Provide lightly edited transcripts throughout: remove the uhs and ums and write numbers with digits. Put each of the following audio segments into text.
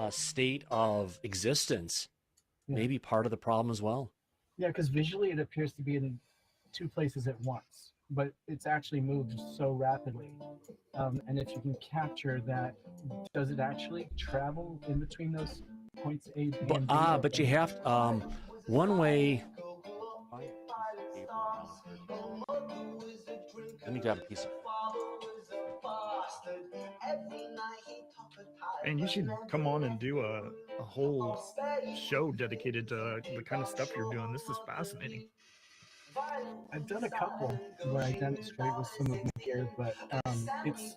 state of existence may be part of the problem as well. Yeah, because visually it appears to be in two places at once, but it's actually moved so rapidly. And if you can capture that, does it actually travel in between those points A, B, and B? But you have one way. Let me grab a piece of. And you should come on and do a whole show dedicated to the kind of stuff you're doing. This is fascinating. I've done a couple where I demonstrate with some of my gear, but it's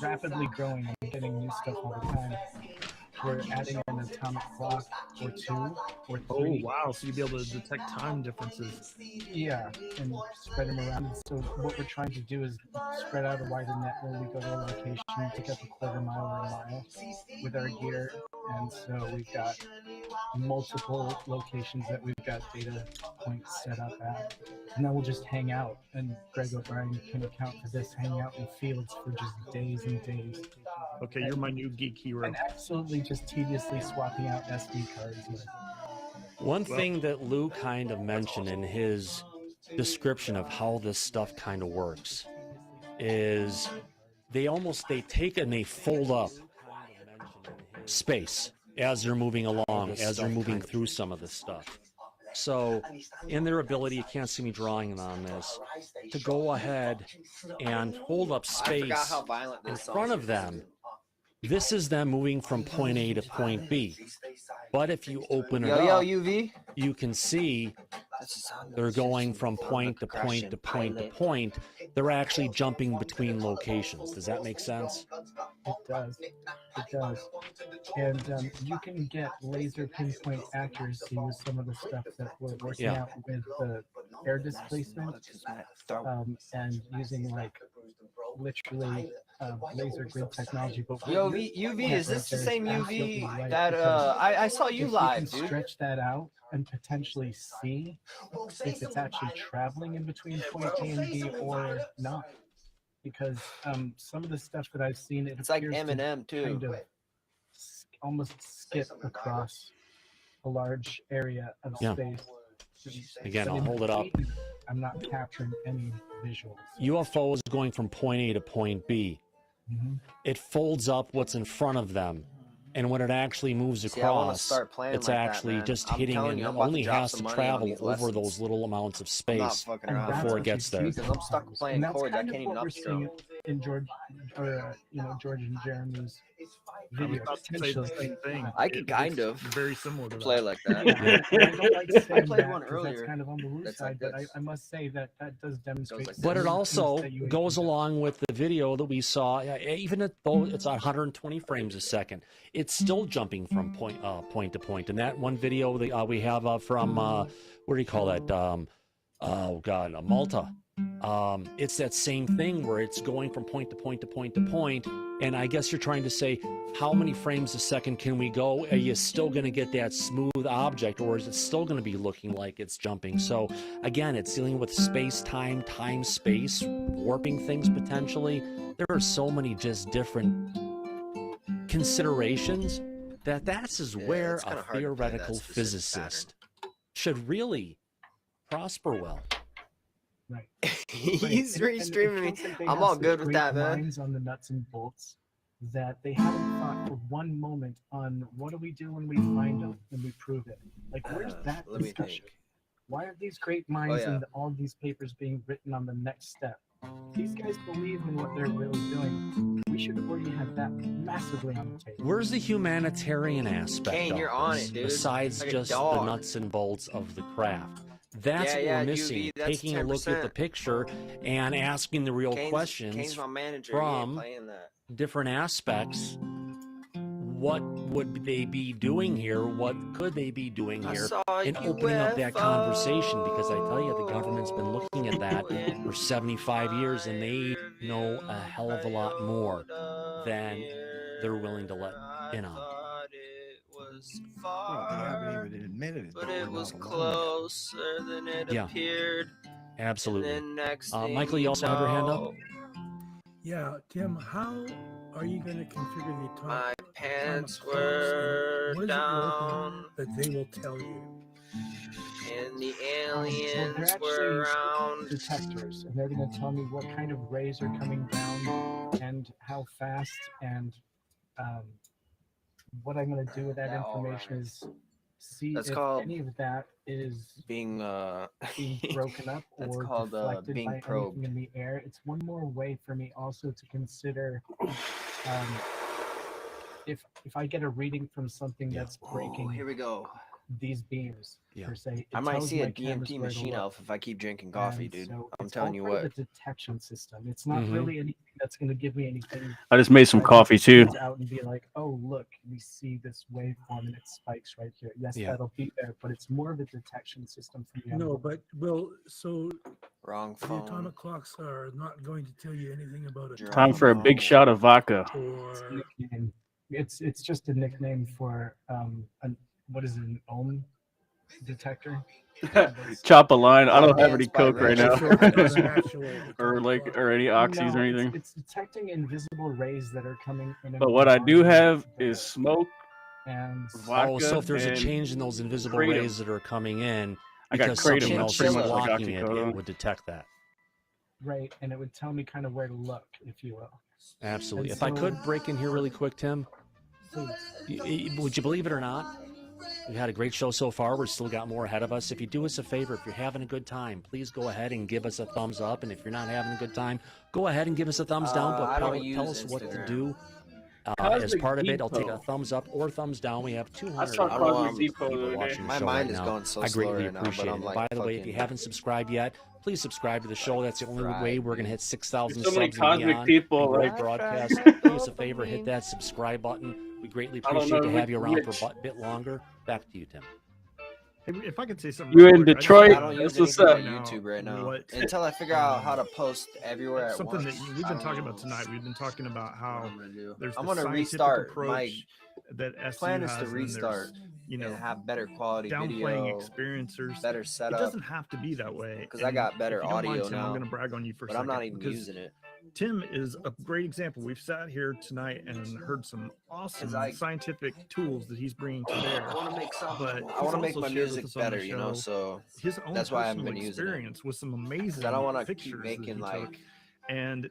rapidly growing and getting new stuff all the time. We're adding an atomic clock or 2 or 3. Oh, wow. So you'll be able to detect time differences. Yeah, and spread them around. So what we're trying to do is spread out a wider net where we go to a location, pick up a quarter mile or a mile with our gear. And so we've got multiple locations that we've got data points set up at. And then we'll just hang out. And Greg O'Brien can account for this, hanging out in fields for just days and days. Okay, you're my new geek hero. And absolutely just tediously swapping out SD cards. One thing that Lou kind of mentioned in his description of how this stuff kind of works is they take and they fold up space as they're moving along, as they're moving through some of this stuff. So in their ability, you can't see me drawing on this, to go ahead and hold up space in front of them. This is them moving from point A to point B. But if you open it up, you can see they're going from point to point to point to point. They're actually jumping between locations. Does that make sense? It does. It does. And you can get laser pinpoint accuracy with some of the stuff that we're working out with the air displacement and using like literally laser grid technology. But UV, is this the same UV that I saw you live, dude? Stretch that out and potentially see if it's actually traveling in between point A and B or not. Because some of the stuff that I've seen, it's like Eminem too. Kind of almost skip across a large area of space. Again, I'll hold it up. I'm not capturing any visuals. UFO is going from point A to point B. It folds up what's in front of them. And when it actually moves across, it's like actually just hitting and it only has to travel over those little amounts of space before it gets there. Because I'm stuck playing chords, I can't even upstream. In George, or George and Jeremy's video, I could kind of very similar to play like that. I played one earlier. That's kind of on the loose side, but I must say that does demonstrate. But it also goes along with the video that we saw. Even though it's 120 frames a second, it's still jumping from point to point. And that one video that we have from what do you call that? Malta. It's that same thing where it's going from point to point to point to point. And I guess you're trying to say, how many frames a second can we go? Are you still going to get that smooth object, or is it still going to be looking like it's jumping? So again, it's dealing with space, time, space, warping things potentially. There are so many just different considerations that's where a theoretical physicist should really prosper well. Right. He's restreaming me. I'm all good with that, man. Minds on the nuts and bolts that they haven't thought for one moment on what do we do when we find them and we prove it. Like, where's that discussion? Why are these great minds and all these papers being written on the next step? These guys believe in what they're really doing. We should already have that massively on the table. Where's the humanitarian aspect Kane, of you're on it, dude. Besides like just the nuts and bolts of the craft? That's what we're missing. UV, taking 10%. A look at the picture and asking the real questions Kane's my manager. From different aspects. What would they be doing here? What could they be doing here? And opening up that conversation, because I tell you, the government's been looking at that for 75 years, and they know a hell of a lot more than they're willing to let in on. Well, they haven't even admitted it. But it was closer than it appeared. Absolutely. And then next Michael, you also have your hand up? Yeah, Tim, how are you going to configure the atomic My pants clocks, were and what is it down, that they will tell you? and the Well, aliens they're were actually around. detectors, and they're going to tell me what kind of rays are coming down and how fast, and um, what I'm going to do with that Yeah, all information right. is see That's if called any of that is being being broken up that's or called deflected being by probed. anything in the air. It's one more way for me also to consider if I get a reading from something Yeah. that's Oh, breaking here we go. these beams Yeah. per se. I It might tells see a my cameras DMT where to machine look. elf if I keep drinking coffee, And dude. so I'm it's telling all you part what. of the detection system. It's not Mhm. really anything that's going to give me anything. I just made some that I can coffee too. point out and be like, oh, look, we see this waveform and it spikes right here. Yes, Yeah. that'll be there, but it's more of a detection system for me. No, but so Wrong the phone. atomic clocks are not going to tell you anything about it. Time for a big shot of vodka. Or nickname. It's just a nickname for what is it, an ohm detector? Chop a line. I don't have Dance any by coke right Richard. now, or any oxys or No, anything. it's detecting invisible rays that are coming in. But what I do have is smoke, and vodka, Oh, so if there's a and change in those invisible kratom. rays that are coming in I got because kratom. something That's else pretty is much like blocking it, oxycodone. it would detect that. right, and it would tell me kind of where to look, if you will. Absolutely. And If I so- could break in here really quick, Tim, would you believe it or not? We had a great show so far. We've still got more ahead of us. If you do us a favor, if you're having a good time, please go ahead and give us a thumbs up. And if you're not having a good time, go ahead and give us a thumbs down. But I don't tell use us what to Instagram. do. As Cosmic part of it, I'll take a Depot. thumbs up or thumbs down. We have I 200 saw I don't Cosmic know, Depot the people other day. watching the My show mind right is now. going so I slow greatly right now, appreciate but I'm it. like By the way, if you fucking haven't subscribed yet, please subscribe to the show. That's the only way fried, we're going to dude. hit 6,000 There's so many subs and cosmic beyond. people, and great like- broadcast. Fried Do us a favor, hit dopamine. that subscribe button. We greatly I don't appreciate know to have you around which- for a bit longer. Back to you, Tim. If I could say something. You real in quick, I just Detroit? wanna I don't That's use what's anything up. on YouTube right now What- until I figure out how to post everywhere at something once. that we've I been don't talking know. about tonight. We've been talking about What how I'm gonna do. there's I'm the gonna scientific restart. approach My that SU plan is has, to and then there's, restart you know, and have better quality downplaying video, experiencers. better It setup. doesn't have to be that way. Because I And got better if you don't mind, audio Tim, I'm now, going to brag on you for a but second. I'm not even because using it. Tim is a great example. We've sat here tonight and heard some awesome I- scientific tools that he's bringing to bear. I want to make something. But I he's want to make also my shared with music us on the better, you know. show So His own That's why I haven't personal been using it. experience with some amazing I don't want to pictures keep that making he like took. And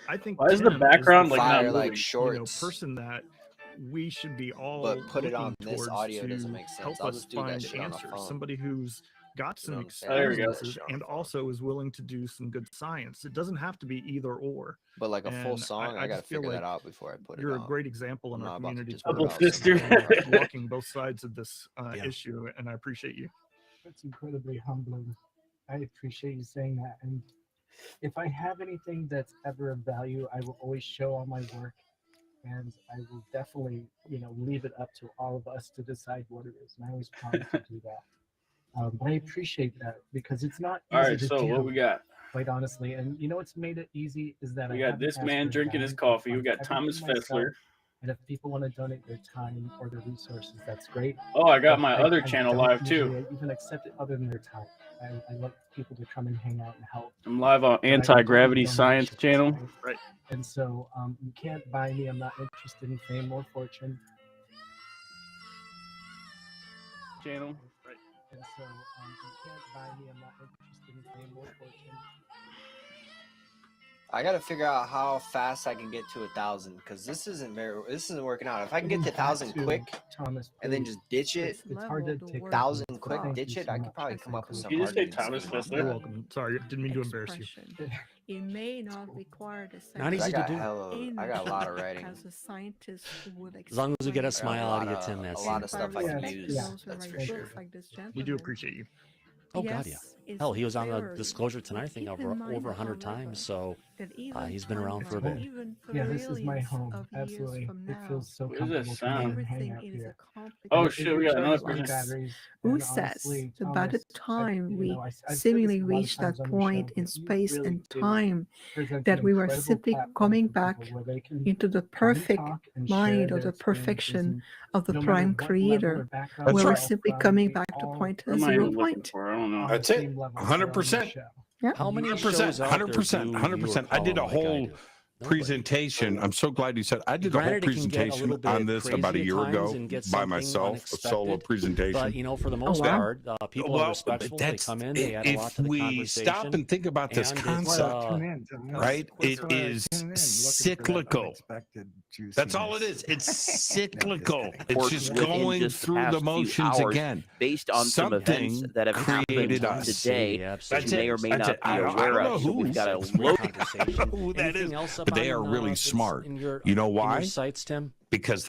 I think Why is the Tim background the like not fire moving? like you know, shorts, person that we should be all but put it looking on this towards audio to doesn't make help sense. I'll us just do that find shit on a answers. phone. Somebody who's got You some know what I'm saying? There we go. experiences Shit on and a phone. also is willing to do some good science. It doesn't have to be either or. But like a full And song, I, I gotta just feel figure like that out before I put it you're a out. great example in I'm our not about to community just for put it Double out sister. somewhere. walking both sides of this Yeah. issue, and I appreciate you. It's incredibly humbling. I appreciate you saying that. And if I have anything that's ever of value, I will always show all my work. And I will definitely, leave it up to all of us to decide what it is. And I always promise to do that. But I appreciate that because it's not easy All right, to so do, what we got? quite honestly. And what's made it easy is that We I got haven't this asked man for drinking his dime, coffee. We I've got done Thomas everything myself. Fessler. And if people want to donate their time or their resources, that's great. Oh, I got But my other channel don't live too. usually even accept it other than their time. I love people to come and hang out and help. I'm live on But I don't do Anti-Gravity donations, Science channel. right? And so you can't buy me. I'm not interested in fame or fortune. Channel. And so you can't buy me. I'm not interested in fame or fortune. I gotta figure out how fast I can get to 1,000 because this isn't working out. If I can get to 1,000 quick Thomas, and then please. just ditch it, It's hard to take 1,000 but quick, thank ditch you it, so I much. could probably come up with some. Did you just say arguments Thomas against Fessler? You're that. welcome. Sorry, didn't mean to embarrass you. It may not require the same. Not easy to do. I got a lot of writing. As a scientist would As long as we get a explain. smile out of you, Tim, A that's lot of stuff I can Yeah, use. yeah. That's for Those who sure. write books like this We do gentleman. appreciate you. Oh God, yeah. Yes, it's Hell, he was on the fair Disclosure Tonight thing keep over in mind, 100 however, times. So that even he's been around for a timelines, bit. even Yeah, this is my trillions home. of years Absolutely. from It now, feels so What is that comfortable to come sound? and hang everything out is here. a complicated. Oh It shit, we got another recharges my person. batteries, Who and says honestly, that by the Thomas, time we I've said seemingly this a lot of reached that times on the point show, in but you space really and do time present that an we were incredible simply platform coming for back people where they can into the come and perfect talk and share mind of their the perfection experiences, of the and no prime matter what level or creator, background where they're we're all simply from, coming we back to all point What to am I zero even looking point. for? I don't know. on That's the it. same level. 100%. Show. How many 100%, shows out there 100%, do 100%. I did a like I whole do? presentation. I'm so glad you said I did a whole Granted, it can get a presentation little bit on this about a crazy at year times ago and get by something myself, a solo unexpected, presentation. But you know, for the most wow. part, people are respectful. They That's come in, they add a lot if to the we conversation. stop and think about this and it's, concept, Tune in, tune in. right? That's It why I is tune in, looking for that cyclical. unexpected That's all it juiciness. is. It's cyclical. kidding. It's Or just within going just the through the past few motions hours, again. based on some events Something that have created happened us. today That's that you it. may or may That's not it. be I don't aware know of. So who. we've got a It's a load. conversation. Who that Anything is, else up but they on, are really that's smart. In your, You know in your why? sites, Tim? Because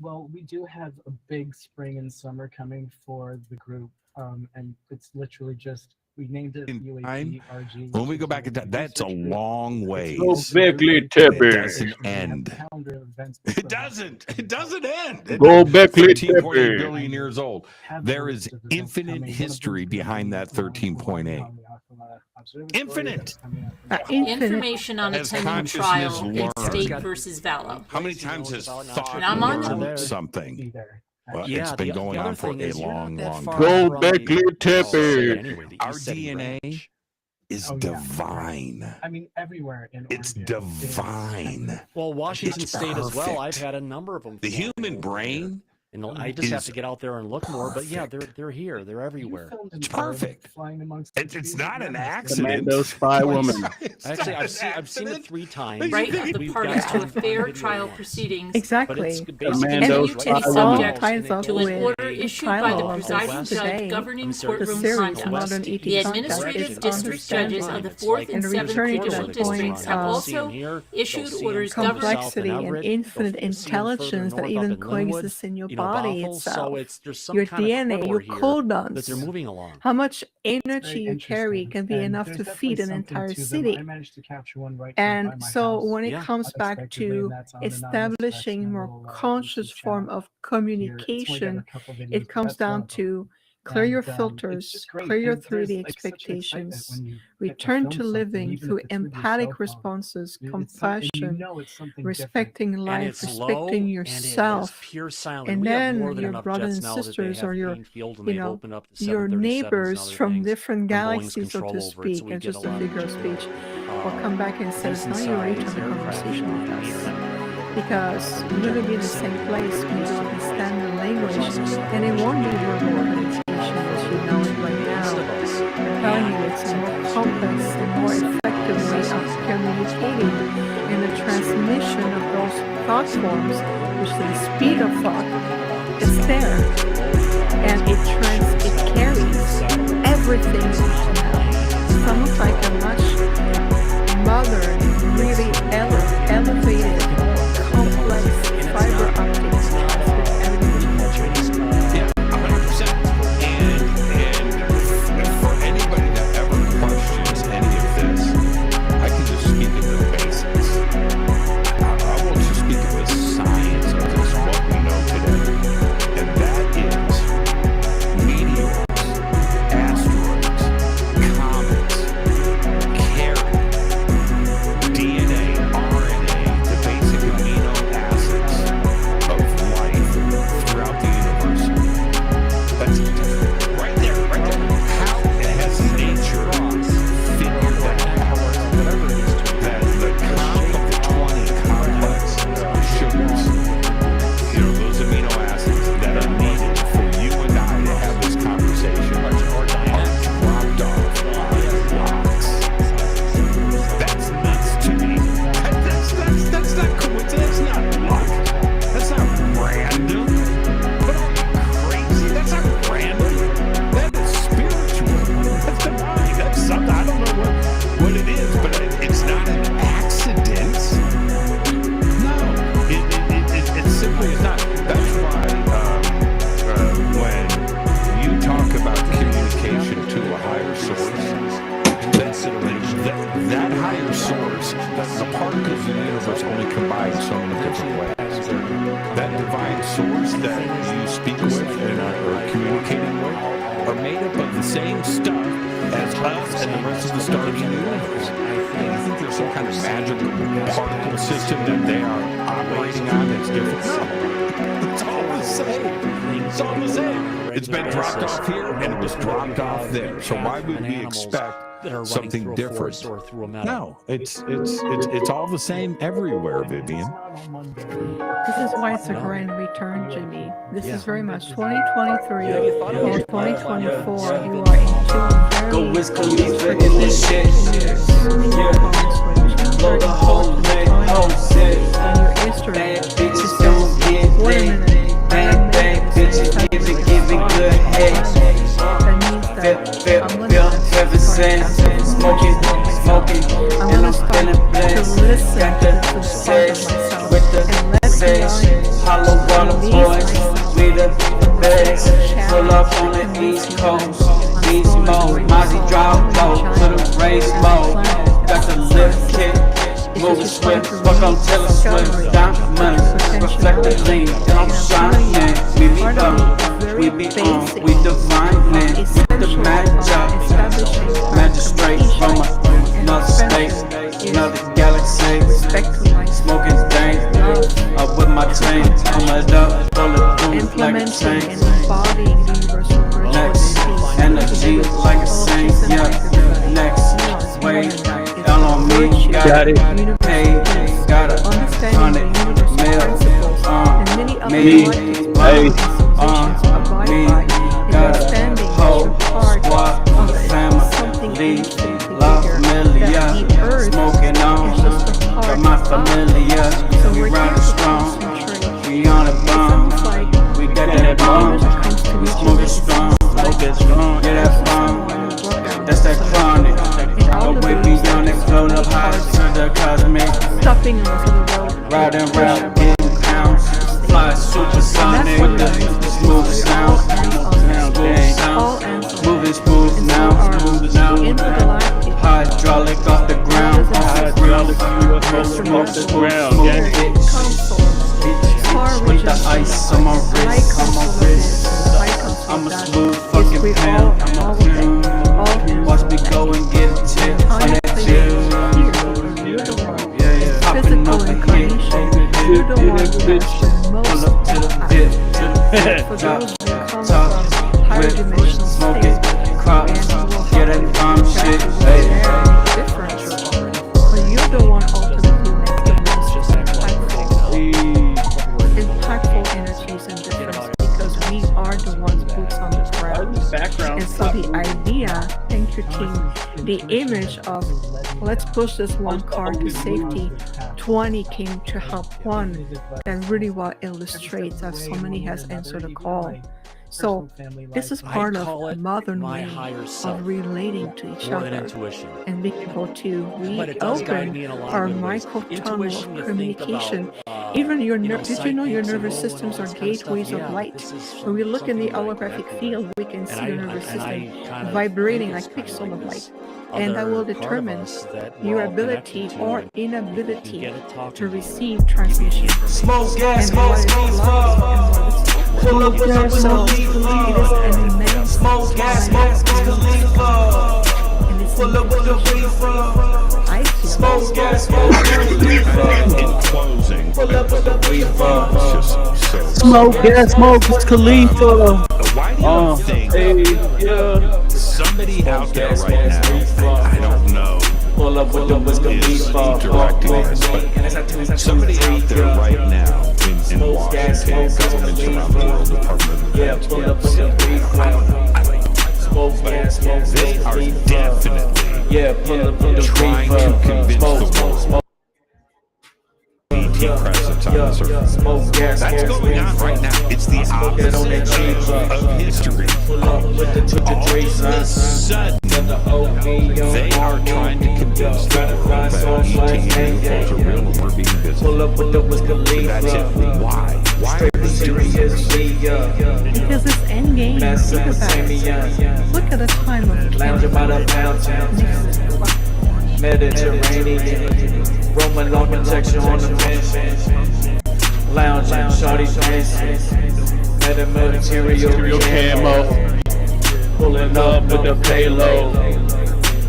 Well, we do have a big spring and summer coming for the group, and it's literally just we named it In UAP RG. when we go back in time, that's a long ways. Go Beckley It Tippy. doesn't end. It doesn't. It doesn't end. Go Beckley 13.8 Tippy. billion years old. There is infinite history behind that 13.8. Infinite. Information on As attending consciousness trial in learns. State versus Vallow. How many times has thought And I'm on learned there. something? Well, Yeah, it's been the going other on for thing a is you're not long, that long far time. Go from Beckley the Tippy. city anyway, the Our East City DNA branch. is Oh, yeah. divine. I mean, everywhere in It's Oregon is- divine. Well, Washington It's State as well. I've perfect. had a number of them. The flying human over brain here. And I just have is to get out there and look more. But yeah, perfect. they're here. They're You everywhere. filmed an It's airboat perfect. flying amongst the It's trees not at an Yellowstone. accident. Commando spy woman. Actually, I've seen it 3 times. Right of the We've parties got to a on fair video trial once. proceedings But Exactly. it's basically Commando And spy it is woman. subject ties up to an with order the issued by the title of presiding this judge today, governing I'm sorry, the courtroom series conduct. Modern The ET Contact administrative is district judges of the understanding 4th and and 7th returning to judicial that districts point have of also issued orders governing complexity and infinite intelligence that even coexists in your body itself. There's some Your kind of DNA, your core here codons. that they're moving along. How much energy Very you carry interesting. can be And enough there's to definitely feed an something entire to them. city. I managed to capture one right And by my so house when it Yeah. comes back unexpectedly, to and that's on Anonymous. That's establishing my more little, conscious YouTube form channel of here. It's only got communication, a couple videos, it but comes that's one down of them. to clear your And, it's filters, just great. clear your And there's, 3D like, such an excitement expectations, when you get to return film to something, living even through if it's with your empathic cell phone. responses, And you compassion, know it's something respecting And life, it's low, respecting and yourself. it is pure silent. And We have then more than your enough brothers jets and now that they sisters have or your, Greenfield, and you they've know, opened up the your 737s and neighbors other from things, different and Boeing's galaxies, so control to over it, speak, so we and get just a a lot figure of of speech, will come back and say, decent now you're ready to size have a aircraft conversation on with the us. internet. Because we live in the same place, we don't understand the language, and it won't be verbal communication as you know it right now. I'm telling you, it's a more complex and more effective way of communicating, and the transmission of those thought forms, which is the speed of thought, is there, and it carries everything that you have. It's almost like a much modern, really elevated, complex fiber optic with everything. Yeah, 100%. And for anybody that ever questions any of this, I can just speak of the basics. I will just speak of the science of this, what we know today. And that is meteors, asteroids, comets, carry DNA, RNA, the basic amino acids of life throughout the universe. That's right there, right there. How has nature figured that out? That the comp of the 20 complex sugars, you know, those amino acids that are needed for you and I to have this conversation are dropped off on rocks. That's nuts to me. That's not coincidence. That's not luck. That's not random. But crazy. That's not random. That is spiritual. That's divine. That's something. I don't know what it is, but it's not an accident. No, it simply is not. That's why when you talk about communication to a higher source, that higher source, the particles in the universe only combine so many different ways. That divine source that you speak with and are communicating with are made up of the same stuff as us and the rest of the stars in the universe. And you think there's some kind of magical particle system that they are operating on that's different? No. It's all the same. It's all the same. It's been dropped off here and it was dropped off there. So why would we expect that are running something through a different. forest or through a meadow. No, it's all the same everywhere, Vivian. This is why it's a grand return, Jimmy. This is very much 2023 Yeah, you thought and about it. 2024. You are in two Go Wiz very Khalifa in this shit. Blow the whole leg, whole set. and your history Bad is bitches so don't get what a lit. minute. Bang, bang, bitches give it good head. That means that I'm gonna Ever since smoking, I'm and gonna I'm start feeling to blessed. listen Got to the this part of sex myself with the and let sex. Hollow water boys, we the best. Pull up on the East Coast, East Mode, Mozzie drive low, to the race mode. Got the lift kick, moving swift. Fuck on Taylor Swift, diamond, reflect the lean, and I'm shining. We be up, we be on, we divine man with the magic. Magistrate from another state, another galaxy. Smoking dank, up with my chain. I'm a dub, roll it through like a implementing chain. and embodying the universal virtual Next, peace. energy like a saint, yeah. Next, wait, L on me, got it. Paid, got a Understanding the universal mil, principles and many other me, galactic hey, institutions abide me, by in got a understanding whole that you're part squad, of family, something infinitely la bigger, familia, that the earth smoking on, is just a part got my of. familia, So we we're here riding to strong, concentrate. we on a It's bomb, almost like we got that bomb, comes to we reach smoking you, strong, Smoking strong. yeah that bomb, that's that chronic, go way beyond it, float up high to the cosmic, stopping on the side of the road. riding round, getting pounds, fly supersonic with the smooth sound, smooth sound, moving smooth now, smooth now, hydraulic off the ground, hydraulic UFO off the ground, gang. with the ice on my wrist, on my wrist. I'm a smooth fucking pound. Watch me go and get a tip on that chill. Yeah, popping up a hit. You don't want to Pull up to the dip, for top, those who come top, from higher whip, dimensional smoking, states crops, get that bomb shit, very hey. different. But you're the one ultimately makes the most impactful energies and difference because we are the ones boots on the ground. Background. And so the idea, thank you team, the image of let's push this one car to safety, 20 came to help one, that really well illustrates that somebody has answered a call. So this is part I call of it modern my way higher self, of relating to each more than other intuition. and being able to But it does guide me in a reopen lot our of good ways. micro tunnel Intuition, of you think communication. about, Even your you know, did you know your psychics and nervous oh, and systems all are this kind of stuff. gateways of Yeah, light? this is When we look in the something like holographic that. field, we can see And your nervous and I system kind of vibrating like think it's pixel kind of like light. this And that other will part of determine us that we're your all ability connected to, or and if you inability get it talking to to you, receive transmission. Smoke gas, And what is smoke, love and what is pull up with a so it is an immense smoke gas, time smoke, and it's pull up with a reefer. I feel Smoke gas, smoke, In closing, pull up with a reefer. it's just so Smoke, yeah, smoke, Wiz Khalifa. Why do you think Hey, yeah. somebody out there right now, I don't know, Pull up with the Wiz is Khalifa. directing this, but somebody out there right now in Washington, governments around the world, Department of Yeah, Defense, pull up with the I don't know, smoke gas, smoke, they are definitely yeah, pull up with the trying to convince the world ET presence on this earth. smoke gas, That's going on right now. It's the opposite of history. All of a sudden, they are trying to convince the world that ET and UFOs are real and we're being visited. pull up with the Wiz That's it. Khalifa. Why? Why are they doing this? because it's endgame. Think about it. Look at the time of Lounging by the fountain, Mediterranean, Roman architecture on the bench, lounging, shawty dancing, material Camo. pulling up with the payload.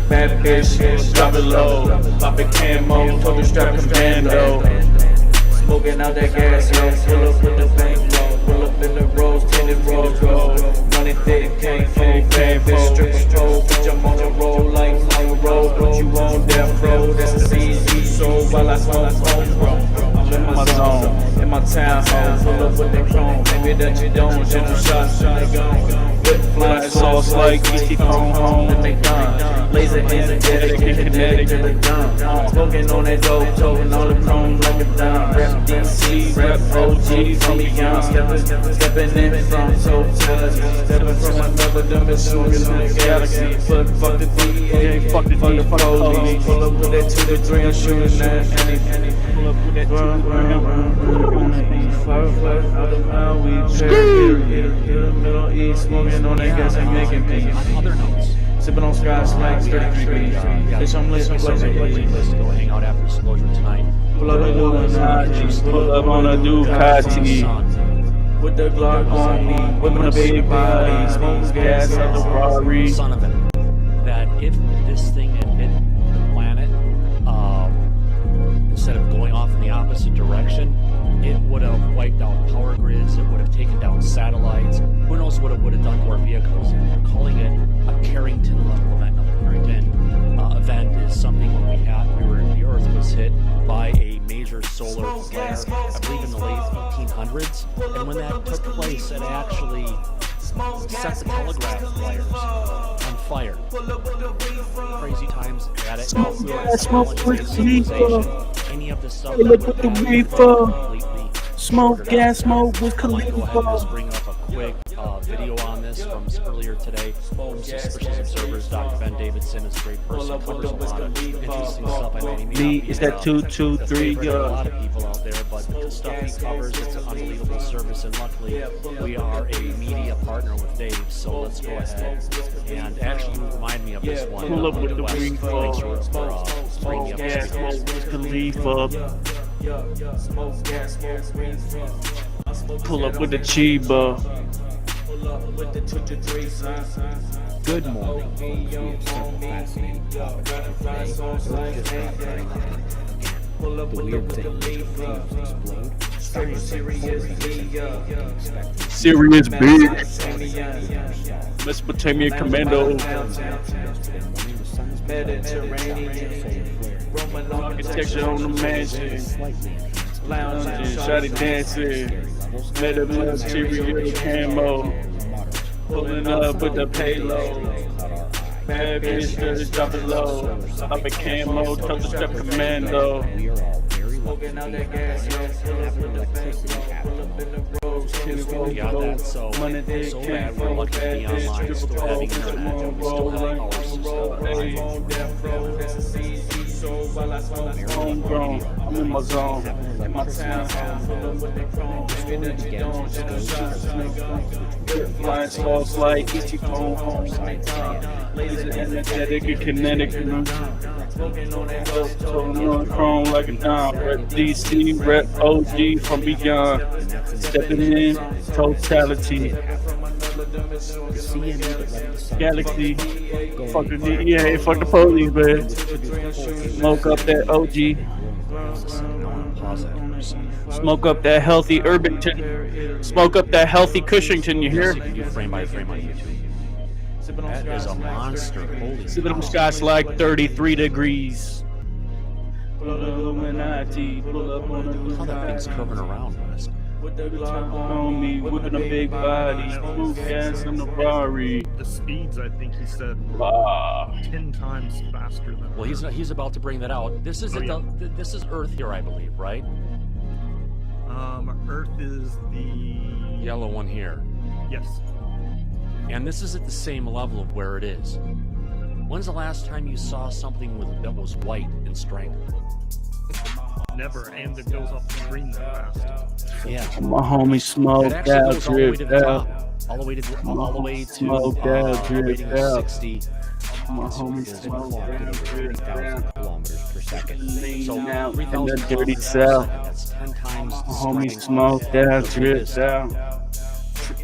Bad bitch, drop it low, pop it camo, total strap commando. Smoking out that gas, yo, pull up with the bankroll, pull up in the rose, tinted rose, money thick, can't fold, bad bitch, strip control, bitch, I'm on the roll like Maybe that you don't shoot them shots and they gone. Whip flying sauce like Easty Cone home and they done. Laser energetic, kinetic to the dumb. Smoking on that dope, toting all the chrome like a dime. Rep DC, rep OG from beyond. Stepping in from totality. Stepping from another dimension in the galaxy. Fuck the DEA, fuck the police. Pull up with that 2 to 3, I'm shooting that any. Pull up with that 2 to 3, I'm out of my weed. Hit the Middle East, smoking on that gas and making peace. On other notes, Sipping on Sky Slacks, 33 degrees. Bitch, I'm listening to let's go hang out after Disclosure tonight. Pull up on a Ducati. with the Glock on me, whipping a big body, smoke gas out the Ferrari. Son of it. That if this thing had hit the planet, instead of going off in the opposite direction, it would have wiped out power grids, it would have taken down satellites, who knows what it would have done to our vehicles. And they're calling it a Carrington level event. Now, the Carrington event is something when the Earth was hit by a major solar flare, I believe in the late 1800s, and when that took place, it actually set the telegraph wires on fire. Crazy times at it. Smoke with Khalifa. Any of this stuff. Look with the reefer. Smoke gas, smoke with I'd like to go ahead and just Khalifa. bring up a quick video on this from earlier today from Suspicious Observers. Dr. Ben Davidson is a great person, covers a lot of interesting stuff. I mean, he may not be Is that 223? a lot of people out there, but the stuff he covers, it's an unbelievable service, and luckily we are a media partner with Dave, so let's go ahead and actually remind me of this one. Pull up with the West. reefer. Thanks for bringing me up to Gas, speed. smoke with Khalifa. Pull up with the Chiba. Good morning, folks. We have several fascinating topics for today. Earth just got very nothing. Again, the weird thing is when things explode, science and Serious big. Mesopotamia Commando. Architecture on the mansion. Lounging, shawty dancing. Material camo. Pulling up with the payload. Bad bitch, just drop it low. I'm a camo, touch step commando. we are all very lucky to be having electricity happening. We got that so bad we're lucky to be online, still having internet, and we still have power systems. Homegrown, I'm in my zone. In my town, Flying sauce like Easty Cone home. Laser energetic and kinetic. Toting on chrome like a dime. Rep DC, rep OG from beyond. Stepping in, totality. Galaxy. Fuck the DEA, fuck the police, man. Smoke up that OG. Smoke up that healthy Urbington. Smoke up that healthy Cushington, you hear? You can do frame by frame on YouTube. That is a monster. Holy Sipping on Scott's like 33 degrees. Illuminati, pull up on the how that thing's curving around, West. with the Glock on me, whipping a big body, smooth gas in the Ferrari. The speeds, I think he said, were Ah. 10 times faster than. Well, he's about to bring that out. This is this is Earth here, I believe, right? Earth is the Yellow one here, yes. and this is at the same level of where it is. When's the last time you saw something that was white in strength? Never, and it goes off the screen that fast. Yeah, My homie it smoked actually out, goes all the way to drip the out. top, all the way to Smoked out, drip rating out. of 60. My homie smoked out, drip 3,000 out. kilometers per second. Lean So out in 3,000 the dirty kilometers per south. second, that's 10 times the My homie strength smoked out, of drip this, out.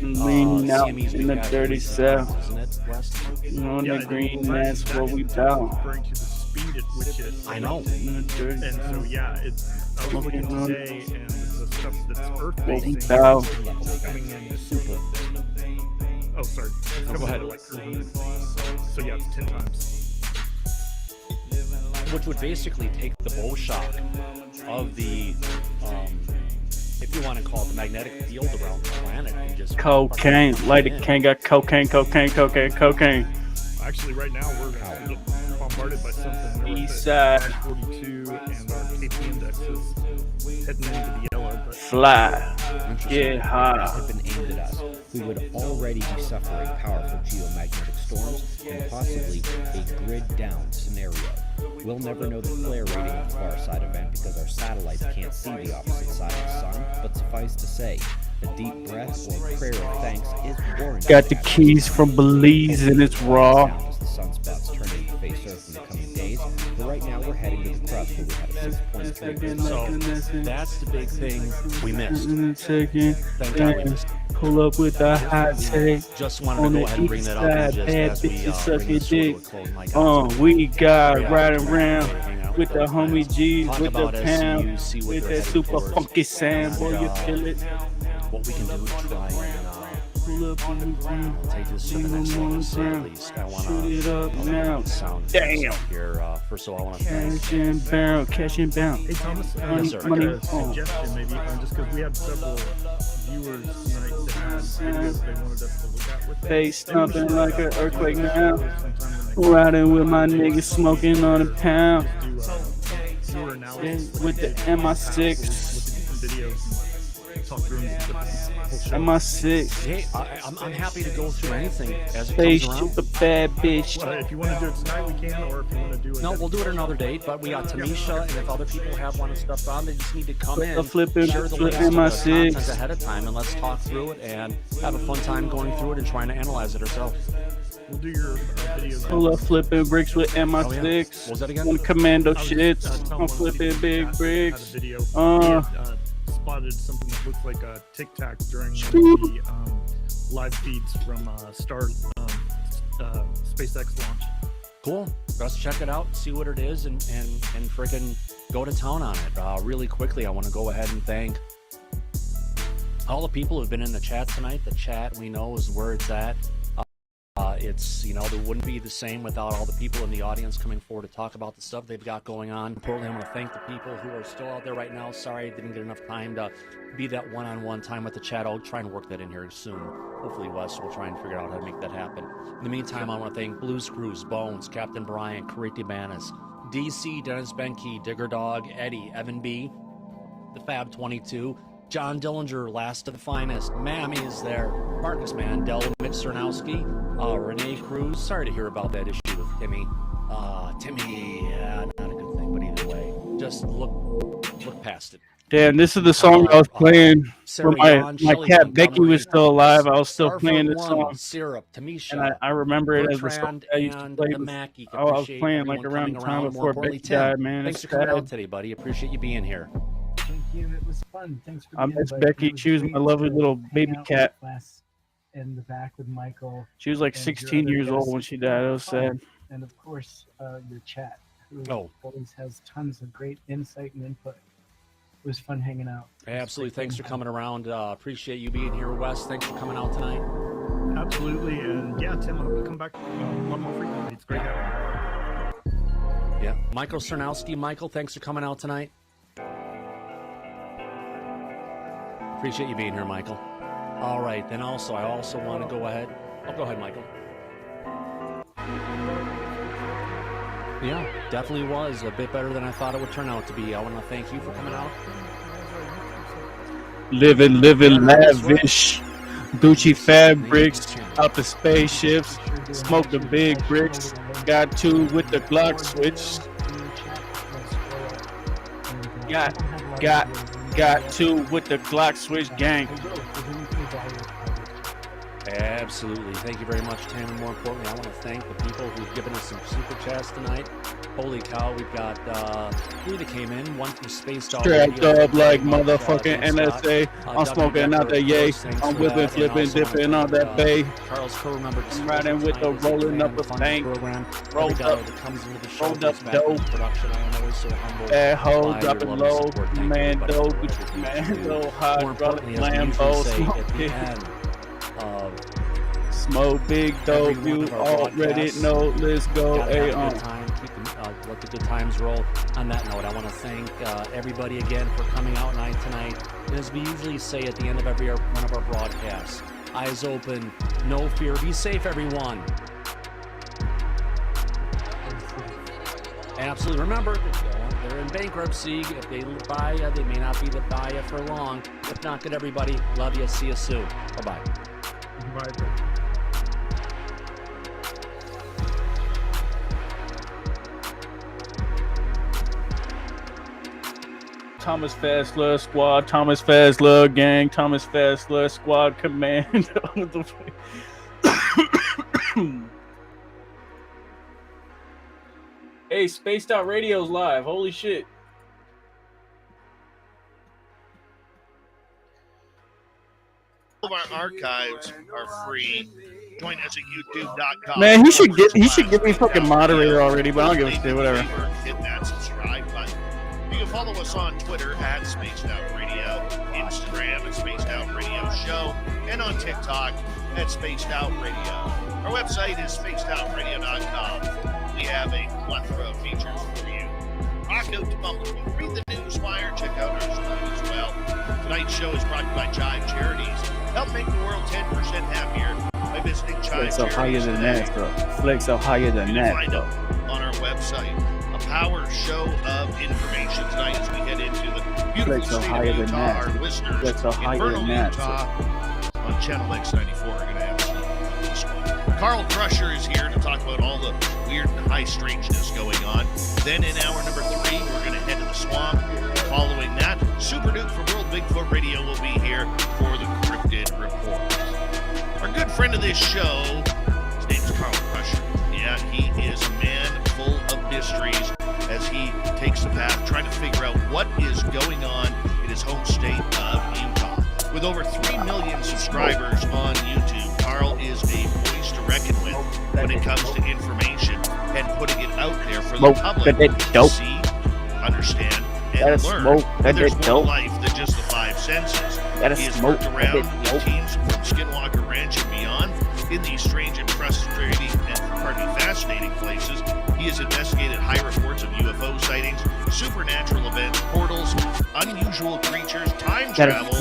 Lean out CMEs in we've the had dirty recently, south. isn't it, West? On Yeah, the green, that- that's that what we is bout. referring to the speed at which it. I know. In the dirty And so south. yeah, it's. I was looking today, and the stuff that's Earth What we based bout. coming in super. Oh, sorry. go Coming ahead. in like 300. So yeah, it's 10 times. Which would basically take the bow shock of the if you want to call it the magnetic field around the planet and just Cocaine, like the king got cocaine. Actually, right now we're getting bombarded by something. East side. 42 and our KP index is heading into the yellow. But Fly, get high. Had been aimed at us, we would already be suffering powerful geomagnetic storms and possibly a grid down scenario. We'll never know the flare rating of the far side event because our satellites can't see the opposite side of the sun, but suffice to say, a deep breath or prayer of thanks is warranted. Got the keys from Belize and it's raw. As the sunspots turn into face Earth in the coming days, but right now we're heading to the crust where we had a 6.3%. So that's the big thing we missed. Thank God we missed. Pull up with the hot take. Just wanted to On go the ahead and bring east that up side, just bad as we bitches bring sucking this show to a dick. close. My God, We got Yeah, riding hang around out with the homie G's, talk with the about pound, SCU, see what with they're that heading super towards, funky sound, boy, you feel it. what we can do to try and Pull up on the ground, take this to the next level. So at least I want shoot it up to now. sound Damn. here. First of all, I want to thank. Cash and barrel, cash and bounce. hey, Thomas, Yes, sir. I got a suggestion maybe, just because we had several viewers tonight that had videos they wanted us to look at with them. Face thumping like an earthquake now. Sometime when they Riding with my niggas smoking on a pound. do viewer analysis With the look MI6, at different videos and talk through them with the whole show. MI6. Hey, I'm happy to go through anything as it Face comes shoot around. the bad bitch. Well, if you want to do it tonight, we can, or if you want to do it. No, we'll do it another date. But we got Tamisha, and if other people have wanted stuff on, they just need to come in, flipping share the with links to the MI6. content ahead of time, and let's talk through it and have a fun time going through it and trying to analyze it ourselves. We'll do your videos. Pull up flipping bricks with Oh, yeah. MI6. What was that again? On commando I was just, shits. telling I'm one of the flipping people big that had bricks. a video. Uh. He had, spotted something that looked like a Tic Tac during one of the live feeds from SpaceX launch. Cool. Let's check it out, see what it is, and freaking go to town on it. Really quickly, I want to go ahead and thank all the people who've been in the chat tonight. The chat, we know, is where it's at. It's, there wouldn't be the same without all the people in the audience coming forward to talk about the stuff they've got going on. Importantly, I want to thank the people who are still out there right now. Sorry I didn't get enough time to be that one-on-one time with the chat. I'll try and work that in here soon. Hopefully, Wes will try and figure out how to make that happen. In the meantime, I want to thank Blues Cruise, Bones, Captain Brian, Kariti Banas, DC, Dennis Benke, Digger Dog, Eddie, Evan B, the Fab 22, John Dillinger, Last of the Finest, Mammy is there, Marcus Mandel, Mitch Cernowski, Renee Cruz. Sorry to hear about that issue with Timmy. Timmy, not a good thing, but either way, just look past it. Damn, this is the song I was playing Sarah when my Yawn, Shelley cat Becky Montgomery, was still alive. I was still Starford playing this One, song. Syrup, Tamisha, And I remember it as the song Bertrand, I used to and play. the Mackey. I was Appreciate playing like everyone around coming the time More before importantly, Becky Tim, died, man. thanks It's for coming out sad. today, buddy. Appreciate you being here. Thank you. It was fun. Thanks for I the miss invite. Becky. It was She was great my lovely to little hang baby out with cat. Wes in the back with Michael. She was like and your 16 other years old guests. when she died. It was sad. And of course, your chat, who Oh. always has tons of great insight and input. It was fun hanging out. Absolutely. Thanks for coming around. Appreciate you being here, Wes. Thanks for coming out tonight. Absolutely, and yeah, Tim, I hope you come back a lot more frequently. It's great having you. Yeah. Michael Cernowski. Michael, thanks for coming out tonight. Appreciate you being here, Michael. All right. Then I also want to go ahead. Oh, go ahead, Michael. Yeah, definitely was a bit better than I thought it would turn out to be. I want to thank you for coming out. Living lavish. Gucci fabrics out the spaceships. Smoke the big bricks. Got two with the Glock switch. Got two with the Glock switch gang. Absolutely. Thank you very much, Tim. And more importantly, I want to thank the people who've given us some super chats tonight. Holy cow, we've got three that came in. One from Space Dog. Strapped Radio, up like much, motherfucking Jim Scott. NSA. I'm smoking out the yay. I'm whipping, flipping, dipping on that bay. Carl's co-member. I'm riding with the rolling up a bank. Rolled up, rolled up dope. Production. I am always so humble. That hoe by dropping your love and low. support. Thank you, Man, everybody, dope. for everything that you Man, do. low More hydraulic importantly, as we usually Lambo. say at the Smoke end of Smoke big dope. every one You of our already broadcasts, know. Let's go. gotta Hey, have a good time. Keep the let the good times roll. On that note, I want to thank everybody again for coming out tonight. And as we usually say at the end of every one of our broadcasts, eyes open, no fear, be safe, everyone. Absolutely. Remember, they're in bankruptcy. If they buy you, they may not be to buy you for long. If not, good, everybody. Love you. See you soon. Bye-bye. Bye. Thomas Fazler Squad, Thomas Fazler Gang, Thomas Fazler Squad Command. Hey, Spaced Out Radio's live. Holy shit. All of our archives are free. Join us at youtube.com. Man, he should give me fucking moderator already, but I don't give a shit, whatever. Hit that subscribe button. You can follow us on Twitter at Spaced Out Radio, Instagram at Spaced Out Radio Show, and on TikTok at Spaced Out Radio. Our website is spacedoutradio.com. We have a plethora of features for you. Rock out to Bumblebee. Read the newswire. Check out our story as well. Tonight's show is brought to you by Jive Charities. Help make the world 10% happier by visiting Jive Flex up higher Charities than today. that, bro. Flex up higher than that, Find bro. out on our website. A power show of information tonight as we head into the beautiful Flex up state higher of than Utah. that. Our listeners Flex up in higher Vernal, than that, Utah on Channel X94 are going to have some fun with this one. Carl Crusher is here to talk about all the weird and high strangeness going on. Then in hour number 3, we're going to head to the swamp. Following that, Super Duke from World Bigfoot Radio will be here for the Cryptid Report. Our good friend of this show, his name is Carl Crusher. Yeah, he is a man full of mysteries as he takes the path trying to figure out what is going on in his home state of Utah. With over 3 million subscribers on YouTube, Carl is a voice to reckon with when it comes to information and putting it out there for the public to see, understand, and learn that there's more to life than just the 5 senses. He has worked around with teams from Skinwalker Ranch and beyond in these strange and frustrating and fascinating places. He has investigated high reports of UFO sightings, supernatural events, portals, unusual creatures, time travel,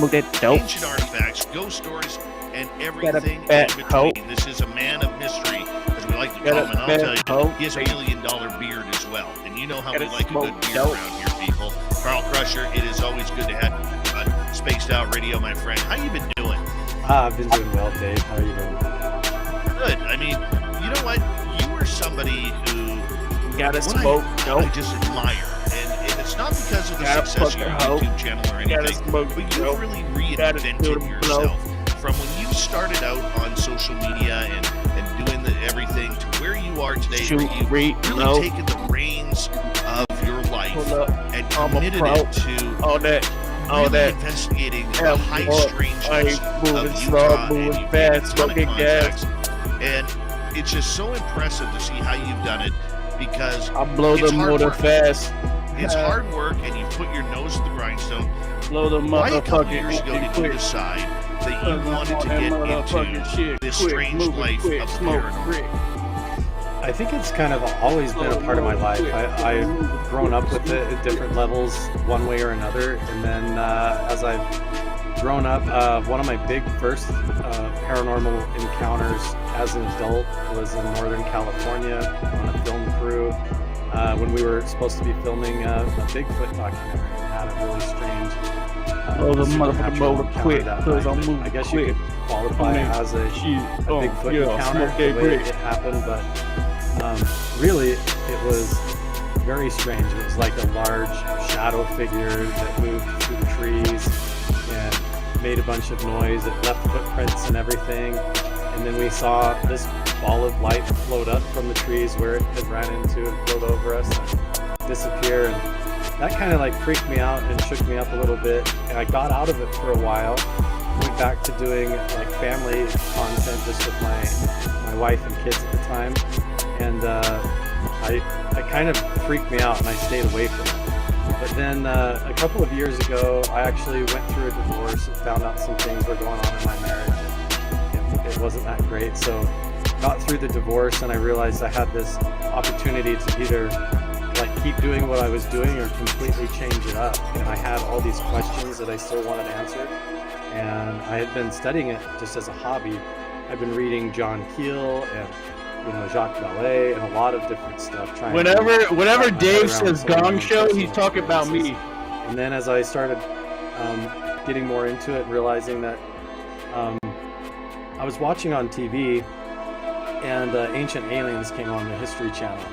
ancient artifacts, ghost stories, and everything in between. This is a man of mystery, as we like to call him, and I'll tell you, he has $1 million beard as well. And you know how we like a good beard around here, people. Carl Crusher, it is always good to have you on Spaced Out Radio, my friend. How you been doing? I've been doing well, Dave. How are you doing? Good. I mean, you know what? You are somebody who I just admire. And it's not because of the success of your YouTube channel or anything, but you've really reinvented yourself from when you started out on social media and doing everything to where you are today, where you've really taken the reins of your life and committed it to investigating the high strangeness of Utah, and you've made a ton of contacts. And it's just so impressive to see how you've done it, because I blow the motor fast. It's hard work, and you put your nose to the grindstone. Blow the Why a couple motherfucking years ago did you decide that you wanted to get into this strange life of the paranormal? I think it's kind of always been a part of my life. I've grown up with it at different levels, one way or another. And then as I've grown up, one of my big first paranormal encounters as an adult was in Northern California on a film crew when we were supposed to be filming a Bigfoot documentary. And had a really strange supernatural encounter that night. I guess you could qualify it as a Bigfoot encounter the way it happened, but really it was very strange. It was like a large shadow figure that moved through the trees and made a bunch of noise. It left footprints and everything, and then we saw this ball of light float up from the trees where it had ran into and float over us and disappear, and that kind of like freaked me out and shook me up a little bit, and I got out of it for a while. Went back to doing like family content just with my wife and kids at the time, and I kind of freaked me out and I stayed away from it. But then a couple of years ago, I actually went through a divorce and found out some things were going on in my marriage, and it wasn't that great. So got through the divorce, and I realized I had this opportunity to either like keep doing what I was doing or completely change it up. And I had all these questions that I still wanted answered, and I had been studying it just as a hobby. I've been reading John Keel and Jacques Vallée and a lot of different stuff. Whenever Dave says Gong Show, he's talking about me. And then as I started getting more into it, realizing that I was watching on TV, and Ancient Aliens came on the History Channel.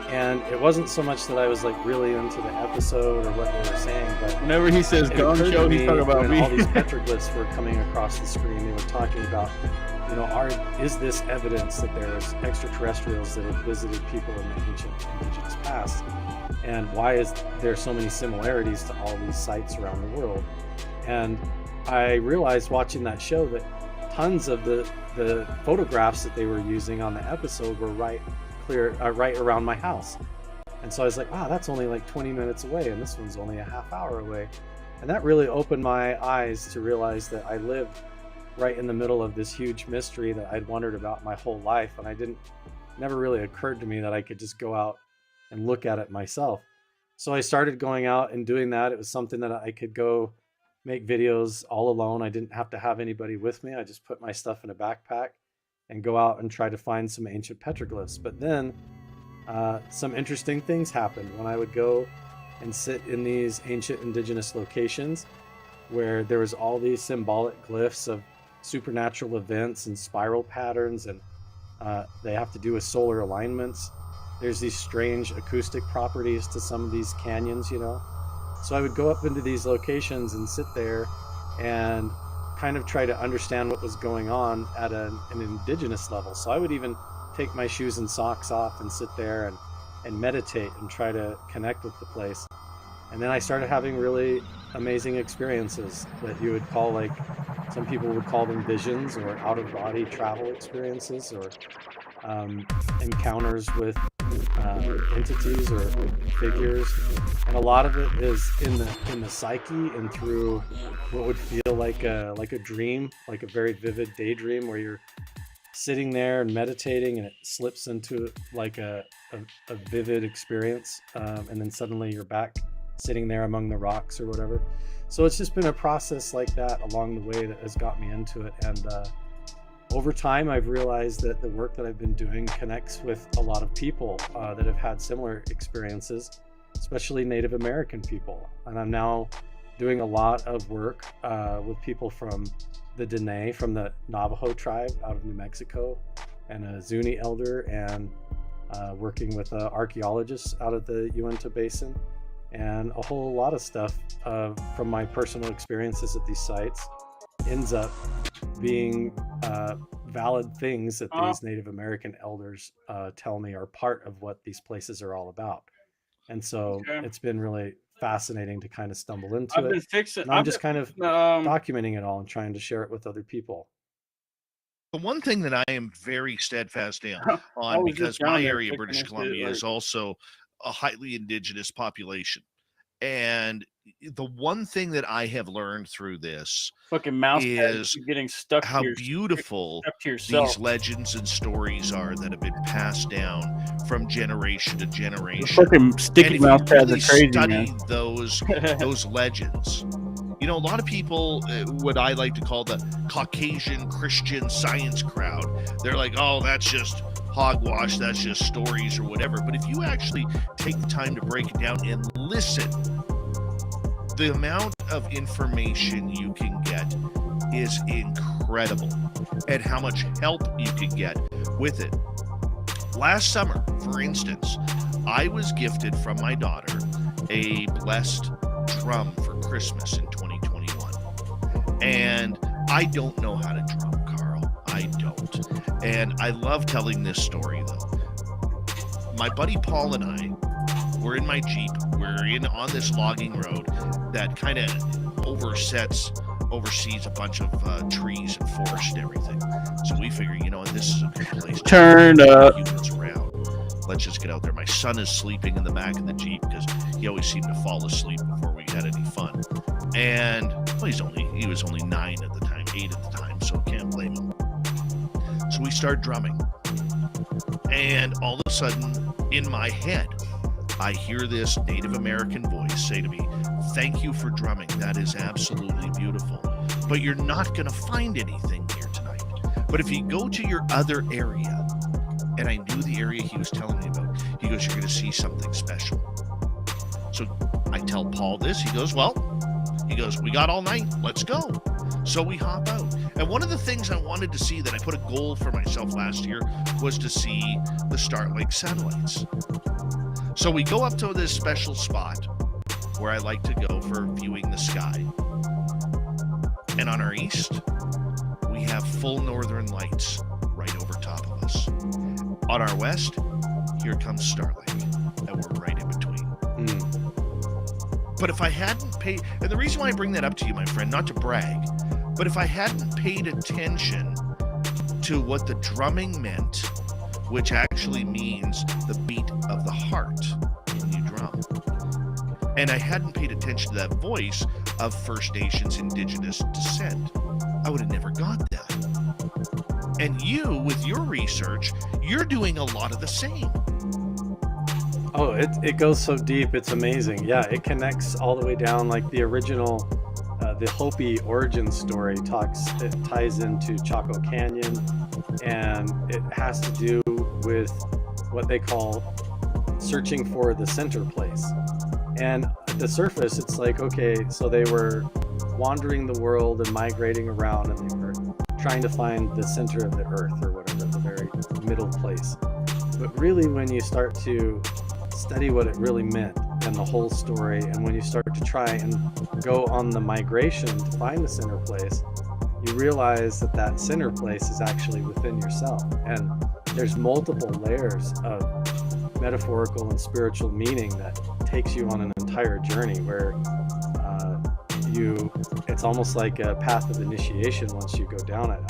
And it wasn't so much that I was like really into the episode or what they were saying, but whenever he says Gong Show, he's talking about me. All these petroglyphs were coming across the screen. They were talking about, is this evidence that there's extraterrestrials that have visited people in the ancient indigenous past? And why is there so many similarities to all these sites around the world? And I realized watching that show that tons of the photographs that they were using on the episode were right around my house. And so I was like, wow, that's only like 20 minutes away, and this one's only a half hour away. And that really opened my eyes to realize that I lived right in the middle of this huge mystery that I'd wondered about my whole life, and never really occurred to me that I could just go out and look at it myself. So I started going out and doing that. It was something that I could go make videos all alone. I didn't have to have anybody with me. I just put my stuff in a backpack and go out and try to find some ancient petroglyphs. But then some interesting things happened when I would go and sit in these ancient indigenous locations where there was all these symbolic glyphs of supernatural events and spiral patterns, and they have to do with solar alignments. There's these strange acoustic properties to some of these canyons, So I would go up into these locations and sit there and kind of try to understand what was going on at an indigenous level. So I would even take my shoes and socks off and sit there and meditate and try to connect with the place. And then I started having really amazing experiences that you would call, like, some people would call them visions or out-of-body travel experiences, or encounters with entities or figures. And a lot of it is in the psyche and through what would feel like a dream, like a very vivid daydream where you're sitting there and meditating, and it slips into like a vivid experience, and then suddenly you're back sitting there among the rocks or whatever. So it's just been a process like that along the way that has got me into it. And over time, I've realized that the work that I've been doing connects with a lot of people that have had similar experiences, especially Native American people. And I'm now doing a lot of work with people from the Dene, from the Navajo tribe out of New Mexico, and a Zuni elder, and working with archaeologists out of the Uinta Basin, and a whole lot of stuff from my personal experiences at these sites ends up being valid things that these Native American elders tell me are part of what these places are all about. And so it's been really fascinating to kind of stumble into it. And I'm just kind of documenting it all and trying to share it with other people. The one thing that I am very steadfast on, because my area, British Columbia, is also a highly indigenous population. And the one thing that I have learned through this is getting stuck how beautiful these legends and stories are that have been passed down from generation to generation. Fucking sticky mouse pads are crazy, study man. those legends. A lot of people, what I like to call the Caucasian Christian Science crowd, they're like, oh, that's just hogwash, that's just stories or whatever. But if you actually take the time to break it down and listen, the amount of information you can get is incredible, and how much help you can get with it. Last summer, for instance, I was gifted from my daughter a blessed drum for Christmas in 2021. And I don't know how to drum, Carl. I don't. And I love telling this story, though. My buddy Paul and I were in my Jeep. We're on this logging road that kind of oversees a bunch of trees and forest and everything. So we figure, this is a good place to turn up. Humans around. Let's just get out there. My son is sleeping in the back of the Jeep because he always seemed to fall asleep before we had any fun. And he was only 9 at the time, 8 at the time, so can't blame him. So we start drumming. And all of a sudden, in my head, I hear this Native American voice say to me, "Thank you for drumming. That is absolutely beautiful. But you're not going to find anything here tonight. But if you go to your other area," and I knew the area he was telling me about, he goes, "You're going to see something special." So I tell Paul this. He goes, "We got all night. Let's go." So we hop out. And one of the things I wanted to see, that I put a goal for myself last year, was to see the Starlink satellites. So we go up to this special spot where I like to go for viewing the sky. And on our east, we have full northern lights right over top of us. On our west, here comes Starlink, and we're right in between. But if I hadn't paid, and the reason why I bring that up to you, my friend, not to brag, but if I hadn't paid attention to what the drumming meant, which actually means the beat of the heart when you drum, and I hadn't paid attention to that voice of First Nations Indigenous descent, I would have never got that. And you, with your research, you're doing a lot of the same. Oh, it goes so deep. It's amazing. Yeah, it connects all the way down, like the original, the Hopi origin story it ties into Chaco Canyon, and it has to do with what they call searching for the center place. And at the surface, it's like, okay, so they were wandering the world and migrating around, and they were trying to find the center of the earth, or whatever, the very middle place. But really, when you start to study what it really meant and the whole story, and when you start to try and go on the migration to find the center place, you realize that that center place is actually within yourself. And there's multiple layers of metaphorical and spiritual meaning that takes you on an entire journey where it's almost like a path of initiation once you go down it.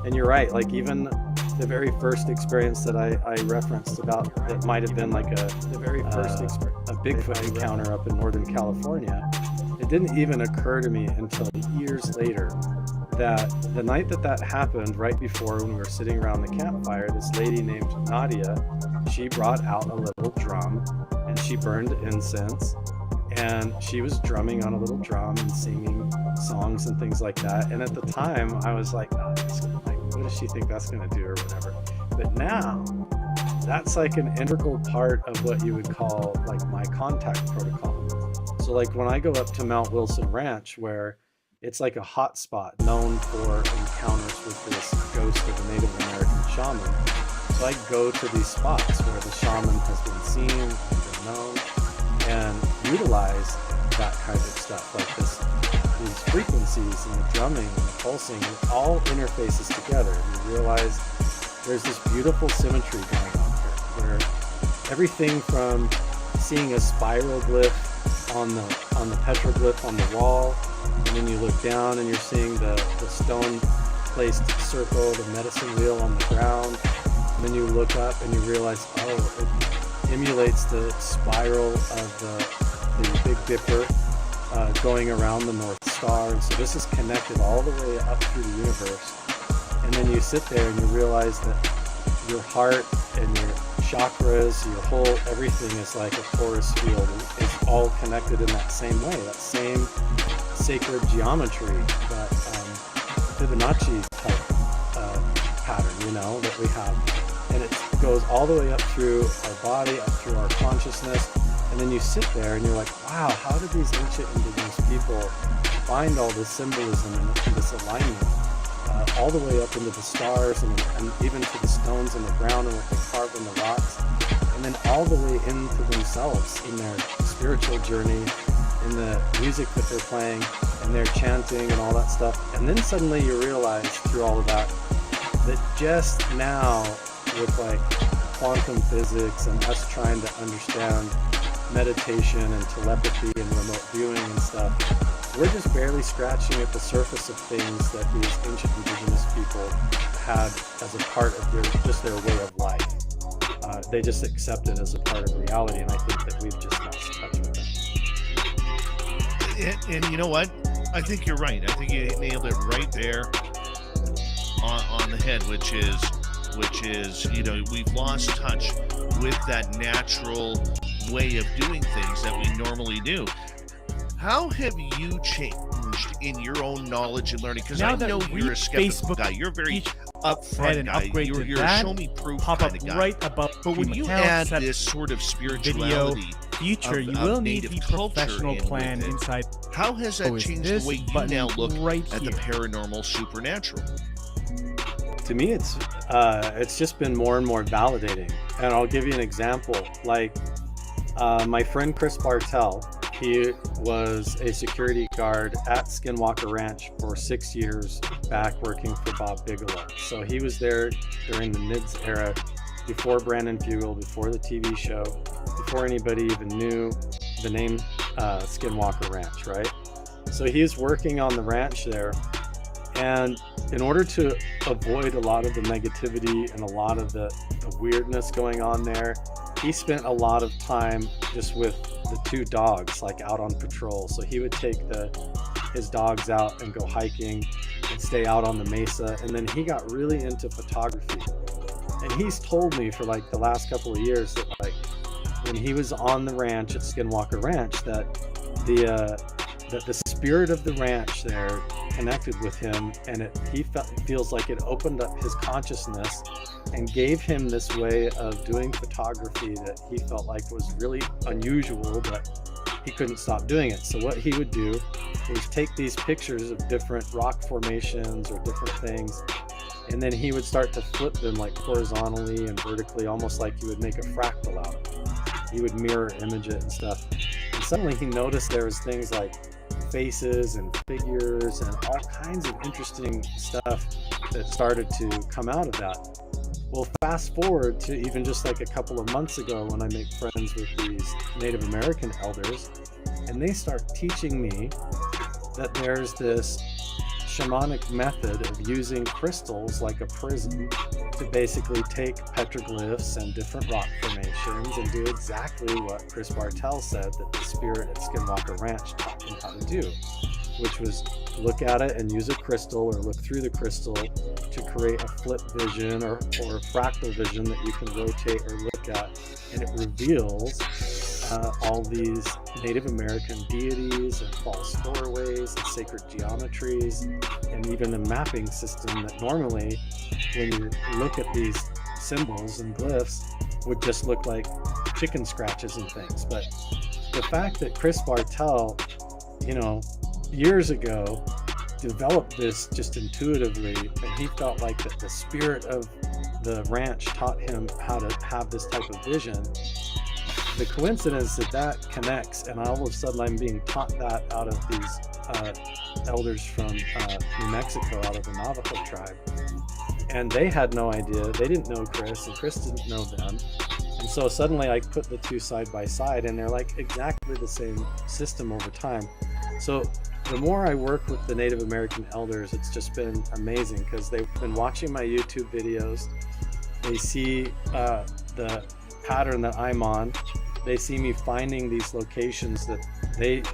And you're right, like even the very first experience that I referenced about, that might have been like a Bigfoot encounter up in Northern California, it didn't even occur to me until years later that the night that happened, right before, when we were sitting around the campfire, this lady named Nadia, she brought out a little drum and she burned incense, and she was drumming on a little drum and singing songs and things like that. And at the time I was like, oh, what does she think that's going to do, or whatever. But now that's like an integral part of what you would call like my contact protocol. So like when I go up to Mount Wilson Ranch, where it's like a hot spot known for encounters with this ghost of a Native American shaman, so I go to these spots where the shaman has been seen and been known, and utilize that kind of stuff, like these frequencies and the drumming and the pulsing, it all interfaces together. And you realize there's this beautiful symmetry going on here, where everything from seeing a spiral glyph on the petroglyph on the wall, and then you look down and you're seeing the stone placed circle, the medicine wheel on the ground, and then you look up and you realize, oh, it emulates the spiral of the Big Dipper going around the North Star. And so this is connected all the way up through the universe. And then you sit there and you realize that your heart and your chakras, your whole everything is like a force field, and is all connected in that same way, that same sacred geometry, that Fibonacci type pattern, that we have. And it goes all the way up through our body, up through our consciousness. And then you sit there and you're like, wow, how did these ancient indigenous people find all this symbolism and this alignment all the way up into the stars and even to the stones in the ground and what they carve in the rocks, and then all the way into themselves in their spiritual journey, in the music that they're playing and their chanting and all that stuff. And then suddenly you realize through all of that just now, with like quantum physics and us trying to understand meditation and telepathy and remote viewing and stuff, we're just barely scratching at the surface of things that these ancient indigenous people had as a part of their way of life. They just accept it as a part of reality, and I think that we've just lost touch with it. And you know what? I think you're right. I think you nailed it right there on the head, which is we've lost touch with that natural way of doing things that we normally do. How have you changed in your own knowledge and learning? Because I know you're a skeptical guy. You're a very upfront guy. You're a show me proof kind of guy. Right above but when you add this sort of spirituality, future, you of will need native the culture professional plan inside. How has that changed the way you now look at the paranormal, supernatural? To me, it's just been more and more validating. And I'll give you an example. Like my friend Chris Bartell, he was a security guard at Skinwalker Ranch for 6 years back, working for Bob Bigelow. So he was there during the Mids era, before Brandon Fugel, before the TV show, before anybody even knew the name Skinwalker Ranch, right? So he was working on the ranch there. And in order to avoid a lot of the negativity and a lot of the weirdness going on there, he spent a lot of time just with the 2 dogs, like out on patrol. So he would take his dogs out and go hiking and stay out on the mesa. And then he got really into photography. And he's told me for like the last couple of years that like when he was on the ranch at Skinwalker Ranch, that the spirit of the ranch there connected with him, and he feels like it opened up his consciousness and gave him this way of doing photography that he felt like was really unusual, but he couldn't stop doing it. So what he would do is take these pictures of different rock formations or different things, and then he would start to flip them like horizontally and vertically, almost like you would make a fractal out of it. He would mirror image it and stuff. And suddenly he noticed there was things like faces and figures and all kinds of interesting stuff that started to come out of that. Well, fast forward to even just like a couple of months ago when I make friends with these Native American elders, and they start teaching me that there's this shamanic method of using crystals like a prism to basically take petroglyphs and different rock formations and do exactly what Chris Bartell said that the spirit at Skinwalker Ranch taught him how to do, which was look at it and use a crystal or look through the crystal to create a flip vision or a fractal vision that you can rotate or look at, and it reveals all these Native American deities and false doorways and sacred geometries, and even a mapping system that normally, when you look at these symbols and glyphs, would just look like chicken scratches and things. But the fact that Chris Bartell, years ago, developed this just intuitively, and he felt like that the spirit of the ranch taught him how to have this type of vision. The coincidence that connects, and all of a sudden I'm being taught that out of these elders from New Mexico, out of the Navajo tribe, and they had no idea. They didn't know Chris, and Chris didn't know them, and so suddenly I put the 2 side by side, and they're like exactly the same system over time. So the more I work with the Native American elders, it's just been amazing, because they've been watching my YouTube videos. They see the pattern that I'm on. They see me finding these locations that they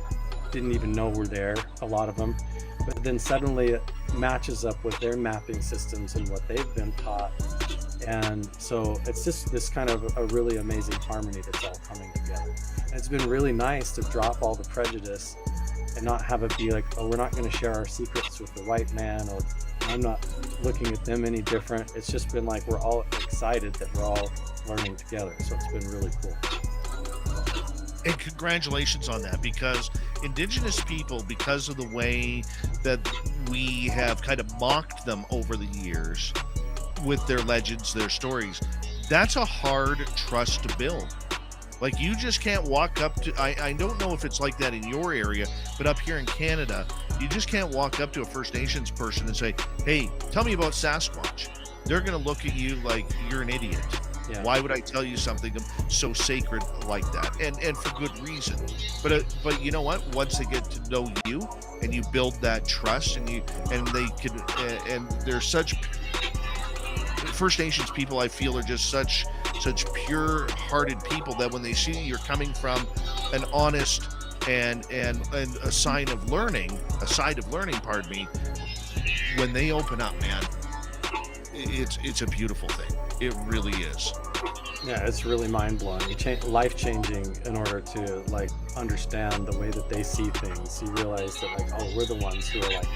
didn't even know were there, a lot of them, but then suddenly it matches up with their mapping systems and what they've been taught. And so it's just this kind of a really amazing harmony that's all coming together. And it's been really nice to drop all the prejudice and not have it be like, oh, we're not going to share our secrets with the white man, or I'm not looking at them any different. It's just been like we're all excited that we're all learning together. So it's been really cool. And congratulations on that, because Indigenous people, because of the way that we have kind of mocked them over the years with their legends, their stories, that's a hard trust to build. Like, you just can't walk up to, I don't know if it's like that in your area, but up here in Canada, you just can't walk up to a First Nations person and say, hey, tell me about Sasquatch. They're going to look at you like you're an idiot. Yeah. Why would I tell you something so sacred like that? And for good reason. But you know what? Once they get to know you and you build that trust, and they could and they're such First Nations people, I feel, are just such pure-hearted people that when they see you're coming from an honest and a side of learning, pardon me, when they open up, man, it's a beautiful thing. It really is. Yeah, it's really mind-blowing. Life changing in order to like understand the way that they see things. You realize that like, oh, we're the ones who are like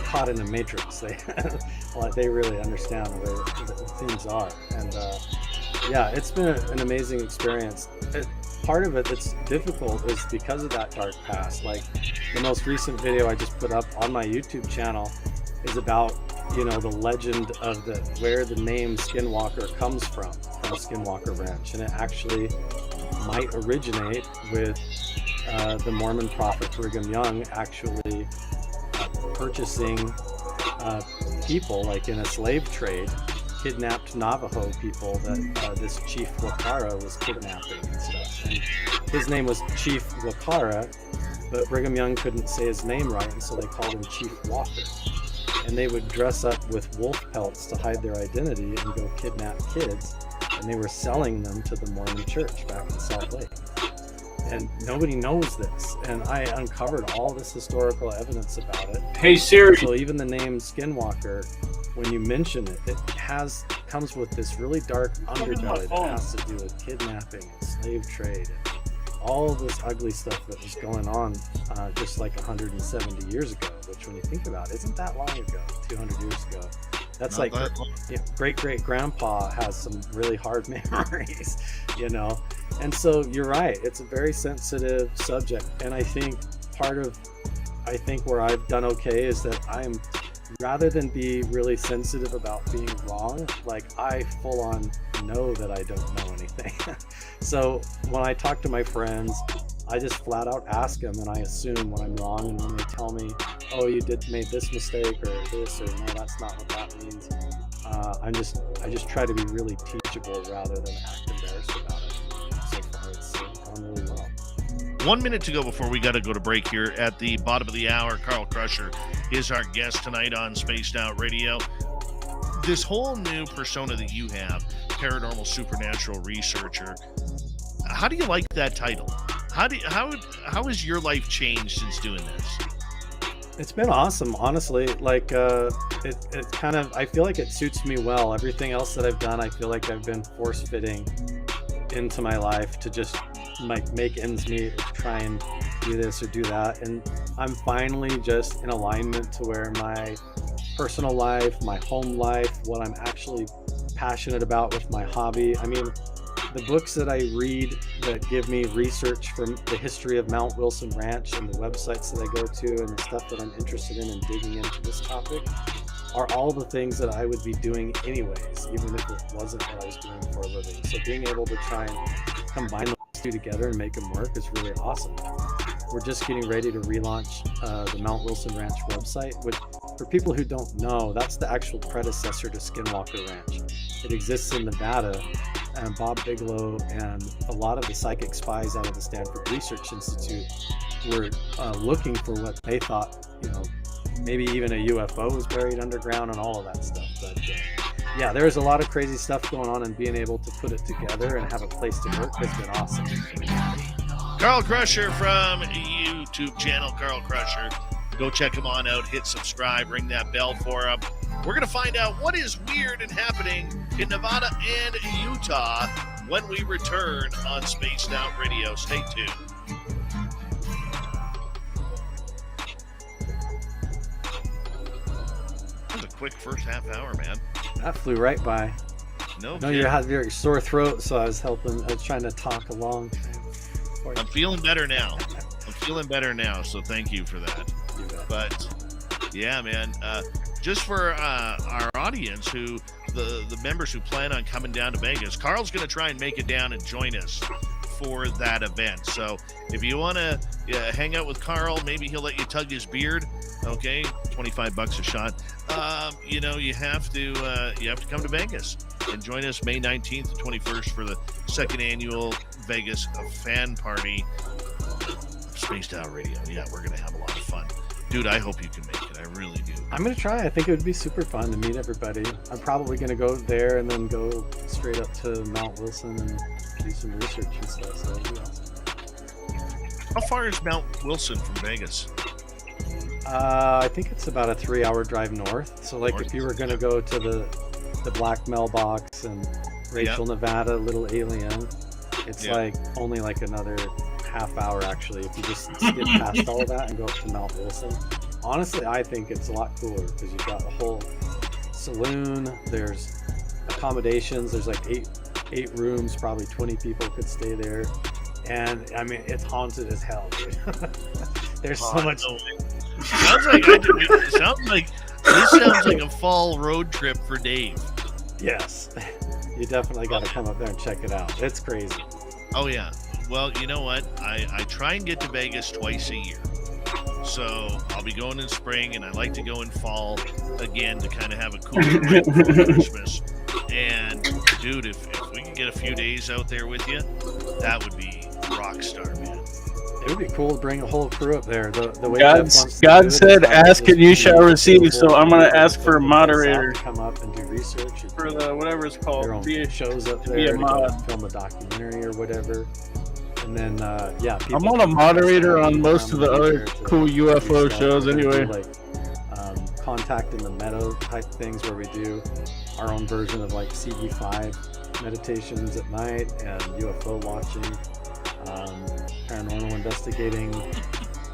caught in a matrix. They really understand the way that things are. And yeah, it's been an amazing experience. Part of it that's difficult is because of that dark past. Like the most recent video I just put up on my YouTube channel is about, you know, the legend of where the name Skinwalker comes from Skinwalker Ranch, and it actually might originate with the Mormon prophet Brigham Young actually purchasing people, like in a slave trade, kidnapped Navajo people that this Chief Wakara was kidnapping and stuff. And his name was Chief Wakara, but Brigham Young couldn't say his name right, and so they called him Chief Walker. And they would dress up with wolf pelts to hide their identity and go kidnap kids, and they were selling them to the Mormon church back in Salt Lake. And nobody knows this, and I uncovered all this historical evidence about it. Hey Siri. So even the name Skinwalker, when you mention it, it comes with this really dark underbelly that has to do with kidnapping and slave trade and all this ugly stuff that was going on just like 170 years ago, which when you think about it, isn't that long ago, 200 years ago. That's not like great-great-grandpa has some really hard memories, you know. And so you're right, it's a very sensitive subject. And I think where I've done okay is that I'm, rather than be really sensitive about being wrong, like I full on know that I don't know anything. So when I talk to my friends, I just flat out ask them, and I assume when I'm wrong, and when they tell me, oh, you made this mistake or this, or no, that's not what that means. I just try to be really teachable rather than act embarrassed about it. So far it's gone really well. 1 minute to go before we got to go to break here. At the bottom of the hour, Carl Crusher is our guest tonight on Spaced Out Radio. This whole new persona that you have, paranormal supernatural researcher, how do you like that title? How has your life changed since doing this? It's been awesome, honestly. Like it kind of, I feel like it suits me well. Everything else that I've done, I feel like I've been force fitting into my life to just like make ends meet, or try and do this or do that. And I'm finally just in alignment to where my personal life, my home life, what I'm actually passionate about with my hobby. I mean, the books that I read that give me research from the history of Mount Wilson Ranch, and the websites that I go to, and the stuff that I'm interested in and digging into this topic, are all the things that I would be doing anyways, even if it wasn't what I was doing for a living. So being able to try and combine those two together and make them work is really awesome. We're just getting ready to relaunch the Mount Wilson Ranch website, which, for people who don't know, that's the actual predecessor to Skinwalker Ranch. It exists in Nevada, and Bob Bigelow and a lot of the psychic spies out of the Stanford Research Institute were looking for what they thought, you know, maybe even a UFO was buried underground and all of that stuff. But yeah, there's a lot of crazy stuff going on, and being able to put it together and have a place to work has been awesome. Carl Crusher from YouTube channel, Carl Crusher. Go check him on out, hit subscribe, ring that bell for him. We're going to find out what is weird and happening in Nevada and Utah when we return on Spaced Out Radio. Stay tuned. That was a quick first half hour, man. That flew right by. No, you had your sore throat, so I was trying to talk along. I'm feeling better now. So thank you for that. But yeah, man, just for our audience, who the members who plan on coming down to Vegas, Carl's going to try and make it down and join us for that event. So if you want to hang out with Carl, maybe he'll let you tug his beard. Okay, $25 a shot. You know, you have to come to Vegas and join us May 19th to 21st for the second annual Vegas fan party. Spaced Out Radio. Yeah, we're gonna have a lot of fun, dude. I hope you can make it. I really do. I'm gonna try. I think it would be super fun to meet everybody. I'm probably gonna go there and then go straight up to Mount Wilson and do some research and stuff. So that'd be awesome. How far is Mount Wilson from Vegas? I think it's about a 3-hour drive north. So like if you were going to go to the Black Mailbox and Rachel, Nevada, Little Alien, it's like only like another half hour actually if you just skip past all of that and go up to Mount Wilson. Honestly, I think it's a lot cooler because you've got a whole saloon, there's accommodations, there's like eight rooms, probably 20 people could stay there. And I mean, it's haunted as hell, dude. There's so much. Sounds like this sounds like a fall road trip for Dave. Yes, you definitely got to come up there and check it out. It's crazy. Oh yeah. Well, you know what? I try and get to Vegas twice a year. So I'll be going in spring, and I like to go in fall again to kind of have a cooler trip for Christmas. And dude, if we can get a few days out there with you, that would be rock star, man. It would be cool to bring a whole crew up there. The way God said, "Ask and you shall receive." So I'm gonna ask for a moderator. Come up and do research for the whatever it's called. Shows up there to film a documentary or whatever. And then I'm on a moderator on most of the other cool UFO shows anyway. Like Contact in the Meadow type things where we do our own version of like CE5 meditations at night and UFO watching, paranormal investigating,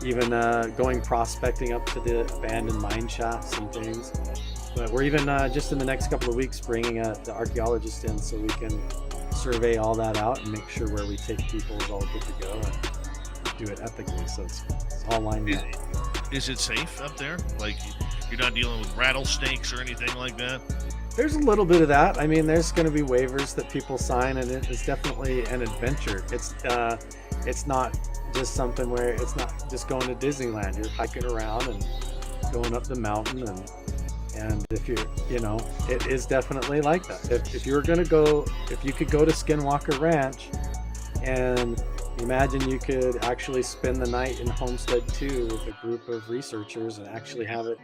even going prospecting up to the abandoned mine shafts and things. But we're even just in the next couple of weeks bringing the archaeologist in so we can survey all that out and make sure where we take people is all good to go and do it ethically. So it's all lined up. Is it safe up there? Like you're not dealing with rattlesnakes or anything like that? There's a little bit of that. I mean, there's going to be waivers that people sign, and it is definitely an adventure. It's not just something where it's not just going to Disneyland. You're hiking around and going up the mountain, and if you're, it is definitely like that. If you were going to go, if you could go to Skinwalker Ranch, and imagine you could actually spend the night in Homestead 2 with a group of researchers and actually have it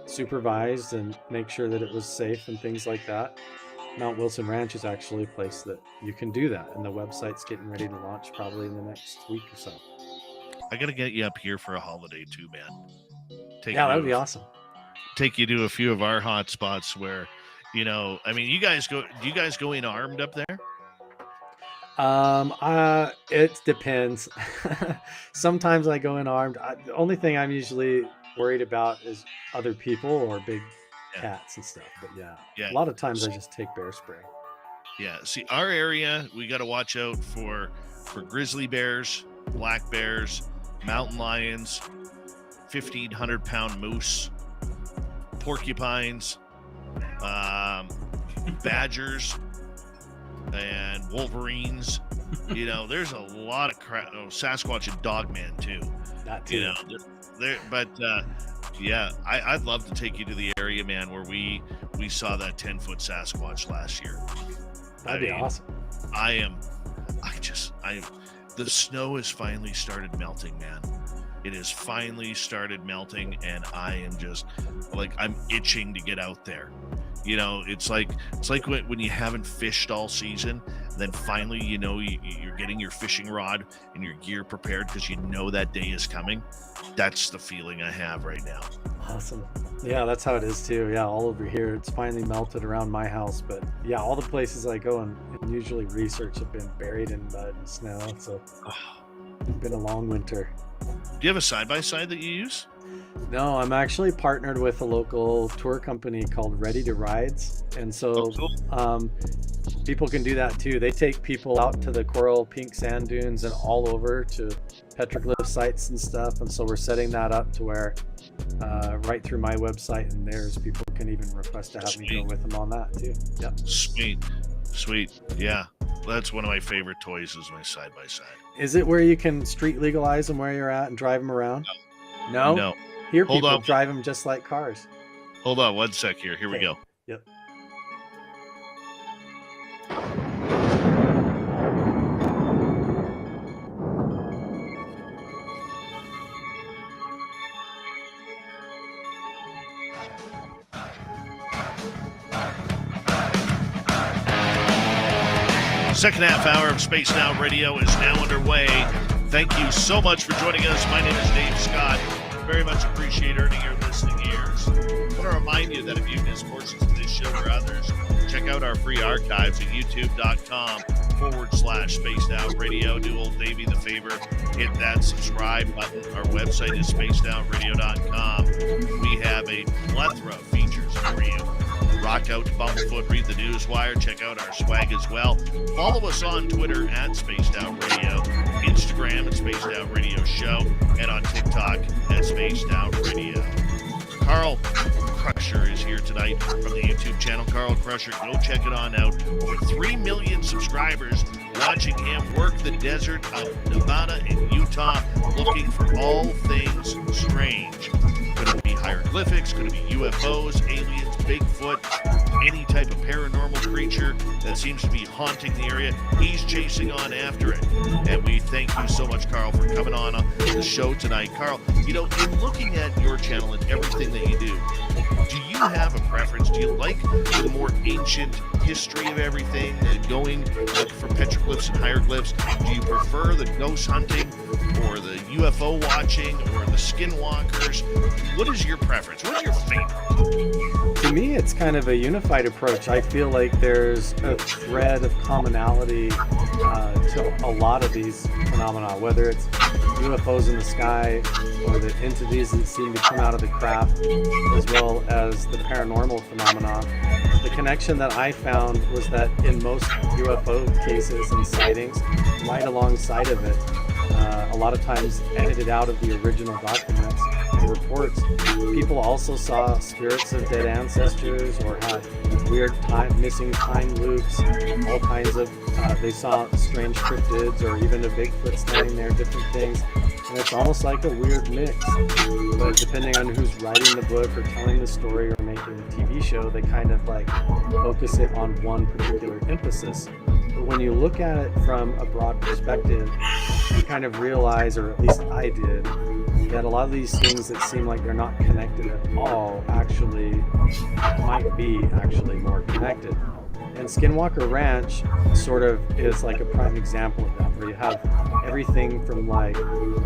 supervised and make sure that it was safe and things like that. Mount Wilson Ranch is actually a place that you can do that, and the website's getting ready to launch probably in the next week or so. I gotta get you up here for a holiday too, man. That would be awesome. Take you to a few of our hot spots where, I mean, do you guys go in armed up there? It depends. Sometimes I go in armed. The only thing I'm usually worried about is other people or big cats and stuff. But a lot of times I just take bear spray. Yeah. See, our area, we got to watch out for grizzly bears, black bears, mountain lions, 1,500-pound moose, porcupines, badgers, and wolverines. There's a lot of crap. Oh, Sasquatch and Dogman too. That too. I'd love to take you to the area, man, where we saw that 10-foot Sasquatch last year. That'd be awesome. The snow has finally started melting, man. It has finally started melting, and I am just I'm itching to get out there. It's like when you haven't fished all season, then finally you're getting your fishing rod and your gear prepared because that day is coming. That's the feeling I have right now. Awesome. Yeah, that's how it is too. Yeah, all over here it's finally melted around my house, but all the places I go and usually research have been buried in mud and snow, so it's been a long winter. Do you have a side-by-side that you use? No, I'm actually partnered with a local tour company called Ready to Rides, and so people can do that too. They take people out to the coral pink sand dunes and all over to petroglyph sites and stuff, and so we're setting that up to where right through my website and theirs, people can even request to have me go with them on that too. Yep. Sweet. Yeah, that's one of my favorite toys is my side-by-side. Is it where you can street legalize them where you're at and drive them around? No. Here people drive them just like cars. Hold on one sec here. Here we go. Yep. Second half hour of Space Now Radio is now underway. Thank you so much for joining us. My name is Dave Scott. Very much appreciate earning your listening ears. I want to remind you that if you miss portions of this show or others, check out our free archives at youtube.com/Spaced Out Radio. Do old Davey the favor, hit that subscribe button. Our website is spacedoutradio.com. We have a plethora of features for you. Rock out to Bumblefoot, read the Newswire, check out our swag as well. Follow us on Twitter at Spaced Out Radio, Instagram at Spaced Out Radio Show, and on TikTok at Spaced Out Radio. Carl Crusher is here tonight from the YouTube channel Carl Crusher. Go check it on out. Over 3 million subscribers watching him work the desert of Nevada and Utah, looking for all things strange. Could it be hieroglyphics? Could it be UFOs, aliens, Bigfoot, any type of paranormal creature that seems to be haunting the area? He's chasing on after it. And we thank you so much, Carl, for coming on the show tonight. Carl, you know, in looking at your channel and everything that you do you have a preference? Do you like the more ancient history of everything, going for petroglyphs and hieroglyphs? Do you prefer the ghost hunting or the UFO watching or the skinwalkers? What is your preference? What's your favorite? To me, it's kind of a unified approach. I feel like there's a thread of commonality to a lot of these phenomena, whether it's UFOs in the sky or the entities that seem to come out of the craft, as well as the paranormal phenomena. The connection that I found was that in most UFO cases and sightings, right alongside of it, a lot of times edited out of the original documents and reports, people also saw spirits of dead ancestors or had weird missing time loops, all kinds of, they saw strange cryptids or even a Bigfoot standing there, different things. And it's almost like a weird mix, but depending on who's writing the book or telling the story or making the TV show, they kind of like focus it on one particular emphasis. But when you look at it from a broad perspective, you kind of realize, or at least I did, that a lot of these things that seem like they're not connected at all actually might be actually more connected. And Skinwalker Ranch sort of is like a prime example of that, where you have everything from like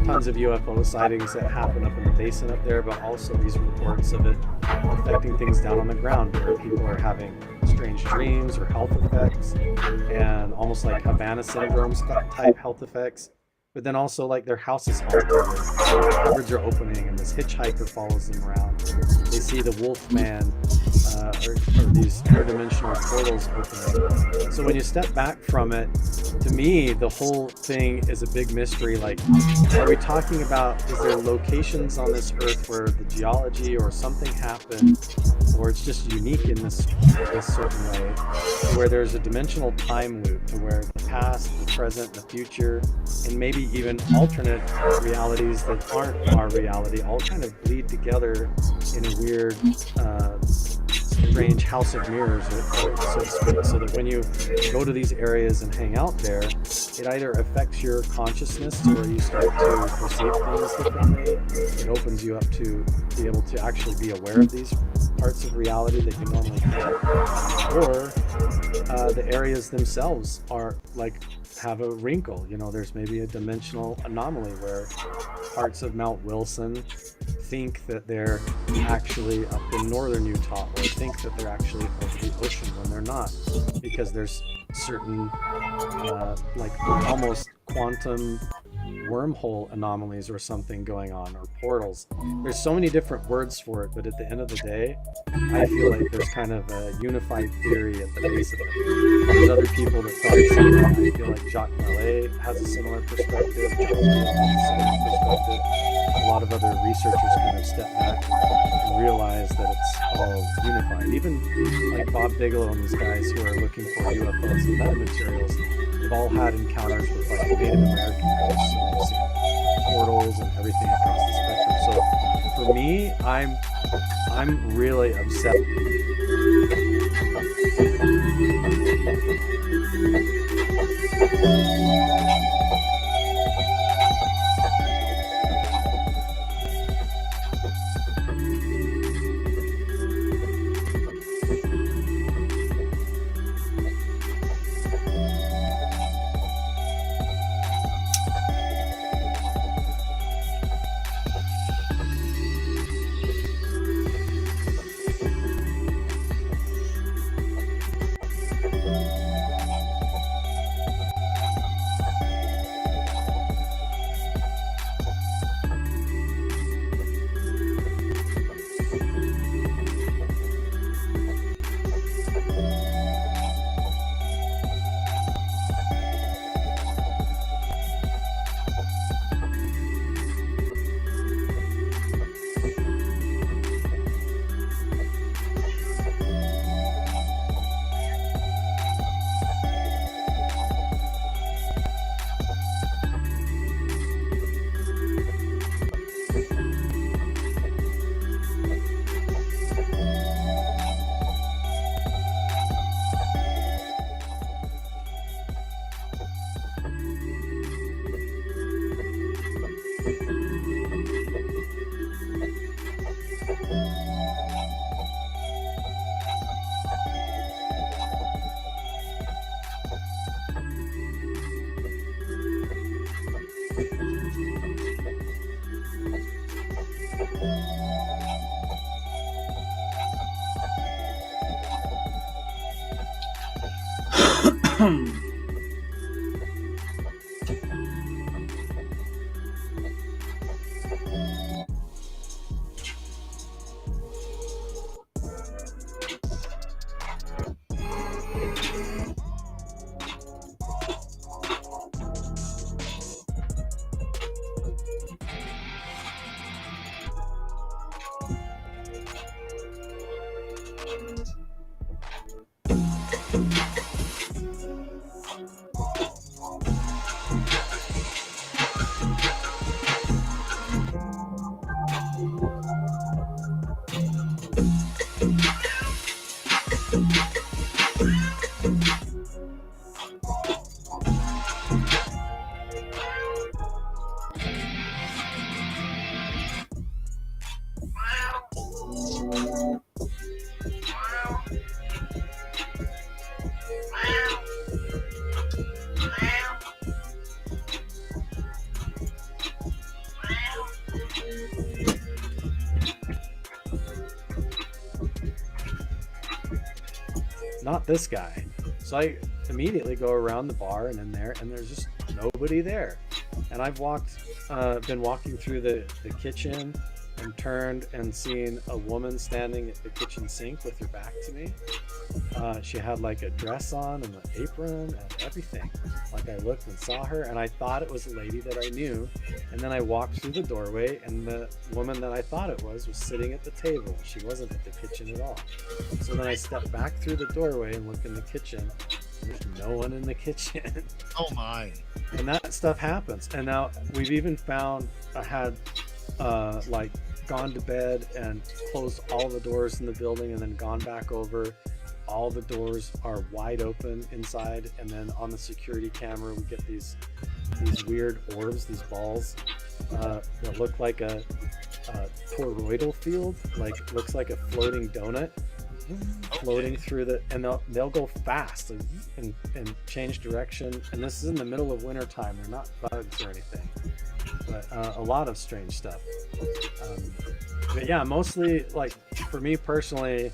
tons of UFO sightings that happen up in the basin up there, but also these reports of it affecting things down on the ground, where people are having strange dreams or health effects, and almost like Havana syndrome type health effects. But then also like their house is haunted, cupboards are opening, and this hitchhiker follows them around. They see the Wolfman or these interdimensional portals opening. So when you step back from it, to me, the whole thing is a big mystery. Like, are we talking about, is there locations on this earth where the geology or something happened, or it's just unique in this certain way, where there's a dimensional time loop to where the past, the present, the future, and maybe even alternate realities that aren't our reality all kind of bleed together in a weird, strange house of mirrors, so to speak, so that when you go to these areas and hang out there, it either affects your consciousness to where you start to perceive things differently, it opens you up to be able to actually be aware of these parts of reality that you normally can't, or the areas themselves are like have a wrinkle. You know, there's maybe a dimensional anomaly where parts of Mount Wilson think that they're actually up in northern Utah, or think that they're actually over the ocean when they're not, because there's certain like almost quantum wormhole anomalies or something going on, or portals. There's so many different words for it, but at the end of the day, I feel like there's kind of a unified theory at the base of it. There's other people that thought the same way. I feel like Jacques Vallée has a similar perspective, John Lewis has a similar perspective. A lot of other researchers kind of step back and realize that it's all unified. Even like Bob Bigelow and these guys who are looking for UFOs and metamaterials, they've all had encounters with like Native American ghosts, and they've seen portals and everything across the spectrum. So for me, I'm really obsessed. Not this guy. So I immediately go around the bar and in there, and there's just nobody there. And I've been walking through the kitchen and turned and seen a woman standing at the kitchen sink with her back to me. She had like a dress on and an apron and everything. Like I looked and saw her, and I thought it was a lady that I knew. And then I walked through the doorway, and the woman that I thought it was sitting at the table. She wasn't at the kitchen at all. So then I stepped back through the doorway and looked in the kitchen. There's no one in the kitchen. Oh my. And that stuff happens. And now we've even found I had like gone to bed and closed all the doors in the building and then gone back over. All the doors are wide open inside, and then on the security camera we get these weird orbs, these balls that look like a toroidal field, like looks like a floating donut floating through the, and they'll go fast and change direction. And this is in the middle of winter time. They're not bugs or anything, but a lot of strange stuff. But yeah, mostly, like, for me personally,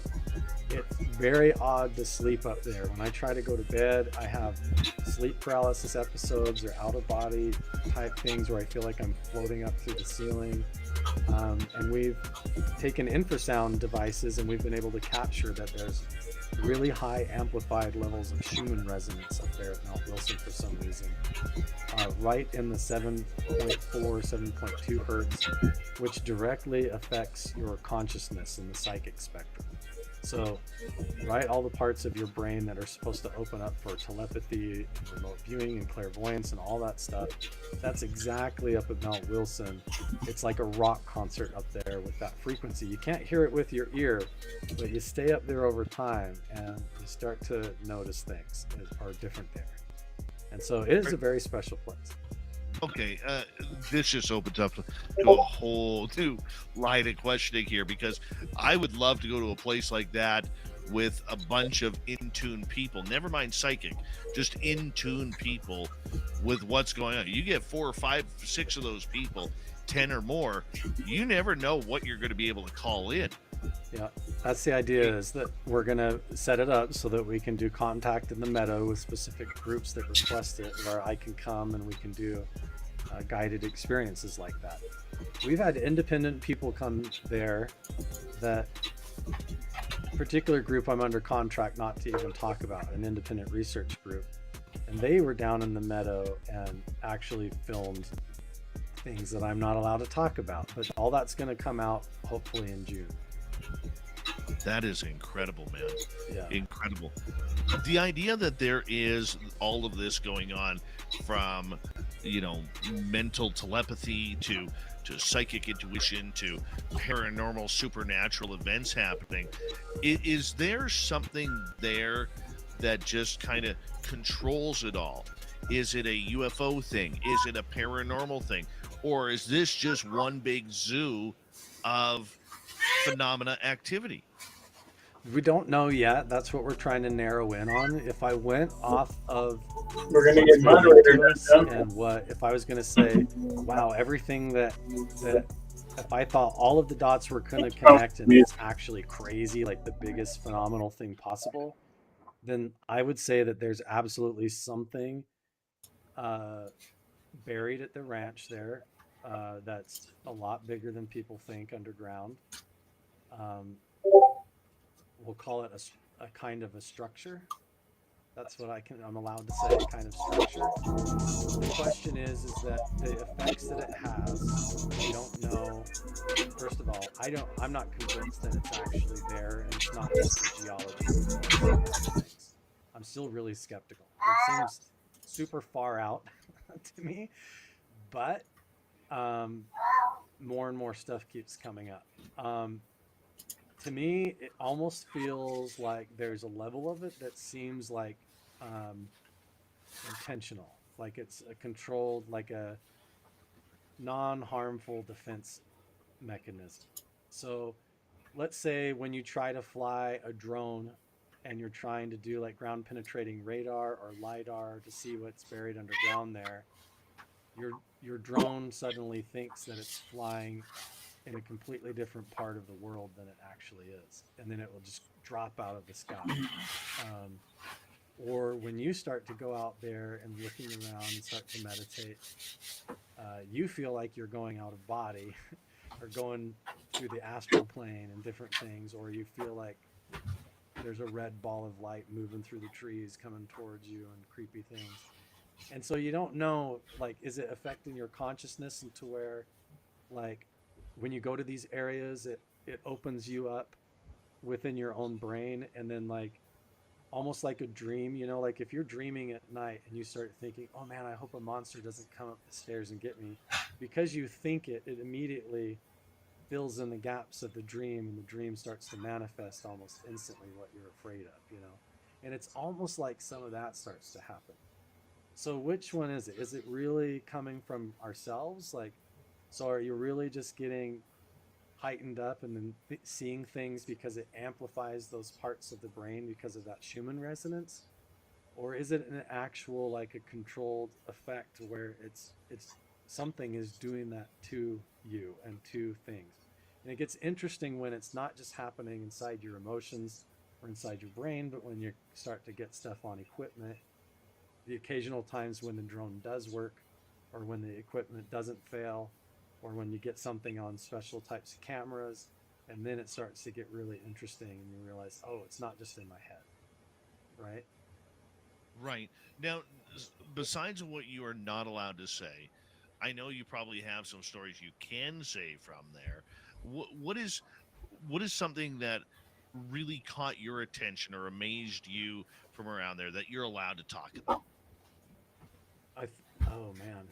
it's very odd to sleep up there. When I try to go to bed, I have sleep paralysis episodes or out of body type things where I feel like I'm floating up through the ceiling. And we've taken infrasound devices, and we've been able to capture that there's really high amplified levels of Schumann resonance up there at Mount Wilson for some reason, right in the 7.4, 7.2 hertz, which directly affects your consciousness in the psychic spectrum. So, right, all the parts of your brain that are supposed to open up for telepathy and remote viewing and clairvoyance and all that stuff, that's exactly up at Mount Wilson. It's like a rock concert up there with that frequency. You can't hear it with your ear, but you stay up there over time and you start to notice things that are different there. And so it is a very special place. Okay, this just opens up to a whole new line of questioning here, because I would love to go to a place like that with a bunch of in-tune people, never mind psychic, just in-tune people with what's going on. You get 4 or 5, 6 of those people, 10 or more, you never know what you're going to be able to call in. Yeah, that's the idea, is that we're going to set it up so that we can do contact in the meadow with specific groups that request it, where I can come and we can do guided experiences like that. We've had independent people come there. That particular group I'm under contract not to even talk about, an independent research group, and they were down in the meadow and actually filmed things that I'm not allowed to talk about, but all that's going to come out hopefully in June. That is incredible, man. Yeah. Incredible. The idea that there is all of this going on, from, you know, mental telepathy to psychic intuition to paranormal supernatural events happening, is there something there that just kind of controls it all? Is it a UFO thing? Is it a paranormal thing? Or is this just one big zoo of phenomena activity? We don't know yet. That's what we're trying to narrow in on. If I went off of we're gonna get moderators, and what if I was going to say, wow, everything that if I thought all of the dots were going to connect and it's actually crazy, like the biggest phenomenal thing possible, then I would say that there's absolutely something buried at the ranch there that's a lot bigger than people think underground. Um, we'll call it a kind of a structure. That's what I'm allowed to say, a kind of structure. The question is that the effects that it has, we don't know. First of all, I'm not convinced that it's actually there and it's not just the geology things. I'm still really skeptical. It seems super far out to me, but more and more stuff keeps coming up. To me, it almost feels like there's a level of it that seems like intentional, like it's a controlled, like a non-harmful defense mechanism. So let's say when you try to fly a drone and you're trying to do like ground penetrating radar or LiDAR to see what's buried underground there, your drone suddenly thinks that it's flying in a completely different part of the world than it actually is, and then it will just drop out of the sky. Or when you start to go out there and looking around and start to meditate, you feel like you're going out of body or going through the astral plane and different things, or you feel like there's a red ball of light moving through the trees coming towards you and creepy things. And so you don't know, like, is it affecting your consciousness into where, like, when you go to these areas, it opens you up within your own brain, and then like almost like a dream, you know, like if you're dreaming at night and you start thinking, oh man, I hope a monster doesn't come up the stairs and get me, because you think it immediately fills in the gaps of the dream, and the dream starts to manifest almost instantly what you're afraid of, you know. And it's almost like some of that starts to happen. So which one is it? Is it really coming from ourselves? Like, so are you really just getting heightened up and then seeing things because it amplifies those parts of the brain because of that Schumann resonance? Or is it an actual, like a controlled effect where it's something is doing that to you and to things? And it gets interesting when it's not just happening inside your emotions or inside your brain, but when you start to get stuff on equipment, the occasional times when the drone does work, or when the equipment doesn't fail, or when you get something on special types of cameras, and then it starts to get really interesting and you realize, oh, it's not just in my head, right? Right. Now, besides what you are not allowed to say, I know you probably have some stories you can say from there. What is something that really caught your attention or amazed you from around there that you're allowed to talk about? Oh man.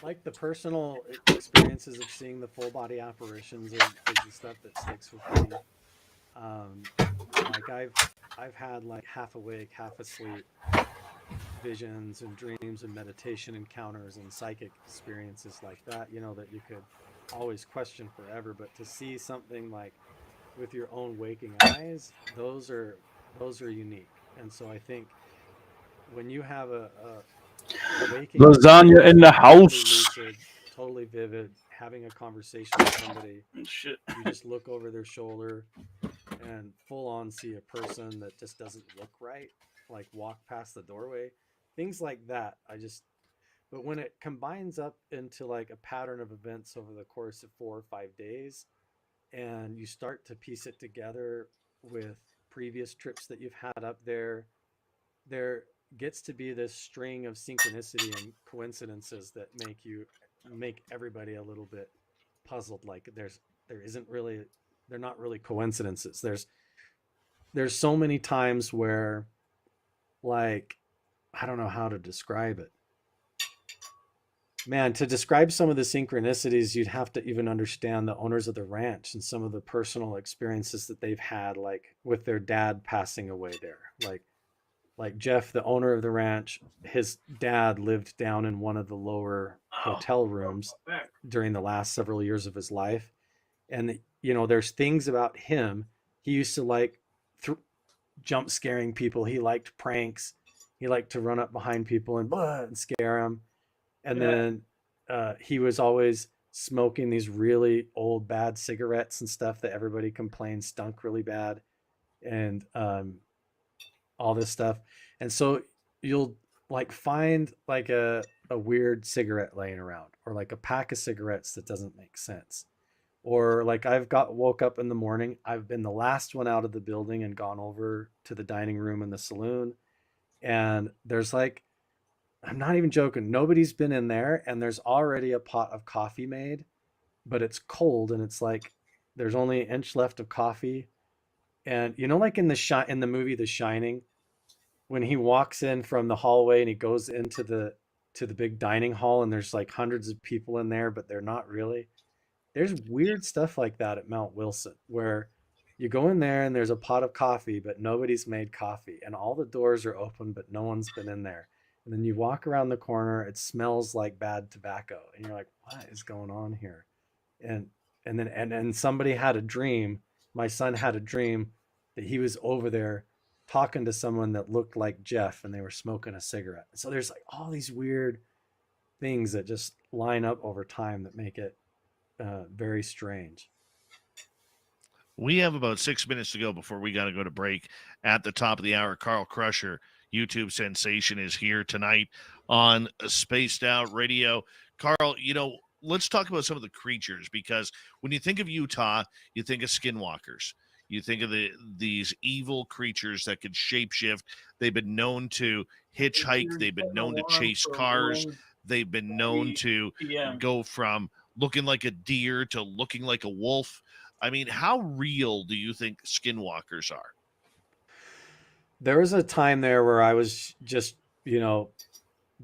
Like the personal experiences of seeing the full body apparitions is the stuff that sticks with me. Like I've had like half awake, half asleep visions and dreams and meditation encounters and psychic experiences like that, you know, that you could always question forever. But to see something like with your own waking eyes, those are unique. And so I think when you have a waking Lasagna in the house. totally lucid, totally vivid, having a conversation with somebody, Shit. you just look over their shoulder and full on see a person that just doesn't look right, like walk past the doorway, things like that. But when it combines up into like a pattern of events over the course of 4 or 5 days, and you start to piece it together with previous trips that you've had up there gets to be this string of synchronicity and coincidences that make everybody a little bit puzzled. Like they're not really coincidences. There's so many times where, like, I don't know how to describe it. Man, to describe some of the synchronicities, you'd have to even understand the owners of the ranch and some of the personal experiences that they've had, like with their dad passing away there. Like Jeff, the owner of the ranch, his dad lived down in one of the lower hotel rooms during the last several years of his life. And, you know, there's things about him. He used to like jump scaring people. He liked pranks. He liked to run up behind people and scare them. And then he was always smoking these really old, bad cigarettes and stuff that everybody complained stunk really bad. and all this stuff. And so you'll like find like a weird cigarette laying around, or like a pack of cigarettes that doesn't make sense. Or like woke up in the morning, I've been the last one out of the building and gone over to the dining room in the saloon, and there's like, I'm not even joking, nobody's been in there, and there's already a pot of coffee made, but it's cold, and it's like there's only an inch left of coffee. And like in the movie The Shining, when he walks in from the hallway and he goes into the big dining hall, and there's like hundreds of people in there, but they're not really. There's weird stuff like that at Mount Wilson, where you go in there and there's a pot of coffee, but nobody's made coffee, and all the doors are open, but no one's been in there. And then you walk around the corner, it smells like bad tobacco, and you're like, what is going on here? And then somebody had a dream. My son had a dream that he was over there talking to someone that looked like Jeff, and they were smoking a cigarette. So there's like all these weird things that just line up over time that make it very strange. We have about 6 minutes to go before we got to go to break. At the top of the hour, Carl Crusher, YouTube sensation, is here tonight on Spaced Out Radio. Carl, let's talk about some of the creatures, because when you think of Utah, you think of skinwalkers. You think of these evil creatures that could shapeshift. They've been known to hitchhike. They've been known to chase cars. They've been known to go from looking like a deer to looking like a wolf. I mean, how real do you think skinwalkers are? There was a time there where I was just,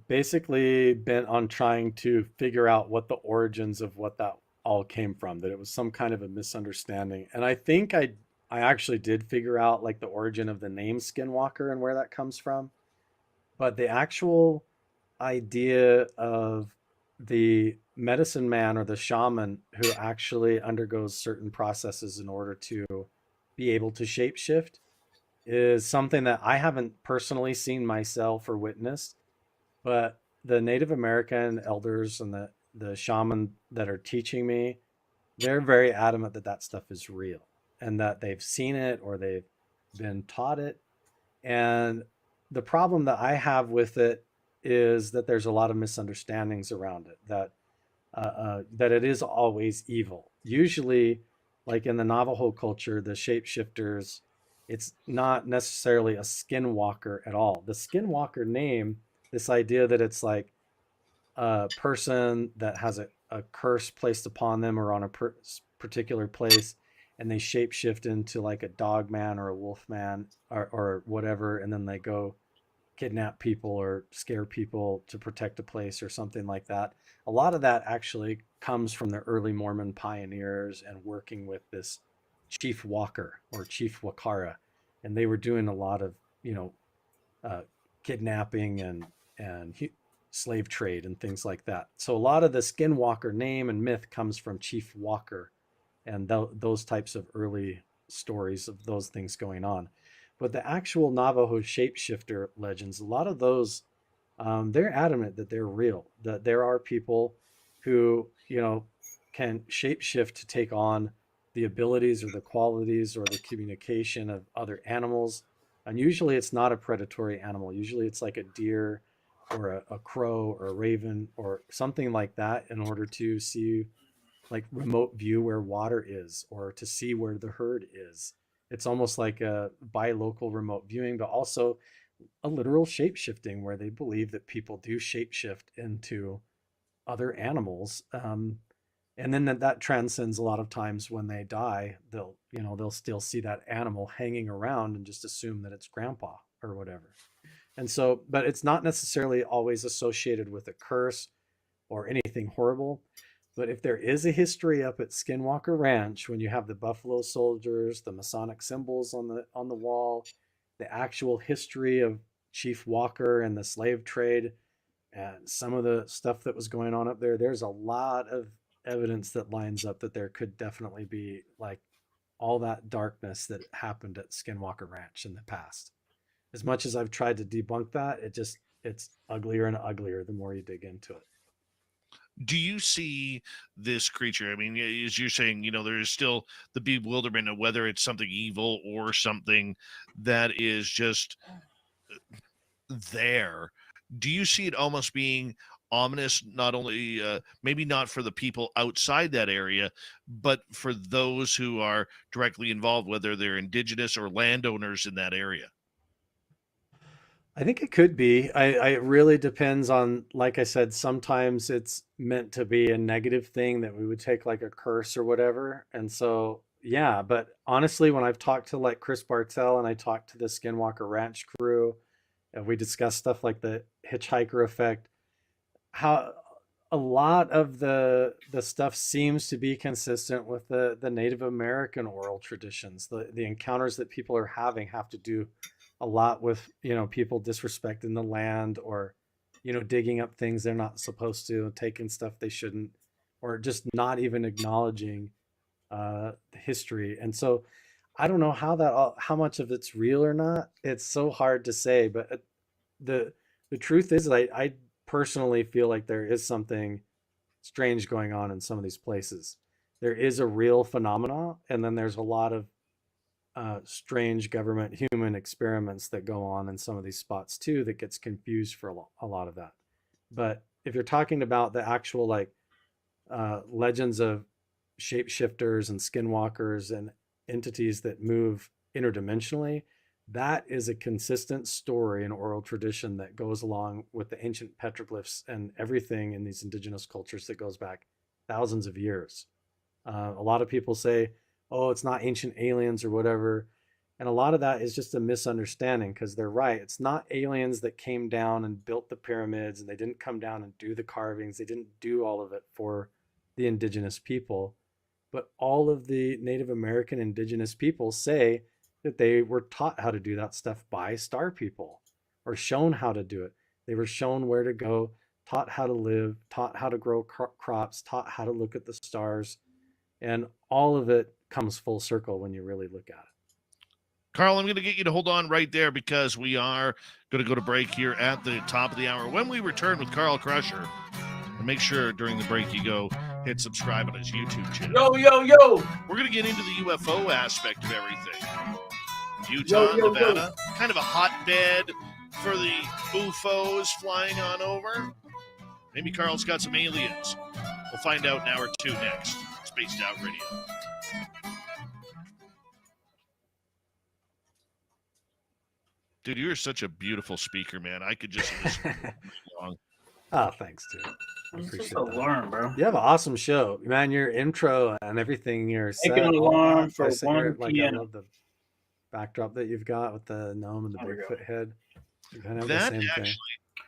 basically bent on trying to figure out what the origins of what that all came from, that it was some kind of a misunderstanding. And I think I actually did figure out like the origin of the name Skinwalker and where that comes from. But the actual idea of the medicine man or the shaman who actually undergoes certain processes in order to be able to shapeshift is something that I haven't personally seen myself or witnessed, but the Native American elders and the shaman that are teaching me, they're very adamant that that stuff is real and that they've seen it or they've been taught it. And the problem that I have with it is that there's a lot of misunderstandings around it, that it is always evil. Usually, like in the Navajo culture, the shapeshifters, it's not necessarily a skinwalker at all. The skinwalker name, this idea that it's like a person that has a curse placed upon them or on a particular place, and they shapeshift into like a dog man or a wolf man or whatever, and then they go kidnap people or scare people to protect a place or something like that. A lot of that actually comes from the early Mormon pioneers and working with this Chief Walker or Chief Wakara, and they were doing a lot of kidnapping and slave trade and things like that. So a lot of the Skinwalker name and myth comes from Chief Walker and those types of early stories of those things going on. But the actual Navajo shapeshifter legends, a lot of those, they're adamant that they're real, that there are people who, can shapeshift to take on the abilities or the qualities or the communication of other animals. And usually it's not a predatory animal. Usually it's like a deer or a crow or a raven or something like that, in order to see like remote view where water is or to see where the herd is. It's almost like a bi-local remote viewing, but also a literal shape-shifting where they believe that people do shape-shift into other animals. And then that transcends a lot of times when they die, they'll still see that animal hanging around and just assume that it's grandpa or whatever. And so, but it's not necessarily always associated with a curse or anything horrible. But if there is a history up at Skinwalker Ranch, when you have the Buffalo Soldiers, the Masonic symbols on the wall, the actual history of Chief Walker and the slave trade, and some of the stuff that was going on up there, there's a lot of evidence that lines up that there could definitely be like all that darkness that happened at Skinwalker Ranch in the past. As much as I've tried to debunk that, it's uglier and uglier the more you dig into it. Do you see this creature? I mean, as you're saying, there's still the bewilderment of whether it's something evil or something that is just there. Do you see it almost being ominous, not only maybe not for the people outside that area, but for those who are directly involved, whether they're indigenous or landowners in that area? I think it could be. It really depends on, like I said, sometimes it's meant to be a negative thing that we would take like a curse or whatever. And so, yeah, but honestly, when I've talked to like Chris Bartell and I talked to the Skinwalker Ranch crew, and we discussed stuff like the hitchhiker effect, how a lot of the stuff seems to be consistent with the Native American oral traditions. The encounters that people are having have to do a lot with, people disrespecting the land, or, digging up things they're not supposed to, taking stuff they shouldn't, or just not even acknowledging history. And so I don't know how much of it's real or not. It's so hard to say, but the truth is, I personally feel like there is something strange going on in some of these places. There is a real phenomena, and then there's a lot of strange government human experiments that go on in some of these spots too, that gets confused for a lot of that. But if you're talking about the actual legends of shapeshifters and skinwalkers and entities that move interdimensionally, that is a consistent story and oral tradition that goes along with the ancient petroglyphs and everything in these indigenous cultures that goes back thousands of years. A lot of people say, oh, it's not ancient aliens or whatever. And a lot of that is just a misunderstanding, because they're right. It's not aliens that came down and built the pyramids, and they didn't come down and do the carvings. They didn't do all of it for the indigenous people. But all of the Native American indigenous people say that they were taught how to do that stuff by star people, or shown how to do it. They were shown where to go, taught how to live, taught how to grow crops, taught how to look at the stars. And all of it comes full circle when you really look at it. Carl, I'm going to get you to hold on right there, because we are going to go to break here at the top of the hour. When we return with Carl Crusher, and make sure during the break you go hit subscribe on his YouTube channel. Yo! We're going to get into the UFO aspect of everything. Utah, Nevada, kind of a hotbed for the UFOs flying on over. Maybe Carl's got some aliens. We'll find out in hour 2 next. Spaced Out Radio. Dude, you're such a beautiful speaker, man. I could just listen to you long. Oh, thanks, dude. I It's appreciate just that. alarm, bro. You have an awesome show, man. Your intro and everything, your set, Take an all alarm that. for I said 1 I p.m. love the backdrop that you've got with the gnome and the There we Bigfoot head. You kind of have That the same actually,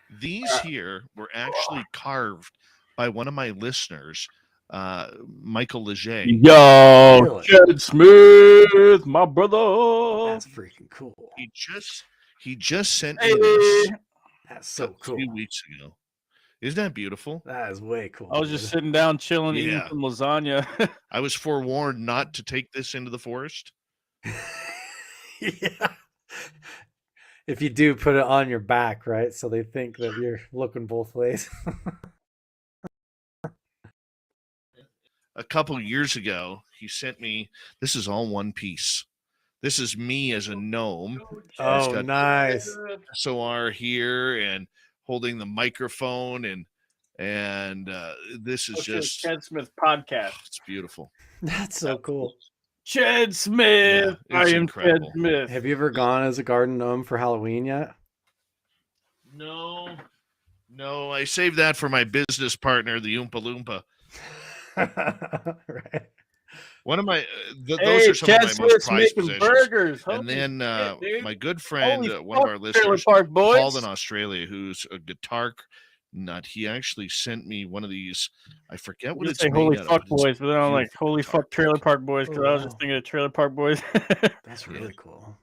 thing. these here were actually carved by one of my listeners, Michael Leger. Yo, Really? Chad Smith, my brother. That's freaking cool. He just sent me this That's so a cool. few weeks ago. Isn't that beautiful? That is way cool. I was just sitting down, chilling, eating Yeah. some lasagna. I was forewarned not to take this into the forest. Yeah. If you do, put it on your back, right? So they think that you're looking both ways. A couple years ago, he sent me, this is all one piece. This is me as a gnome. Oh, He's got nice. SOR here and holding the microphone, and this is just Chad Smith podcast. It's beautiful. That's so cool. Chad Smith. Yeah, I it's am incredible. Chad Smith. Have you ever gone as a garden gnome for Halloween yet? No, I saved that for my business partner, the Oompa Loompa. Right. One of my those Hey, are some Chad of my Smith's most prized making possessions. burgers. And Holy then shit, dude. my good friend, Holy one of our fuck, Trailer listeners, Park Boys. called in Australia, who's a guitar nut. He actually sent me one of these. I forget what You it's say made holy out fuck of. but it's boys, but then I'm like, beautiful holy guitar. fuck Trailer Park Boys, because I was just thinking of Trailer Park Boys. That's really cool.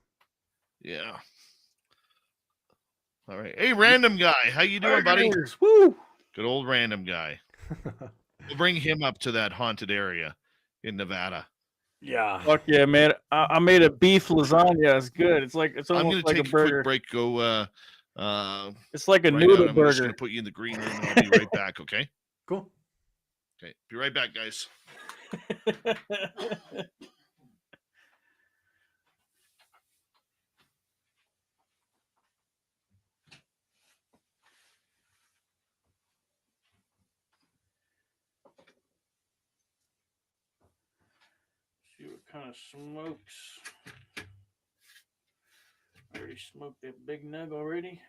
Yeah. All right. Hey, random guy. How you doing, buddy? Burgers, woo! Good old random guy. We'll bring him up to that haunted area in Nevada. Yeah. Fuck yeah, man. I made a beef lasagna. It's good. It's I'm almost going to like take a a burger. quick break. Go. It's like a right noodle out. I'm just burger. going to put you in the green room, and I'll be right back. Okay. Cool. Okay, be right back, guys. See what kind of smokes. I already smoked that big nug already.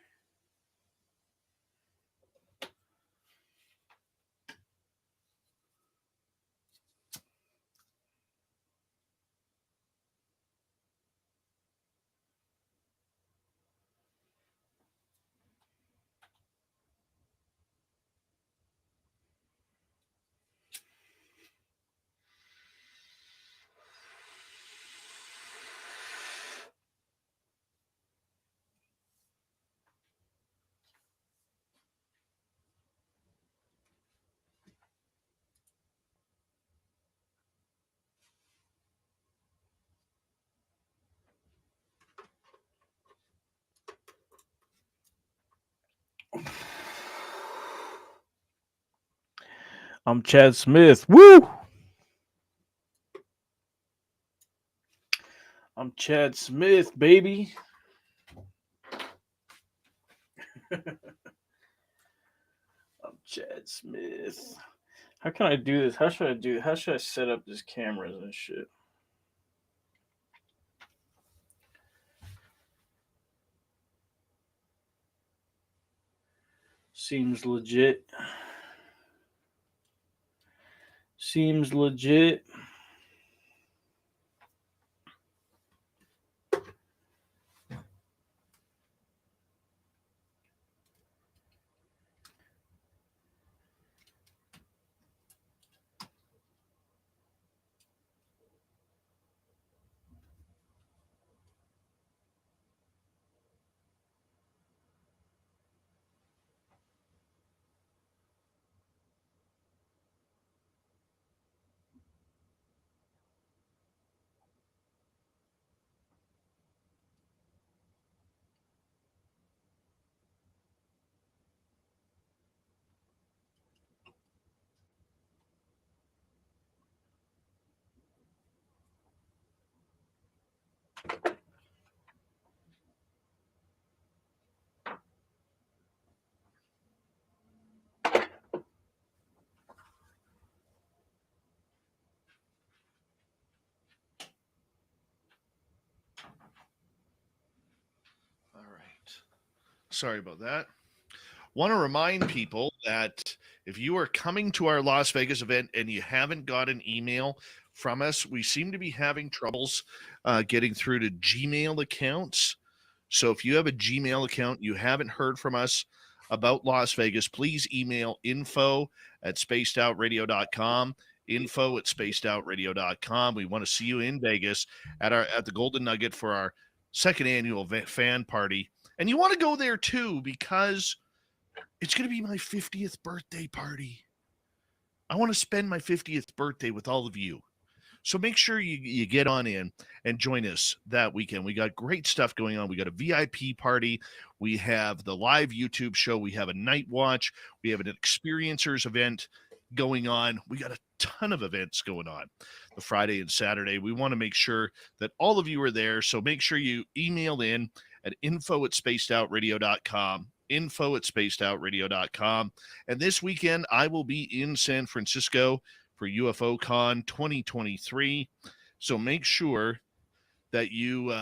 I'm Chad Smith. Woo! I'm Chad Smith, baby. I'm Chad Smith. How can I do this? How should I do? How should I set up these cameras and shit? Seems legit. Seems legit. All right. Sorry about that. Want to remind people that if you are coming to our Las Vegas event and you haven't got an email from us, we seem to be having troubles getting through to Gmail accounts. So if you have a Gmail account, you haven't heard from us about Las Vegas, please email info@spacedoutradio.com, info@spacedoutradio.com. We want to see you in Vegas at the Golden Nugget for our second annual fan party. And you want to go there too because it's going to be my 50th birthday party. I want to spend my 50th birthday with all of you. So make sure you get on in and join us that weekend. We got great stuff going on. We got a VIP party. We have the live YouTube show. We have a night watch. We have an experiencers event going on. We got a ton of events going on the Friday and Saturday. We want to make sure that all of you are there. So make sure you email in at info@spacedoutradio.com. info@spacedoutradio.com. And this weekend, I will be in San Francisco for UFO Con 2023. So make sure that you,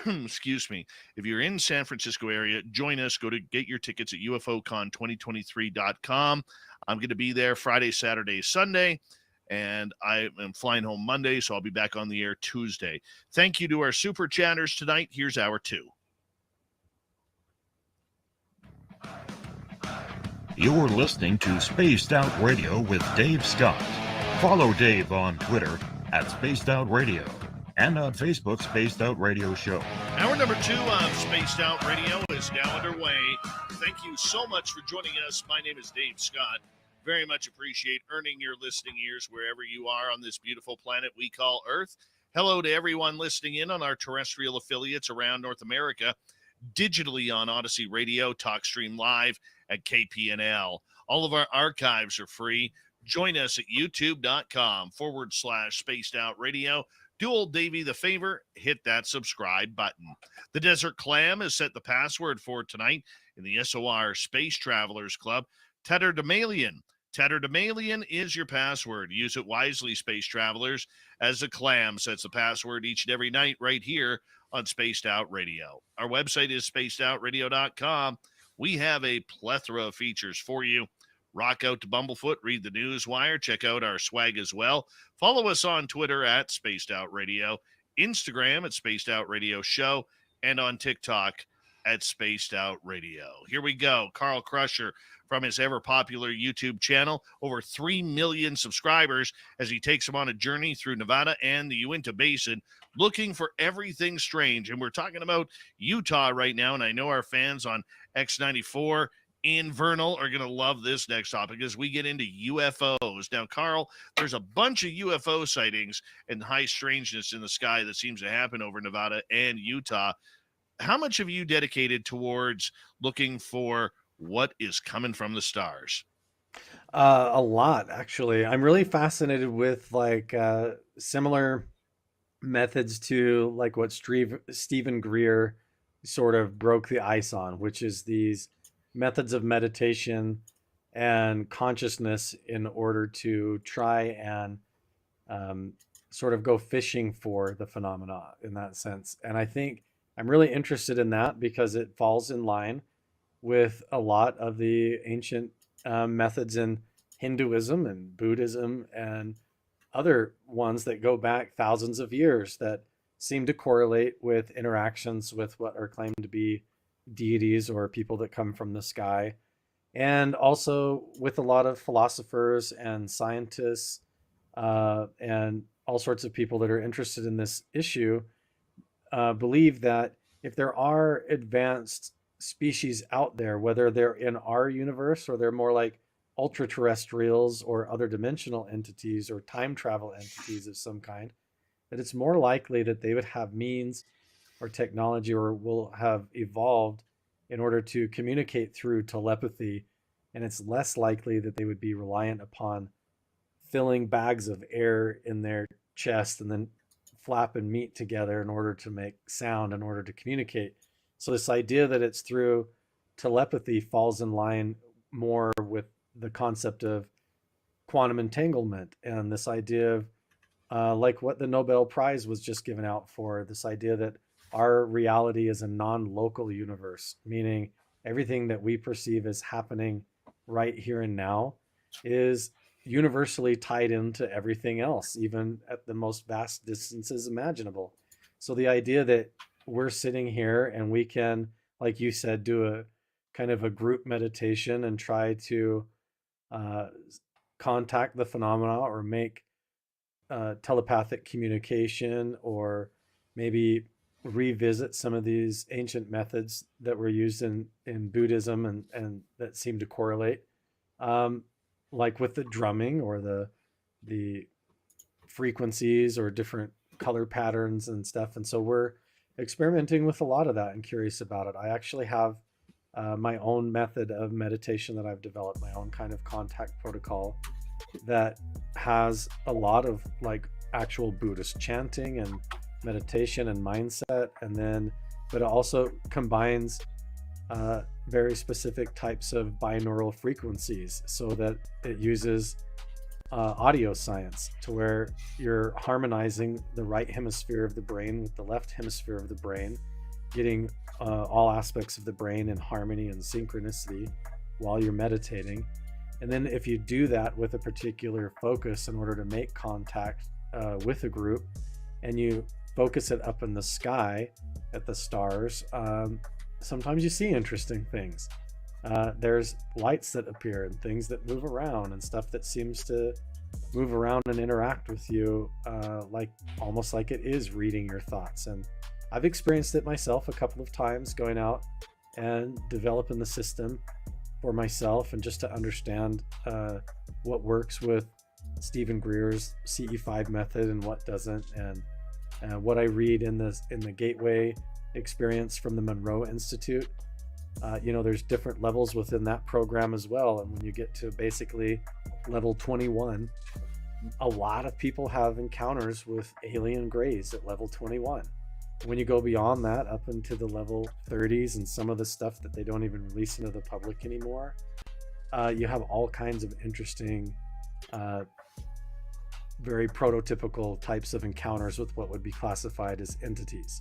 excuse me, if you're in San Francisco area, join us. Go to get your tickets at UFOcon2023.com. I'm going to be there Friday, Saturday, Sunday, and I am flying home Monday, so I'll be back on the air Tuesday. Thank you to our super chatters tonight. Here's hour 2. You're listening to Spaced Out Radio with Dave Scott. Follow Dave on Twitter at Spaced Out Radio and on Facebook, Spaced Out Radio Show. Hour number 2 of Spaced Out Radio is now underway. Thank you so much for joining us. My name is Dave Scott. Very much appreciate earning your listening ears wherever you are on this beautiful planet we call Earth. Hello to everyone listening in on our terrestrial affiliates around North America, digitally on Odyssey Radio, TalkStream Live at KPNL. All of our archives are free. Join us at youtube.com/spaced out radio. Do old Davey the favor, hit that subscribe button. The Desert Clam has set the password for tonight in the SOR Space Travelers Club. Tatterdemalion. Tatterdemalion is your password. Use it wisely, Space Travelers, as the Clam sets the password each and every night right here on Spaced Out Radio. Our website is spacedoutradio.com. We have a plethora of features for you. Rock out to Bumblefoot, read the news wire, check out our swag as well. Follow us on Twitter at Spaced Out Radio, Instagram at Spaced Out Radio Show, and on TikTok at Spaced Out Radio. Here we go. Carl Crusher from his ever-popular YouTube channel, over 3 million subscribers, as he takes them on a journey through Nevada and the Uinta Basin, looking for everything strange. And we're talking about Utah right now, and I know our fans on X94 in Vernal are going to love this next topic as we get into UFOs. Now, Carl, there's a bunch of UFO sightings and high strangeness in the sky that seems to happen over Nevada and Utah. How much have you dedicated towards looking for what is coming from the stars? A lot, actually. I'm really fascinated with similar methods to like what Stephen Greer sort of broke the ice on, which is these methods of meditation and consciousness in order to try and sort of go fishing for the phenomena in that sense. And I think I'm really interested in that because it falls in line with a lot of the ancient methods in Hinduism and Buddhism and other ones that go back thousands of years that seem to correlate with interactions with what are claimed to be deities or people that come from the sky, and also with a lot of philosophers and scientists and all sorts of people that are interested in this issue believe that if there are advanced species out there, whether they're in our universe or they're more like ultra-terrestrials or other dimensional entities or time travel entities of some kind, that it's more likely that they would have means or technology or will have evolved in order to communicate through telepathy, and it's less likely that they would be reliant upon filling bags of air in their chest and then flapping meat together in order to make sound in order to communicate. So this idea that it's through telepathy falls in line more with the concept of quantum entanglement and this idea of like what the Nobel Prize was just given out for, this idea that our reality is a non-local universe, meaning everything that we perceive as happening right here and now is universally tied into everything else, even at the most vast distances imaginable. So the idea that we're sitting here and we can, like you said, do a kind of a group meditation and try to contact the phenomena or make telepathic communication, or maybe revisit some of these ancient methods that were used in Buddhism and that seem to correlate, like with the drumming or the frequencies or different color patterns and stuff. And so we're experimenting with a lot of that and curious about it. I actually have my own method of meditation that I've developed, my own kind of contact protocol that has a lot of like actual Buddhist chanting and meditation and mindset, and then but it also combines very specific types of binaural frequencies so that it uses audio science to where you're harmonizing the right hemisphere of the brain with the left hemisphere of the brain, getting all aspects of the brain in harmony and synchronicity while you're meditating. And then if you do that with a particular focus in order to make contact with a group, and you focus it up in the sky at the stars, sometimes you see interesting things. There's lights that appear and things that move around and stuff that seems to move around and interact with you, like almost like it is reading your thoughts. And I've experienced it myself a couple of times, going out and developing the system for myself and just to understand what works with Stephen Greer's CE5 method and what doesn't, and what I read in the Gateway experience from the Monroe Institute. There's different levels within that program as well, and when you get to basically level 21, a lot of people have encounters with alien grays at level 21. When you go beyond that, up into the level 30s and some of the stuff that they don't even release into the public anymore, you have all kinds of interesting, very prototypical types of encounters with what would be classified as entities.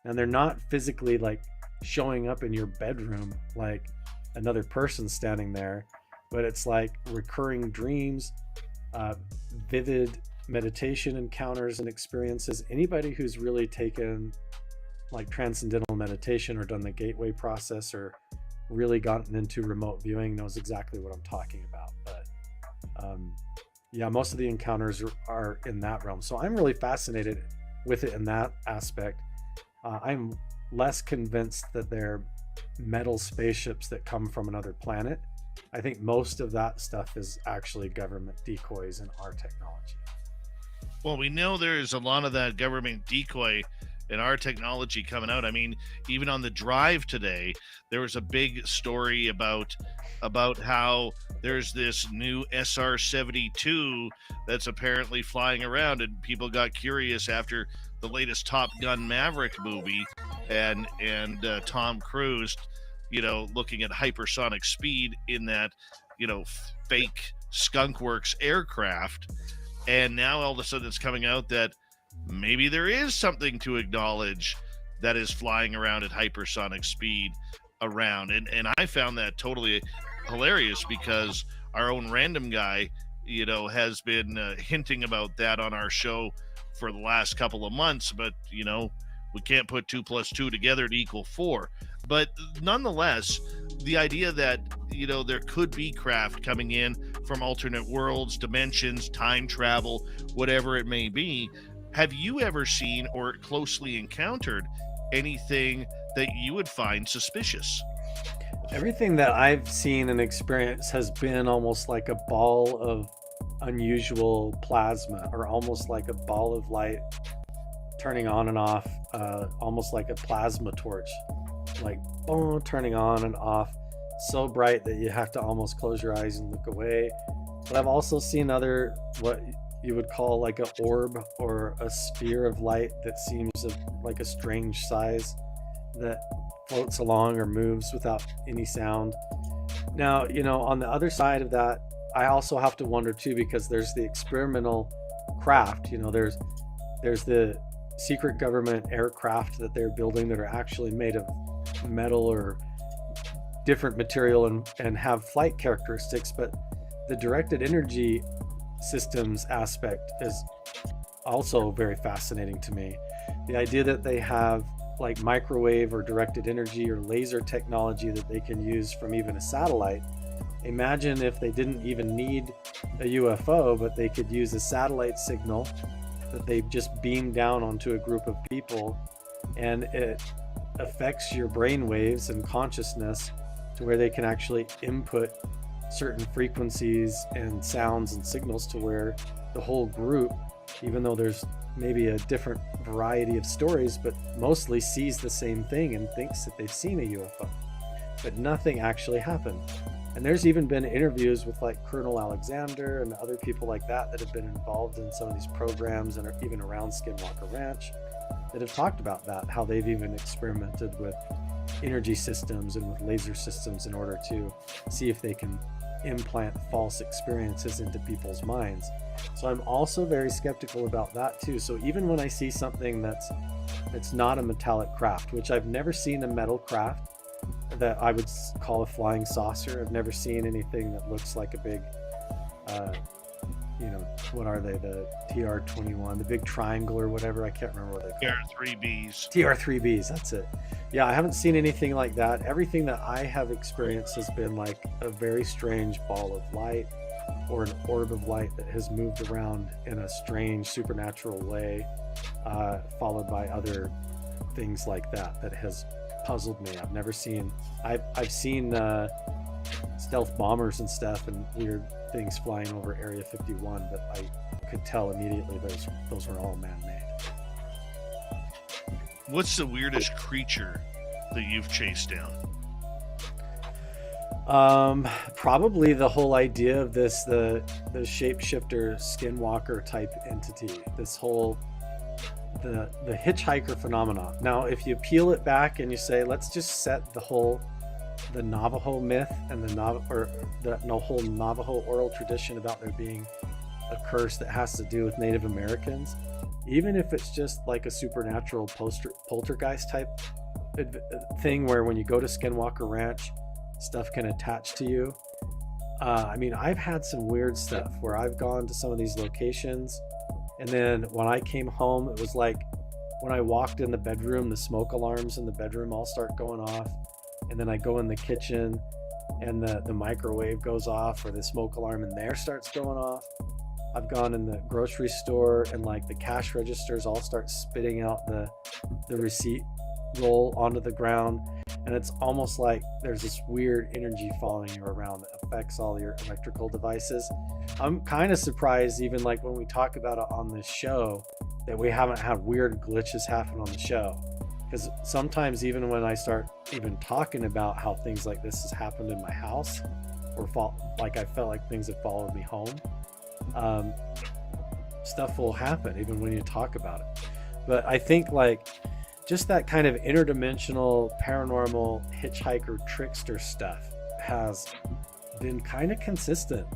And they're not physically like showing up in your bedroom like another person standing there, but it's like recurring dreams, vivid meditation encounters and experiences. Anybody who's really taken like transcendental meditation or done the gateway process or really gotten into remote viewing knows exactly what I'm talking about. But yeah, most of the encounters are in that realm. So I'm really fascinated with it in that aspect. I'm less convinced that they're metal spaceships that come from another planet. I think most of that stuff is actually government decoys in our technology. Well, we know there's a lot of that government decoy in our technology coming out. I mean, even on the drive today, there was a big story about how there's this new SR-72 that's apparently flying around, and people got curious after the latest Top Gun Maverick movie and Tom Cruise, looking at hypersonic speed in that, fake skunkworks aircraft. And now all of a sudden it's coming out that maybe there is something to acknowledge that is flying around at hypersonic speed around. And I found that totally hilarious because our own random guy, has been hinting about that on our show for the last couple of months. But, we can't put 2 + 2 together to equal 4. But nonetheless, the idea that, there could be craft coming in from alternate worlds, dimensions, time travel, whatever it may be. Have you ever seen or closely encountered anything that you would find suspicious? Everything that I've seen and experienced has been almost like a ball of unusual plasma, or almost like a ball of light turning on and off, almost like a plasma torch, like boom, turning on and off, so bright that you have to almost close your eyes and look away. But I've also seen other, what you would call like an orb or a sphere of light that seems like a strange size that floats along or moves without any sound. Now, on the other side of that, I also have to wonder too, because there's the experimental craft, there's the secret government aircraft that they're building that are actually made of metal or different material and have flight characteristics. But the directed energy systems aspect is also very fascinating to me. The idea that they have like microwave or directed energy or laser technology that they can use from even a satellite. Imagine if they didn't even need a UFO, but they could use a satellite signal that they just beam down onto a group of people, and it affects your brain waves and consciousness to where they can actually input certain frequencies and sounds and signals to where the whole group, even though there's maybe a different variety of stories, but mostly sees the same thing and thinks that they've seen a UFO, but nothing actually happened. And there's even been interviews with like Colonel Alexander and other people like that have been involved in some of these programs and are even around Skinwalker Ranch that have talked about that, how they've even experimented with energy systems and with laser systems in order to see if they can implant false experiences into people's minds. So I'm also very skeptical about that too. So even when I see something that's not a metallic craft, which I've never seen a metal craft that I would call a flying saucer. I've never seen anything that looks like a big, what are they? The TR-21, the big triangle or whatever. I can't remember what they call it. TR-3Bs. TR-3Bs, that's it. Yeah, I haven't seen anything like that. Everything that I have experienced has been like a very strange ball of light or an orb of light that has moved around in a strange supernatural way, followed by other things like that has puzzled me. I've seen stealth bombers and stuff and weird things flying over Area 51, but I could tell immediately those were all man-made. What's the weirdest creature that you've chased down? Probably the whole idea of this, the shapeshifter skinwalker type entity, this whole, the hitchhiker phenomena. Now, if you peel it back and you say, let's just set the Navajo myth and the whole Navajo oral tradition about there being a curse that has to do with Native Americans, even if it's just like a supernatural poltergeist type thing where when you go to Skinwalker Ranch, stuff can attach to you. I mean, I've had some weird stuff where I've gone to some of these locations, and then when I came home, it was like when I walked in the bedroom, the smoke alarms in the bedroom all start going off, and then I go in the kitchen and the microwave goes off, or the smoke alarm in there starts going off. I've gone in the grocery store and like the cash registers all start spitting out the receipt roll onto the ground, and it's almost like there's this weird energy following you around that affects all your electrical devices. I'm kind of surprised, even like when we talk about it on this show, that we haven't had weird glitches happen on the show. Because sometimes even when I start even talking about how things like this has happened in my house, or like I felt like things have followed me home, stuff will happen even when you talk about it. But I think like just that kind of interdimensional paranormal hitchhiker trickster stuff has been kind of consistent,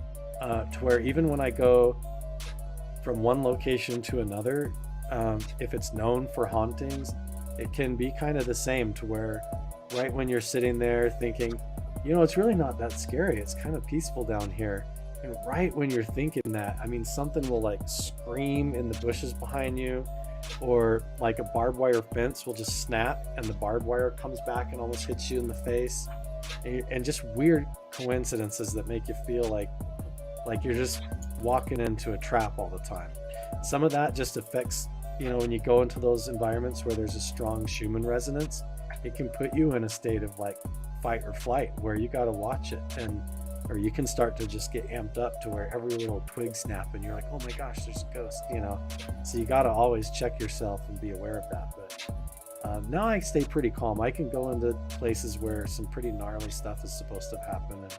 to where even when I go from one location to another, if it's known for hauntings, it can be kind of the same, to where right when you're sitting there thinking, it's really not that scary, it's kind of peaceful down here, and right when you're thinking that, I mean, something will like scream in the bushes behind you, or like a barbed wire fence will just snap and the barbed wire comes back and almost hits you in the face, and just weird coincidences that make you feel like you're just walking into a trap all the time. Some of that just affects, when you go into those environments where there's a strong Schumann resonance, it can put you in a state of like fight or flight, where you got to watch it, or you can start to just get amped up to where every little twig snap and you're like, oh my gosh, there's a ghost, so you got to always check yourself and be aware of that. But now I stay pretty calm. I can go into places where some pretty gnarly stuff is supposed to happen, and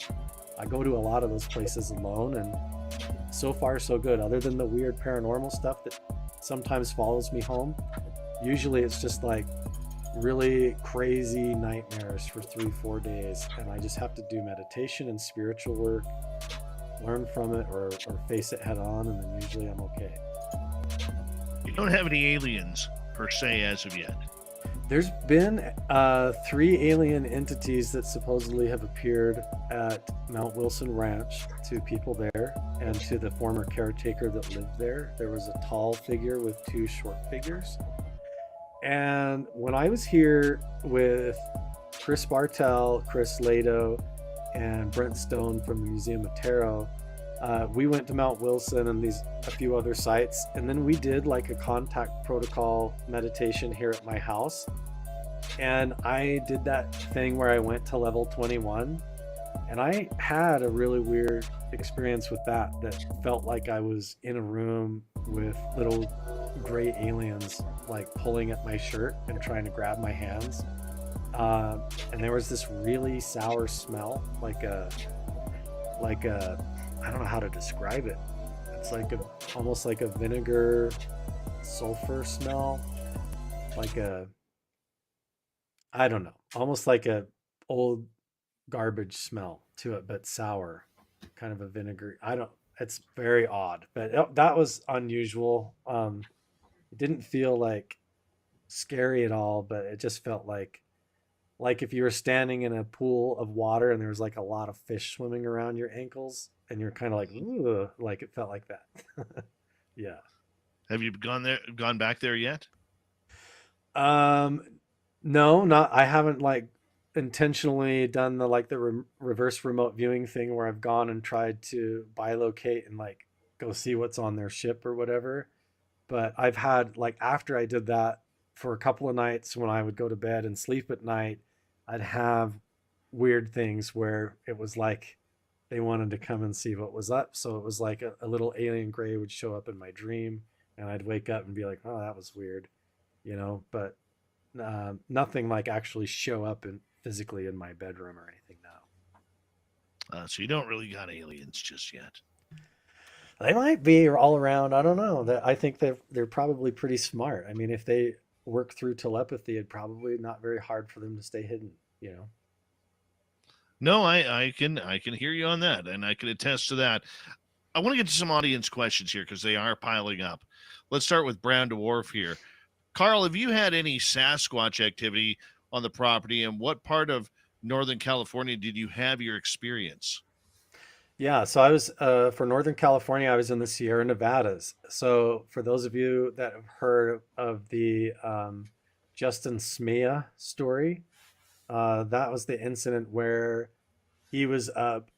I go to a lot of those places alone, and so far so good. Other than the weird paranormal stuff that sometimes follows me home, usually it's just like really crazy nightmares for 3-4 days, and I just have to do meditation and spiritual work, learn from it, or face it head on, and then usually I'm okay. You don't have any aliens per se as of yet? There's been 3 alien entities that supposedly have appeared at Mount Wilson Ranch to people there and to the former caretaker that lived there. There was a tall figure with 2 short figures. And when I was here with Chris Bartel, Chris Lado, and Brent Stone from the Museum of Tarot, we went to Mount Wilson and a few other sites, and then we did like a contact protocol meditation here at my house. And I did that thing where I went to level 21, and I had a really weird experience with that felt like I was in a room with little gray aliens like pulling at my shirt and trying to grab my hands, and there was this really sour smell, like a I don't know how to describe it. It's like almost like a vinegar sulfur smell, like I don't know, almost like a old garbage smell to it, but sour, kind of a vinegar. It's very odd, but that was unusual. It didn't feel like scary at all, but it just felt like if you were standing in a pool of water and there was like a lot of fish swimming around your ankles, and you're kind of like, ooh, like it felt like that. Yeah. Have you gone back there yet? No, not. I haven't like intentionally done the reverse remote viewing thing where I've gone and tried to bilocate and like go see what's on their ship or whatever. But I've had like, after I did that for a couple of nights, when I would go to bed and sleep at night, I'd have weird things where it was like they wanted to come and see what was up. So it was like a little alien gray would show up in my dream, and I'd wake up and be like, oh, that was weird, but nothing like actually show up physically in my bedroom or anything now. So you don't really got aliens just yet. They might be all around. I don't know. I think they're probably pretty smart. I mean, if they work through telepathy, it's probably not very hard for them to stay hidden. You know. No, I can hear you on that, and I can attest to that. I want to get to some audience questions here because they are piling up. Let's start with Brown Dwarf here. Carl, have you had any Sasquatch activity on the property, and what part of Northern California did you have your experience? Yeah, so I was for Northern California, I was in the Sierra Nevadas. So for those of you that have heard of the Justin Smea story, that was the incident where he was up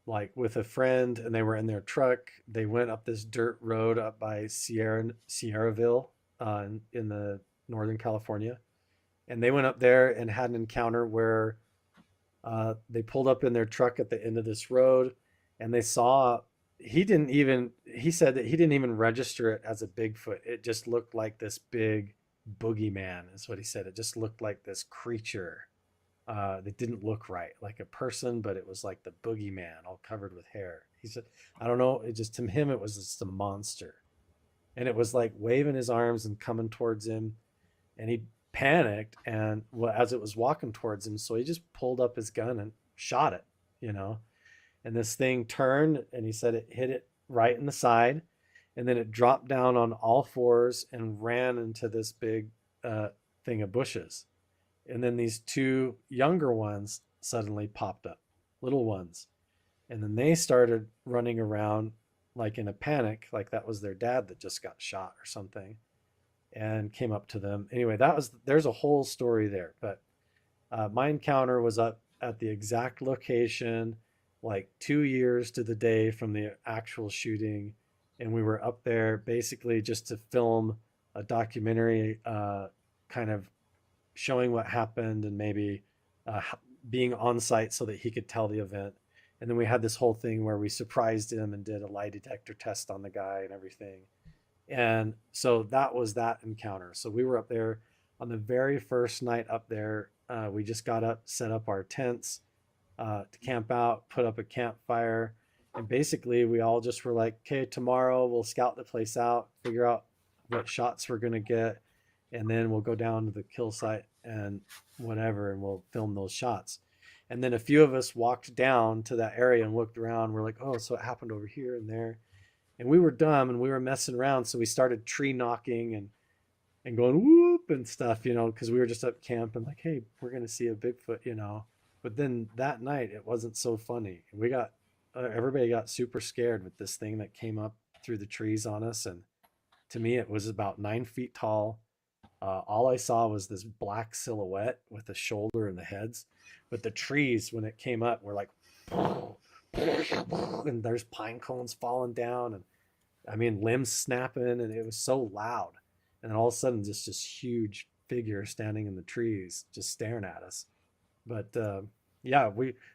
like with a friend and they were in their truck. They went up this dirt road up by Sierraville in the Northern California. And they went up there and had an encounter where they pulled up in their truck at the end of this road and they saw he said that he didn't even register it as a Bigfoot. It just looked like this big boogeyman is what he said. It just looked like this creature that didn't look right, like a person, but it was like the boogeyman all covered with hair. He said, I don't know. It just, to him, it was just a monster. And it was like waving his arms and coming towards him. And he panicked. And as it was walking towards him, so he just pulled up his gun and shot it, you know. And this thing turned and he said it hit it right in the side. And then it dropped down on all fours and ran into this big thing of bushes. And then these two younger ones suddenly popped up, little ones. And then they started running around like in a panic, like that was their dad that just got shot or something, and came up to them. Anyway, there's a whole story there. But my encounter was up at the exact location, like 2 years to the day from the actual shooting. And we were up there basically just to film a documentary kind of showing what happened and maybe being on site so that he could tell the event. And then we had this whole thing where we surprised him and did a lie detector test on the guy and everything. And so that was that encounter. So we were up there on the very first night up there. We just got up, set up our tents to camp out, put up a campfire. And basically we all just were like, okay, tomorrow we'll scout the place out, figure out what shots we're going to get. And then we'll go down to the kill site and whatever, and we'll film those shots. And then a few of us walked down to that area and looked around. We're like, oh, so it happened over here and there. And we were dumb and we were messing around. So we started tree knocking and going whoop and stuff, you know, because we were just up camp and like, hey, we're going to see a Bigfoot, you know. But then that night it wasn't so funny. We got everybody got super scared with this thing that came up through the trees on us. And to me, it was about 9 feet tall. All I saw was this black silhouette with the shoulder and the heads. But the trees, when it came up, were like, and there's pine cones falling down. And I mean, limbs snapping. And it was so loud. And then all of a sudden, just this huge figure standing in the trees, just staring at us. But yeah,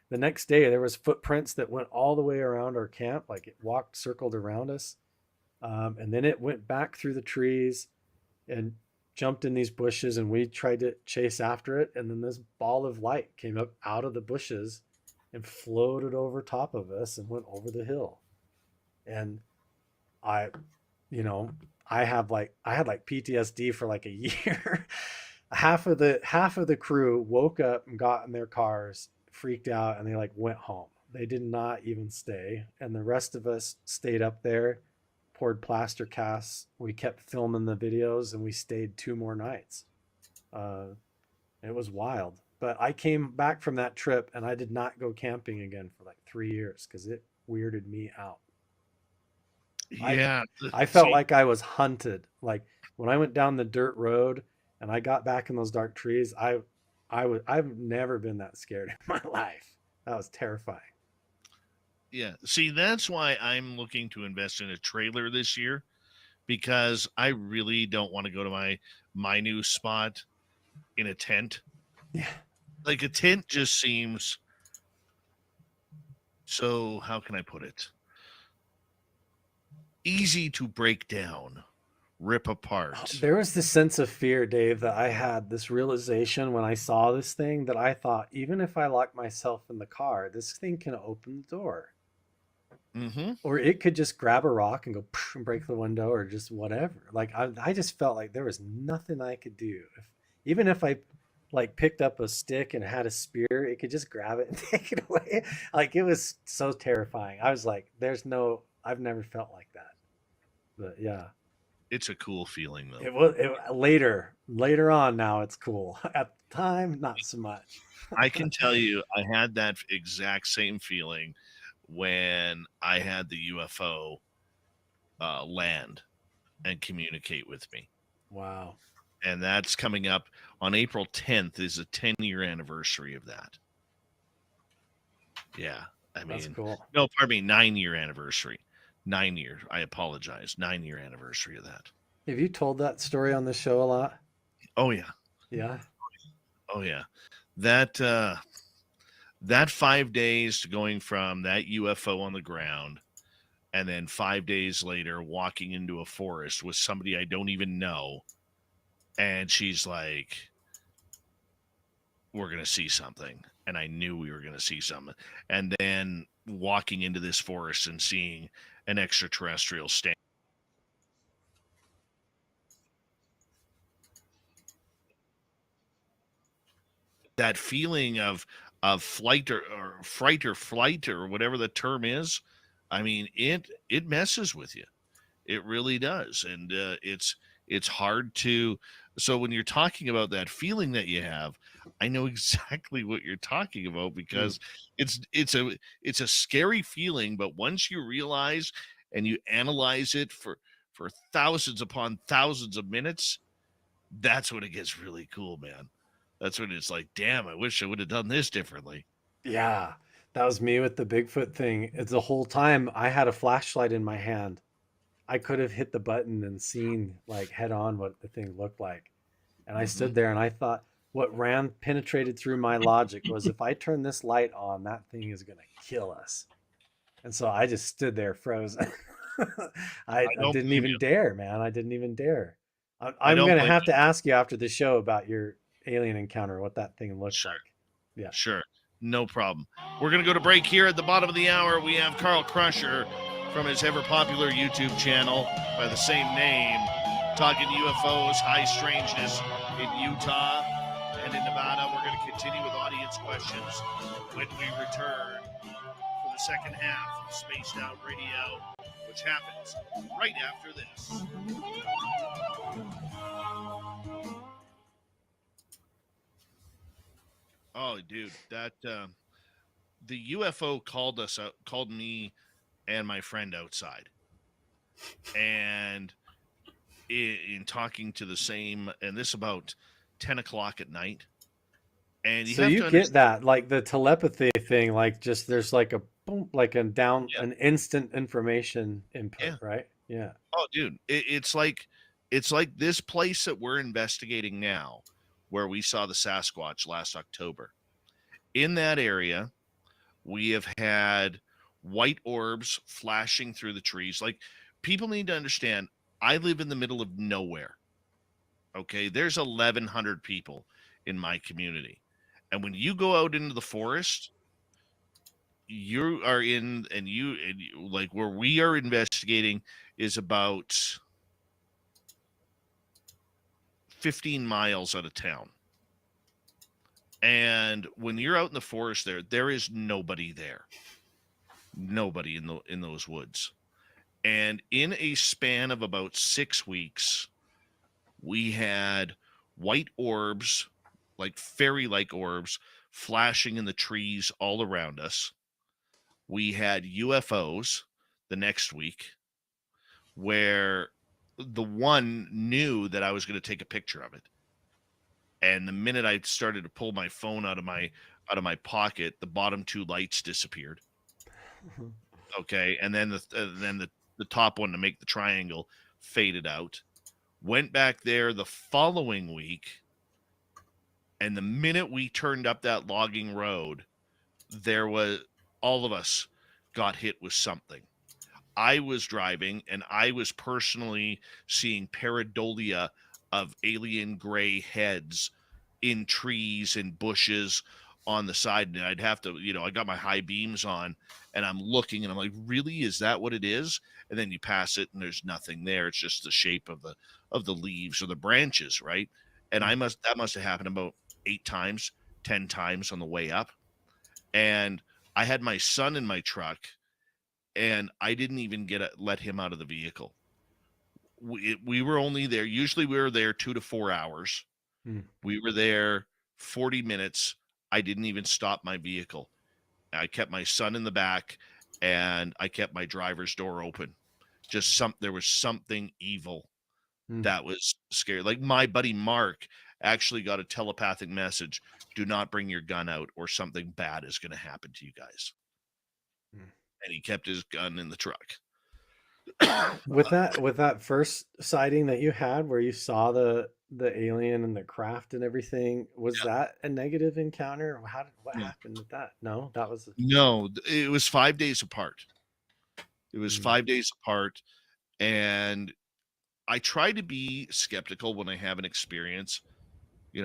the next day, there was footprints that went all the way around our camp. Like it circled around us. And then it went back through the trees and jumped in these bushes, and we tried to chase after it. And then this ball of light came up out of the bushes and floated over top of us and went over the hill. And I had like PTSD for like a year. half of the crew woke up and got in their cars, freaked out, and they like went home. They did not even stay. And the rest of us stayed up there, poured plaster casts. We kept filming the videos and we stayed 2 more nights. It was wild. But I came back from that trip and I did not go camping again for like 3 years because it weirded me out. Yeah. I felt like I was hunted. Like when I went down the dirt road and I got back in those dark trees, I've never been that scared in my life. That was terrifying. Yeah. See, that's why I'm looking to invest in a trailer this year, because I really don't want to go to my new spot in a tent. Yeah. Like a tent just seems so, how can I put it? Easy to break down. rip apart. There was this sense of fear, Dave, that I had, this realization when I saw this thing, that I thought, even if I lock myself in the car, this thing can open the door. Mm-hmm. Or it could just grab a rock and go and break the window, or just whatever. Like I just felt like there was nothing I could do. Even if I like picked up a stick and had a spear, it could just grab it and take it away. Like, it was so terrifying. I was like, I've never felt like that. But yeah. It's a cool feeling, though. It was later on. Now it's cool. At the time, not so much. I can tell you, I had that exact same feeling when I had the UFO land and communicate with me. Wow. And that's coming up on April 10th is a 10-year anniversary of that. Yeah. I mean, that's cool. No, pardon me, 9-year anniversary. 9 years. I apologize. 9-year anniversary of that. Have you told that story on the show a lot? Oh, yeah. Yeah. Oh, yeah. That 5 days to going from that UFO on the ground, and then 5 days later walking into a forest with somebody I don't even know, and she's like, we're going to see something. And I knew we were going to see something. And then walking into this forest and seeing an extraterrestrial stand. That feeling of flight or fright or flight or whatever the term is, I mean, it messes with you. It really does. And it's hard to. So when you're talking about that feeling that you have, I know exactly what you're talking about, because it's a scary feeling. But once you realize and you analyze it for thousands upon thousands of minutes, that's when it gets really cool, man. That's when it's like, damn, I wish I would have done this differently. Yeah, that was me with the Bigfoot thing. It's the whole time I had a flashlight in my hand. I could have hit the button and seen like head on what the thing looked like. And I stood there and I thought, what penetrated through my logic was, if I turn this light on, that thing is going to kill us. And so I just stood there frozen. I didn't even dare, man. I didn't even dare. I'm going to have to ask you after the show about your alien encounter, what that thing looks like. Yeah. Sure. No problem. We're going to go to break here at the bottom of the hour. We have Carl Crusher from his ever popular YouTube channel by the same name, talking UFOs, high strangeness in Utah and in Nevada. We're going to continue with audience questions when we return for the second half of Spaced Out Radio, which happens right after this. Oh, dude, that the UFO called me and my friend outside, and in talking to the same, and this about 10 o'clock at night. And you get that, like the telepathy thing, like just there's like a boom, like an instant information input, right? Yeah. Oh, dude, it's like this place that we're investigating now, where we saw the Sasquatch last October. In that area, we have had white orbs flashing through the trees. Like, people need to understand, I live in the middle of nowhere. Okay, there's 1,100 people in my community. And when you go out into the forest, you are in, and you like where we are investigating is about 15 miles out of town. And when you're out in the forest there is nobody there. Nobody in those woods. And in a span of about 6 weeks, we had white orbs, like fairy-like orbs, flashing in the trees all around us. We had UFOs the next week, where the one knew that I was going to take a picture of it. And the minute I started to pull my phone out of my pocket, the bottom two lights disappeared. Okay, and then the top one to make the triangle faded out. Went back there the following week, and the minute we turned up that logging road, there was, all of us got hit with something. I was driving and I was personally seeing pareidolia of alien gray heads in trees and bushes on the side. And I'd have to, I got my high beams on and I'm looking and I'm like, really, is that what it is? And then you pass it and there's nothing there. It's just the shape of the leaves or the branches, right? And that must have happened about 8 times, 10 times on the way up. And I had my son in my truck and I didn't even let him out of the vehicle. We were only there. Usually we were there 2 to 4 hours. We were there 40 minutes. I didn't even stop my vehicle. I kept my son in the back and I kept my driver's door open. There was something evil that was scary. Like my buddy Mark actually got a telepathic message. Do not bring your gun out or something bad is going to happen to you guys. And he kept his gun in the truck. With that first sighting that you had where you saw the alien and the craft and everything, was that a negative encounter? What happened with that? No, that was No, it was 5 days apart. It was 5 days apart, and I try to be skeptical when I have an experience.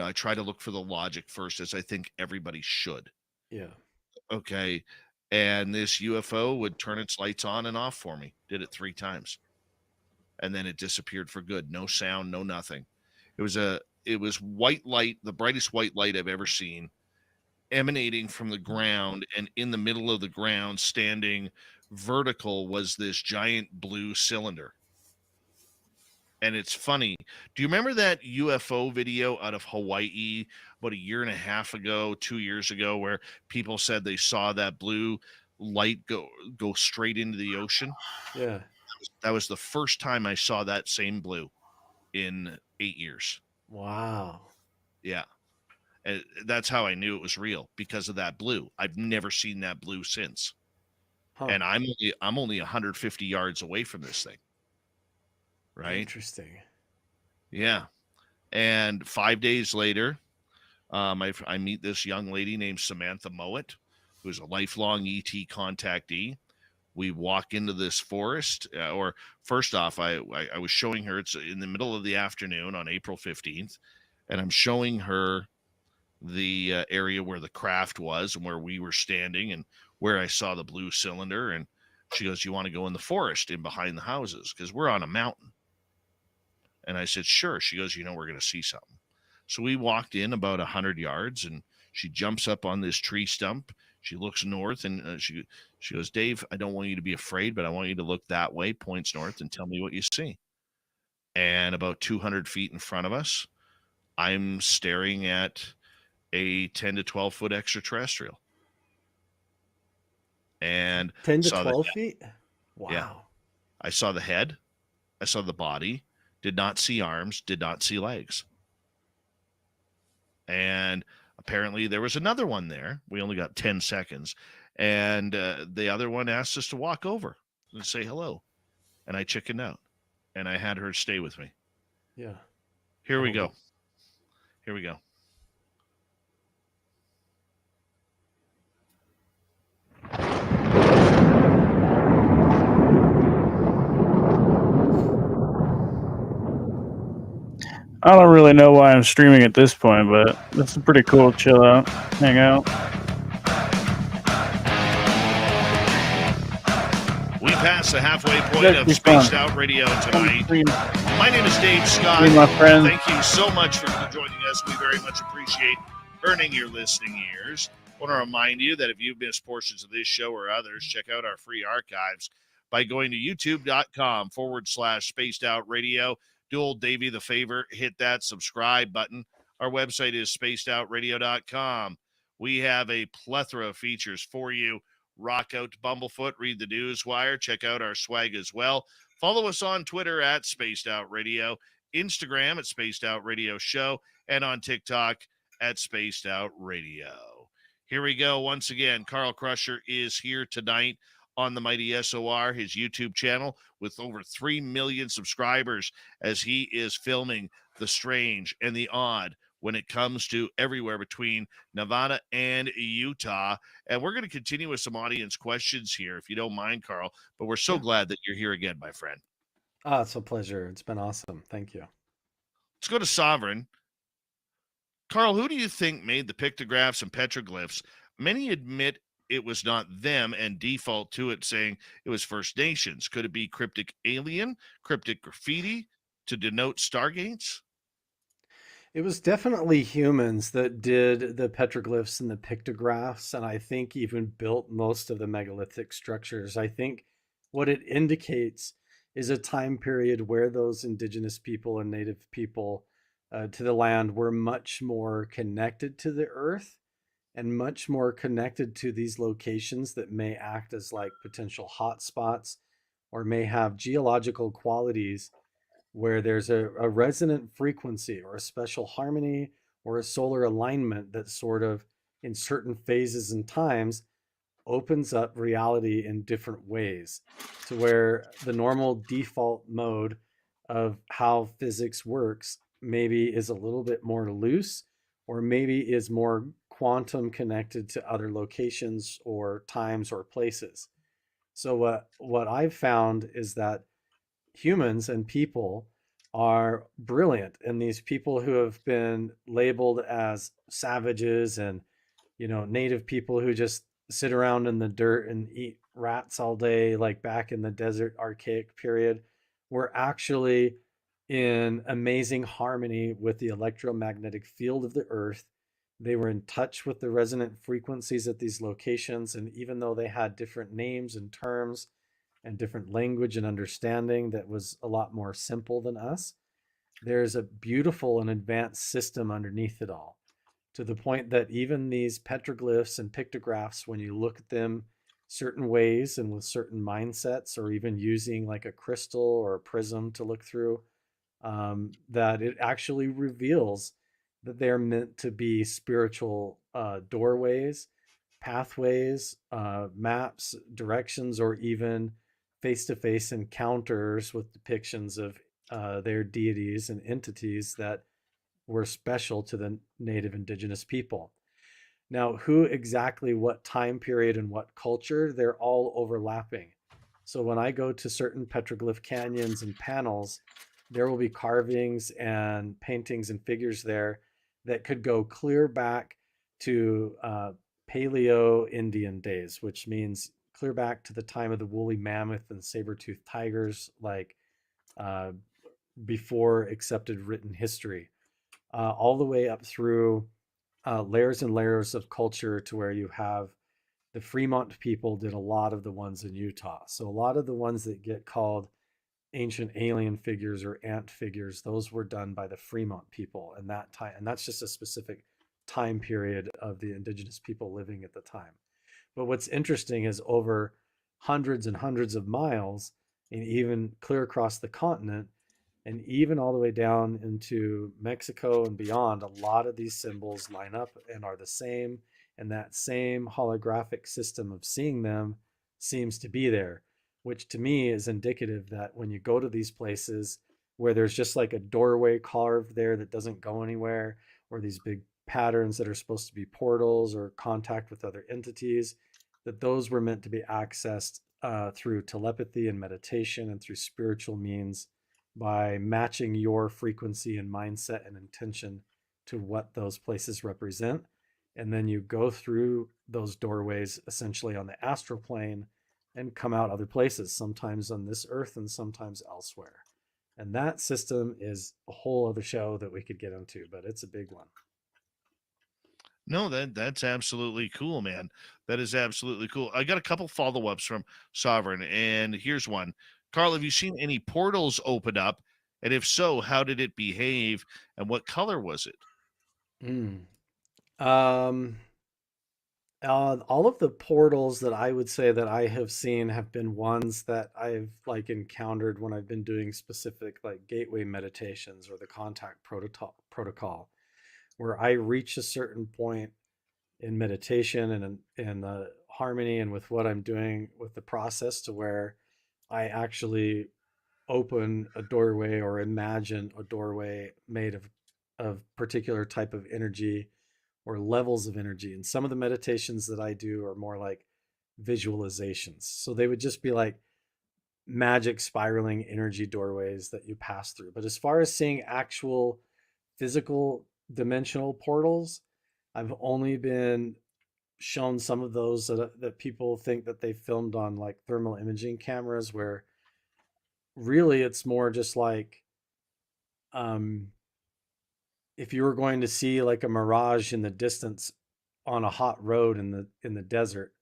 I try to look for the logic first, as I think everybody should. Yeah. Okay. And this UFO would turn its lights on and off for me. Did it 3 times. And then it disappeared for good. No sound, no nothing. It was white light, the brightest white light I've ever seen, emanating from the ground, and in the middle of the ground, standing vertical, was this giant blue cylinder. And it's funny. Do you remember that UFO video out of Hawaii about 1.5 years ago, 2 years ago, where people said they saw that blue light go straight into the ocean? Yeah. That was the first time I saw that same blue in 8 years. Wow. Yeah. And that's how I knew it was real, because of that blue. I've never seen that blue since. Huh. And I'm only 150 yards away from this thing. Right? Interesting. Yeah. And 5 days later, I meet this young lady named Samantha Mowat, who's a lifelong ET contactee. We walk into this forest, or first off, I was showing her, it's in the middle of the afternoon on April 15th, and I'm showing her the area where the craft was and where we were standing and where I saw the blue cylinder. And she goes, you want to go in the forest in behind the houses? Because we're on a mountain. And I said, sure. She goes, we're going to see something. So we walked in about 100 yards, and she jumps up on this tree stump. She looks north, and she goes, Dave, I don't want you to be afraid, but I want you to look that way, points north, and tell me what you see. And about 200 feet in front of us, I'm staring at a 10 to 12 foot extraterrestrial. And 10 to 12 feet? Wow. Yeah. I saw the head. I saw the body. Did not see arms, did not see legs. And apparently there was another one there. We only got 10 seconds. And the other one asked us to walk over and say hello. And I chickened out. And I had her stay with me. Yeah. Here we go. Here we go. I don't really know why I'm streaming at this point, but it's pretty cool. Chill out, hang out. We passed the halfway point of Spaced Out Radio tonight. My name is Dave Scott. Hey, my friend. Thank you so much for joining us. We very much appreciate earning your listening ears. I want to remind you that if you've missed portions of this show or others, check out our free archives by going to youtube.com/Spaced Out Radio. Do old Davey the favor, hit that subscribe button. Our website is spacedoutradio.com. We have a plethora of features for you. Rock out to Bumblefoot, read the Newswire, check out our swag as well. Follow us on Twitter at Spaced Out Radio, Instagram at Spaced Out Radio Show, and on TikTok at Spaced Out Radio. Here we go. Once again, Carl Crusher is here tonight on the Mighty SOR, his YouTube channel, with over 3 million subscribers, as he is filming the strange and the odd when it comes to everywhere between Nevada and Utah. And we're going to continue with some audience questions here, if you don't mind, Carl. But we're so glad that you're here again, my friend. Oh, it's a pleasure. It's been awesome. Thank you. Let's go to Sovereign. Carl, who do you think made the pictographs and petroglyphs? Many admit it was not them and default to it, saying it was First Nations. Could it be cryptic alien, cryptic graffiti to denote stargates? It was definitely humans that did the petroglyphs and the pictographs, and I think even built most of the megalithic structures. I think what it indicates is a time period where those indigenous people and native people to the land were much more connected to the earth and much more connected to these locations that may act as like potential hotspots or may have geological qualities where there's a resonant frequency or a special harmony or a solar alignment that sort of in certain phases and times opens up reality in different ways to where the normal default mode of how physics works maybe is a little bit more loose or maybe is more quantum connected to other locations or times or places. So what I've found is that humans and people are brilliant, and these people who have been labeled as savages and native people who just sit around in the dirt and eat rats all day, like back in the desert archaic period, were actually in amazing harmony with the electromagnetic field of the earth. They were in touch with the resonant frequencies at these locations, and even though they had different names and terms and different language and understanding that was a lot more simple than us, there's a beautiful and advanced system underneath it all, to the point that even these petroglyphs and pictographs, when you look at them certain ways and with certain mindsets, or even using like a crystal or a prism to look through, that it actually reveals that they're meant to be spiritual doorways, pathways, maps, directions, or even face-to-face encounters with depictions of their deities and entities that were special to the native indigenous people. Now, who exactly, what time period and what culture, they're all overlapping. So when I go to certain petroglyph canyons and panels, there will be carvings and paintings and figures there that could go clear back to Paleo Indian days, which means clear back to the time of the woolly mammoth and saber-toothed tigers, like before accepted written history, all the way up through layers and layers of culture to where you have the Fremont people did a lot of the ones in Utah. So a lot of the ones that get called ancient alien figures or ant figures, those were done by the Fremont people in that time. And that's just a specific time period of the indigenous people living at the time. But what's interesting is over hundreds and hundreds of miles, and even clear across the continent, and even all the way down into Mexico and beyond, a lot of these symbols line up and are the same. And that same holographic system of seeing them seems to be there, which to me is indicative that when you go to these places where there's just like a doorway carved there that doesn't go anywhere, or these big patterns that are supposed to be portals or contact with other entities, that those were meant to be accessed through telepathy and meditation and through spiritual means by matching your frequency and mindset and intention to what those places represent. And then you go through those doorways essentially on the astral plane and come out other places, sometimes on this earth and sometimes elsewhere. And that system is a whole other show that we could get into, but it's a big one. No, that's absolutely cool, man. That is absolutely cool. I got a couple follow-ups from Sovereign, and here's one. Carl, have you seen any portals open up? And if so, how did it behave and what color was it? All of the portals that I would say that I have seen have been ones that I've like encountered when I've been doing specific like gateway meditations or the contact protocol, where I reach a certain point in meditation and in the harmony and with what I'm doing with the process to where I actually open a doorway or imagine a doorway made of of particular type of energy or levels of energy. And some of the meditations that I do are more like visualizations. So they would just be like magic spiraling energy doorways that you pass through. But as far as seeing actual physical dimensional portals, I've only been shown some of those that people think that they filmed on like thermal imaging cameras, where really it's more just like if you were going to see like a mirage in the distance on a hot road in the desert,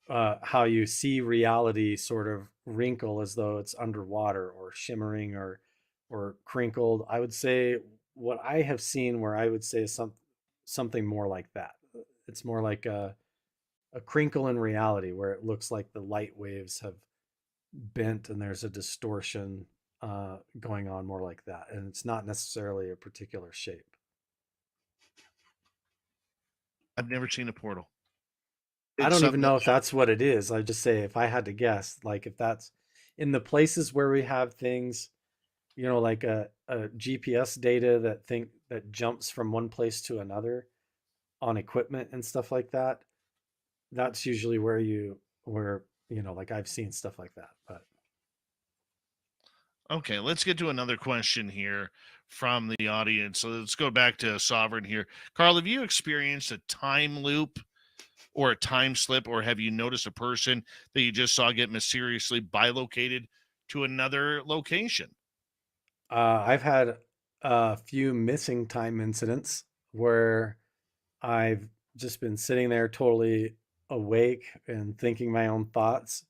how you see reality sort of wrinkle as though it's underwater or shimmering or crinkled. I would say what I have seen where I would say is something more like that. It's more like a crinkle in reality where it looks like the light waves have bent and there's a distortion going on, more like that. And it's not necessarily a particular shape. I've never seen a portal. I don't even know if that's what it is. I just say, if I had to guess, like if that's in the places where we have things, you know, like a GPS data that jumps from one place to another on equipment and stuff like that. That's usually where like I've seen stuff like that. But okay, let's get to another question here from the audience. So let's go back to Sovereign here. Carl, have you experienced a time loop or a time slip, or have you noticed a person that you just saw get mysteriously bilocated to another location? I've had a few missing time incidents where I've just been sitting there totally awake and thinking my own thoughts,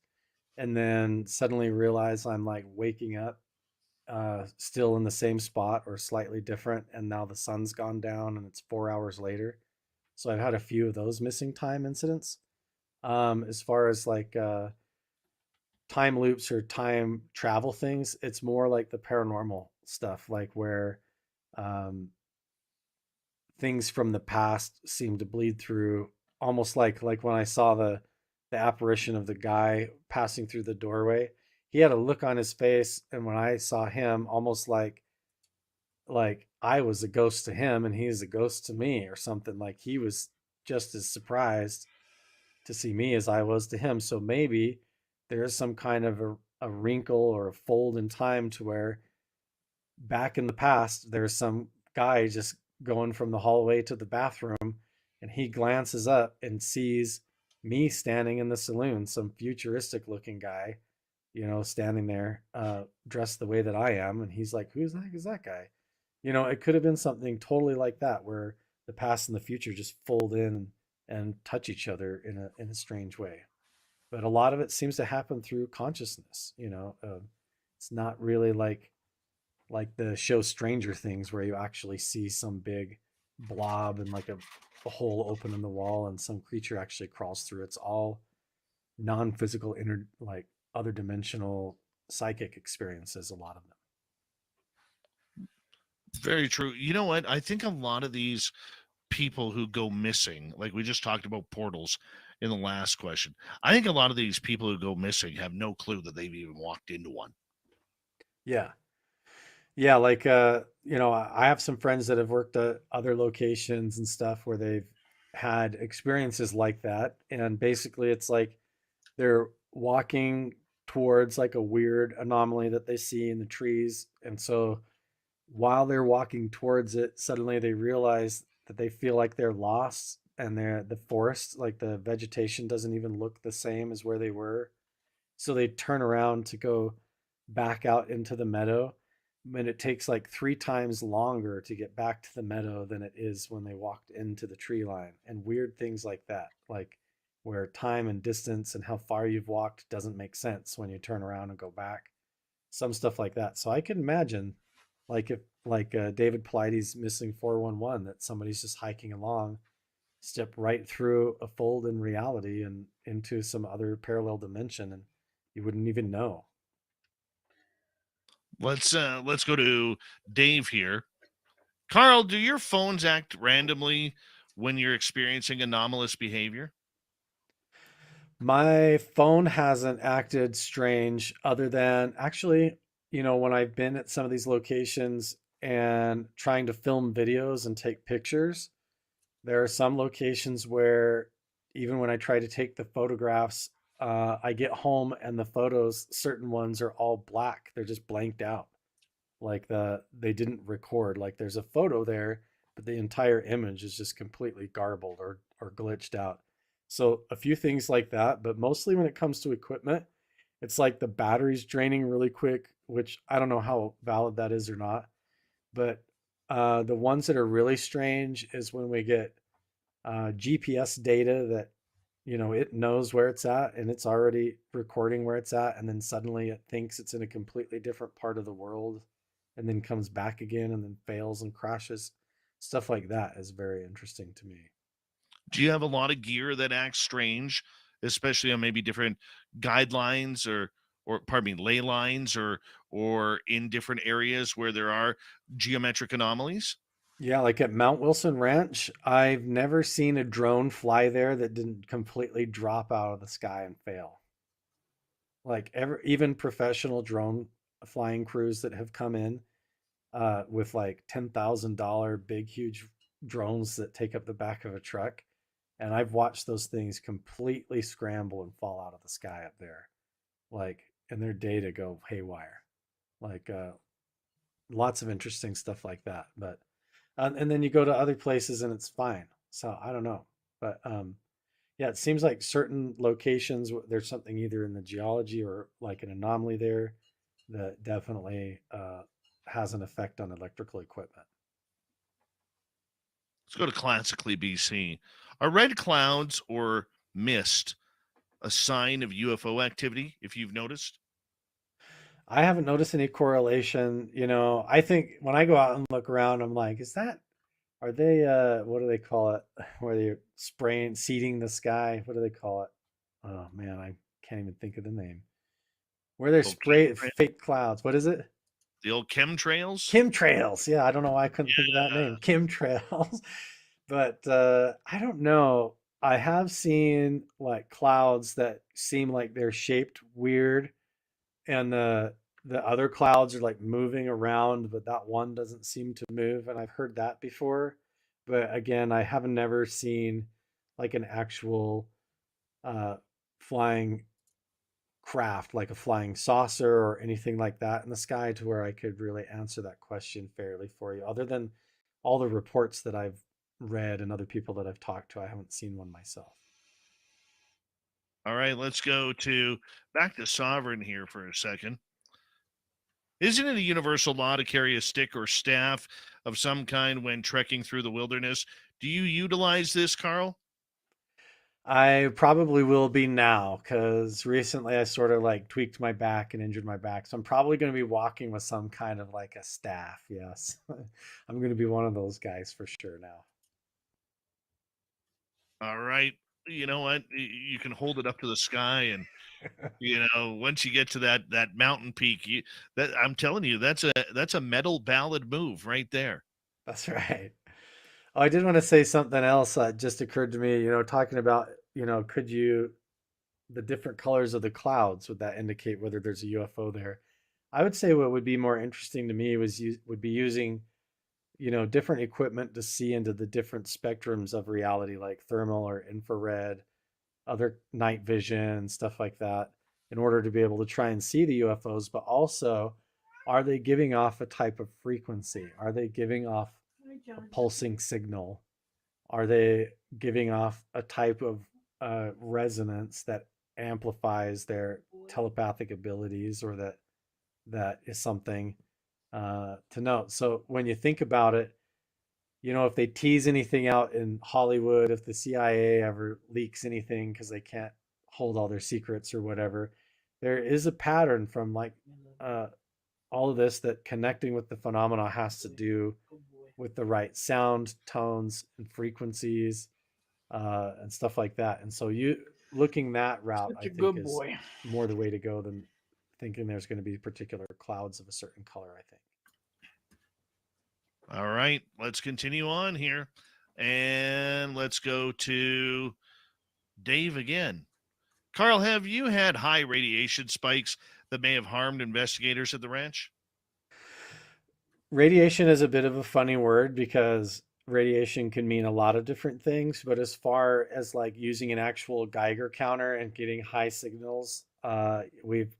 and then suddenly realize I'm like waking up still in the same spot or slightly different, and now the sun's gone down and it's 4 hours later. So I've had a few of those missing time incidents. As far as like time loops or time travel things, it's more like the paranormal stuff, like where um, things from the past seem to bleed through, almost like when I saw the apparition of the guy passing through the doorway. He had a look on his face, and when I saw him, almost like I was a ghost to him and he's a ghost to me or something. Like he was just as surprised to see me as I was to him. So maybe there's some kind of a wrinkle or a fold in time to where back in the past there's some guy just going from the hallway to the bathroom, and he glances up and sees me standing in the saloon, some futuristic looking guy, you know, standing there dressed the way that I am, and he's like, who the heck is that guy? You know, it could have been something totally like that, where the past and the future just fold in and touch each other in a strange way. But a lot of it seems to happen through consciousness. You know, it's not really like the show Stranger Things, where you actually see some big blob and like a hole open in the wall and some creature actually crawls through. It's all non-physical, like other dimensional psychic experiences, a lot of them. Very true. You know what? I think a lot of these people who go missing, like we just talked about portals in the last question, I think a lot of these people who go missing have no clue that they've even walked into one. Yeah. Yeah, like you know, I have some friends that have worked at other locations and stuff where they've had experiences like that, and basically it's like they're walking towards like a weird anomaly that they see in the trees, and so while they're walking towards it, suddenly they realize that they feel like they're lost, and the forest, like the vegetation doesn't even look the same as where they were. So they turn around to go back out into the meadow, and it takes like 3 times longer to get back to the meadow than it is when they walked into the tree line. And weird things like that, like where time and distance and how far you've walked doesn't make sense when you turn around and go back. Some stuff like that. So I can imagine, like if David Pilates missing 411, that somebody's just hiking along, step right through a fold in reality and into some other parallel dimension, and you wouldn't even know. Let's go to Dave here. Carl, do your phones act randomly when you're experiencing anomalous behavior? My phone hasn't acted strange, other than actually, you know, when I've been at some of these locations and trying to film videos and take pictures, there are some locations where even when I try to take the photographs, I get home and the photos, certain ones are all black. They're just blanked out. Like they didn't record. Like there's a photo there, but the entire image is just completely garbled or glitched out. So a few things like that, but mostly when it comes to equipment, it's like the battery's draining really quick, which I don't know how valid that is or not. But the ones that are really strange is when we get GPS data that, you know, it knows where it's at and it's already recording where it's at, and then suddenly it thinks it's in a completely different part of the world and then comes back again and then fails and crashes. Stuff like that is very interesting to me. Do you have a lot of gear that acts strange, especially on maybe different guidelines or pardon me, ley lines or in different areas where there are geometric anomalies? Yeah, like at Mount Wilson Ranch, I've never seen a drone fly there that didn't completely drop out of the sky and fail. Like even professional drone flying crews that have come in with like $10,000 big, huge drones that take up the back of a truck. And I've watched those things completely scramble and fall out of the sky up there. Like, and their data go haywire. Like, lots of interesting stuff like that. But, and then you go to other places and it's fine. So I don't know. But, yeah, it seems like certain locations, there's something either in the geology or like an anomaly there that definitely has an effect on electrical equipment. Let's go to classically BC. Are red clouds or mist a sign of UFO activity, if you've noticed? I haven't noticed any correlation. You know, I think when I go out and look around, I'm like, are they, what do they call it? Where they're spraying, seeding the sky? What do they call it? Oh man, I can't even think of the name. Where they're spray fake clouds. What is it? The old chemtrails? Chemtrails. Yeah, I don't know why I couldn't think of that name. Chemtrails. But I don't know. I have seen like clouds that seem like they're shaped weird, and the other clouds are like moving around, but that one doesn't seem to move. And I've heard that before. But again, I have never seen like an actual flying craft, like a flying saucer or anything like that in the sky, to where I could really answer that question fairly for you. Other than all the reports that I've read and other people that I've talked to, I haven't seen one myself. All right, let's go back to Sovereign here for a second. Isn't it a universal law to carry a stick or staff of some kind when trekking through the wilderness? Do you utilize this, Carl? I probably will be now, because recently I sort of like tweaked my back and injured my back. So I'm probably going to be walking with some kind of like a staff. Yes. I'm going to be one of those guys for sure now. All right. You know what? You can hold it up to the sky, and you know, once you get to that mountain peak, I'm telling you, that's a metal ballad move right there. That's right. Oh, I did want to say something else that just occurred to me, you know, talking about, you know, the different colors of the clouds, would that indicate whether there's a UFO there? I would say what would be more interesting to me would be using, you know, different equipment to see into the different spectrums of reality, like thermal or infrared, other night vision, stuff like that, in order to be able to try and see the UFOs. But also, are they giving off a type of frequency? Are they giving off a pulsing signal? Are they giving off a type of resonance that amplifies their telepathic abilities, or that is something to note? So when you think about it, you know, if they tease anything out in Hollywood, if the CIA ever leaks anything because they can't hold all their secrets or whatever, there is a pattern from like all of this, that connecting with the phenomena has to do with the right sound tones and frequencies and stuff like that. And so you looking that route, I think, is more the way to go than thinking there's going to be particular clouds of a certain color, I think. All right, let's continue on here, and let's go to Dave again. Carl, have you had high radiation spikes that may have harmed investigators at the ranch? radiation is a bit of a funny word because radiation can mean a lot of different things, but as far as like using an actual Geiger counter and getting high signals, we've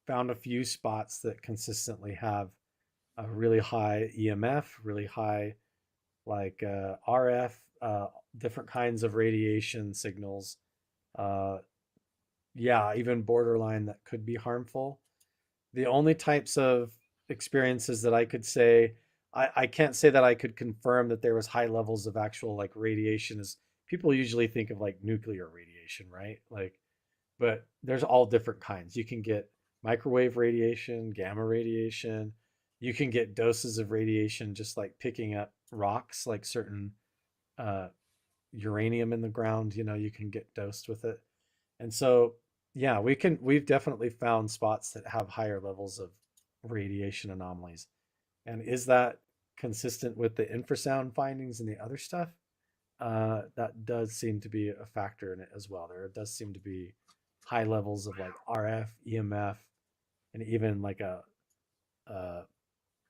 found a few spots that consistently have a really high EMF, really high like RF, different kinds of radiation signals. Uh, yeah, even borderline that could be harmful. The only types of experiences that I could say, I can't say that I could confirm that there was high levels of actual like radiation is people usually think of like nuclear radiation, right? Like, but there's all different kinds. You can get microwave radiation, gamma radiation. You can get doses of radiation just like picking up rocks, like certain uh, uranium in the ground, you can get dosed with it. And so, yeah, we've definitely found spots that have higher levels of radiation anomalies. And is that consistent with the infrasound findings and the other stuff? That does seem to be a factor in it as well. There does seem to be high levels of like RF, EMF, and even like a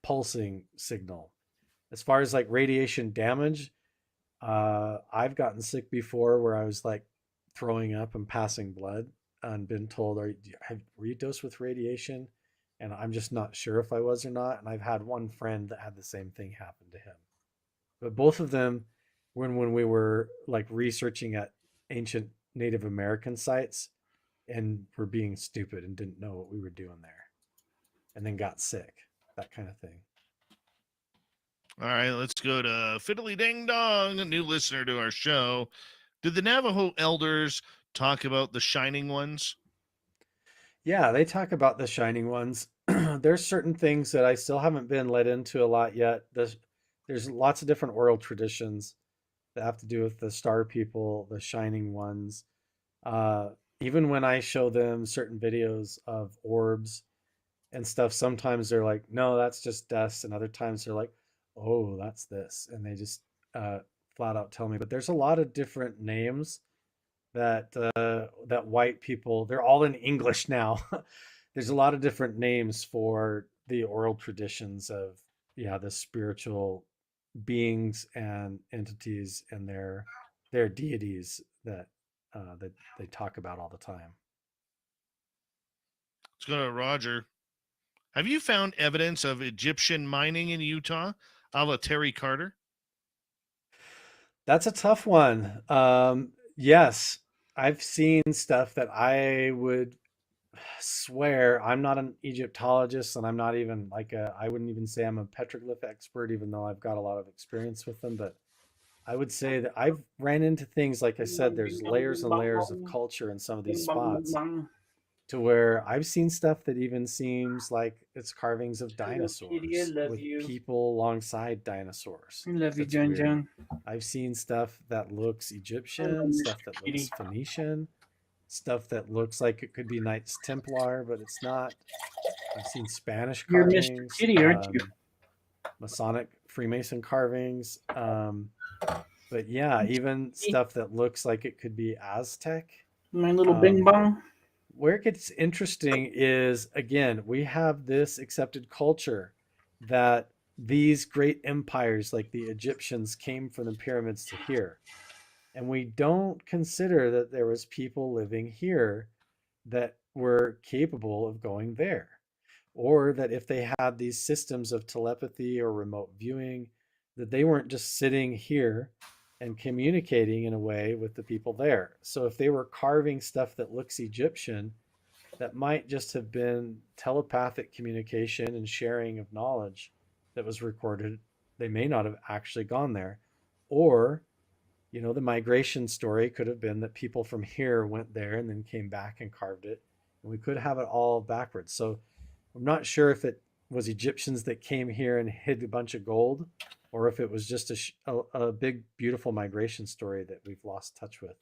pulsing signal. As far as like radiation damage, I've gotten sick before where I was like throwing up and passing blood and been told, were you dosed with radiation? And I'm just not sure if I was or not. And I've had one friend that had the same thing happen to him. But both of them, when we were like researching at ancient Native American sites and were being stupid and didn't know what we were doing there and then got sick, that kind of thing. All right, let's go to Fiddly Ding Dong, a new listener to our show. Did the Navajo elders talk about the Shining Ones? Yeah, they talk about the Shining Ones. There's certain things that I still haven't been led into a lot yet. There's lots of different oral traditions that have to do with the star people, the Shining Ones. Even when I show them certain videos of orbs and stuff, sometimes they're like, no, that's just dust. And other times they're like, oh, that's this. And they just flat out tell me. But there's a lot of different names that white people, they're all in English now. There's a lot of different names for the oral traditions of, yeah, the spiritual beings and entities and their deities that they talk about all the time. Let's go to Roger. Have you found evidence of Egyptian mining in Utah, a la Terry Carter? That's a tough one. Yes, I've seen stuff that I would swear I'm not an Egyptologist, and I'm not even like I wouldn't even say I'm a petroglyph expert, even though I've got a lot of experience with them. But I would say that I've ran into things, like I said, there's layers and layers of culture in some of these spots to where I've seen stuff that even seems like it's carvings of dinosaurs with people alongside dinosaurs. I love you, That's John weird. John. I've seen stuff that looks Egyptian, stuff that looks Phoenician, stuff that looks like it could be Knights Templar, but it's not. I've seen Spanish You're carvings, Mr. Kitty, aren't you? Masonic Freemason carvings. But yeah, even stuff that looks like it could be Aztec. My little bing bong. Where it gets interesting is, again, we have this accepted culture that these great empires like the Egyptians came from the pyramids to here. And we don't consider that there was people living here that were capable of going there. Or that if they had these systems of telepathy or remote viewing, that they weren't just sitting here and communicating in a way with the people there. So if they were carving stuff that looks Egyptian, that might just have been telepathic communication and sharing of knowledge that was recorded. They may not have actually gone there. Or, the migration story could have been that people from here went there and then came back and carved it. And we could have it all backwards. So I'm not sure if it was Egyptians that came here and hid a bunch of gold, or if it was just a big, beautiful migration story that we've lost touch with.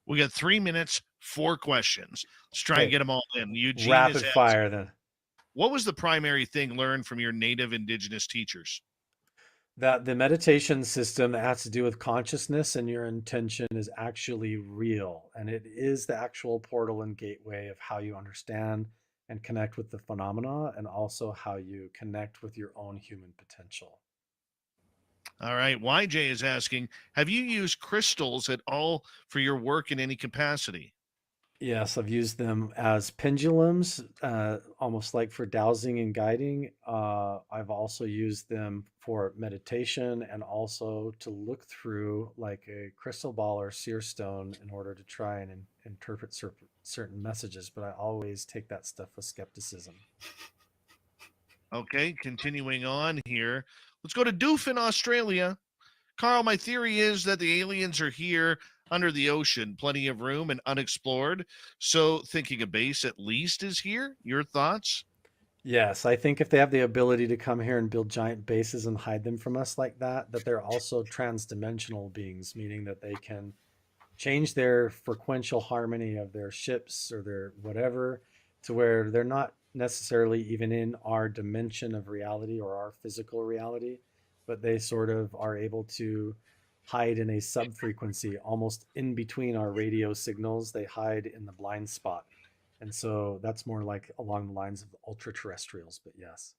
We got 3 minutes, 4 questions. Let's try and get them all in. Eugene Rapid fire then. What was the primary thing learned from your native indigenous teachers? That the meditation system that has to do with consciousness and your intention is actually real. And it is the actual portal and gateway of how you understand and connect with the phenomena, and also how you connect with your own human potential. All right. YJ is asking, have you used crystals at all for your work in any capacity? Yes, I've used them as pendulums, almost like for dowsing and guiding. I've also used them for meditation and also to look through like a crystal ball or seer stone in order to try and interpret certain messages. But I always take that stuff with skepticism. Okay, continuing on here. Let's go to Doof in Australia. Carl, my theory is that the aliens are here under the ocean, plenty of room and unexplored. So thinking a base at least is here. Your thoughts? Yes, I think if they have the ability to come here and build giant bases and hide them from us like that, that they're also transdimensional beings, meaning that they can change their frequential harmony of their ships or their whatever to where they're not necessarily even in our dimension of reality or our physical reality, but they sort of are able to hide in a sub frequency almost in between our radio signals. They hide in the blind spot. And so that's more like along the lines of ultra terrestrials, but yes.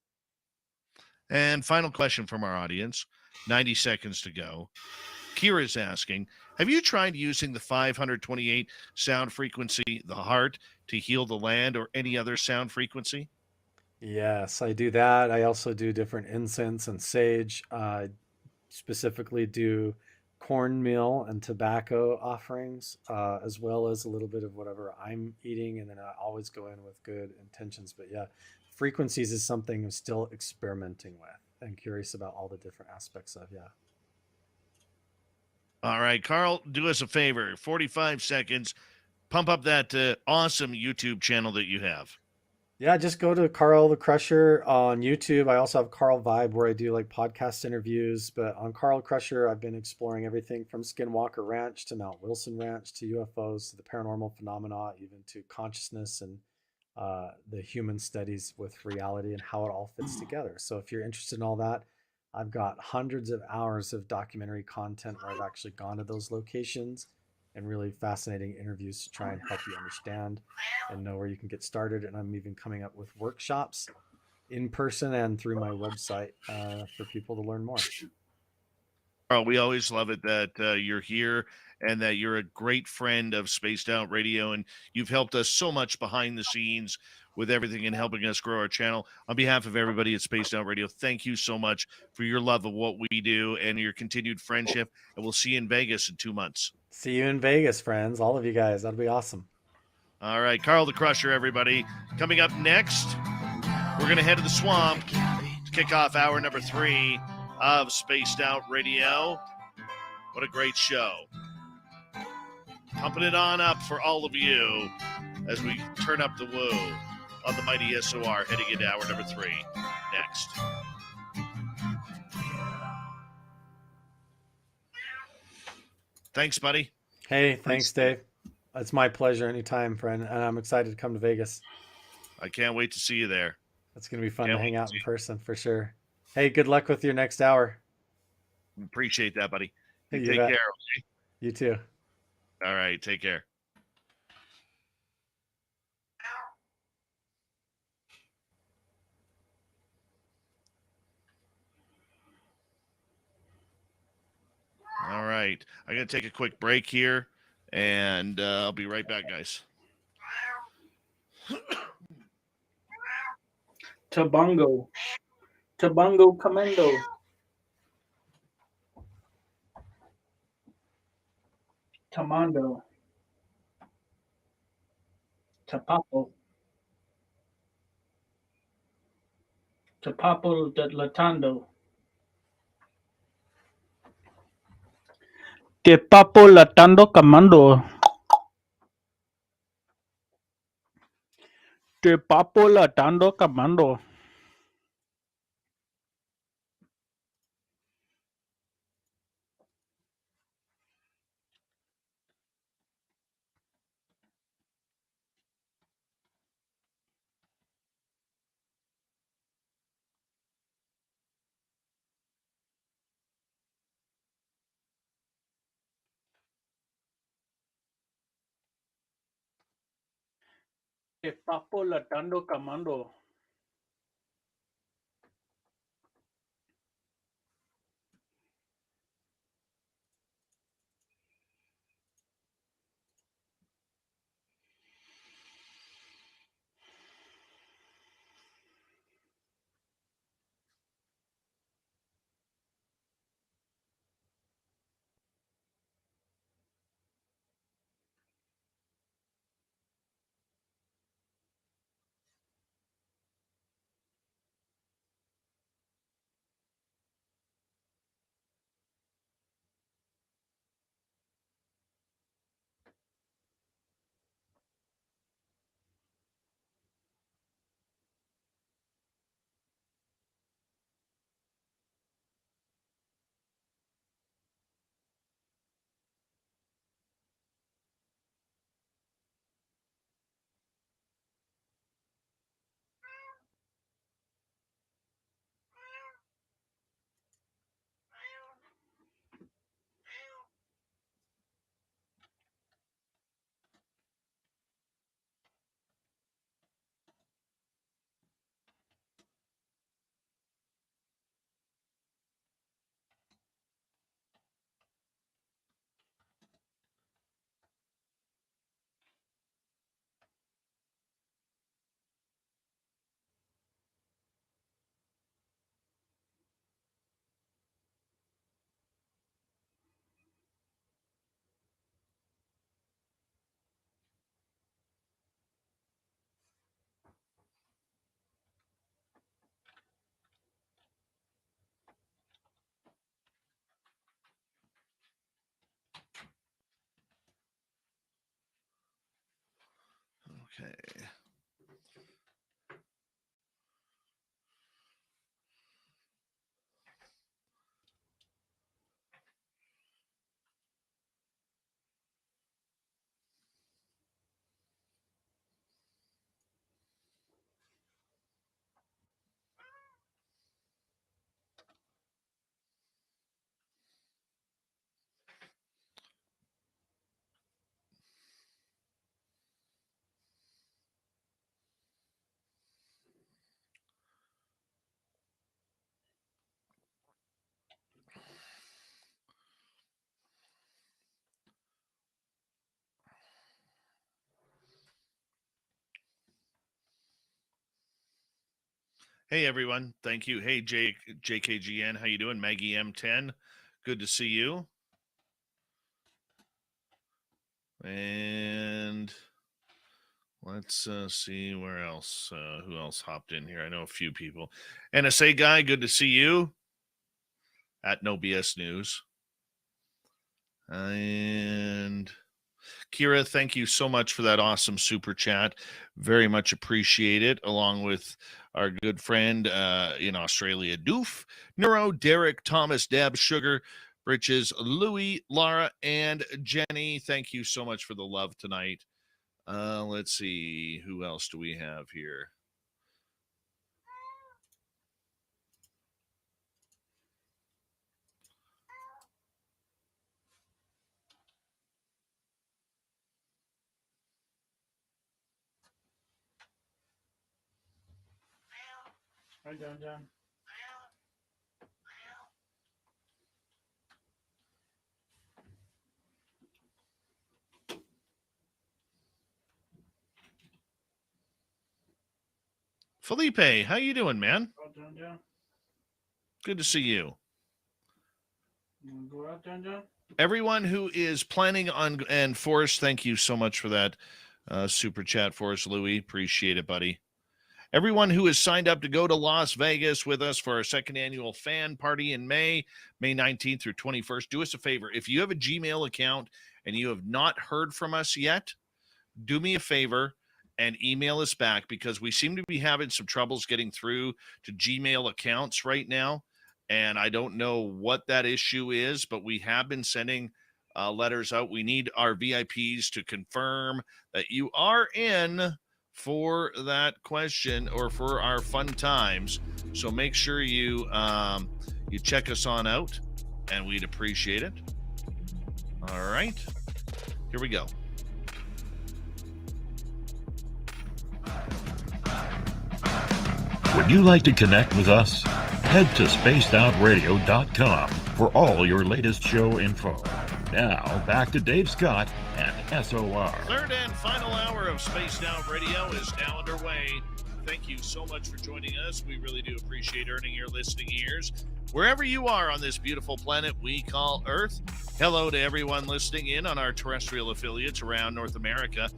And final question from our audience, 90 seconds to go. Kira's asking, have you tried using the 528 sound frequency, the heart, to heal the land or any other sound frequency? Yes, I do that. I also do different incense and sage. Specifically do cornmeal and tobacco offerings, as well as a little bit of whatever I'm eating. And then I always go in with good intentions. But yeah, frequencies is something I'm still experimenting with and curious about all the different aspects of. Yeah. All right, Carl, do us a favor. 45 seconds. Pump up that awesome YouTube channel that you have. Yeah, just go to Carl the Crusher on YouTube. I also have Carl Vibe where I do like podcast interviews. But on Carl Crusher, I've been exploring everything from Skinwalker Ranch to Mount Wilson Ranch to UFOs to the paranormal phenomena, even to consciousness and the human studies with reality and how it all fits together. So if you're interested in all that, I've got hundreds of hours of documentary content where I've actually gone to those locations and really fascinating interviews to try and help you understand and know where you can get started. And I'm even coming up with workshops in person and through my website for people to learn more. Carl, we always love it that you're here and that you're a great friend of Spaced Out Radio, and you've helped us so much behind the scenes with everything and helping us grow our channel. On behalf of everybody at Spaced Out Radio, thank you so much for your love of what we do and your continued friendship, and we'll see you in Vegas in 2 months. See you in Vegas, friends. All of you guys. That'll be awesome. All right, Carl the Crusher, everybody. Coming up next, we're going to head to the swamp to kick off hour number 3 of Spaced Out Radio. What a great show. Pumping it on up for all of you as we turn up the woo on the mighty SOR, heading into hour number 3 next. Thanks, buddy. Hey, thanks, Dave. It's my pleasure anytime, friend. And I'm excited to come to Vegas. I can't wait to see you there. It's going to be fun to hang out in person for sure. Hey, good luck with your next hour. Appreciate that, buddy. You You take bet. care, okay? You too. All right, take care. All right. I'm going to take a quick break here, and I'll be right back, guys. Tabongo. Tabongo Commando. Tamando. Tapapo. Tapapo de Latando. Tapapo Latando Commando. Tapapo Latando Commando. Te papo latando camando. Okay. Hey everyone, thank you. Hey JKGN, how you doing? Maggie M10, good to see you. And let's see where else. Who else hopped in here? I know a few people. NSA guy, good to see you. At No BS News. And Kira, thank you so much for that awesome super chat. Very much appreciate it, along with our good friend in Australia, Doof, Neuro, Derek, Thomas, Deb, Sugar, Britches, Louie, Lara, and Jenny. Thank you so much for the love tonight. Let's see. Who else do we have here? Hi, John. Felipe, how you doing, man? John. Good to see you. You want to go out, John? Everyone who is planning on, and Forrest, thank you so much for that super chat, Forrest Louie. Appreciate it, buddy. Everyone who has signed up to go to Las Vegas with us for our second annual fan party in May 19th through 21st, do us a favor. If you have a Gmail account and you have not heard from us yet, do me a favor and email us back, because we seem to be having some troubles getting through to Gmail accounts right now. And I don't know what that issue is, but we have been sending letters out. We need our VIPs to confirm that you are in for that question or for our fun times. So make sure you you check us on out, and we'd appreciate it. All right, here we go. you like to connect with us? Head to spacedoutradio.com for all your latest show info. Now, back to Dave Scott and SOR. Third and final hour of Spaced Out Radio is now underway. Thank you so much for joining us. We really do appreciate earning your listening ears. Wherever you are on this beautiful planet we call Earth, hello to everyone listening in on our terrestrial affiliates around North America,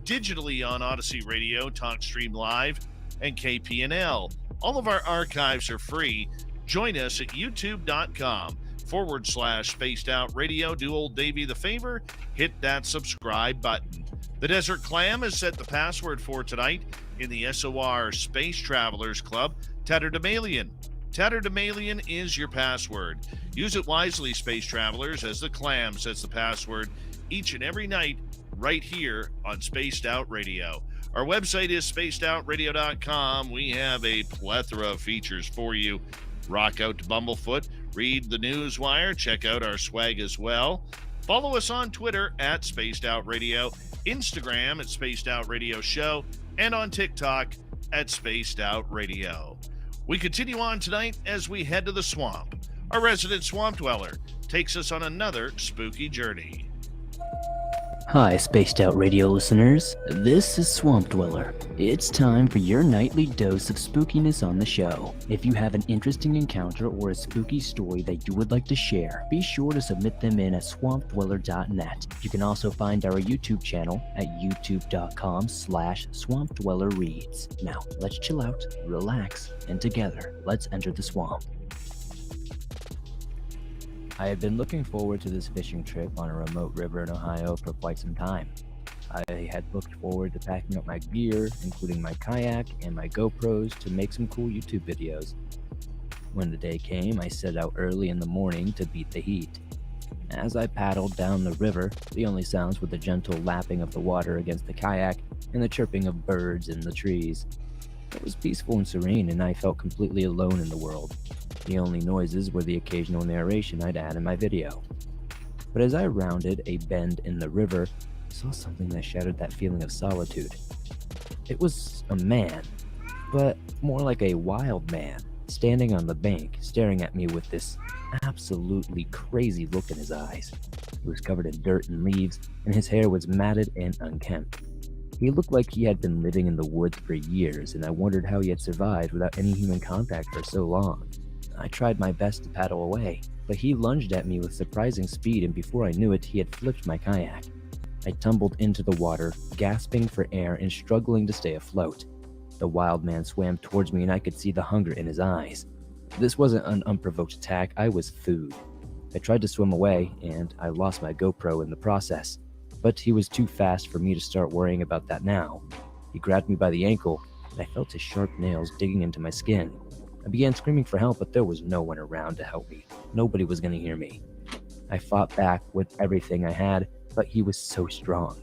digitally on Odyssey Radio, TalkStream Live, and KPNL. All of our archives are free. Join us at youtube.com/Spaced Out Radio. Do old Davey the favor, hit that subscribe button. The Desert Clam has set the password for tonight in the SOR Space Travelers Club, Tatterdemalion. Tatterdemalion is your password. Use it wisely, Space Travelers, as the Clam sets the password each and every night right here on Spaced Out Radio. Our website is spacedoutradio.com. We have a plethora of features for you. Rock out to Bumblefoot, read the Newswire, check out our swag as well. Follow us on Twitter at Spaced Out Radio, Instagram at Spaced Out Radio Show, and on TikTok at Spaced Out Radio. We continue on tonight as we head to the swamp. Our resident swamp dweller takes us on another spooky journey. Hi, Spaced Out Radio listeners. This is Swamp Dweller. It's time for your nightly dose of spookiness on the show. If you have an interesting encounter or a spooky story that you would like to share, be sure to submit them in at swampdweller.net. You can also find our YouTube channel at youtube.com/swampdwellerreads. Now, let's chill out, relax, and together, let's enter the swamp. I had been looking forward to this fishing trip on a remote river in Ohio for quite some time. I had looked forward to packing up my gear, including my kayak and my GoPros, to make some cool YouTube videos. When the day came, I set out early in the morning to beat the heat. As I paddled down the river, the only sounds were the gentle lapping of the water against the kayak and the chirping of birds in the trees. It was peaceful and serene, and I felt completely alone in the world. The only noises were the occasional narration I'd add in my video. But as I rounded a bend in the river, I saw something that shattered that feeling of solitude. It was a man, but more like a wild man, standing on the bank, staring at me with this absolutely crazy look in his eyes. He was covered in dirt and leaves, and his hair was matted and unkempt. He looked like he had been living in the woods for years, and I wondered how he had survived without any human contact for so long. I tried my best to paddle away, but he lunged at me with surprising speed, and before I knew it, he had flipped my kayak. I tumbled into the water, gasping for air and struggling to stay afloat. The wild man swam towards me, and I could see the hunger in his eyes. This wasn't an unprovoked attack, I was food. I tried to swim away, and I lost my GoPro in the process. But he was too fast for me to start worrying about that now. He grabbed me by the ankle, and I felt his sharp nails digging into my skin. I began screaming for help, but there was no one around to help me. Nobody was going to hear me. I fought back with everything I had, but he was so strong.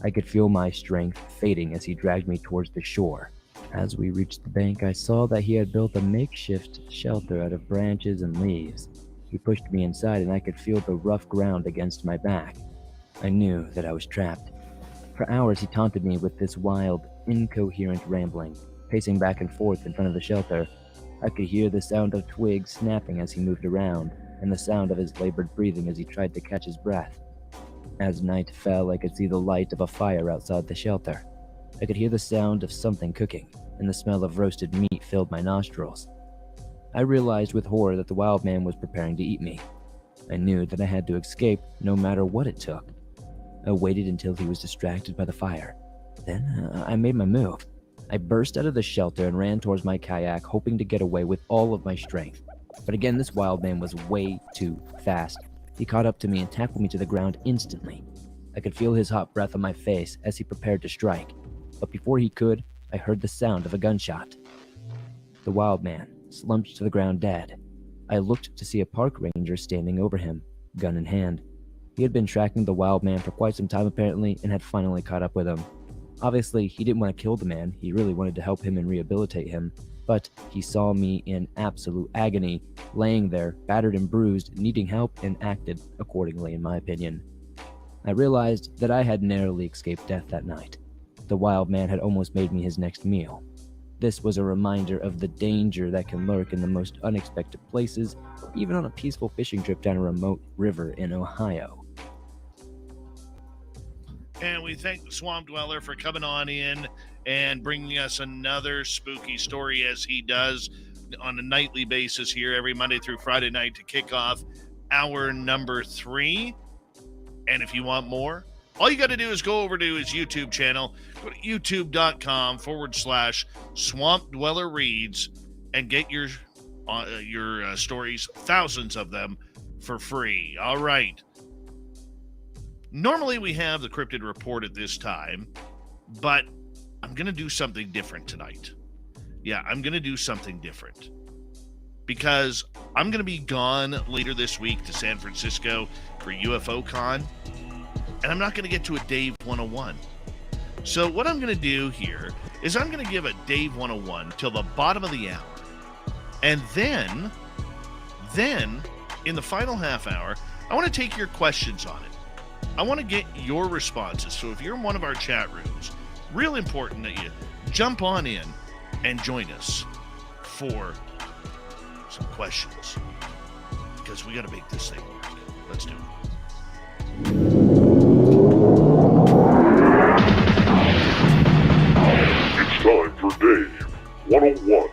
I could feel my strength fading as he dragged me towards the shore. As we reached the bank, I saw that he had built a makeshift shelter out of branches and leaves. He pushed me inside, and I could feel the rough ground against my back. I knew that I was trapped. For hours, he taunted me with this wild, incoherent rambling, pacing back and forth in front of the shelter. I could hear the sound of twigs snapping as he moved around, and the sound of his labored breathing as he tried to catch his breath. As night fell, I could see the light of a fire outside the shelter. I could hear the sound of something cooking, and the smell of roasted meat filled my nostrils. I realized with horror that the wild man was preparing to eat me. I knew that I had to escape, no matter what it took. I waited until he was distracted by the fire. Then I made my move. I burst out of the shelter and ran towards my kayak, hoping to get away with all of my strength. But again, this wild man was way too fast. He caught up to me and tackled me to the ground instantly. I could feel his hot breath on my face as he prepared to strike. But before he could, I heard the sound of a gunshot. The wild man slumped to the ground dead. I looked to see a park ranger standing over him, gun in hand. He had been tracking the wild man for quite some time apparently, and had finally caught up with him. Obviously, he didn't want to kill the man, he really wanted to help him and rehabilitate him, but he saw me in absolute agony, laying there, battered and bruised, needing help, and acted accordingly in my opinion. I realized that I had narrowly escaped death that night. The wild man had almost made me his next meal. This was a reminder of the danger that can lurk in the most unexpected places, even on a peaceful fishing trip down a remote river in Ohio. And we thank the Swamp Dweller for coming on in and bringing us another spooky story, as he does on a nightly basis here every Monday through Friday night to kick off hour number 3. And if you want more, all you got to do is go over to his YouTube channel. Go to youtube.com/Swamp Dweller Reads and get your stories, thousands of them, for free. All right. Normally we have the cryptid report at this time, but I'm going to do something different tonight. Yeah, I'm going to do something different because I'm going to be gone later this week to San Francisco for UFO Con, and I'm not going to get to a Dave 101. So what I'm going to do here is I'm going to give a Dave 101 till the bottom of the hour. And then in the final half hour, I want to take your questions on it. I want to get your responses. So if you're in one of our chat rooms, real important that you jump on in and join us for some questions, because we got to make this thing work. Let's do it. It's time for Dave 101.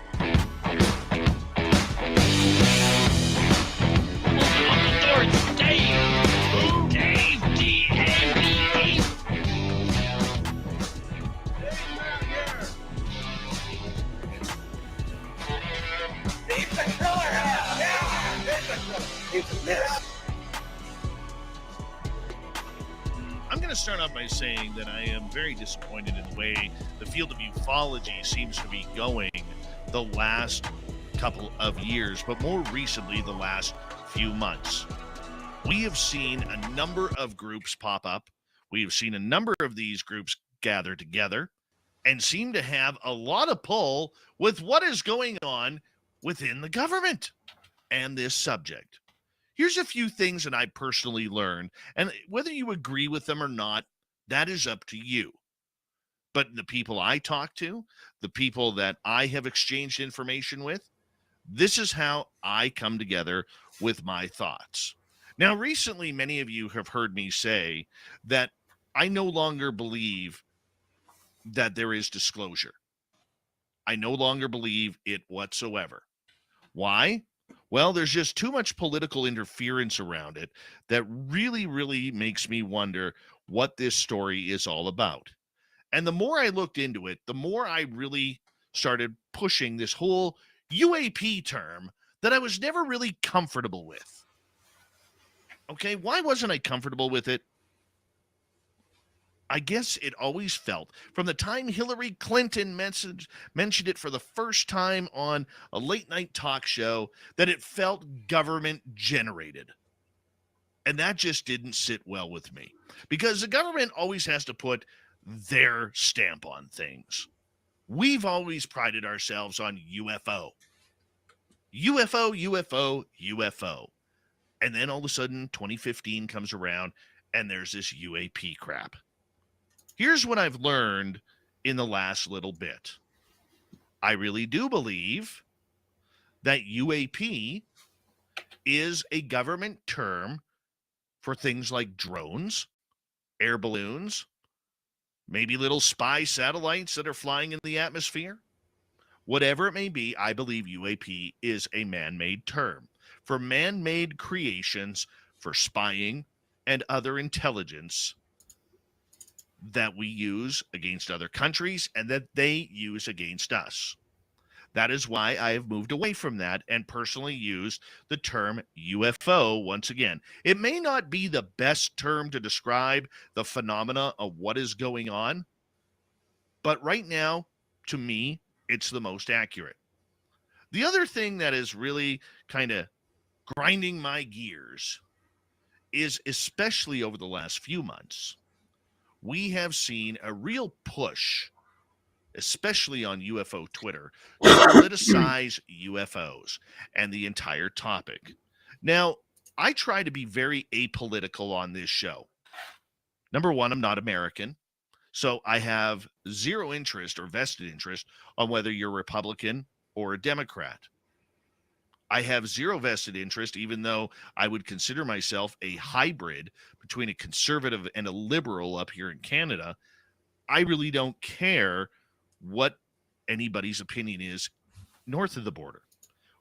I'm going to start off by saying that I am very disappointed in the way the field of ufology seems to be going the last couple of years, but more recently the last few months. We have seen a number of groups pop up. We have seen a number of these groups gather together and seem to have a lot of pull with what is going on within the government and this subject. Here's a few things that I personally learned, and whether you agree with them or not, that is up to you. But the people I talk to, the people that I have exchanged information with, this is how I come together with my thoughts. Now, recently, many of you have heard me say that I no longer believe that there is disclosure. I no longer believe it whatsoever. Why? Well, there's just too much political interference around it that really, really makes me wonder what this story is all about. And the more I looked into it, the more I really started pushing this whole UAP term that I was never really comfortable with. Okay, why wasn't I comfortable with it? I guess it always felt, from the time Hillary Clinton mentioned it for the first time on a late night talk show, that it felt government generated. And that just didn't sit well with me, because the government always has to put their stamp on things. We've always prided ourselves on UFO. UFO, UFO, UFO. And then all of a sudden, 2015 comes around, and there's this UAP crap. Here's what I've learned in the last little bit. I really do believe that UAP is a government term for things like drones, air balloons, maybe little spy satellites that are flying in the atmosphere. Whatever it may be, I believe UAP is a man-made term for man-made creations for spying and other intelligence that we use against other countries and that they use against us. That is why I have moved away from that and personally use the term UFO once again. It may not be the best term to describe the phenomena of what is going on, but right now, to me, it's the most accurate. The other thing that is really kind of grinding my gears is, especially over the last few months, we have seen a real push, especially on UFO Twitter, to politicize UFOs and the entire topic. Now, I try to be very apolitical on this show. Number one, I'm not American, So I have zero interest or vested interest on whether you're Republican or a Democrat. I have zero vested interest, even though I would consider myself a hybrid between a conservative and a liberal up here in Canada. I really don't care what anybody's opinion is north of the border,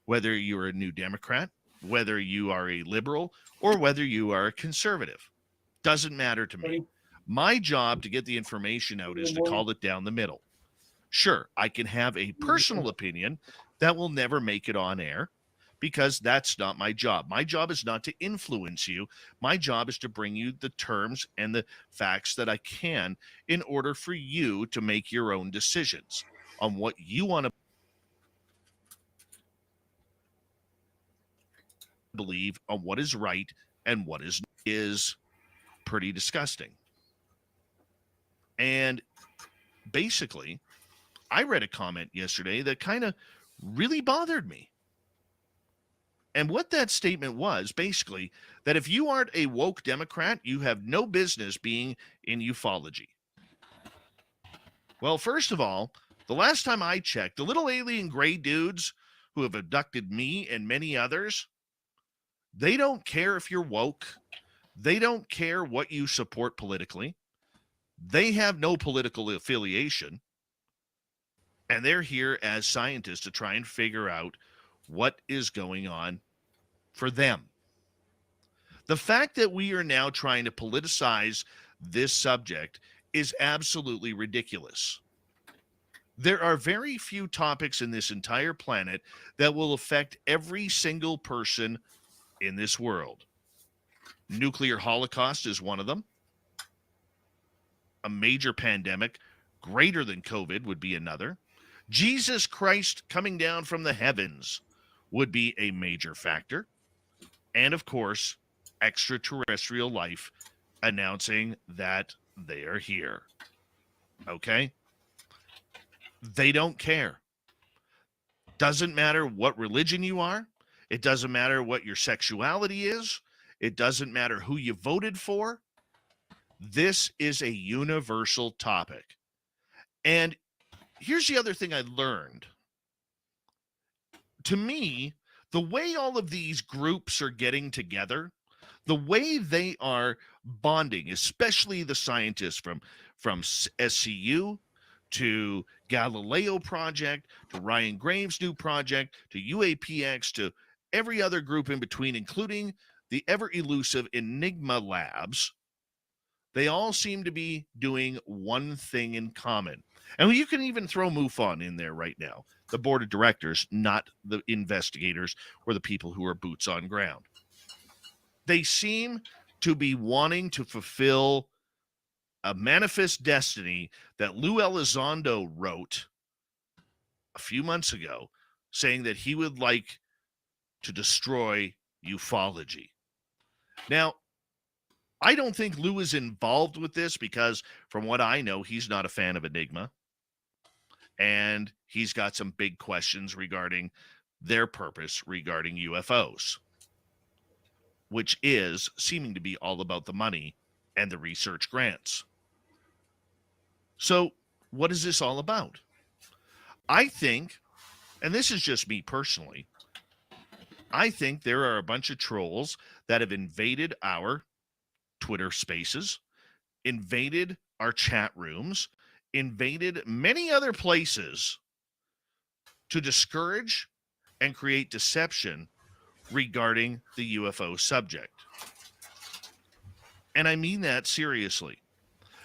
whether you're a New Democrat, whether you are a liberal, or whether you are a conservative. Doesn't matter to me. My job to get the information out is to call it down the middle. Sure, I can have a personal opinion that will never make it on air because that's not my job. My job is not to influence you. My job is to bring you the terms and the facts that I can in order for you to make your own decisions on what you want to believe, on what is right and what is pretty disgusting. And basically, I read a comment yesterday that kind of really bothered me. And what that statement was, basically, that if you aren't a woke Democrat, you have no business being in ufology. Well, first of all, the last time I checked, the little alien gray dudes who have abducted me and many others, they don't care if you're woke. They don't care what you support politically. They have no political affiliation. And they're here as scientists to try and figure out what is going on for them. The fact that we are now trying to politicize this subject is absolutely ridiculous. There are very few topics in this entire planet that will affect every single person in this world. Nuclear holocaust is one of them. A major pandemic greater than COVID would be another. Jesus Christ coming down from the heavens would be a major factor. And of course, extraterrestrial life announcing that they are here. Okay? They don't care. Doesn't matter what religion you are. It doesn't matter what your sexuality is. It doesn't matter who you voted for. This is a universal topic. And here's the other thing I learned. To me, the way all of these groups are getting together, the way they are bonding, especially the scientists from SCU to Galileo Project, to Ryan Graves' new project, to UAPX, to every other group in between, including the ever-elusive Enigma Labs, they all seem to be doing one thing in common. And you can even throw MUFON in there right now. The board of directors, not the investigators or the people who are boots on ground. They seem to be wanting to fulfill a manifest destiny that Lou Elizondo wrote a few months ago, saying that he would like to destroy ufology. Now, I don't think Lou is involved with this because, from what I know, he's not a fan of Enigma. And he's got some big questions regarding their purpose regarding UFOs, which is seeming to be all about the money and the research grants. So what is this all about? I think, and this is just me personally, I think there are a bunch of trolls that have invaded our Twitter spaces, invaded our chat rooms, invaded many other places to discourage and create deception regarding the UFO subject. And I mean that seriously,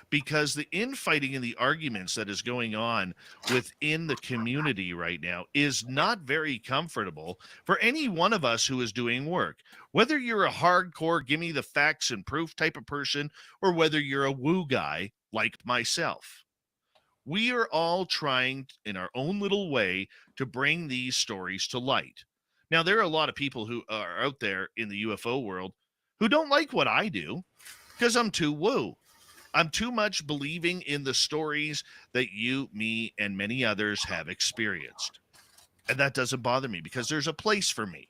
because the infighting and the arguments that is going on within the community right now is not very comfortable for any one of us who is doing work. Whether you're a hardcore, give me the facts and proof type of person, or whether you're a woo guy like myself. We are all trying in our own little way to bring these stories to light. Now, there are a lot of people who are out there in the UFO world who don't like what I do because I'm too woo. I'm too much believing in the stories that you, me, and many others have experienced. And that doesn't bother me because there's a place for me.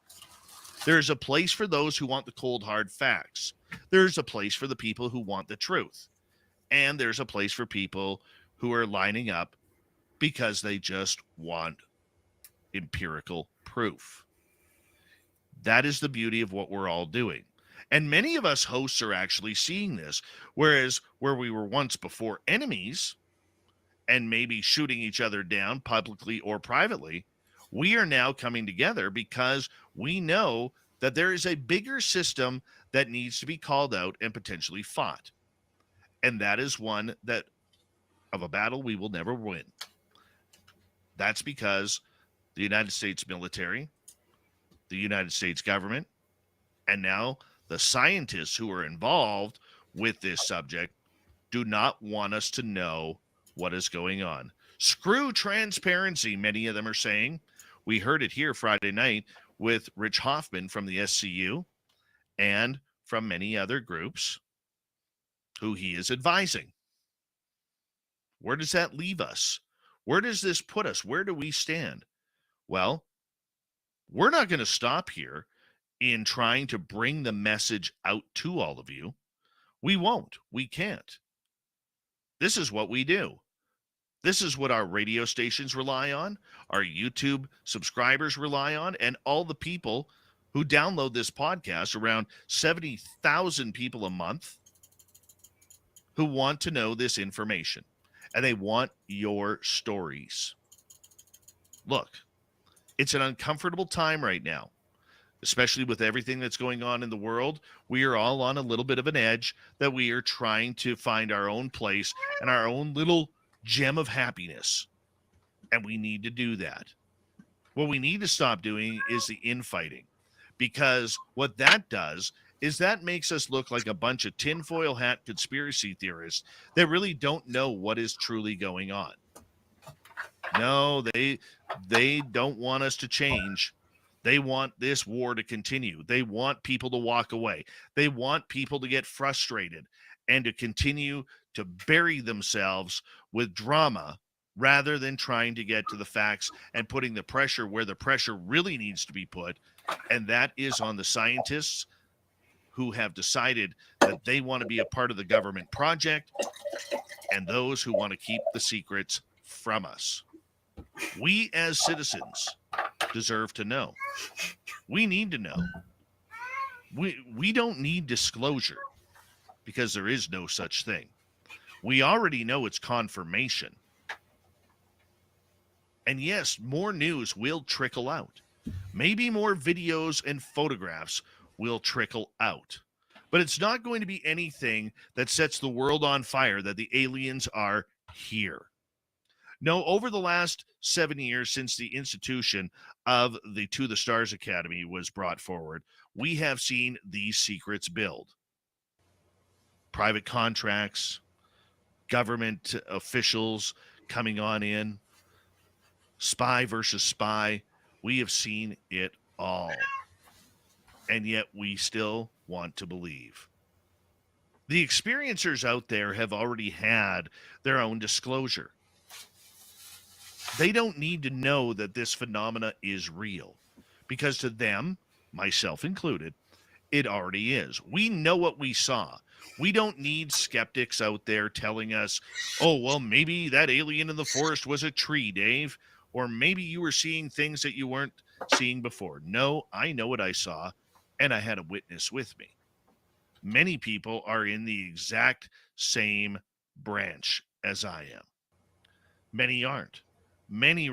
There's a place for those who want the cold, hard facts. There's a place for the people who want the truth. And there's a place for people who are lining up because they just want empirical proof. That is the beauty of what we're all doing. And many of us hosts are actually seeing this, whereas where we were once before enemies and maybe shooting each other down publicly or privately, we are now coming together because we know that there is a bigger system that needs to be called out and potentially fought. And that is one that of a battle we will never win. That's because the United States military, the United States government, and now the scientists who are involved with this subject do not want us to know what is going on. Screw transparency, many of them are saying. We heard it here Friday night with Rich Hoffman from the SCU and from many other groups who he is advising. Where does that leave us? Where does this put us? Where do we stand? Well, we're not going to stop here in trying to bring the message out to all of you. We won't. We can't. This is what we do. This is what our radio stations rely on, our YouTube subscribers rely on, and all the people who download this podcast, around 70,000 people a month who want to know this information. And they want your stories. Look, it's an uncomfortable time right now, especially with everything that's going on in the world. We are all on a little bit of an edge that we are trying to find our own place and our own little gem of happiness. And we need to do that. What we need to stop doing is the infighting, because what that does is that makes us look like a bunch of tinfoil hat conspiracy theorists that really don't know what is truly going on. No, they don't want us to change. They want this war to continue. They want people to walk away. They want people to get frustrated and to continue to bury themselves with drama rather than trying to get to the facts and putting the pressure where the pressure really needs to be put, and that is on the scientists who have decided that they want to be a part of the government project and those who want to keep the secrets from us. We as citizens deserve to know. We need to know. We don't need disclosure because there is no such thing. We already know it's confirmation. And yes, more news will trickle out. Maybe more videos and photographs will trickle out. But it's not going to be anything that sets the world on fire that the aliens are here. No, over the last 7 years since the institution of the To the Stars Academy was brought forward, we have seen these secrets build. Private contracts, government officials coming on in, spy versus spy. We have seen it all. And yet we still want to believe. The experiencers out there have already had their own disclosure. They don't need to know that this phenomena is real, because to them, myself included, it already is. We know what we saw. We don't need skeptics out there telling us, oh, well, maybe that alien in the forest was a tree, Dave, or maybe you were seeing things that you weren't seeing before. No, I know what I saw, and I had a witness with me. Many people are in the exact same branch as I am. Many aren't. Many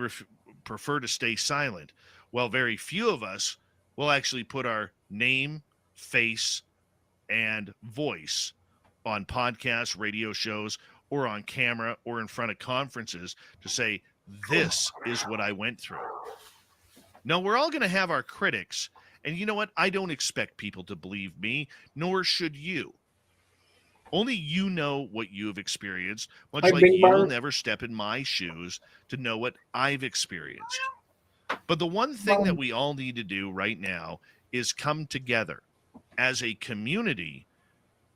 prefer to stay silent, while very few of us will actually put our name, face, and voice on podcasts, radio shows, or on camera, or in front of conferences to say, this is what I went through. No, we're all going to have our critics, and you know what? I don't expect people to believe me, nor should you. Only you know what you have experienced, much like you will never step in my shoes to know what I've experienced. But the one thing that we all need to do right now is come together as a community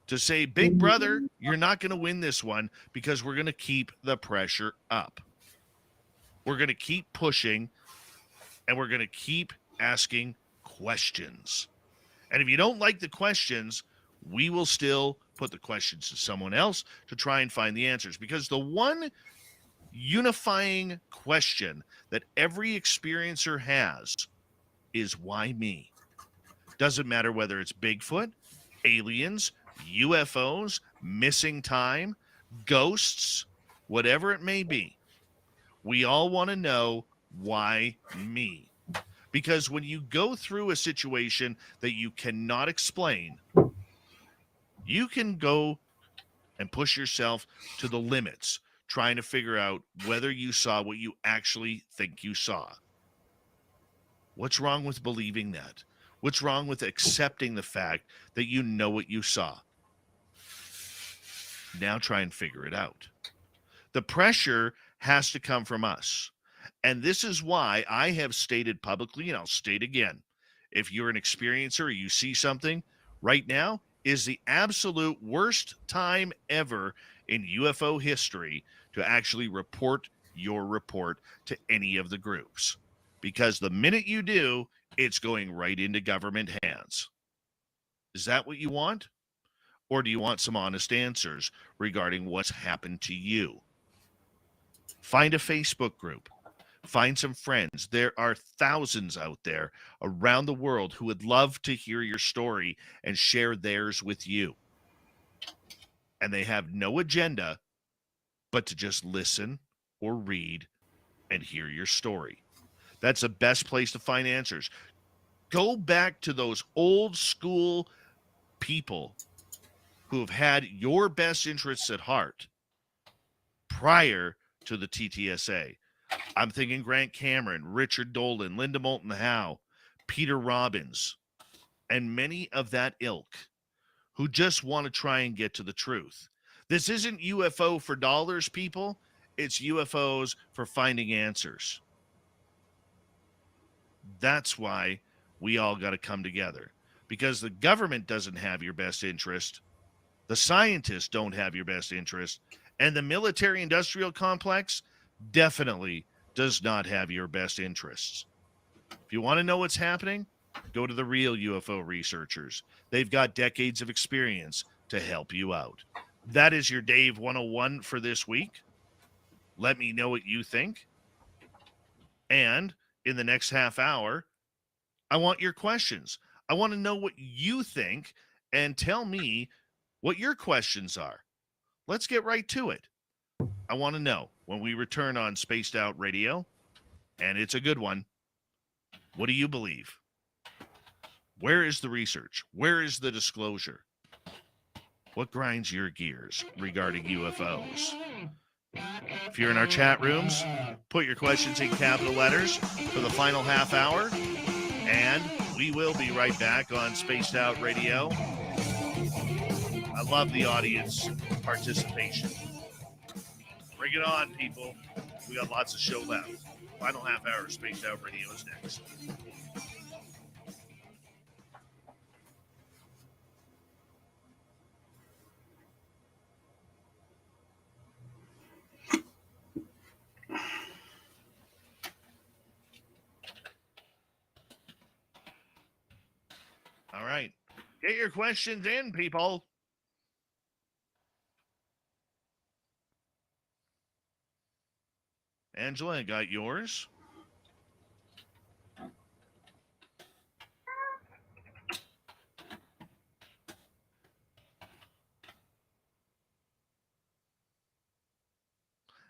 to say, Big Brother, you're not going to win this one, because we're going to keep the pressure up. We're going to keep pushing, and we're going to keep asking questions. And if you don't like the questions, we will still put the questions to someone else to try and find the answers. Because the one unifying question that every experiencer has is, why me? Doesn't matter whether it's Bigfoot, aliens, UFOs, missing time, ghosts, whatever it may be. We all want to know, why me? Because when you go through a situation that you cannot explain, you can go and push yourself to the limits, trying to figure out whether you saw what you actually think you saw. What's wrong with believing that? What's wrong with accepting the fact that you know what you saw? Now try and figure it out. The pressure has to come from us. And this is why I have stated publicly, and I'll state again, if you're an experiencer or you see something, right now is the absolute worst time ever in UFO history to actually report your report to any of the groups. Because the minute you do, it's going right into government hands. Is that what you want? Or do you want some honest answers regarding what's happened to you? Find a Facebook group. Find some friends. There are thousands out there around the world who would love to hear your story and share theirs with you. And they have no agenda but to just listen or read and hear your story. That's the best place to find answers. Go back to those old school people who have had your best interests at heart prior to the TTSA. I'm thinking Grant Cameron, Richard Dolan, Linda Moulton Howe, Peter Robbins, and many of that ilk who just want to try and get to the truth. This isn't UFO for dollars, people. It's UFOs for finding answers. That's why we all got to come together, because the government doesn't have your best interest. The scientists don't have your best interest. And the military-industrial complex definitely does not have your best interests. If you want to know what's happening, go to the real UFO researchers. They've got decades of experience to help you out. That is your Dave 101 for this week. Let me know what you think. And in the next half hour, I want your questions. I want to know what you think, and tell me what your questions are. Let's get right to it. I want to know when we return on Spaced Out Radio, and it's a good one. What do you believe? Where is the research? Where is the disclosure? What grinds your gears regarding UFOs? If you're in our chat rooms, put your questions in capital letters for the final half hour, and we will be right back on Spaced Out Radio. I love the audience participation. Bring it on, people. We got lots of show left. Final half hour of Spaced Out Radio is next. All right. Get your questions in, people. Angela, I got yours.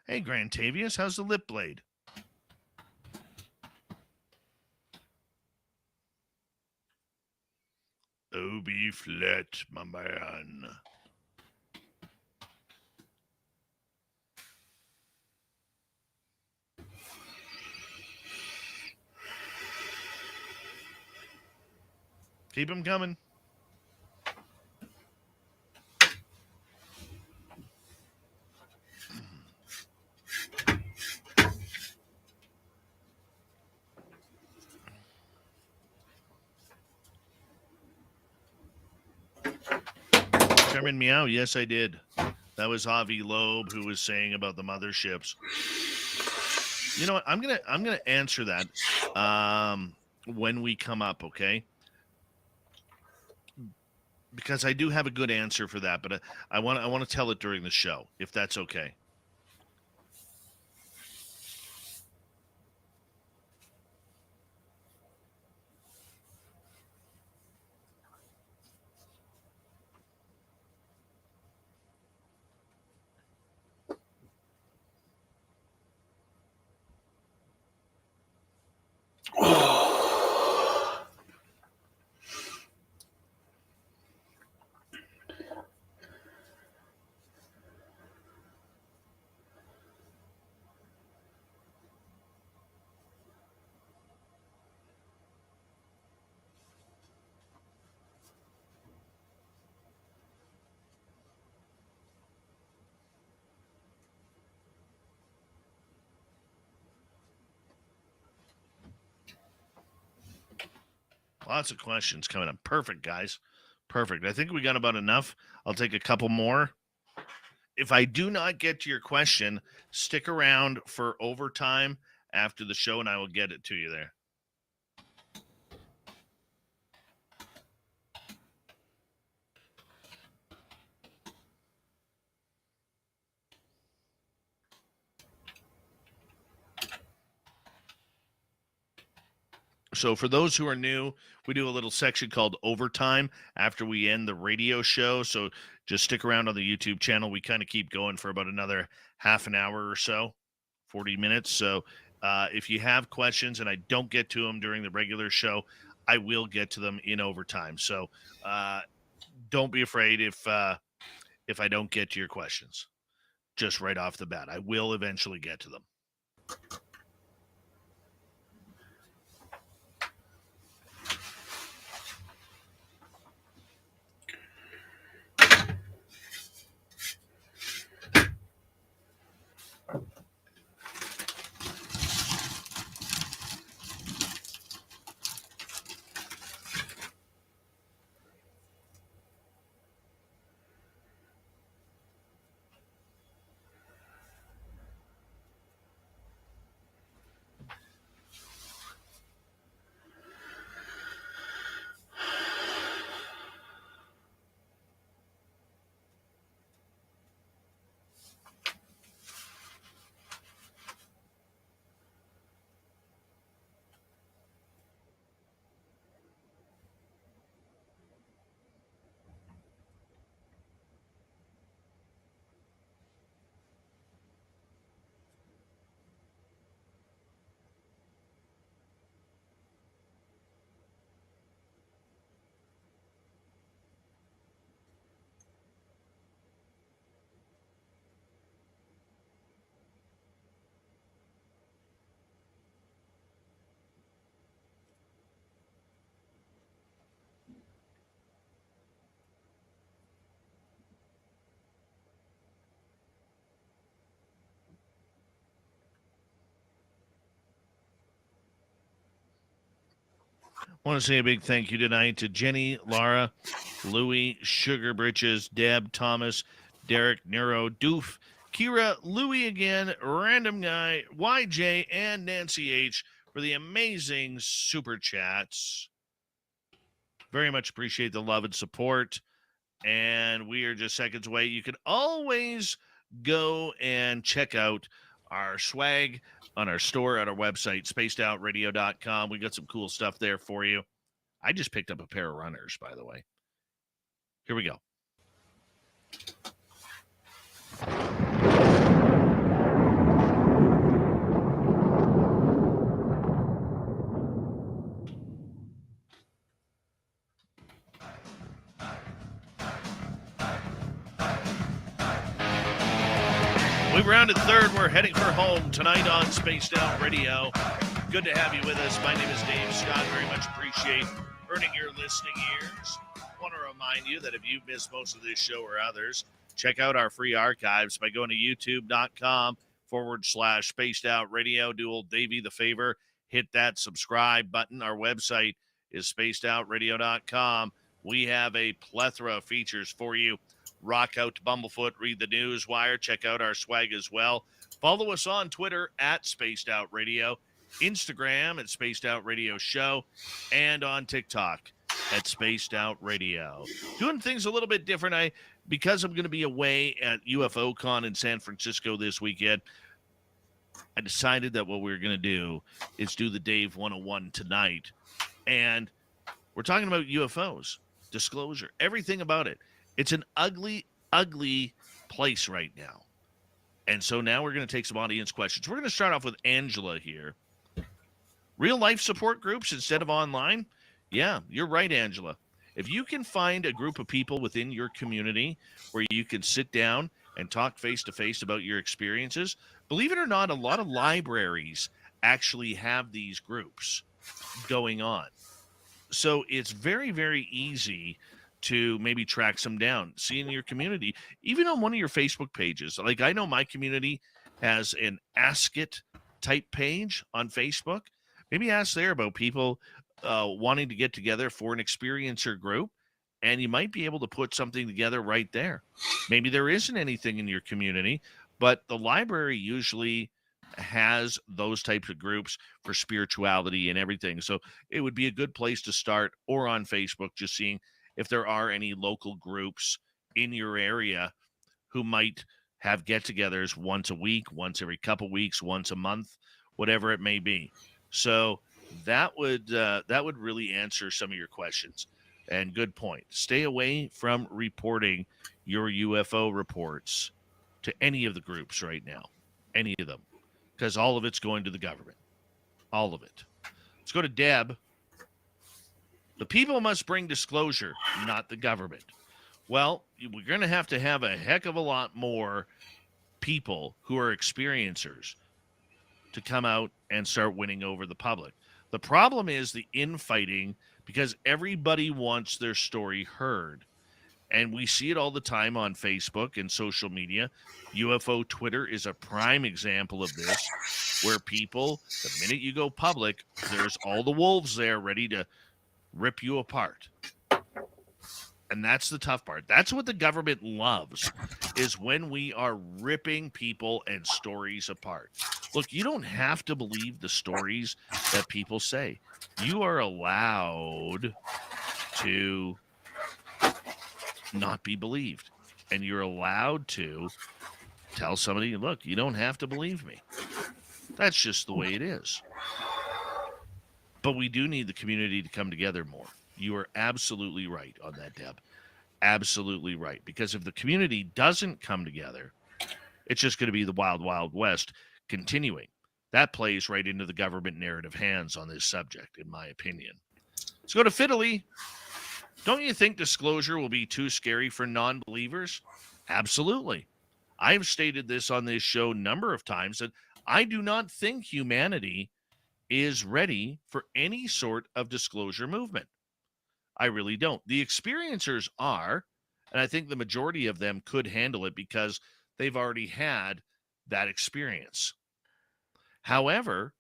Hey, Grantavius, how's the lip blade? Obi flat, my man. Keep them coming. Chairman Meow, yes, I did. That was Avi Loeb who was saying about the motherships. You know what? I'm gonna answer that when we come up, okay? because I do have a good answer for that, but I want to tell it during the show, if that's okay. Lots of questions coming up. Perfect, guys. Perfect. I think we got about enough. I'll take a couple more. If I do not get to your question, stick around for overtime after the show, and I will get it to you there. So for those who are new, we do a little section called overtime after we end the radio show. So just stick around on the YouTube channel. We kind of keep going for about another half an hour or so, 40 minutes. So if you have questions and I don't get to them during the regular show, I will get to them in overtime. So don't be afraid if I don't get to your questions just right off the bat. I will eventually get to them. I want to say a big thank you tonight to Jenny, Laura, Louie, Sugar Britches, Deb, Thomas, Derek, Nero, Doof, Kira, Louie again, Random Guy, YJ, and Nancy H for the amazing super chats. Very much appreciate the love and support. And we are just seconds away. You can always go and check out our swag on our store at our website, spacedoutradio.com. We got some cool stuff there for you. I just picked up a pair of runners, by the way. Here we go. We've rounded third. We're heading for home tonight on Spaced Out Radio. Good to have you with us. My name is Dave Scott. Very much appreciate earning your listening ears. I want to remind you that if you've missed most of this show or others, check out our free archives by going to youtube.com/Spaced Out Radio. Do old Davey the favor. Hit that subscribe button. Our website is spacedoutradio.com. We have a plethora of features for you. Rock out to Bumblefoot, read the news wire, check out our swag as well. Follow us on Twitter at Spaced Out Radio, Instagram at Spaced Out Radio Show, and on TikTok at Spaced Out Radio. Doing things a little bit different. Because I'm going to be away at UFO Con in San Francisco this weekend, I decided that what we were going to do is do the Dave 101 tonight. And we're talking about UFOs, disclosure, everything about it. It's an ugly, ugly place right now. And so now we're going to take some audience questions. We're going to start off with Angela here. Real life support groups instead of online? Yeah, you're right, Angela. If you can find a group of people within your community where you can sit down and talk face-to-face about your experiences, believe it or not, a lot of libraries actually have these groups going on. So it's very, very easy to maybe track some down, see in your community, even on one of your Facebook pages. Like I know my community has an Ask It type page on Facebook. Maybe ask there about people wanting to get together for an experiencer group, and you might be able to put something together right there. Maybe there isn't anything in your community, but the library usually has those types of groups for spirituality and everything. So it would be a good place to start, or on Facebook, just seeing if there are any local groups in your area who might have get-togethers once a week, once every couple weeks, once a month, whatever it may be. So that would really answer some of your questions. And good point. Stay away from reporting your UFO reports to any of the groups right now, any of them, because all of it's going to the government, all of it. Let's go to Deb. The people must bring disclosure, not the government. Well, we're going to have a heck of a lot more people who are experiencers to come out and start winning over the public. The problem is the infighting, because everybody wants their story heard. And we see it all the time on Facebook and social media. UFO Twitter is a prime example of this, where people, the minute you go public, there's all the wolves there ready to rip you apart. And that's the tough part. That's what the government loves, is when we are ripping people and stories apart. Look, you don't have to believe the stories that people say. You are allowed to not be believed. And you're allowed to tell somebody, look, you don't have to believe me. That's just the way it is. But we do need the community to come together more. You are absolutely right on that, Deb. Absolutely right. Because if the community doesn't come together, it's just going to be the wild, wild west continuing. That plays right into the government narrative hands on this subject, in my opinion. Let's go to Fiddly. Don't you think disclosure will be too scary for non-believers? Absolutely. I've stated this on this show a number of times, that I do not think humanity is ready for any sort of disclosure movement. I really don't. The experiencers are, and I think the majority of them could handle it because they've already had that experience. However,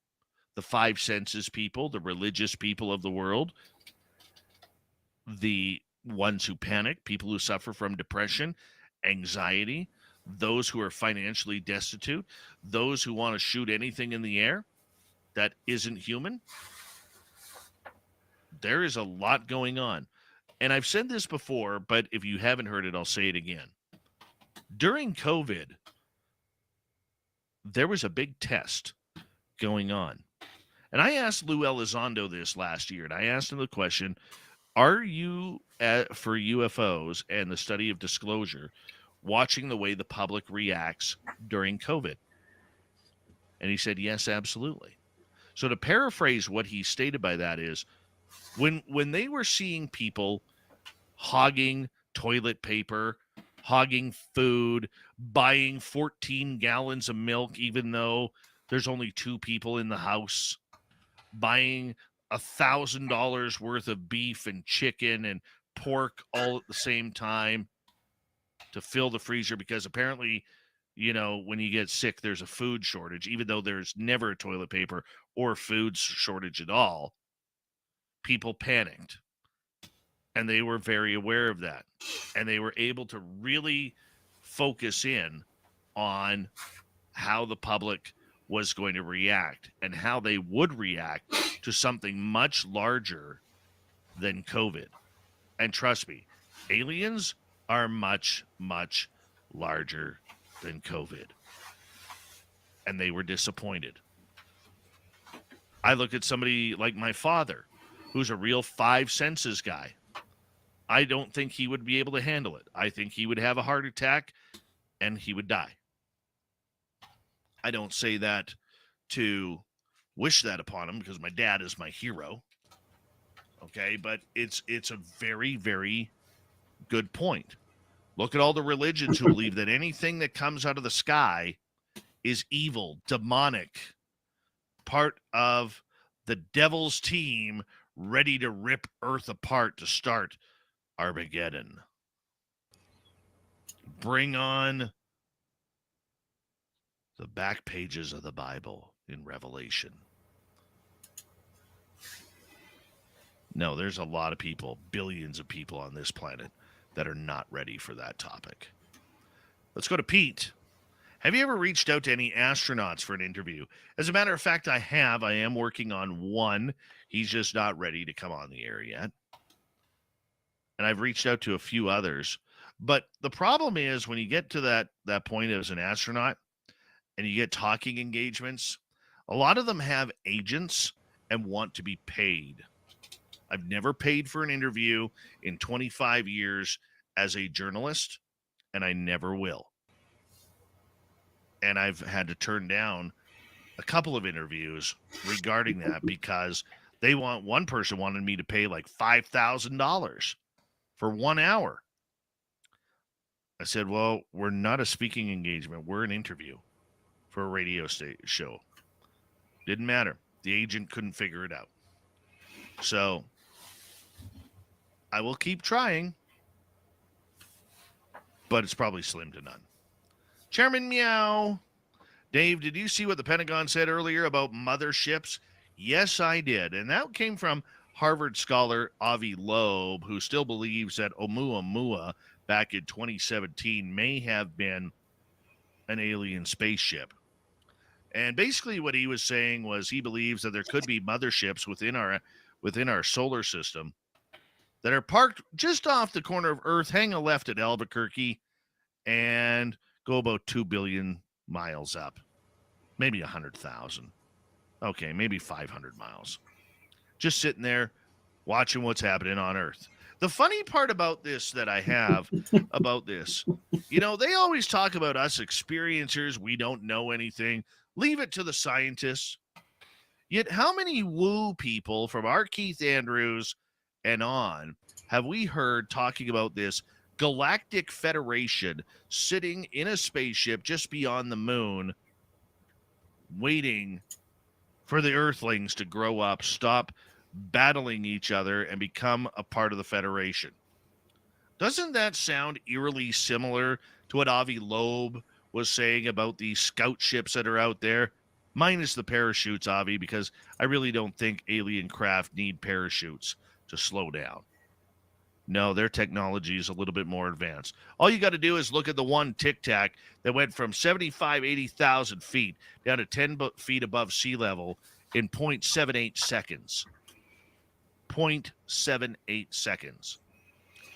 the five senses people, the religious people of the world, the ones who panic, people who suffer from depression, anxiety, those who are financially destitute, those who want to shoot anything in the air that isn't human, there is a lot going on. And I've said this before, but if you haven't heard it, I'll say it again. During COVID, there was a big test going on. And I asked Lou Elizondo this last year, and I asked him the question, are you, for UFOs and the study of disclosure, watching the way the public reacts during COVID? And he said, yes, absolutely. So to paraphrase what he stated by that is, when they were seeing people hogging toilet paper, hogging food, buying 14 gallons of milk, even though there's only 2 people in the house, buying $1,000 worth of beef and chicken and pork all at the same time to fill the freezer, because apparently, you know, when you get sick, there's a food shortage, even though there's never a toilet paper or food shortage at all. People panicked, and they were very aware of that, and they were able to really focus in on how the public was going to react and how they would react to something much larger than COVID. And trust me, aliens are much, much larger than COVID. And they were disappointed. I look at somebody like my father, who's a real five senses guy. I don't think he would be able to handle it. I think he would have a heart attack and he would die. I don't say that to wish that upon him because my dad is my hero. Okay, but it's a very, very good point. Look at all the religions who believe that anything that comes out of the sky is evil, demonic, part of the devil's team ready to rip Earth apart to start Armageddon. Bring on the back pages of the Bible in Revelation. No, there's a lot of people, billions of people on this planet that are not ready for that topic. Let's go to Pete. Have you ever reached out to any astronauts for an interview? As a matter of fact, I have. I am working on one. He's just not ready to come on the air yet. And I've reached out to a few others. But the problem is when you get to that point as an astronaut and you get talking engagements, a lot of them have agents and want to be paid. I've never paid for an interview in 25 years as a journalist, and I never will. And I've had to turn down a couple of interviews regarding that because one person wanted me to pay like $5,000 for 1 hour. I said, well, we're not a speaking engagement. We're an interview for a radio show. Didn't matter. The agent couldn't figure it out. So I will keep trying, but it's probably slim to none. Chairman Meow. Dave, did you see what the Pentagon said earlier about motherships? Yes, I did. And that came from Harvard scholar Avi Loeb, who still believes that Oumuamua back in 2017 may have been an alien spaceship. And basically what he was saying was he believes that there could be motherships within our solar system that are parked just off the corner of Earth, hang a left at Albuquerque, and go about 2 billion miles up. Maybe 100,000. Okay, maybe 500 miles. Just sitting there watching what's happening on Earth. The funny part about this that I have about this, they always talk about us experiencers. We don't know anything. Leave it to the scientists. Yet how many woo people from our Keith Andrews and on have we heard talking about this galactic federation sitting in a spaceship just beyond the moon, waiting for the Earthlings to grow up, stop battling each other, and become a part of the Federation? Doesn't that sound eerily similar to what Avi Loeb was saying about these scout ships that are out there? Minus the parachutes, Avi, because I really don't think alien craft need parachutes to slow down. No, their technology is a little bit more advanced. All you got to do is look at the one Tic Tac that went from 80,000 feet down to 10 feet above sea level in 0.78 seconds. 0.78 seconds.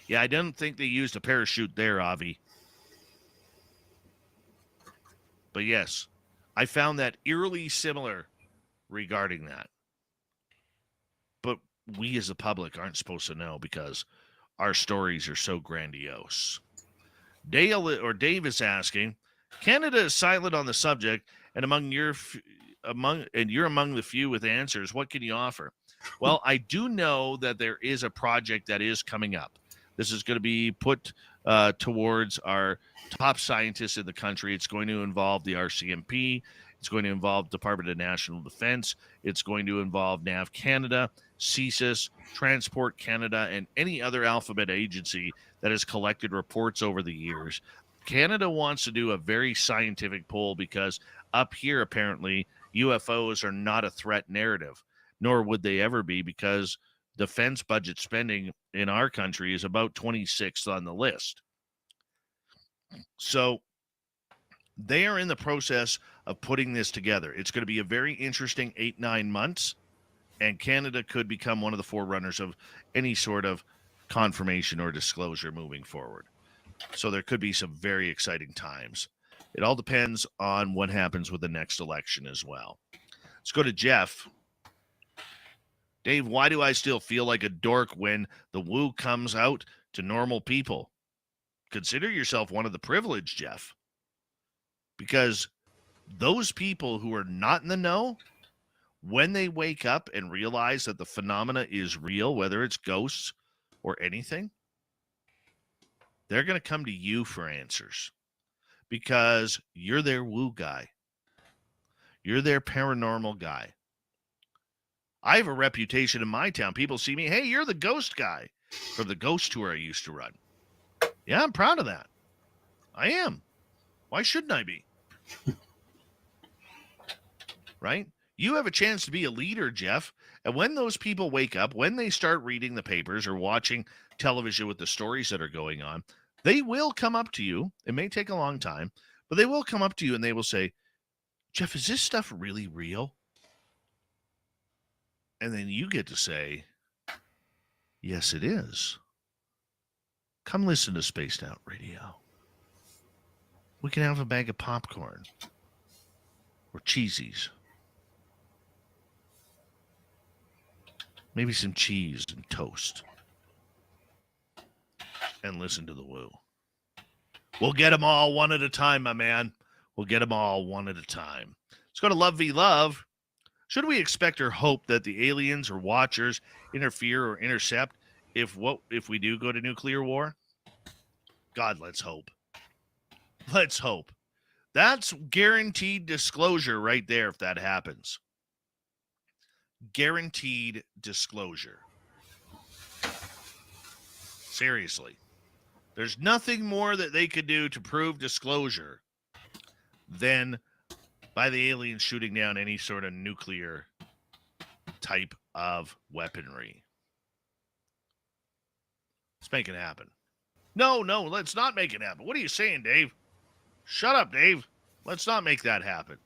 Yeah, I don't think they used a parachute there, Avi. But yes, I found that eerily similar regarding that. But we as the public aren't supposed to know because our stories are so grandiose. Dave is asking, Canada is silent on the subject, and you're among the few with answers. What can you offer? Well, I do know that there is a project that is coming up. This is going to be put towards our top scientists in the country. It's going to involve the RCMP. It's going to involve Department of National Defense. It's going to involve NAV Canada, CSIS, Transport Canada, and any other alphabet agency that has collected reports over the years. Canada wants to do a very scientific poll because up here, apparently, UFOs are not a threat narrative, nor would they ever be because defense budget spending in our country is about 26th on the list. So they are in the process of putting this together. It's going to be a very interesting 8-9 months, and Canada could become one of the forerunners of any sort of confirmation or disclosure moving forward. So there could be some very exciting times. It all depends on what happens with the next election as well. Let's go to Jeff. Dave, why do I still feel like a dork when the woo comes out to normal people? Consider yourself one of the privileged, Jeff. Because those people who are not in the know, when they wake up and realize that the phenomena is real, whether it's ghosts or anything, they're going to come to you for answers because you're their woo guy. You're their paranormal guy. I have a reputation in my town. People see me, hey, you're the ghost guy from the ghost tour I used to run. Yeah, I'm proud of that. I am. Why shouldn't I be? Right? You have a chance to be a leader, Jeff. And when those people wake up, when they start reading the papers or watching television with the stories that are going on, they will come up to you. It may take a long time, but they will come up to you and they will say, Jeff, is this stuff really real? And then you get to say, yes, it is. Come listen to Spaced Out Radio. We can have a bag of popcorn or cheesies. Maybe some cheese and toast. And listen to the woo. We'll get them all one at a time, my man. We'll get them all one at a time. Let's go to Love v. Love. Should we expect or hope that the aliens or watchers interfere or intercept if we do go to nuclear war? God, let's hope. Let's hope. That's guaranteed disclosure right there if that happens. Guaranteed disclosure. Seriously. There's nothing more that they could do to prove disclosure than by the aliens shooting down any sort of nuclear type of weaponry. Let's make it happen. No, let's not make it happen. What are you saying, Dave? Shut up, Dave. Let's not make that happen.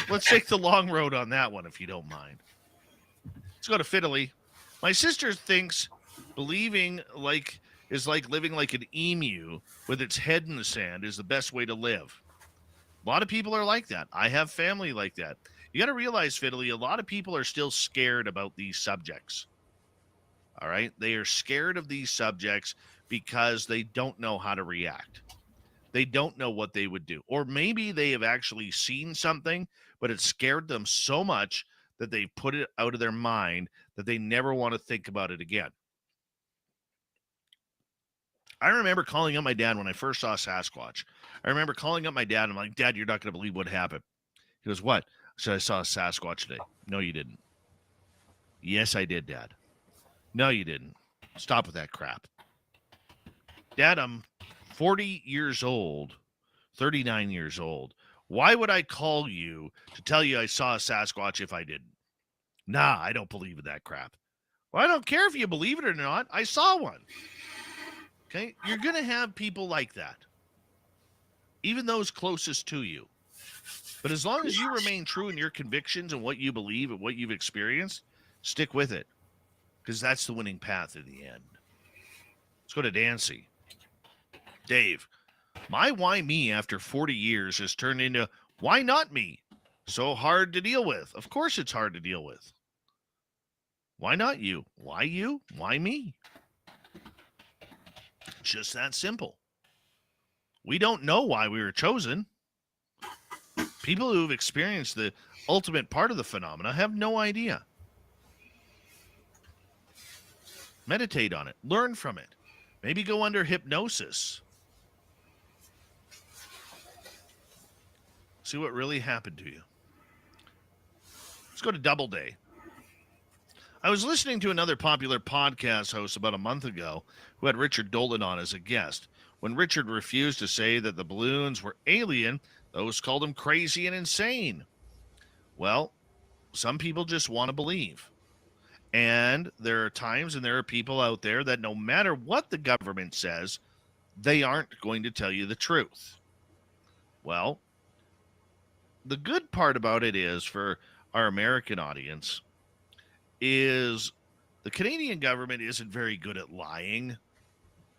Let's take the long road on that one, if you don't mind. Let's go to Fiddly. My sister thinks believing is like living like an emu with its head in the sand is the best way to live. A lot of people are like that. I have family like that. You got to realize, Fiddly, a lot of people are still scared about these subjects. All right? They are scared of these subjects because they don't know how to react. They don't know what they would do. Or maybe they have actually seen something, but it scared them so much that they put it out of their mind that they never want to think about it again. I remember calling up my dad when I first saw Sasquatch. I remember calling up my dad. And I'm like, Dad, you're not going to believe what happened. He goes, what? I said, I saw a Sasquatch today. No, you didn't. Yes, I did, Dad. No, you didn't. Stop with that crap. Dad, I'm 40 years old, 39 years old. Why would I call you to tell you I saw a Sasquatch if I didn't? Nah, I don't believe in that crap. Well, I don't care if you believe it or not. I saw one. Okay? You're going to have people like that. Even those closest to you. But as long as you remain true in your convictions and what you believe and what you've experienced, stick with it. Because that's the winning path in the end. Let's go to Dancy. Dave, my why me after 40 years has turned into why not me? So hard to deal with. Of course it's hard to deal with. Why not you? Why you? Why me? Just that simple. We don't know why we were chosen. People who've experienced the ultimate part of the phenomena have no idea. Meditate on it. Learn from it. Maybe go under hypnosis. See what really happened to you. Let's go to Doubleday. I was listening to another popular podcast host about a month ago who had Richard Dolan on as a guest. When Richard refused to say that the balloons were alien, those called him crazy and insane. Well, some people just want to believe. And there are times and there are people out there that no matter what the government says, they aren't going to tell you the truth. Well, the good part about it is for our American audience is the Canadian government isn't very good at lying.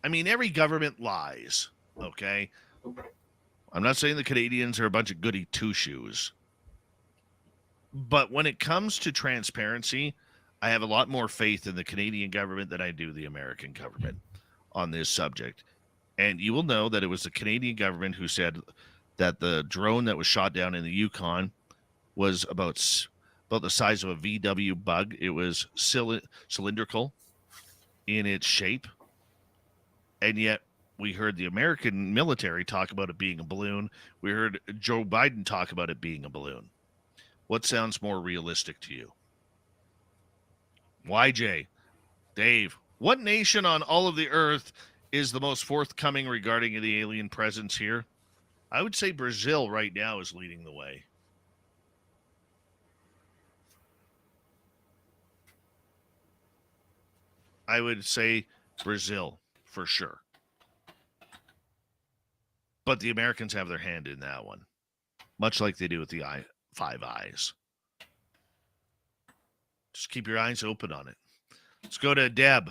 I mean, every government lies, okay? I'm not saying the Canadians are a bunch of goody two-shoes. But when it comes to transparency, I have a lot more faith in the Canadian government than I do the American government on this subject. And you will know that it was the Canadian government who said that the drone that was shot down in the Yukon was about the size of a VW bug. It was cylindrical in its shape. And yet we heard the American military talk about it being a balloon. We heard Joe Biden talk about it being a balloon. What sounds more realistic to you? YJ, Dave, what nation on all of the earth is the most forthcoming regarding the alien presence here? I would say Brazil right now is leading the way. I would say Brazil for sure. But the Americans have their hand in that one, much like they do with the Five Eyes. Just keep your eyes open on it. Let's go to Deb.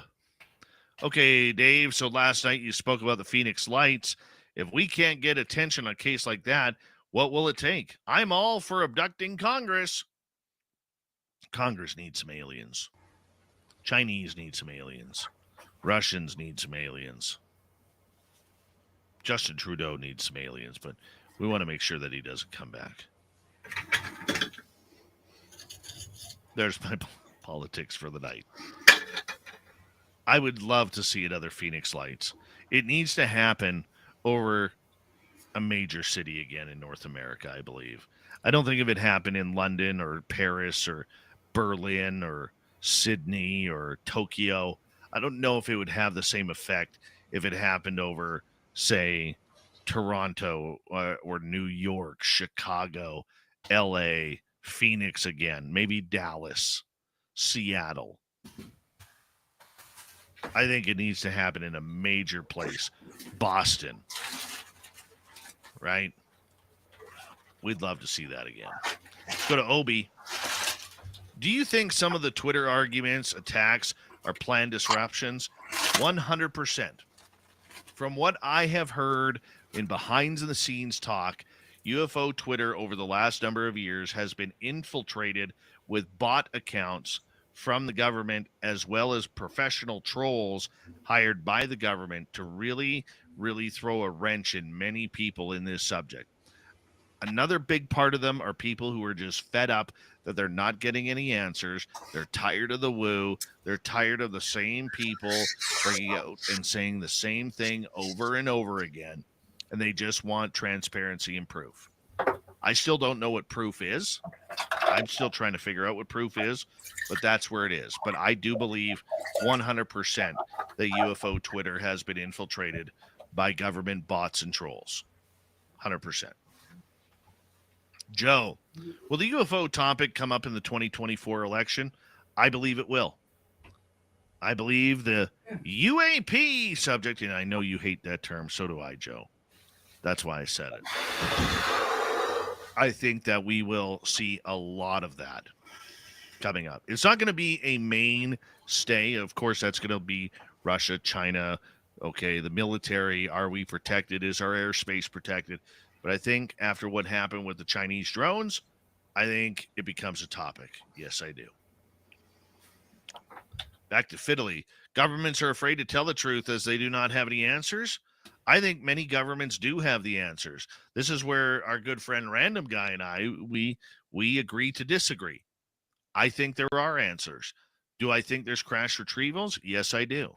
Okay, Dave, so last night you spoke about the Phoenix Lights. If we can't get attention on a case like that, what will it take? I'm all for abducting Congress. Congress needs some aliens. Chinese need some aliens. Russians need some aliens. Justin Trudeau needs some aliens, but we want to make sure that he doesn't come back. There's my politics for the night. I would love to see another Phoenix Lights. It needs to happen over a major city again in North America, I believe. I don't think if it happened in London or Paris or Berlin or Sydney or Tokyo, I don't know if it would have the same effect if it happened over, say, Toronto or New York, Chicago, LA, Phoenix again, maybe Dallas, Seattle. I think it needs to happen in a major place. Boston. Right? We'd love to see that again. Let's go to Obi. Do you think some of the Twitter arguments, attacks, are planned disruptions? 100%. From what I have heard in behind-the-scenes talk, UFO Twitter over the last number of years has been infiltrated with bot accounts from the government as well as professional trolls hired by the government to really, really throw a wrench in many people in this subject. Another big part of them are people who are just fed up that they're not getting any answers. They're tired of the woo. They're tired of the same people bringing out and saying the same thing over and over again. And they just want transparency and proof. I still don't know what proof is. I'm still trying to figure out what proof is, but that's where it is. But I do believe 100% that UFO Twitter has been infiltrated by government bots and trolls. 100%. Joe, will the UFO topic come up in the 2024 election? I believe it will. I believe the UAP subject, and I know you hate that term, so do I, Joe. That's why I said it. I think that we will see a lot of that coming up. It's not going to be a mainstay. Of course, that's going to be Russia, China. Okay, the military. Are we protected? Is our airspace protected? But I think after what happened with the Chinese drones, I think it becomes a topic. Yes, I do. Back to Fiddly. Governments are afraid to tell the truth as they do not have any answers. I think many governments do have the answers. This is where our good friend Random Guy and I, we agree to disagree. I think there are answers. Do I think there's crash retrievals? Yes, I do.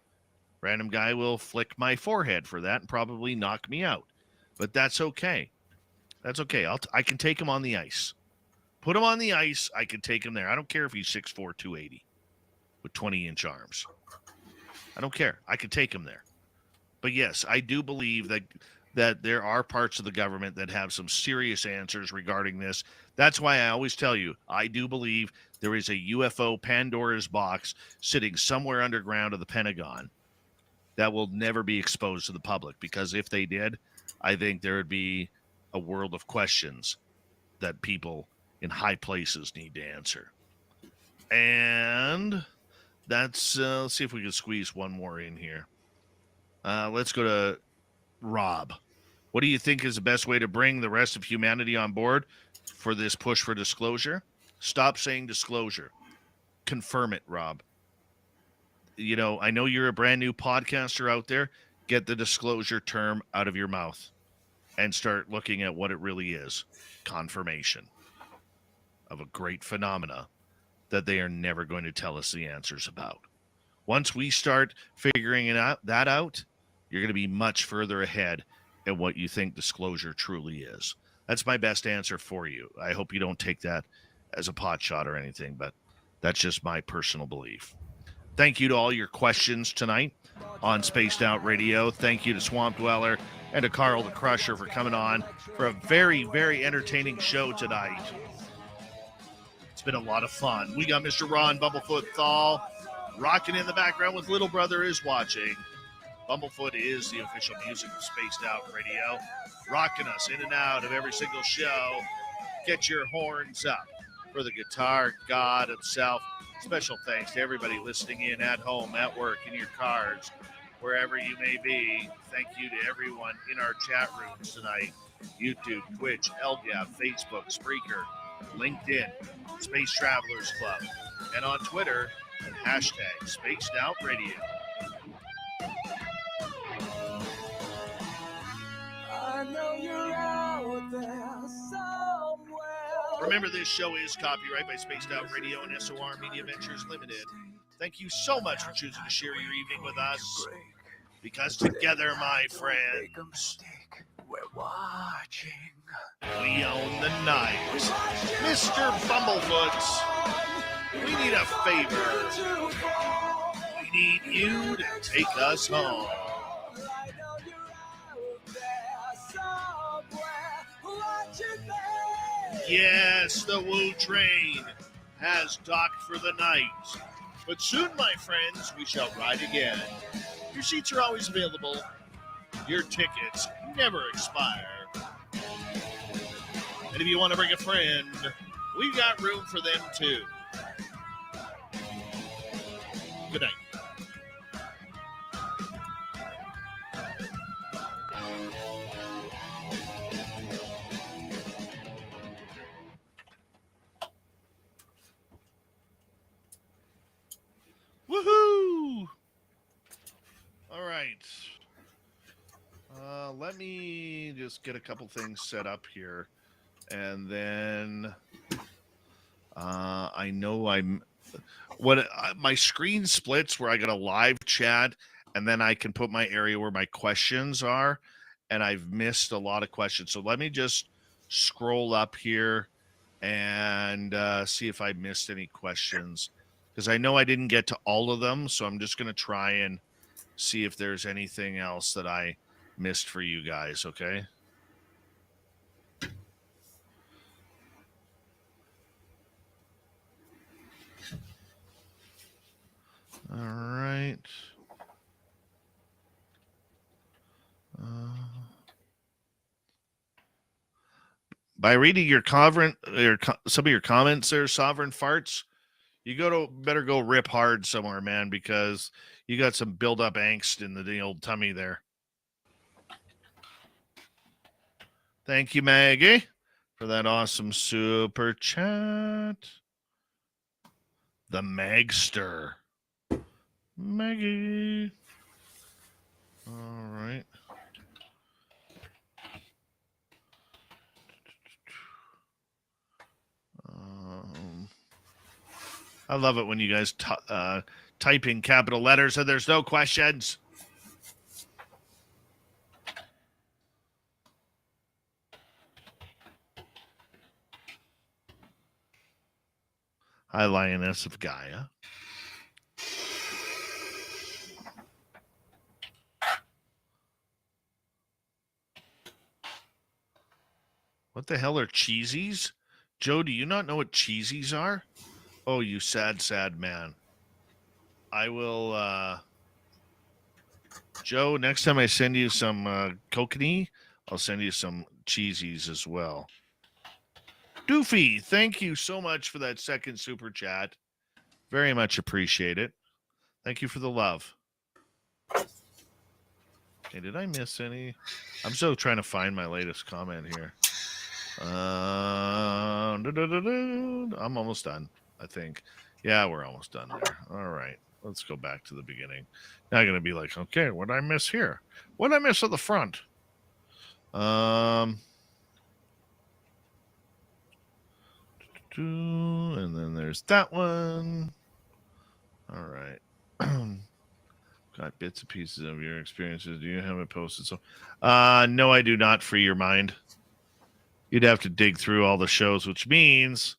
Random Guy will flick my forehead for that and probably knock me out. But that's okay. That's okay. I can take him on the ice. Put him on the ice. I can take him there. I don't care if he's 6'4", 280 with 20-inch arms. I don't care. I can take him there. But yes, I do believe that there are parts of the government that have some serious answers regarding this. That's why I always tell you, I do believe there is a UFO Pandora's box sitting somewhere underground of the Pentagon that will never be exposed to the public. Because if they did, I think there would be a world of questions that people in high places need to answer. And let's see if we can squeeze one more in here. Let's go to Rob. What do you think is the best way to bring the rest of humanity on board for this push for disclosure? Stop saying disclosure. Confirm it, Rob. You know, I know you're a brand new podcaster out there. Get the disclosure term out of your mouth and start looking at what it really is. Confirmation of a great phenomena that they are never going to tell us the answers about. Once we start figuring that out, you're going to be much further ahead at what you think disclosure truly is. That's my best answer for you. I hope you don't take that as a pot shot or anything, but that's just my personal belief. Thank you to all your questions tonight on Spaced Out Radio. Thank you to Swamp Dweller and to Carl the Crusher for coming on for a very, very entertaining show tonight. It's been a lot of fun. We got Mr. Ron Bumblefoot Thal rocking in the background with Little Brother Is Watching. Bumblefoot is the official music of Spaced Out Radio, rocking us in and out of every single show. Get your horns up for the guitar god himself. Special thanks to everybody listening in at home, at work, in your cars, wherever you may be. Thank you to everyone in our chat rooms tonight. YouTube, Twitch, LGAP, Facebook, Spreaker, LinkedIn, Space Travelers Club, and on Twitter, hashtag Spaced Out Radio. I know you're out there somewhere. Remember, this show is copyright by Spaced Out Radio and SOR Media Ventures Limited. Thank you so much for choosing to share your evening with us. Because together, my friends, we're watching. We own the night. Mr. Bumblefoot, we need a favor. We need you to take us home. Yes, the Woo train has docked for the night. But soon, my friends, we shall ride again. Your seats are always available. Your tickets never expire. And if you want to bring a friend, we've got room for them too. Good night. Woohoo! All right. Let me just get a couple things set up here. And then I know my screen splits where I got a live chat and then I can put my area where my questions are. And I've missed a lot of questions. So let me just scroll up here and see if I missed any questions. Because I know I didn't get to all of them, so I'm just going to try and see if there's anything else that I missed for you guys, okay? All right. By reading your some of your comments there, Sovereign Farts, you better go rip hard somewhere, man, because you got some build-up angst in the old tummy there. Thank you, Maggie, for that awesome super chat. The Magster. Maggie. All right. I love it when you guys type in capital letters and there's no questions. Hi, Lioness of Gaia. What the hell are cheesies? Joe, do you not know what cheesies are? Oh, you sad, sad man. I will, Joe, next time I send you some kokanee, I'll send you some cheesies as well. Doofy, thank you so much for that second super chat. Very much appreciate it. Thank you for the love. Okay, did I miss any? I'm still trying to find my latest comment here. I'm almost done, I think. Yeah, we're almost done there. All right. Let's go back to the beginning. Now I'm going to be like, okay, what did I miss here? What did I miss at the front? And then there's that one. All right. Got bits and pieces of your experiences. Do you have it posted? So, no, I do not. Free your mind. You'd have to dig through all the shows, which means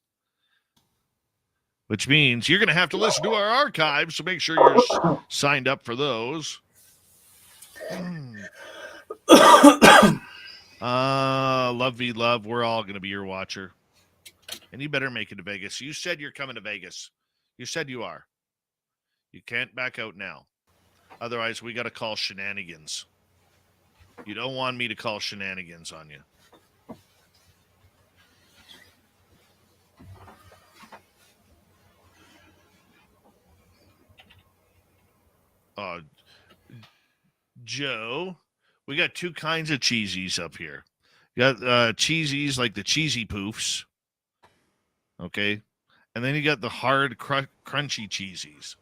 you're going to have to listen to our archives. So make sure you're signed up for those. Love v love. We're all going to be your watcher, and you better make it to Vegas. You said you're coming to Vegas. You said you are. You can't back out now. Otherwise, we got to call shenanigans. You don't want me to call shenanigans on you. Joe, we got two kinds of cheesies up here. You got cheesies like the cheesy poofs. Okay. And then you got the hard, crunchy cheesies.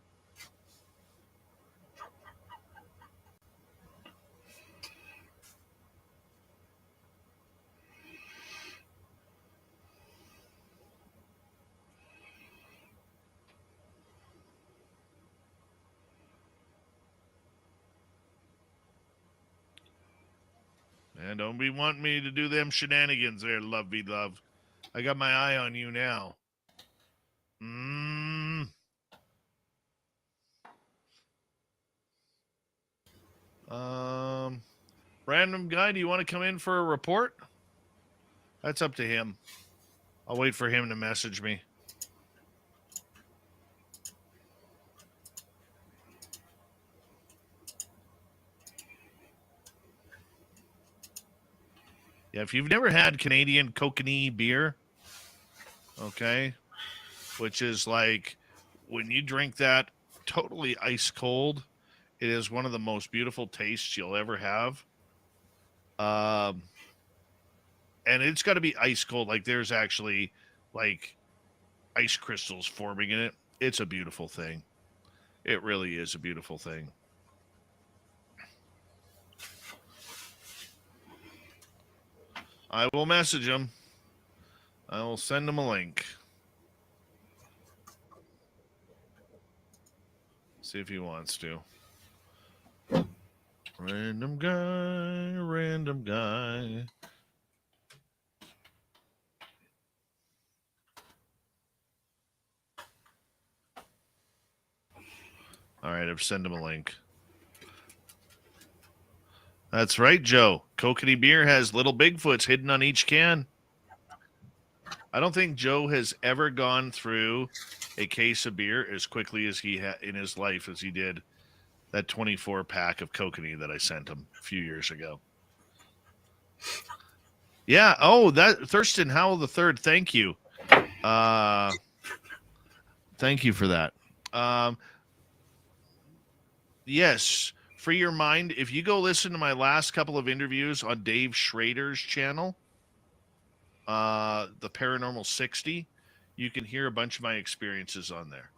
And don't be wanting me to do them shenanigans there, love be love. I got my eye on you now. Random guy, do you want to come in for a report? That's up to him. I'll wait for him to message me. Yeah, if you've never had Canadian kokanee beer, okay, which is like when you drink that totally ice cold, it is one of the most beautiful tastes you'll ever have. And it's got to be ice cold. Like there's actually like ice crystals forming in it. It's a beautiful thing. It really is a beautiful thing. I will message him. I will send him a link. See if he wants to. Random guy, random guy. All right, I've sent him a link. That's right, Joe. Kokanee beer has little Bigfoots hidden on each can. I don't think Joe has ever gone through a case of beer as quickly as he had in his life as he did that 24 pack of Kokanee that I sent him a few years ago. Yeah. Oh, that Thurston Howell III. Thank you. Thank you for that. Yes. Free your mind. If you go listen to my last couple of interviews on Dave Schrader's channel, the Paranormal 60, you can hear a bunch of my experiences on there.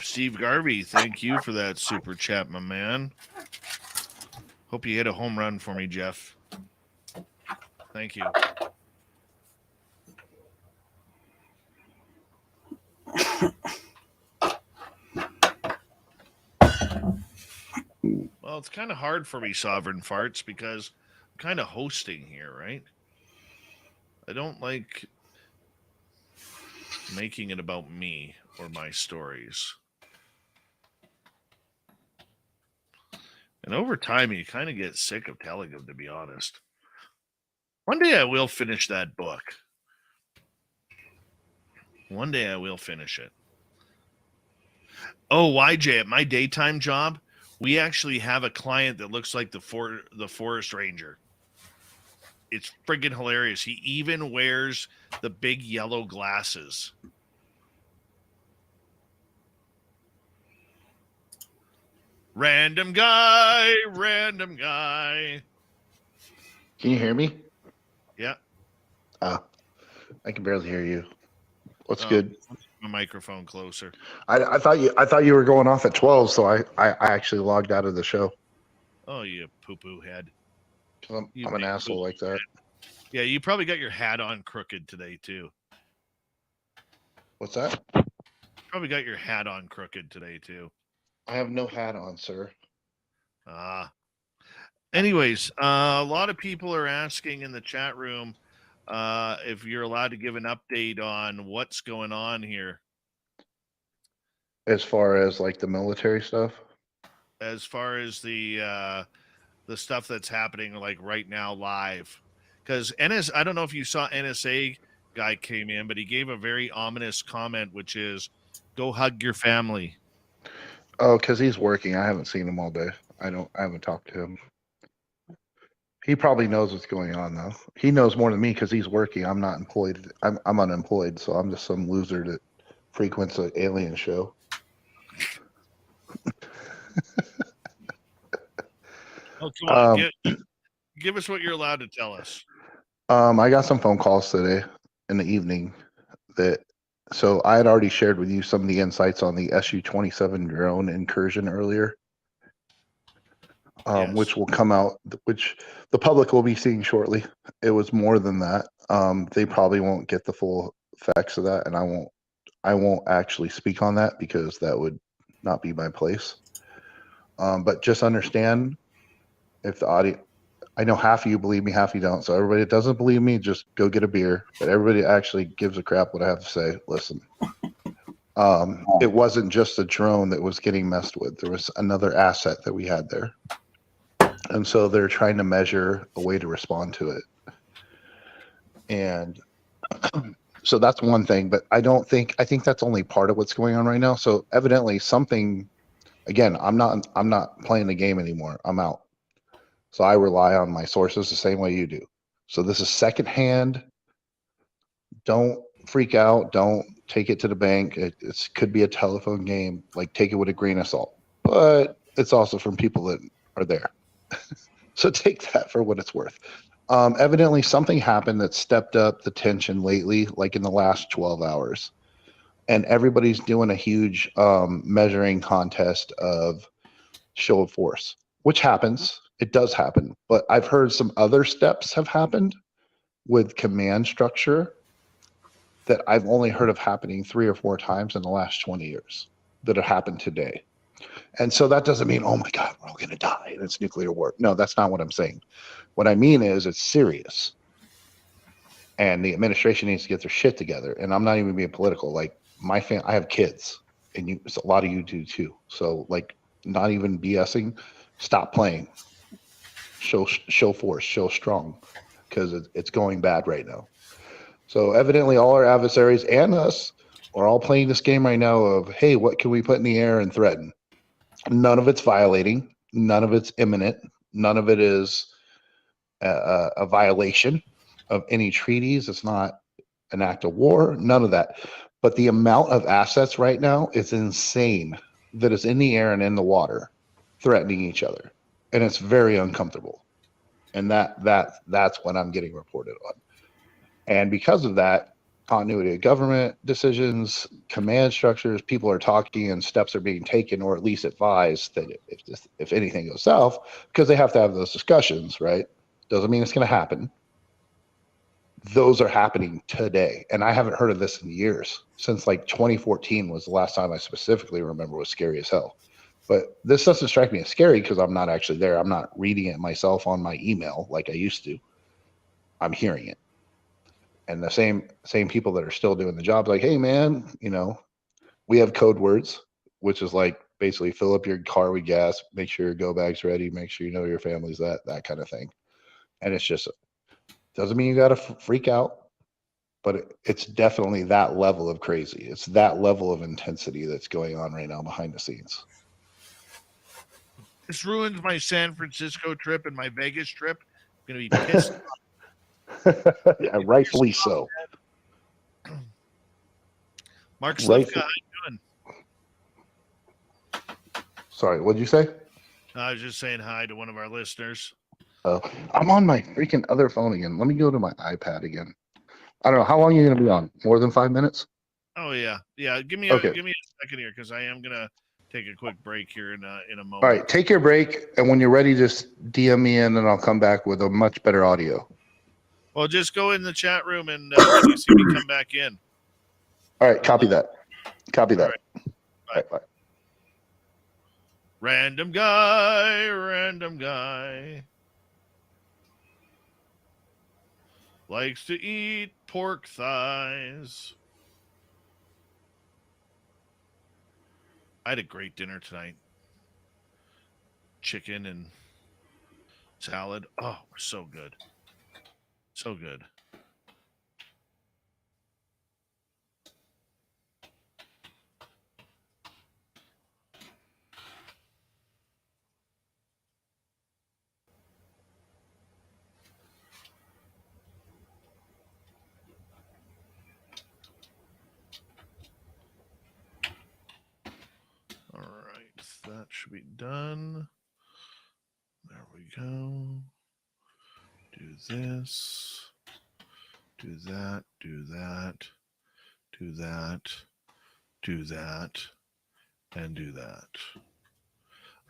Steve Garvey, thank you for that super chat, my man. Hope you hit a home run for me, Jeff. Thank you. Well, it's kind of hard for me, Sovereign Farts, because I'm kind of hosting here, right? I don't like making it about me or my stories. And over time, you kind of get sick of telling them, to be honest. One day I will finish that book. One day I will finish it. Oh, YJ, at my daytime job, we actually have a client that looks like the forest ranger. It's friggin' hilarious. He even wears the big yellow glasses. Random guy. Can you hear me? Yeah. I can barely hear you. What's Oh, good? my microphone closer. I thought you were going off at 12, so I actually logged out of the show. Oh, you poo-poo head. I'm an asshole like that. Yeah, you probably got your hat on crooked today, too. What's that? Probably got your hat on crooked today, too. I have no hat on, sir. Anyways, a lot of people are asking in the chat room if you're allowed to give an update on what's going on here. As far as like the military stuff? As far as the stuff that's happening like right now live. Because I don't know if you saw NSA guy came in, but he gave a very ominous comment, which is go hug your family. Oh, because he's working. I haven't seen him all day. I haven't talked to him. He probably knows what's going on though. He knows more than me because he's working. I'm not employed. I'm unemployed, so I'm just some loser that frequents an alien show. Oh, come on. Give us what you're allowed to tell us. I got some phone calls today in the evening so I had already shared with you some of the insights on the Su-27 drone incursion earlier, Yes. which will come out, which the public will be seeing shortly. It was more than that. They probably won't get the full effects of that, and I won't actually speak on that because that would not be my place. But just understand, if the audience, I know half of you believe me, half of you don't. So everybody that doesn't believe me, just go get a beer. But everybody that actually gives a crap what I have to say, listen. It wasn't just a drone that was getting messed with. There was another asset that we had there. And so they're trying to measure a way to respond to it. And so that's one thing, but I think that's only part of what's going on right now. So evidently something, again, I'm not playing the game anymore. I'm out. So I rely on my sources the same way you do. So this is secondhand. Don't freak out. Don't take it to the bank. It could be a telephone game. Like, take it with a grain of salt. But it's also from people that are there. So take that for what it's worth. Evidently, something happened that stepped up the tension lately, like in the last 12 hours. And everybody's doing a huge measuring contest of show of force, which happens. It does happen, but I've heard some other steps have happened with command structure that I've only heard of happening 3 or 4 times in the last 20 years that have happened today. And so that doesn't mean, oh my God, we're all going to die and it's nuclear war. No, that's not what I'm saying. What I mean is it's serious. And the administration needs to get their shit together. And I'm not even being political. Like, I have kids, and a lot of you do too. So, like, not even BSing, stop playing. Show force, show strong, because it's going bad right now. So evidently all our adversaries and us are all playing this game right now of, hey, what can we put in the air and threaten? None of it's violating. None of it's imminent. None of it is a violation of any treaties. It's not an act of war. None of that. But the amount of assets right now is insane that is in the air and in the water threatening each other. And it's very uncomfortable. And that's what I'm getting reported on. And because of that, continuity of government decisions, command structures, people are talking and steps are being taken, or at least advised that if anything goes south, because they have to have those discussions, right? Doesn't mean it's going to happen. Those are happening today. And I haven't heard of this in years. Since like 2014 was the last time I specifically remember was scary as hell. But this doesn't strike me as scary because I'm not actually there. I'm not reading it myself on my email like I used to. I'm hearing it. And the same people that are still doing the job, like, hey man, we have code words, which is like basically fill up your car with gas, make sure your go bag's ready, make sure you know your family's that kind of thing. And it's just Doesn't mean you got to freak out, but it's definitely that level of crazy. It's that level of intensity that's going on right now behind the scenes. This ruins my San Francisco trip and my Vegas trip. I'm going to be pissed. Yeah, rightfully so. Mark Slifka, Rightful- how you doing? Sorry, what'd you say? I was just saying hi to one of our listeners. Oh, I'm on my freaking other phone again. Let me go to my iPad again. I don't know. How long are you going to be on? More than 5 minutes? Oh yeah. Give me Okay. a second here because I am going to take a quick break here in a moment. All right, take your break, and when you're ready, just DM me in, and I'll come back with a much better audio. Well, just go in the chat room, and when you see me come back in. All right, copy that. Copy that. All right, bye. Random guy. Likes to eat pork thighs. I had a great dinner tonight. Chicken and salad. Oh, so good. So good. All right, that should be done. There we go. Do this. Do that. Do that. Do that. Do that. And do that.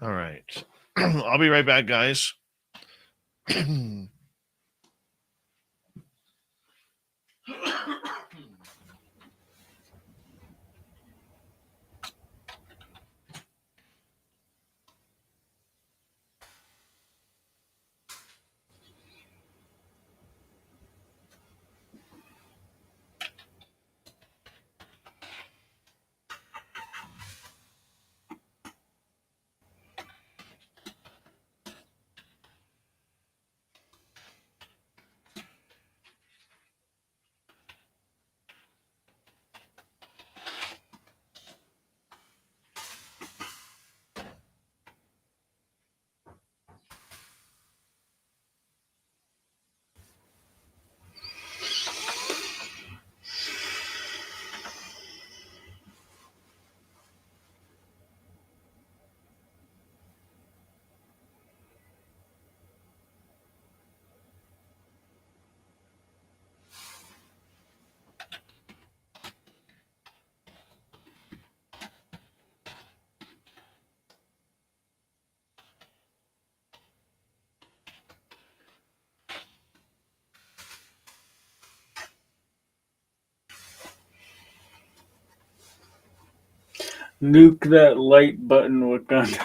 All right. I'll be right back, guys. Nuke that light button, Wakanda.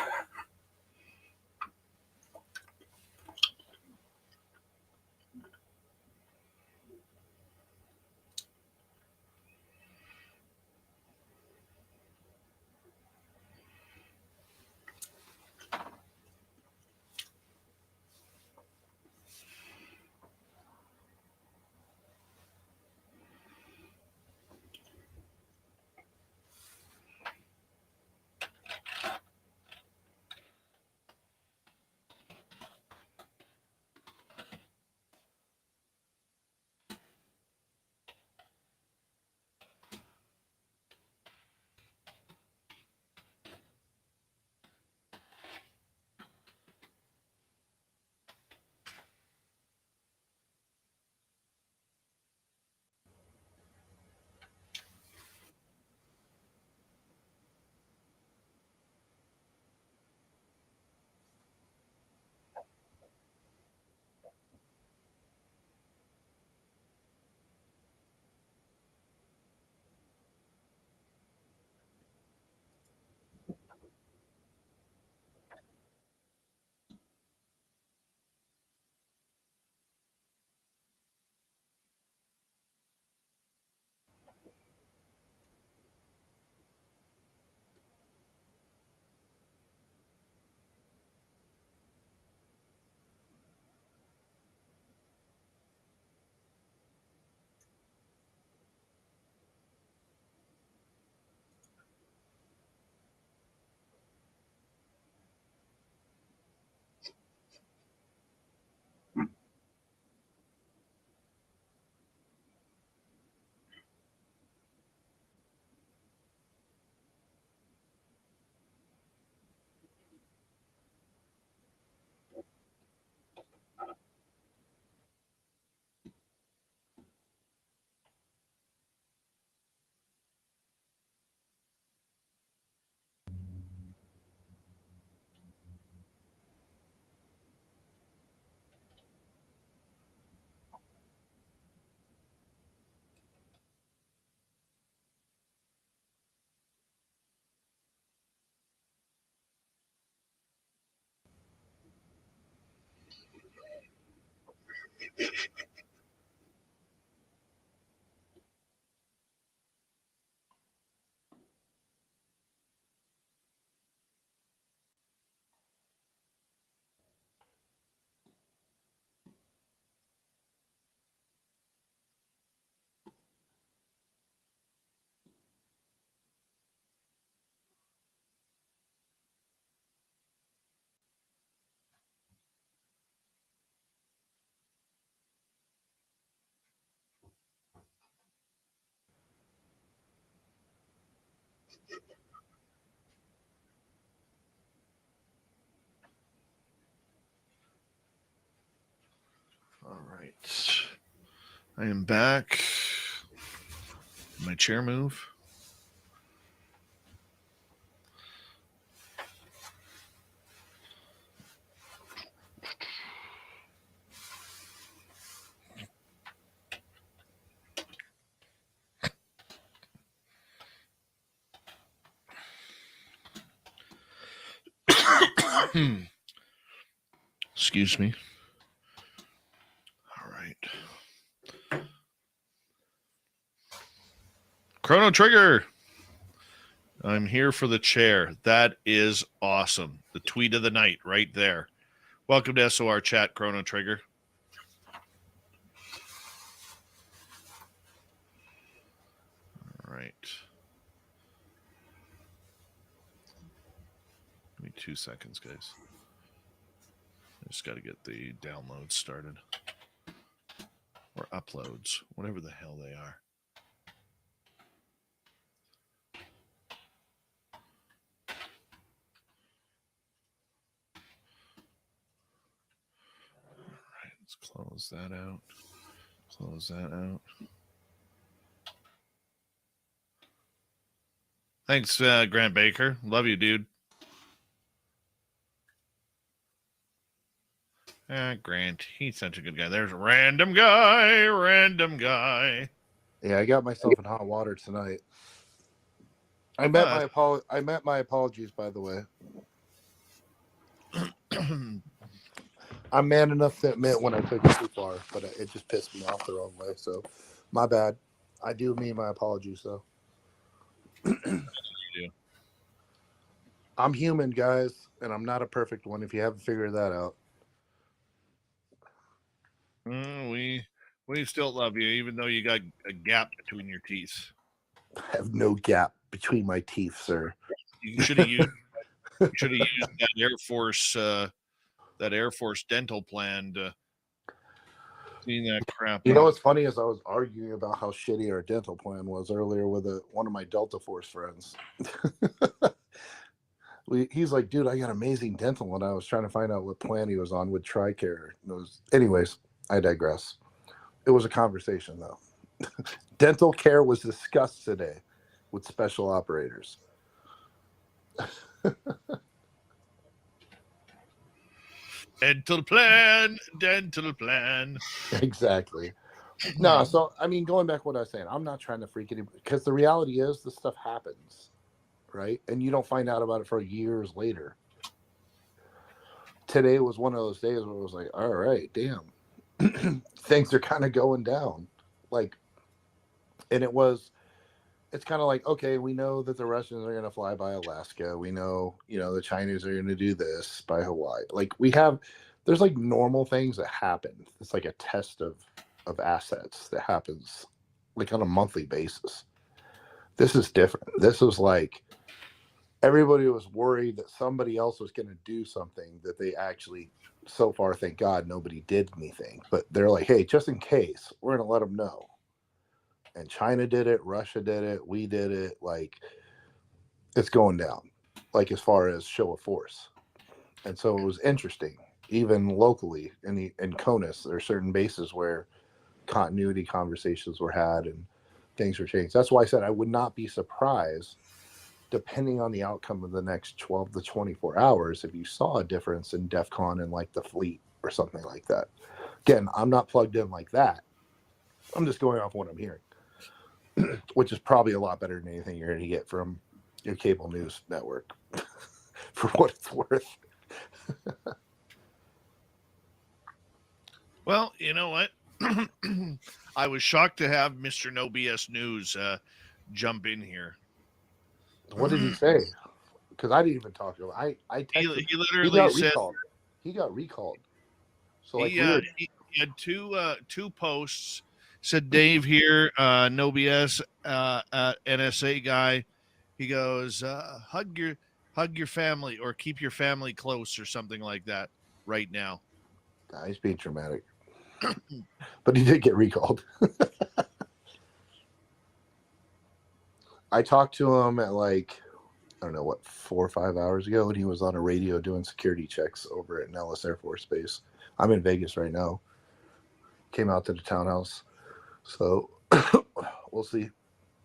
All right. I am back. My chair move. Excuse me. All right. Chrono Trigger. I'm here for the chair. That is awesome. The tweet of the night right there. Welcome to SOR Chat, Chrono Trigger. All right. Give me 2 seconds, guys. I just got to get the downloads started. Or uploads, whatever the hell they are. All right, let's close that out. Close that out. Thanks, Grant Baker. Love you, dude. Grant, he's such a good guy. There's a random guy. Yeah, I got myself in hot water tonight. I met my apologies, by the way. I'm man enough to admit when I took it too far, but it just pissed me off the wrong way. So, my bad. I do mean my apologies, though. I'm human, guys, and I'm not a perfect one. If you haven't figured that out, We still love you, even though you got a gap between your teeth. I have no gap between my teeth, sir. You should have used that Air Force dental plan to clean that crap. You know what's funny is I was arguing about how shitty our dental plan was earlier with one of my Delta Force friends. He's like, dude, I got amazing dental, and I was trying to find out what plan he was on with TRICARE. Anyways, I digress. It was a conversation, though. Dental care was discussed today with special operators. Dental plan. Exactly. No, so I mean, going back to what I was saying, I'm not trying to freak anybody, because the reality is this stuff happens, right? And you don't find out about it for years later. Today was one of those days where it was like, all right, damn, things are kind of going down, like, and it's kind of like, okay, we know that the Russians are going to fly by Alaska. We know, the Chinese are going to do this by Hawaii. Like, there's like normal things that happen. It's like a test of assets that happens like on a monthly basis. This is different. This was like everybody was worried that somebody else was going to do something that they actually, so far, thank God, nobody did anything. But they're like, hey, just in case, we're going to let them know. And China did it, Russia did it, we did it. Like, it's going down, like, as far as show of force. And so it was interesting, even locally in CONUS, there are certain bases where continuity conversations were had and things were changed. That's why I said I would not be surprised, depending on the outcome of the next 12 to 24 hours, if you saw a difference in DEFCON and like the fleet or something like that. Again, I'm not plugged in like that. I'm just going off what I'm hearing. Which is probably a lot better than anything you're going to get from your cable news network, for what it's worth. Well, you know what? I was shocked to have Mr. No BS News jump in here. What did he say? Because I didn't even talk to him. I texted. He literally got said recalled. He got recalled. So like he had two posts. Said Dave here, no BS, NSA guy. He goes, hug your family or keep your family close or something like that right now. Nah, he's being dramatic. But he did get recalled. I talked to him at like, I don't know what, 4 or 5 hours ago, and he was on a radio doing security checks over at Nellis Air Force Base. I'm in Vegas right now. Came out to the townhouse. So we'll see.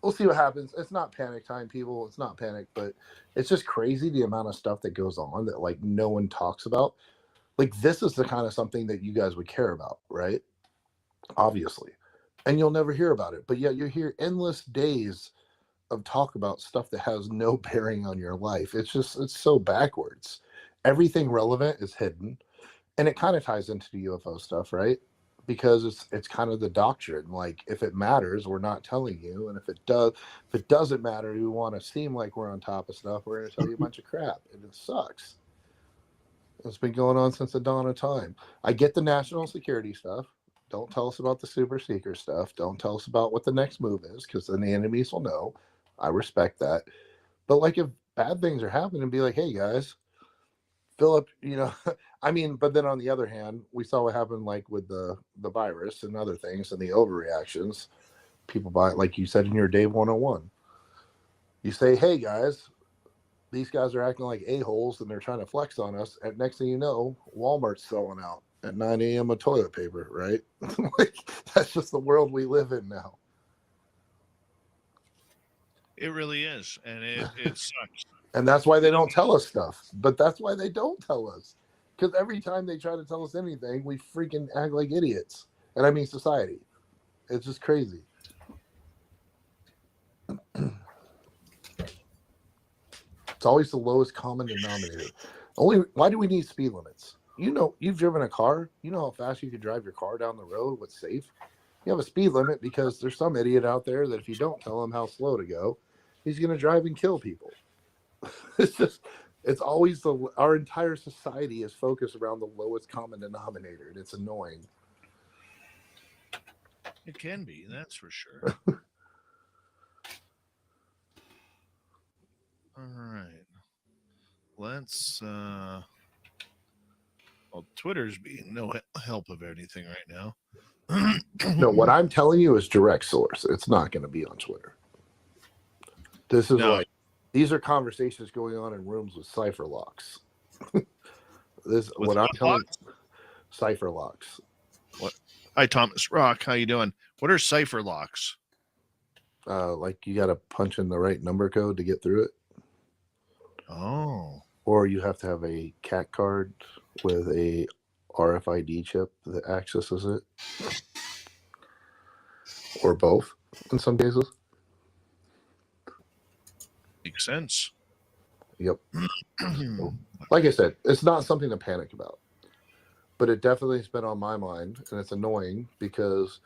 We'll see what happens. It's not panic time, people. It's not panic, but it's just crazy the amount of stuff that goes on that like no one talks about. Like this is the kind of something that you guys would care about, right? Obviously. And you'll never hear about it. But yet you hear endless days of talk about stuff that has no bearing on your life. It's so backwards. Everything relevant is hidden. And it kind of ties into the UFO stuff, right? Because it's kind of the doctrine. Like if it matters, we're not telling you. And if it doesn't matter, we want to seem like we're on top of stuff, we're going to tell you a bunch of crap. And it sucks. It's been going on since the dawn of time. I get the national security stuff. Don't tell us about the super secret stuff. Don't tell us about what the next move is, because then the enemies will know. I respect that. But like if bad things are happening, be like, hey guys, Philip, I mean, but then on the other hand, we saw what happened like with the virus and other things and the overreactions. People buy it, like you said in your Dave 101. You say, hey guys, these guys are acting like a-holes and they're trying to flex on us. And next thing you know, Walmart's selling out at 9 a.m. of toilet paper, right? Like, that's just the world we live in now. It really is. And it sucks. And that's why they don't tell us stuff. But that's why they don't tell us. Because every time they try to tell us anything, we freaking act like idiots. And I mean society. It's just crazy. It's always the lowest common denominator. Why do we need speed limits? You've driven a car. You know how fast you can drive your car down the road, what's safe. You have a speed limit because there's some idiot out there that if you don't tell him how slow to go, he's going to drive and kill people. It's always our entire society is focused around the lowest common denominator, and it's annoying. It can be, that's for sure. All right. Let's Twitter's being no help of anything right now. No, what I'm telling you is direct source. It's not going to be on Twitter. This is these are conversations going on in rooms with cipher locks. I'm telling you, cipher locks. What? Hi, Thomas Rock. How you doing? What are cipher locks? Like you got to punch in the right number code to get through it. Oh. Or you have to have a CAC card with a RFID chip that accesses it. Or both in some cases. Makes sense. Yep. So, like I said, it's not something to panic about. But it definitely has been on my mind, and it's annoying because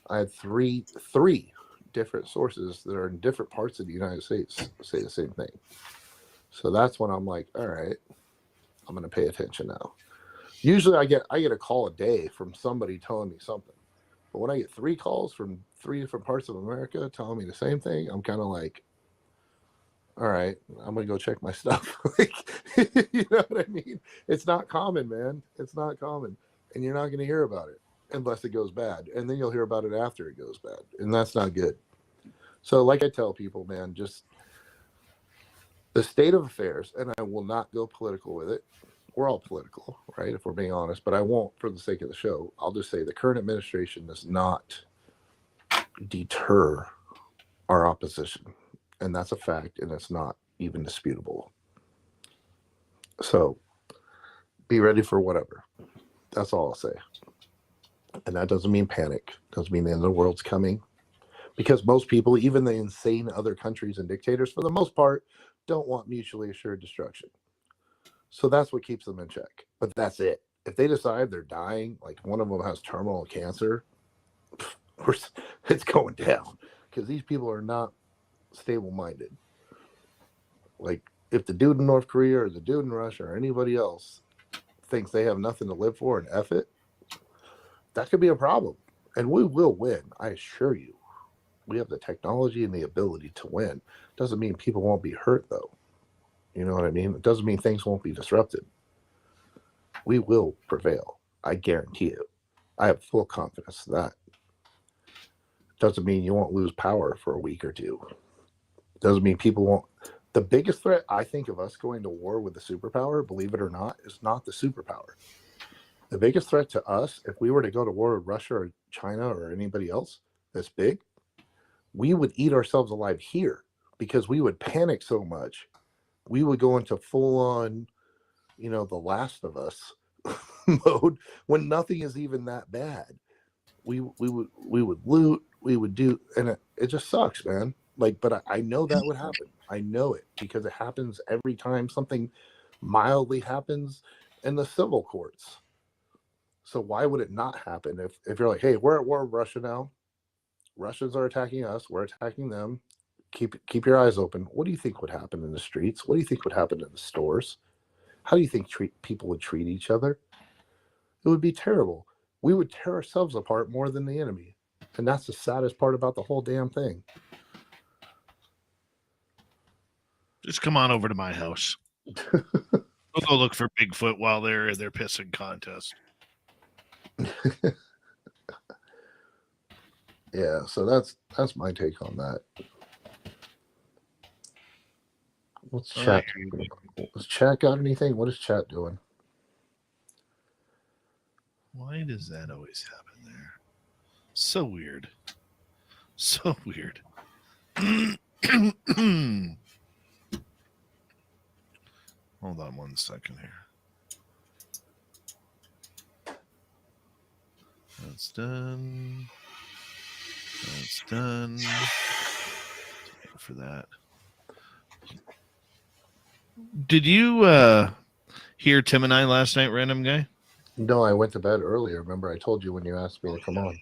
I had three different sources that are in different parts of the United States say the same thing. So that's when I'm like, all right, I'm going to pay attention now. Usually I get a call a day from somebody telling me something. But when I get 3 calls from 3 different parts of America telling me the same thing, I'm kind of like, all right, I'm going to go check my stuff. You know what I mean? It's not common, man. It's not common. And you're not going to hear about it unless it goes bad. And then you'll hear about it after it goes bad. And that's not good. So like I tell people, man, just the state of affairs, and I will not go political with it. We're all political, right? If we're being honest, but I won't for the sake of the show. I'll just say the current administration does not deter our opposition. And that's a fact, and it's not even disputable. So be ready for whatever. That's all I'll say. And that doesn't mean panic. Doesn't mean the end of the world's coming. Because most people, even the insane other countries and dictators, for the most part, don't want mutually assured destruction. So that's what keeps them in check. But that's it. if they decide they're dying, like one of them has terminal cancer, it's going down because these people are not stable-minded. Like if the dude in North Korea or the dude in Russia or anybody else thinks they have nothing to live for and F it, that could be a problem. And we will win, I assure you. We have the technology and the ability to win. Doesn't mean people won't be hurt, though. You know what I mean? It doesn't mean things won't be disrupted. We will prevail. I guarantee it. I have full confidence in that. Doesn't mean you won't lose power for a week or two. Doesn't mean people won't. The biggest threat, I think, of us going to war with the superpower, believe it or not, is not the superpower. The biggest threat to us, if we were to go to war with Russia or China or anybody else that's big, we would eat ourselves alive here because we would panic so much. We would go into full-on, the Last of Us mode when nothing is even that bad. We would loot, we would do, and it just sucks, man. But I know that would happen. I know it because it happens every time something mildly happens in the civil courts. So why would it not happen if you're like, hey, we're at war with Russia now. Russians are attacking us. We're attacking them. Keep your eyes open. What do you think would happen in the streets? What do you think would happen in the stores? How do you think people would treat each other? It would be terrible. We would tear ourselves apart more than the enemy. And that's the saddest part about the whole damn thing. Just come on over to my house. We'll go look for Bigfoot while they're in their pissing contest. Yeah, so that's my take on that. What's chat? Has chat got anything? What is chat doing? Why does that always happen there? So weird. So weird. Hold on one second here. That's done. That's done. Wait for that. Did you hear Tim and I last night, Random Guy? No, I went to bed earlier. Remember, I told you when you asked me to come on.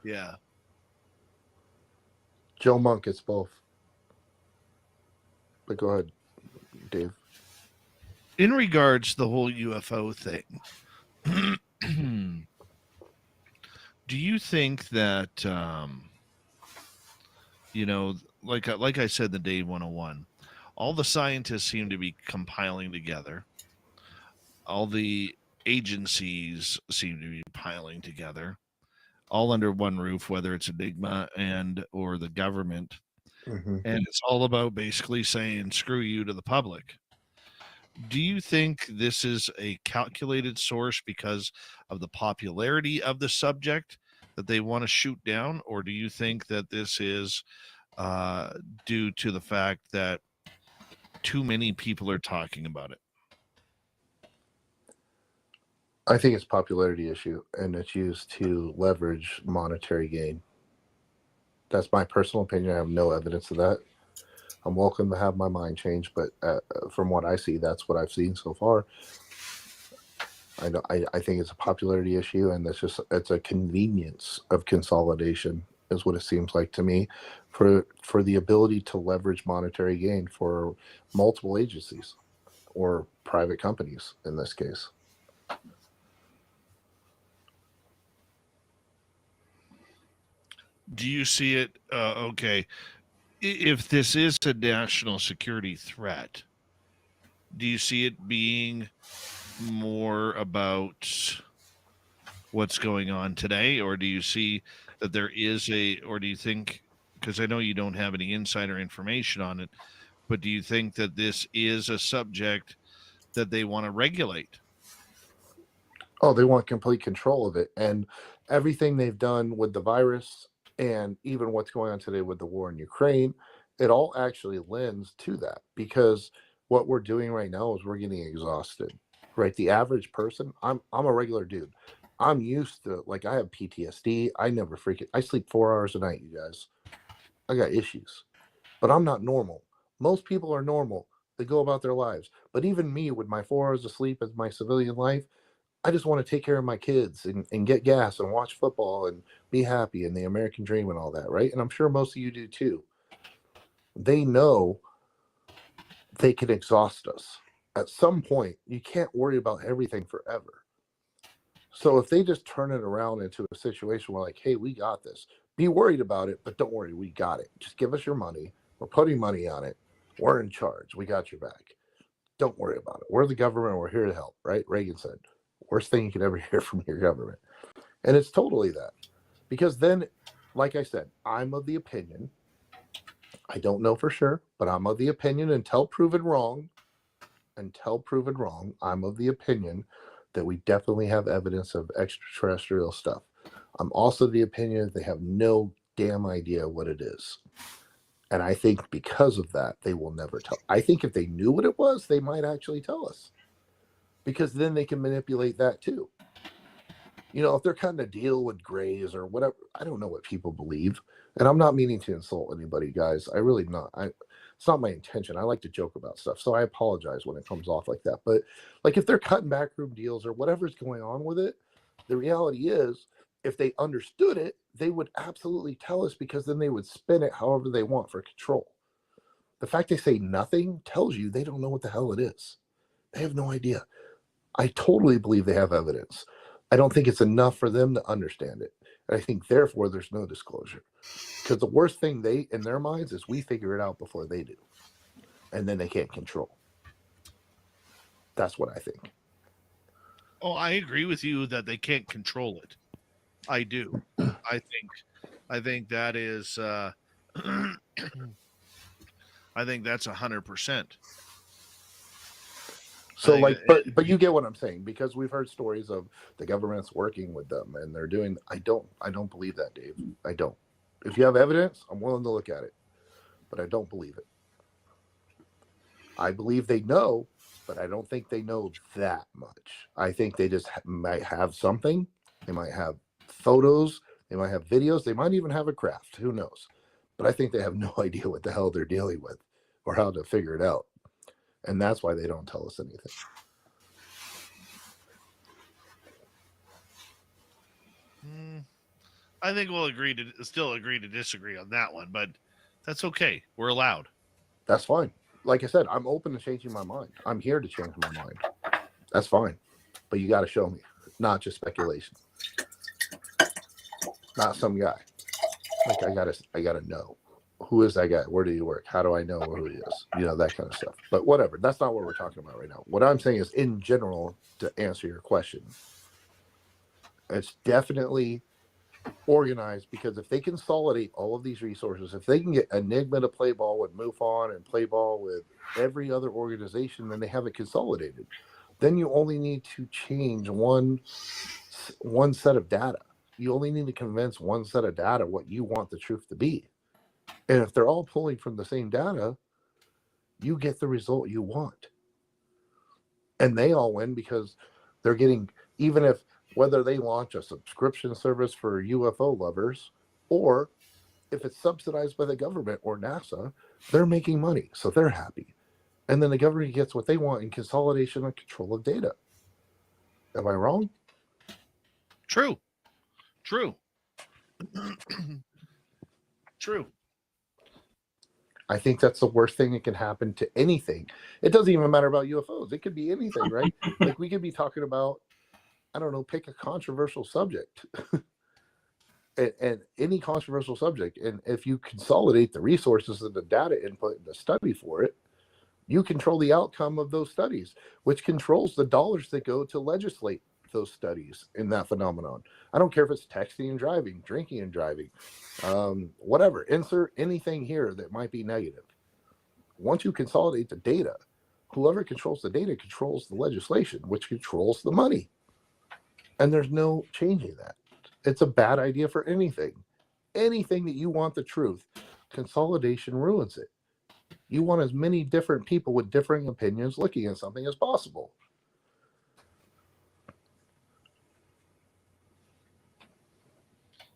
Yeah. Joe Monk, it's both. But go ahead, Dave. In regards to the whole UFO thing, do you think that, like I said, the Dave 101, all the scientists seem to be compiling together. All the agencies seem to be piling together, all under one roof, whether it's Enigma or the government. Mm-hmm. And it's all about basically saying, screw you to the public. Do you think this is a calculated source because of the popularity of the subject that they want to shoot down? Or do you think that this is due to the fact that too many people are talking about it? I think it's a popularity issue, and it's used to leverage monetary gain. That's my personal opinion. I have no evidence of that. I'm welcome to have my mind changed, but from what I see, that's what I've seen so far. I think it's a popularity issue, and it's a convenience of consolidation, is what it seems like to me, for the ability to leverage monetary gain for multiple agencies or private companies in this case. Do you see it? Okay. If this is a national security threat, do you see it being more about what's going on today? Or do you see that there is or do you think, because I know you don't have any insider information on it, but do you think that this is a subject that they want to regulate? Oh, they want complete control of it. And everything they've done with the virus and even what's going on today with the war in Ukraine, it all actually lends to that, because what we're doing right now is we're getting exhausted, right? The average person, I'm a regular dude. I'm used to, like, I have PTSD. I sleep 4 hours a night, you guys. I got issues, but I'm not normal. Most people are normal. They go about their lives. But even me, with my 4 hours of sleep as my civilian life, I just want to take care of my kids and get gas and watch football and be happy and the American dream and all that, right? And I'm sure most of you do too. They know they can exhaust us. At some point, you can't worry about everything forever. So if they just turn it around into a situation where like, hey, we got this. Be worried about it, but don't worry, we got it. Just give us your money. We're putting money on it. We're in charge. We got your back. Don't worry about it. We're the government. We're here to help, right? Reagan said, worst thing you could ever hear from your government. And it's totally that. Because then, like I said, I'm of the opinion, I don't know for sure, but I'm of the opinion until proven wrong, I'm of the opinion that we definitely have evidence of extraterrestrial stuff. I'm also the opinion that they have no damn idea what it is. And I think because of that, they will never tell. I think if they knew what it was, they might actually tell us. Because then they can manipulate that too. You know, if they're cutting a deal with Grays or whatever, I don't know what people believe. And I'm not meaning to insult anybody, guys. I really not. It's not my intention. I like to joke about stuff. So I apologize when it comes off like that. But like if they're cutting backroom deals or whatever's going on with it, the reality is if they understood it, they would absolutely tell us because then they would spin it however they want for control. The fact they say nothing tells you they don't know what the hell it is. They have no idea. I totally believe they have evidence. I don't think it's enough for them to understand it. And I think therefore there's no disclosure. Because the worst thing they in their minds is we figure it out before they do. And then they can't control. That's what I think. Oh, I agree with you that they can't control it. I do. I think that is I think that's 100%. So like, but you get what I'm saying, because we've heard stories of the government's working with them and they're doing, I don't believe that, Dave. I don't. If you have evidence, I'm willing to look at it, but I don't believe it. I believe they know, but I don't think they know that much. I think they just might have something. They might have photos. They might have videos. They might even have a craft. Who knows? But I think they have no idea what the hell they're dealing with or how to figure it out. And that's why they don't tell us anything. I think we'll still agree to disagree on that one, but that's okay. We're allowed. That's fine. Like I said, I'm open to changing my mind. I'm here to change my mind. That's fine. But you got to show me, not just speculation. Not some guy. Like I gotta know. Who is that guy? Where do you work? How do I know who he is? You know, that kind of stuff. But whatever. That's not what we're talking about right now. What I'm saying is, in general, to answer your question, it's definitely organized, because if they consolidate all of these resources, if they can get Enigma to play ball with MUFON and play ball with every other organization, then they have it consolidated. Then you only need to change one set of data. You only need to convince one set of data what you want the truth to be. And if they're all pulling from the same data, you get the result you want. And they all win because they're getting, even if whether they launch a subscription service for UFO lovers or if it's subsidized by the government or NASA, they're making money. So they're happy. And then the government gets what they want in consolidation and control of data. Am I wrong? True. I think that's the worst thing that can happen to anything. It doesn't even matter about UFOs. It could be anything, right? Like we could be talking about, I don't know, pick a controversial subject. and any controversial subject. And if you consolidate the resources and the data input and the study for it, you control the outcome of those studies, which controls the dollars that go to legislate those studies in that phenomenon. I don't care if it's texting and driving, drinking and driving, whatever. Insert anything here that might be negative. Once you consolidate the data, whoever controls the data controls the legislation, which controls the money. And there's no changing that. It's a bad idea for anything. Anything that you want the truth, consolidation ruins it. You want as many different people with differing opinions looking at something as possible.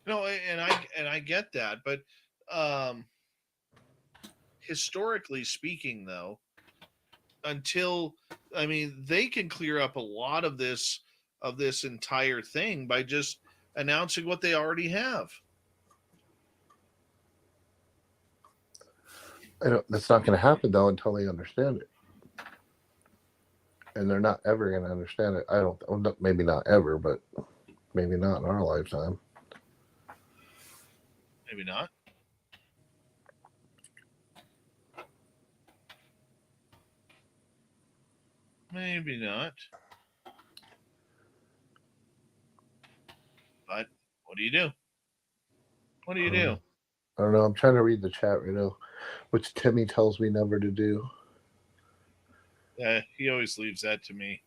No, and I get that, but historically speaking, though, until they can clear up a lot of this of this entire thing by just announcing what they already have. That's not going to happen though until they understand it, and they're not ever going to understand it. Maybe not ever, but maybe not in our lifetime. Maybe not. Maybe not. But what do you do? What do you do? I don't know. I'm trying to read the chat right now, which Timmy tells me never to do. He always leaves that to me.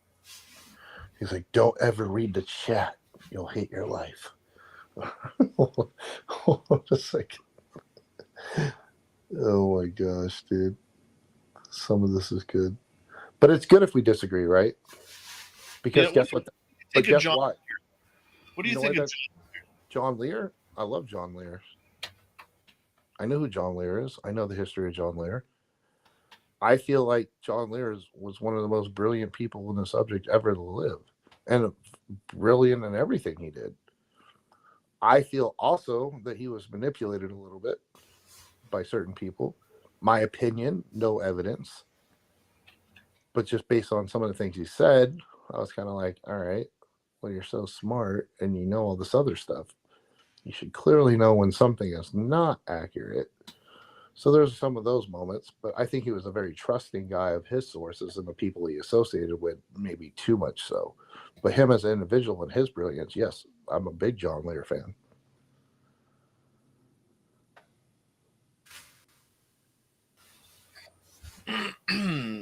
He's like, don't ever read the chat. You'll hate your life. Just like, oh my gosh, dude. Some of this is good. But it's good if we disagree, right? Because guess what? But guess what? What do you think of John Lear? I love John Lear. I know who John Lear is. I know the history of John Lear. I feel like John Lear was one of the most brilliant people in the subject ever to live, and brilliant in everything he did. I feel also that he was manipulated a little bit by certain people. My opinion, no evidence. But just based on some of the things he said, I was kind of like, all right, well, you're so smart and you know all this other stuff. You should clearly know when something is not accurate. So there's some of those moments, but I think he was a very trusting guy of his sources and the people he associated with, maybe too much so. But him as an individual and his brilliance, yes, I'm a big John Lear fan.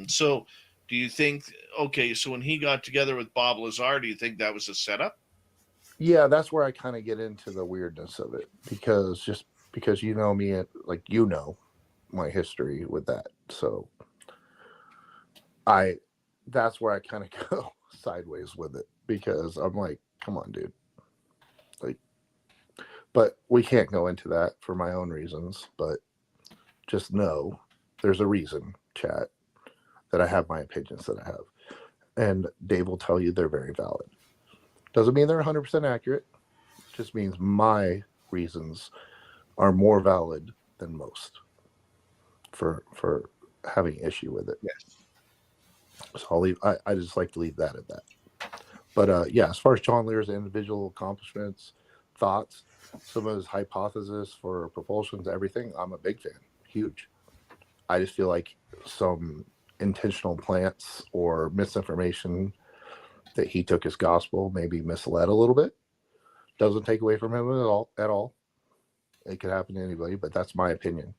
So do you think, okay, so when he got together with Bob Lazar, do you think that was a setup? Yeah, that's where I kind of get into the weirdness of it, because you know me, like, you know my history with that. So that's where I kind of go sideways with it, because I'm like, come on, dude. Like, but we can't go into that for my own reasons, but just know there's a reason, chat, that I have my opinions that I have. And Dave will tell you they're very valid. Doesn't mean they're 100% accurate. Just means my reasons are more valid than most for having issue with it. Yes. So I'll leave. I just like to leave that at that. But yeah, as far as John Lear's individual accomplishments, thoughts, some of his hypotheses for propulsions, everything, I'm a big fan. Huge. I just feel like some intentional plants or misinformation that he took as gospel, maybe misled a little bit. Doesn't take away from him at all. It could happen to anybody, but that's my opinion.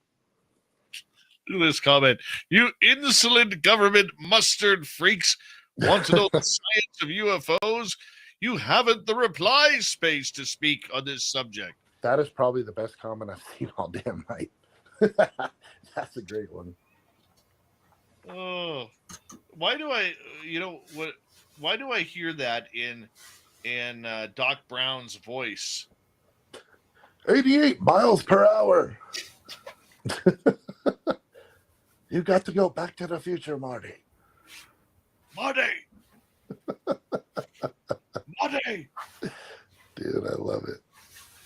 Look at this comment. You insolent government mustard freaks want to know the science of UFOs? You haven't the reply space to speak on this subject. That is probably the best comment I've seen all damn night. That's a great one. Oh, why do I, why do I hear that in Doc Brown's voice? 88 miles per hour. You got to go back to the future, Marty. Marty! Marty! Dude, I love it.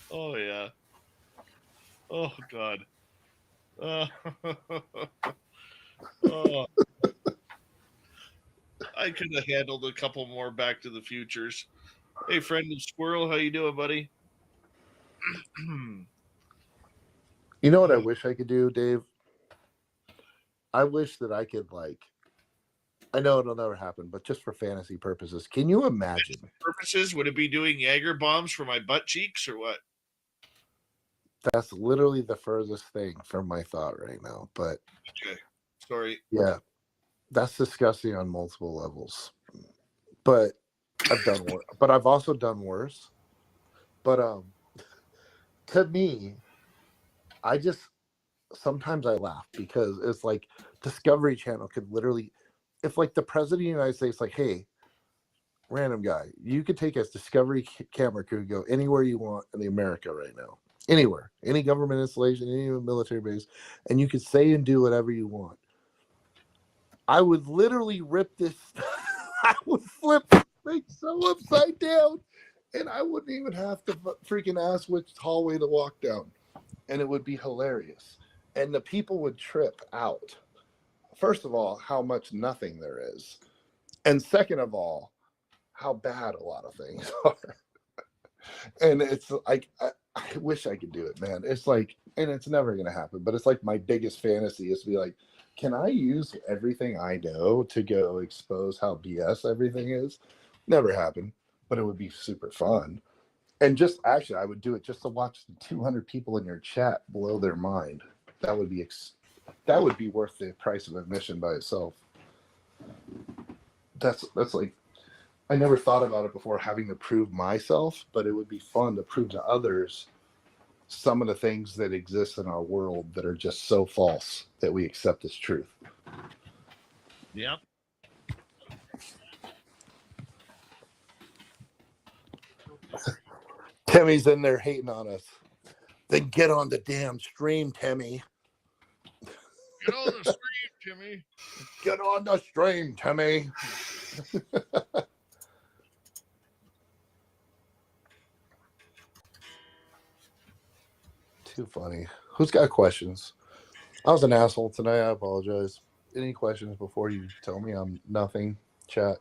Oh, yeah. Oh, God. Oh. I could have handled a couple more Back to the Futures. Hey, friend of Squirrel, how you doing, buddy? You know what I wish I could do, Dave? I wish that I could, like, I know it'll never happen, but just for fantasy purposes, can you imagine? Purposes? Would it be doing Jaeger bombs for my butt cheeks or what? That's literally the furthest thing from my thought right now. But okay, sorry. Yeah, that's disgusting on multiple levels. But I've done worse. But I've also done worse. But to me, I just sometimes I laugh because it's like Discovery Channel could literally, if like the president of the United States, like, hey, random guy, you could take a Discovery camera crew, go anywhere you want in the America right now. Anywhere, any government installation, any military base, and you could say and do whatever you want. I would literally rip this. I would flip thing so upside down, and I wouldn't even have to freaking ask which hallway to walk down, and it would be hilarious. And the people would trip out. First of all, how much nothing there is, and second of all, how bad a lot of things are. And it's like I wish I could do it, man. It's like, and it's never gonna happen. But it's like my biggest fantasy is to be like, can I use everything I know to go expose how BS everything is? Never happened, but it would be super fun. And just actually, I would do it just to watch the 200 people in your chat blow their mind. That would be worth the price of admission by itself. That's like, I never thought about it before, having to prove myself, but it would be fun to prove to others some of the things that exist in our world that are just so false that we accept as truth. Yeah. Timmy's in there hating on us. Then get on the damn stream, Timmy. Get on the stream, Timmy. Get on the stream, Timmy. Too funny. Who's got questions? I was an asshole tonight. I apologize. Any questions before you tell me I'm nothing? Chat.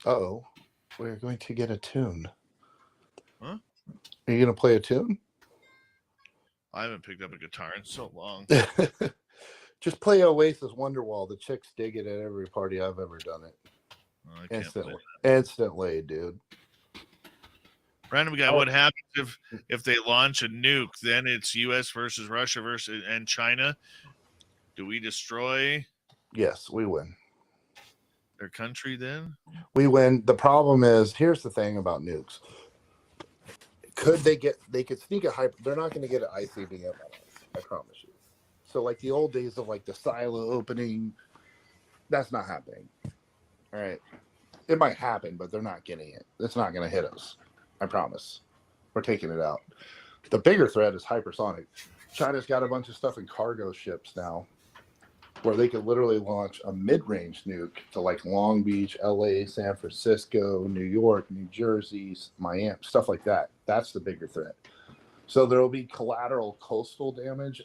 Uh-oh. We're going to get a tune. Huh? Are you going to play a tune? I haven't picked up a guitar in so long. Just play Oasis Wonderwall. The chicks dig it at every party I've ever done it. Instantly, dude. Random guy, what happens if they launch a nuke? Then it's U.S. versus Russia and China. Do we destroy? Yes, we win. Their country then? We win. The problem is, here's the thing about nukes. They could sneak a hyper. They're not going to get an ICBM on us, I promise you. So like the old days of like the silo opening, that's not happening. All right. It might happen, but they're not getting it. It's not going to hit us. I promise. We're taking it out. The bigger threat is hypersonic. China's got a bunch of stuff in cargo ships now where they could literally launch a mid-range nuke to like Long Beach, LA, San Francisco, New York, New Jersey, Miami, stuff like that. That's the bigger threat. So there will be collateral coastal damage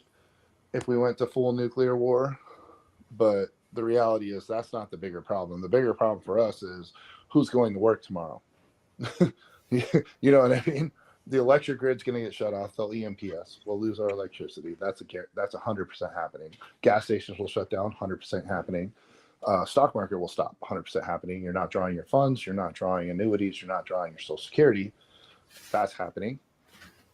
if we went to full nuclear war. But the reality is that's not the bigger problem. The bigger problem for us is who's going to work tomorrow. You know what I mean? The electric grid's going to get shut off. They'll EMPS. We'll lose our electricity. That's 100% happening. Gas stations will shut down. 100% happening. Stock market will stop. 100% happening. You're not drawing your funds. You're not drawing annuities. You're not drawing your Social Security. That's happening.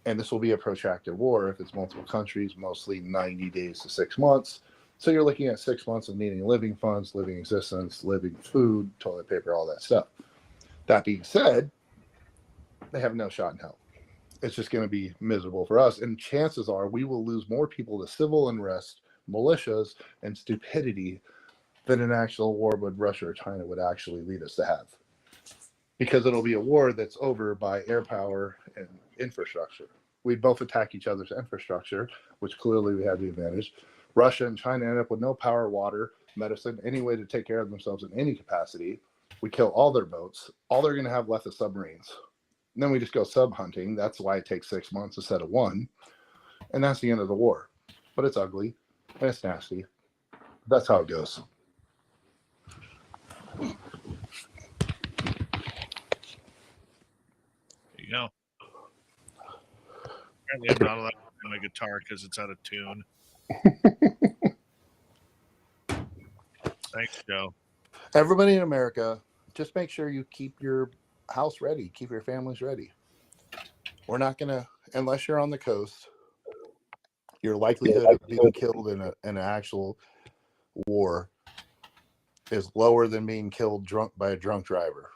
And this will be a protracted war if it's multiple countries, mostly 90 days to 6 months. So you're looking at 6 months of needing living funds, living existence, living food, toilet paper, all that stuff. That being said, they have no shot in hell. It's just going to be miserable for us. And chances are we will lose more people to civil unrest, militias, and stupidity than an actual war with Russia or China would actually lead us to have. Because it'll be a war that's over by air power and infrastructure. We'd both attack each other's infrastructure, which clearly we have the advantage. Russia and China end up with no power, water, medicine, any way to take care of themselves in any capacity. We kill all their boats. All they're going to have left is submarines. And then we just go sub hunting. That's why it takes 6 months instead of 1. And that's the end of the war. But it's ugly and it's nasty. That's how it goes. There you go. Apparently I'm not allowed to play my guitar because it's out of tune. Thanks, Joe. Everybody in America, just make sure you keep your house ready. Keep your families ready. We're not going to, unless you're on the coast, your likelihood of being killed in an actual war is lower than being killed by a drunk driver.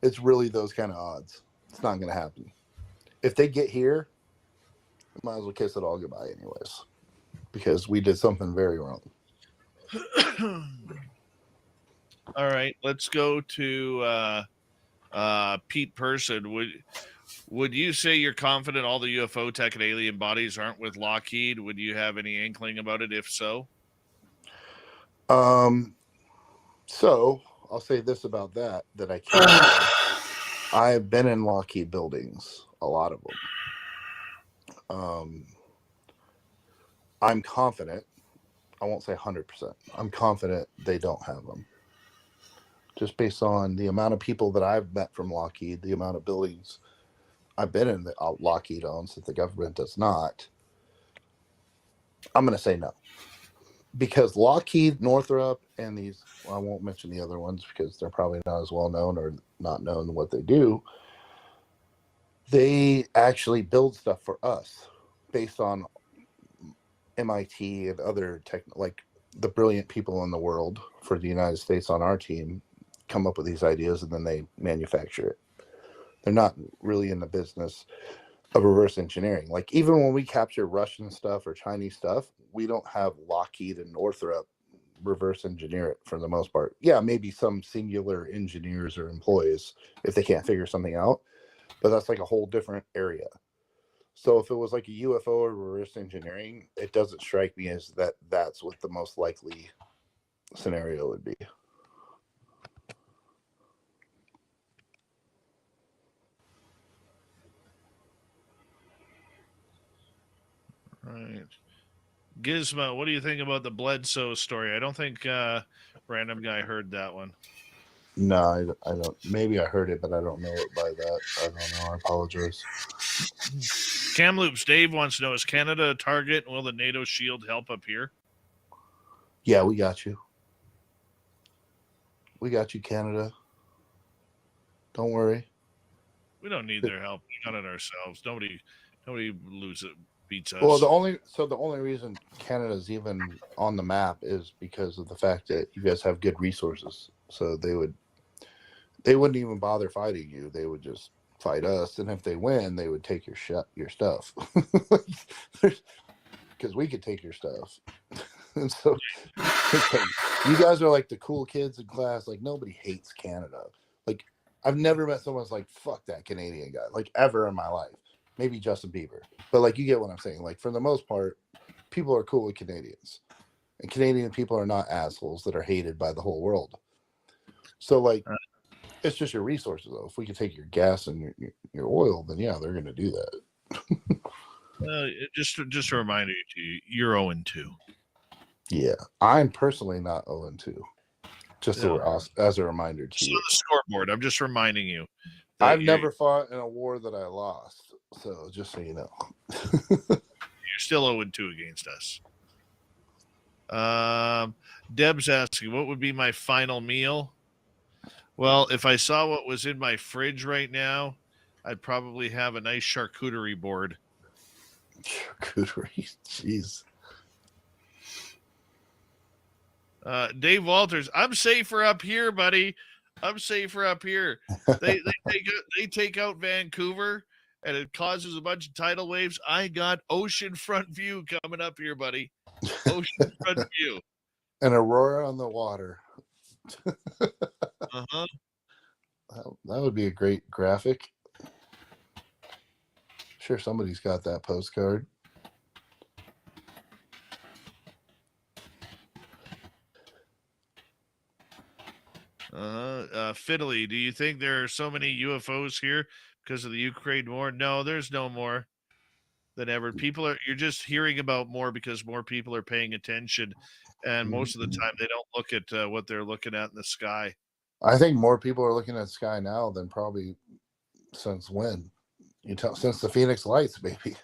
It's really those kind of odds. It's not going to happen. If they get here, might as well kiss it all goodbye anyways, because we did something very wrong. All right, let's go to Pete Person. Would you say you're confident all the UFO tech and alien bodies aren't with Lockheed? Would you have any inkling about it? If so, So I'll say this about that I can't say. I've been in Lockheed buildings, a lot of them. I'm confident. I won't say 100%. I'm confident they don't have them. Just based on the amount of people that I've met from Lockheed, the amount of buildings I've been in that Lockheed owns that the government does not, I'm going to say no. Because Lockheed, Northrop, and these, well, I won't mention the other ones because they're probably not as well known or not known what they do. They actually build stuff for us based on MIT and other like the brilliant people in the world for the United States on our team come up with these ideas and then they manufacture it. They're not really in the business of reverse engineering. Like even when we capture Russian stuff or Chinese stuff, we don't have Lockheed and Northrop reverse engineer it for the most part. Yeah, maybe some singular engineers or employees if they can't figure something out, but that's like a whole different area. So if it was like a UFO or reverse engineering, it doesn't strike me as that's what the most likely scenario would be. right? Gizmo, what do you think about the Bledsoe story? I don't think Random Guy heard that one. No, I don't. Maybe I heard it, but I don't know it by that. I don't know. I apologize. Kamloops Dave wants to know, is Canada a target? Will the NATO shield help up here? Yeah, we got you. We got you, Canada. Don't worry. We don't need their help. We got it ourselves. Nobody beats us. Well, the only reason Canada's even on the map is because of the fact that you guys have good resources. So they wouldn't even bother fighting you. They would just fight us, and if they win, they would take your stuff. Because we could take your stuff. And so it's like, you guys are like the cool kids in class. Like nobody hates Canada. Like I've never met someone who's like, fuck that Canadian guy, like ever in my life. Maybe Justin Bieber. But like you get what I'm saying. Like for the most part, people are cool with Canadians. And Canadian people are not assholes that are hated by the whole world. So like it's just your resources though. If we could take your gas and your oil, then yeah, they're gonna do that. Just a reminder to you, you're 0-2. Yeah. I'm personally not 0-2. Just as a reminder to you. On the scoreboard, I'm just reminding you. I've never fought in a war that I lost. So just so you know. You're still 0-2 against us. Deb's asking, what would be my final meal? Well, if I saw what was in my fridge right now, I'd probably have a nice charcuterie board. Charcuterie, jeez. Dave Walters, I'm safer up here, buddy. I'm safer up here. They take out Vancouver, and it causes a bunch of tidal waves. I got oceanfront view coming up here, buddy. Oceanfront view. An aurora on the water. Uh-huh. That would be a great graphic. Sure, somebody's got that postcard. Fiddly, do you think there are so many UFOs here because of the Ukraine war? No, there's no more than ever. You're just hearing about more because more people are paying attention, and most of the time they don't look at what they're looking at in the sky. I think more people are looking at the sky now than probably since when? Since the Phoenix Lights, maybe.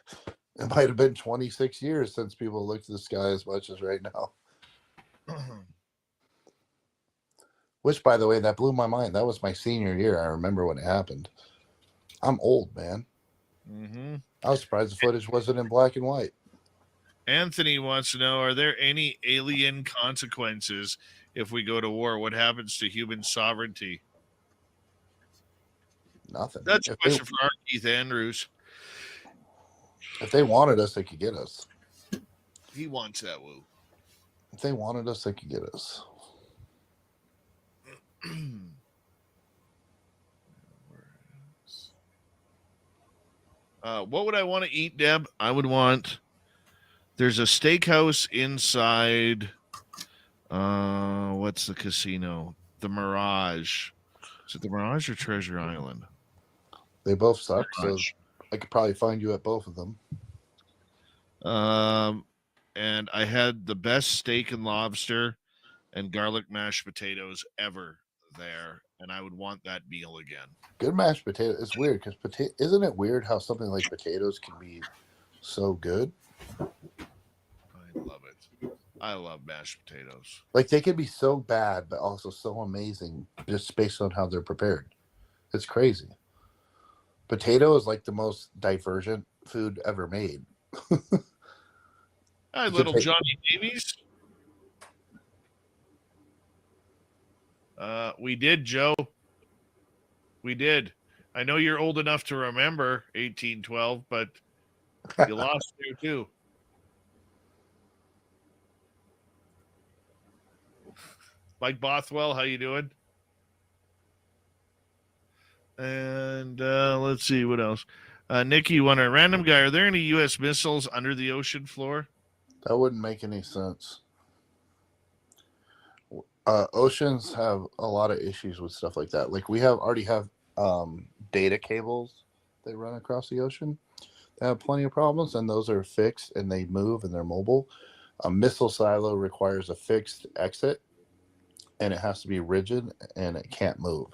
It might have been 26 years since people looked at the sky as much as right now. Which, by the way, that blew my mind. That was my senior year. I remember when it happened. I'm old, man. Mm-hmm. I was surprised the footage wasn't in black and white. Anthony wants to know, are there any alien consequences if we go to war? What happens to human sovereignty? Nothing. That's a question for our Keith Andrews. If they wanted us, they could get us. He wants that woo. If they wanted us, they could get us. What would I want to eat, Deb? I would want. There's a steakhouse inside. What's the casino? The Mirage. Is it the Mirage or Treasure Island? They both suck, Mirage. so I could probably find you at both of them. And I had the best steak and lobster and garlic mashed potatoes ever there, and I would want that meal again. Good mashed potato. It's weird because isn't it weird how something like potatoes can be so good? I love it. I love mashed potatoes. Like they can be so bad, but also so amazing just based on how they're prepared. It's crazy. Potato is like the most divergent food ever made. Hi, little Johnny Davies. We did, Joe. We did. I know you're old enough to remember 1812, but you lost there too. Mike Bothwell, how you doing? And let's see what else. Nikki, one a random guy. Are there any U.S. missiles under the ocean floor? That wouldn't make any sense. Oceans have a lot of issues with stuff like that. Like we already have data cables that run across the ocean. They have plenty of problems, and those are fixed and they move and they're mobile. A missile silo requires a fixed exit, and it has to be rigid and it can't move.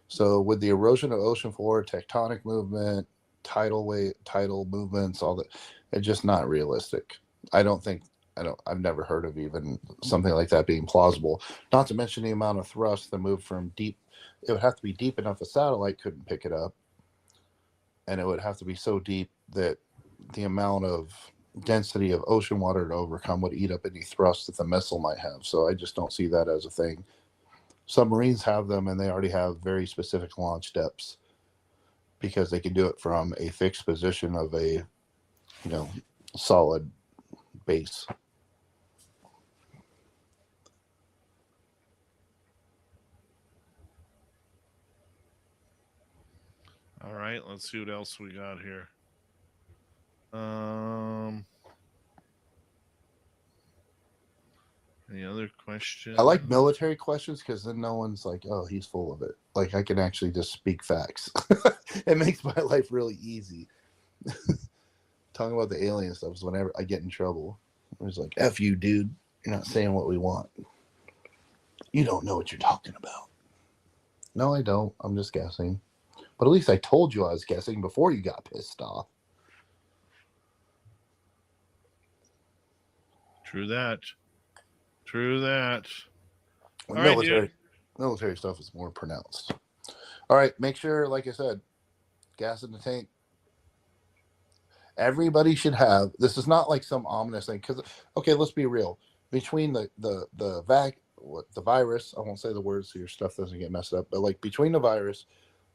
So with the erosion of ocean floor, tectonic movement, tidal movements, all that, it's just not realistic. I've never heard of even something like that being plausible. Not to mention the amount of thrust that move from deep. It would have to be deep enough a satellite couldn't pick it up. And it would have to be so deep that the amount of density of ocean water to overcome would eat up any thrust that the missile might have. So I just don't see that as a thing. Submarines have them, and they already have very specific launch depths because they can do it from a fixed position of a, solid base. All right, let's see what else we got here. Any other questions? I like military questions because then no one's like, oh, he's full of it. Like I can actually just speak facts. It makes my life really easy. Talking about the alien stuff is whenever I get in trouble. It's like, F you, dude. You're not saying what we want. You don't know what you're talking about. No, I don't. I'm just guessing. But at least I told you I was guessing before you got pissed off. True that. Military stuff is more pronounced. All right, make sure, like I said, gas in the tank. Everybody should have. This is not like some ominous thing. Because, okay, let's be real. Between the virus, I won't say the words so your stuff doesn't get messed up. But like between the virus,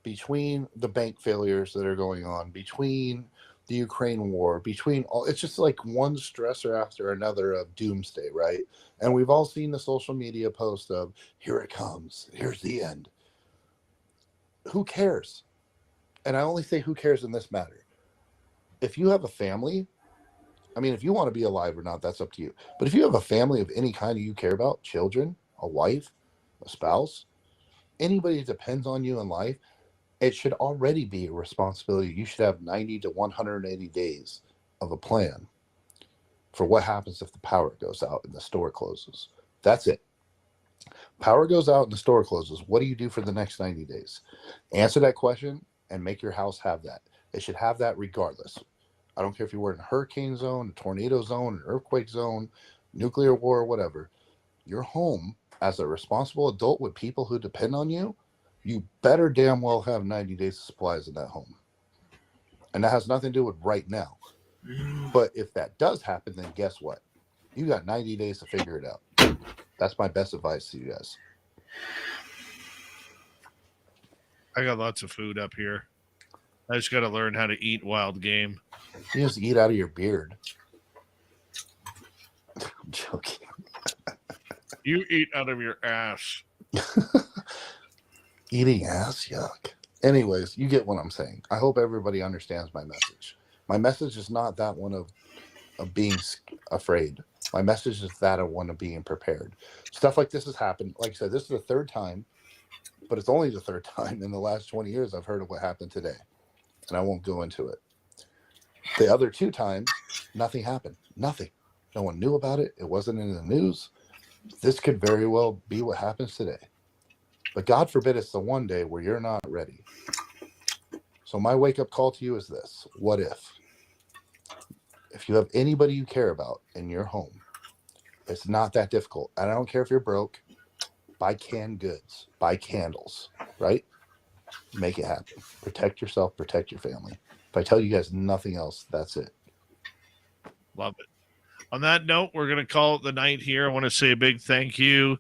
between the bank failures that are going on, between the Ukraine war, between all, it's just like one stressor after another of doomsday, right? And we've all seen the social media post of, here it comes, here's the end. Who cares? And I only say who cares in this matter. If you have a family, I mean, if you want to be alive or not, that's up to you. But if you have a family of any kind that you care about, children, a wife, a spouse, anybody that depends on you in life, it should already be a responsibility. You should have 90 to 180 days of a plan for what happens if the power goes out and the store closes. That's it. Power goes out and the store closes. What do you do for the next 90 days? Answer that question and make your house have that. It should have that regardless. I don't care if you're in a hurricane zone, a tornado zone, an earthquake zone, nuclear war, whatever. Your home, as a responsible adult with people who depend on you, you better damn well have 90 days of supplies in that home. And that has nothing to do with right now. But if that does happen, then guess what? You got 90 days to figure it out. That's my best advice to you guys. I got lots of food up here. I just got to learn how to eat wild game. You just eat out of your beard. I'm joking. You eat out of your ass. Eating ass, yuck. Anyways, you get what I'm saying. I hope everybody understands my message. My message is not that one of being afraid. My message is that of one of being prepared. Stuff like this has happened. Like I said, this is the third time, but it's only the third time in the last 20 years I've heard of what happened today. And I won't go into it. The other 2 times, nothing happened. Nothing. No one knew about it. It wasn't in the news. This could very well be what happens today. But God forbid it's the one day where you're not ready. So my wake-up call to you is this. What if? If you have anybody you care about in your home, it's not that difficult. And I don't care if you're broke. Buy canned goods. Buy candles. Right? Make it happen. Protect yourself. Protect your family. If I tell you guys nothing else, that's it. Love it. On that note, we're going to call it the night here. I want to say a big thank you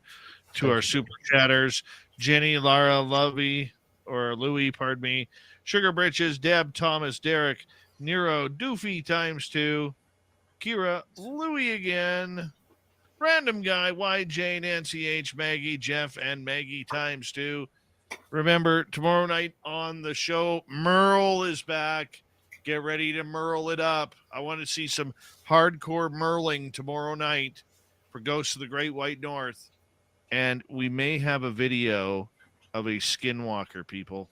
to our super chatters, Jenny, Lara, Louie, pardon me, Sugar Britches, Deb, Thomas, Derek, Nero, Doofy ×2, Kira, Louie again, Random Guy, YJ, Nancy H, Maggie, Jeff, and Maggie ×2. Remember, tomorrow night on the show, Merle is back. Get ready to Merle it up. I want to see some hardcore Merling tomorrow night for Ghosts of the Great White North. And we may have a video of a skinwalker, people.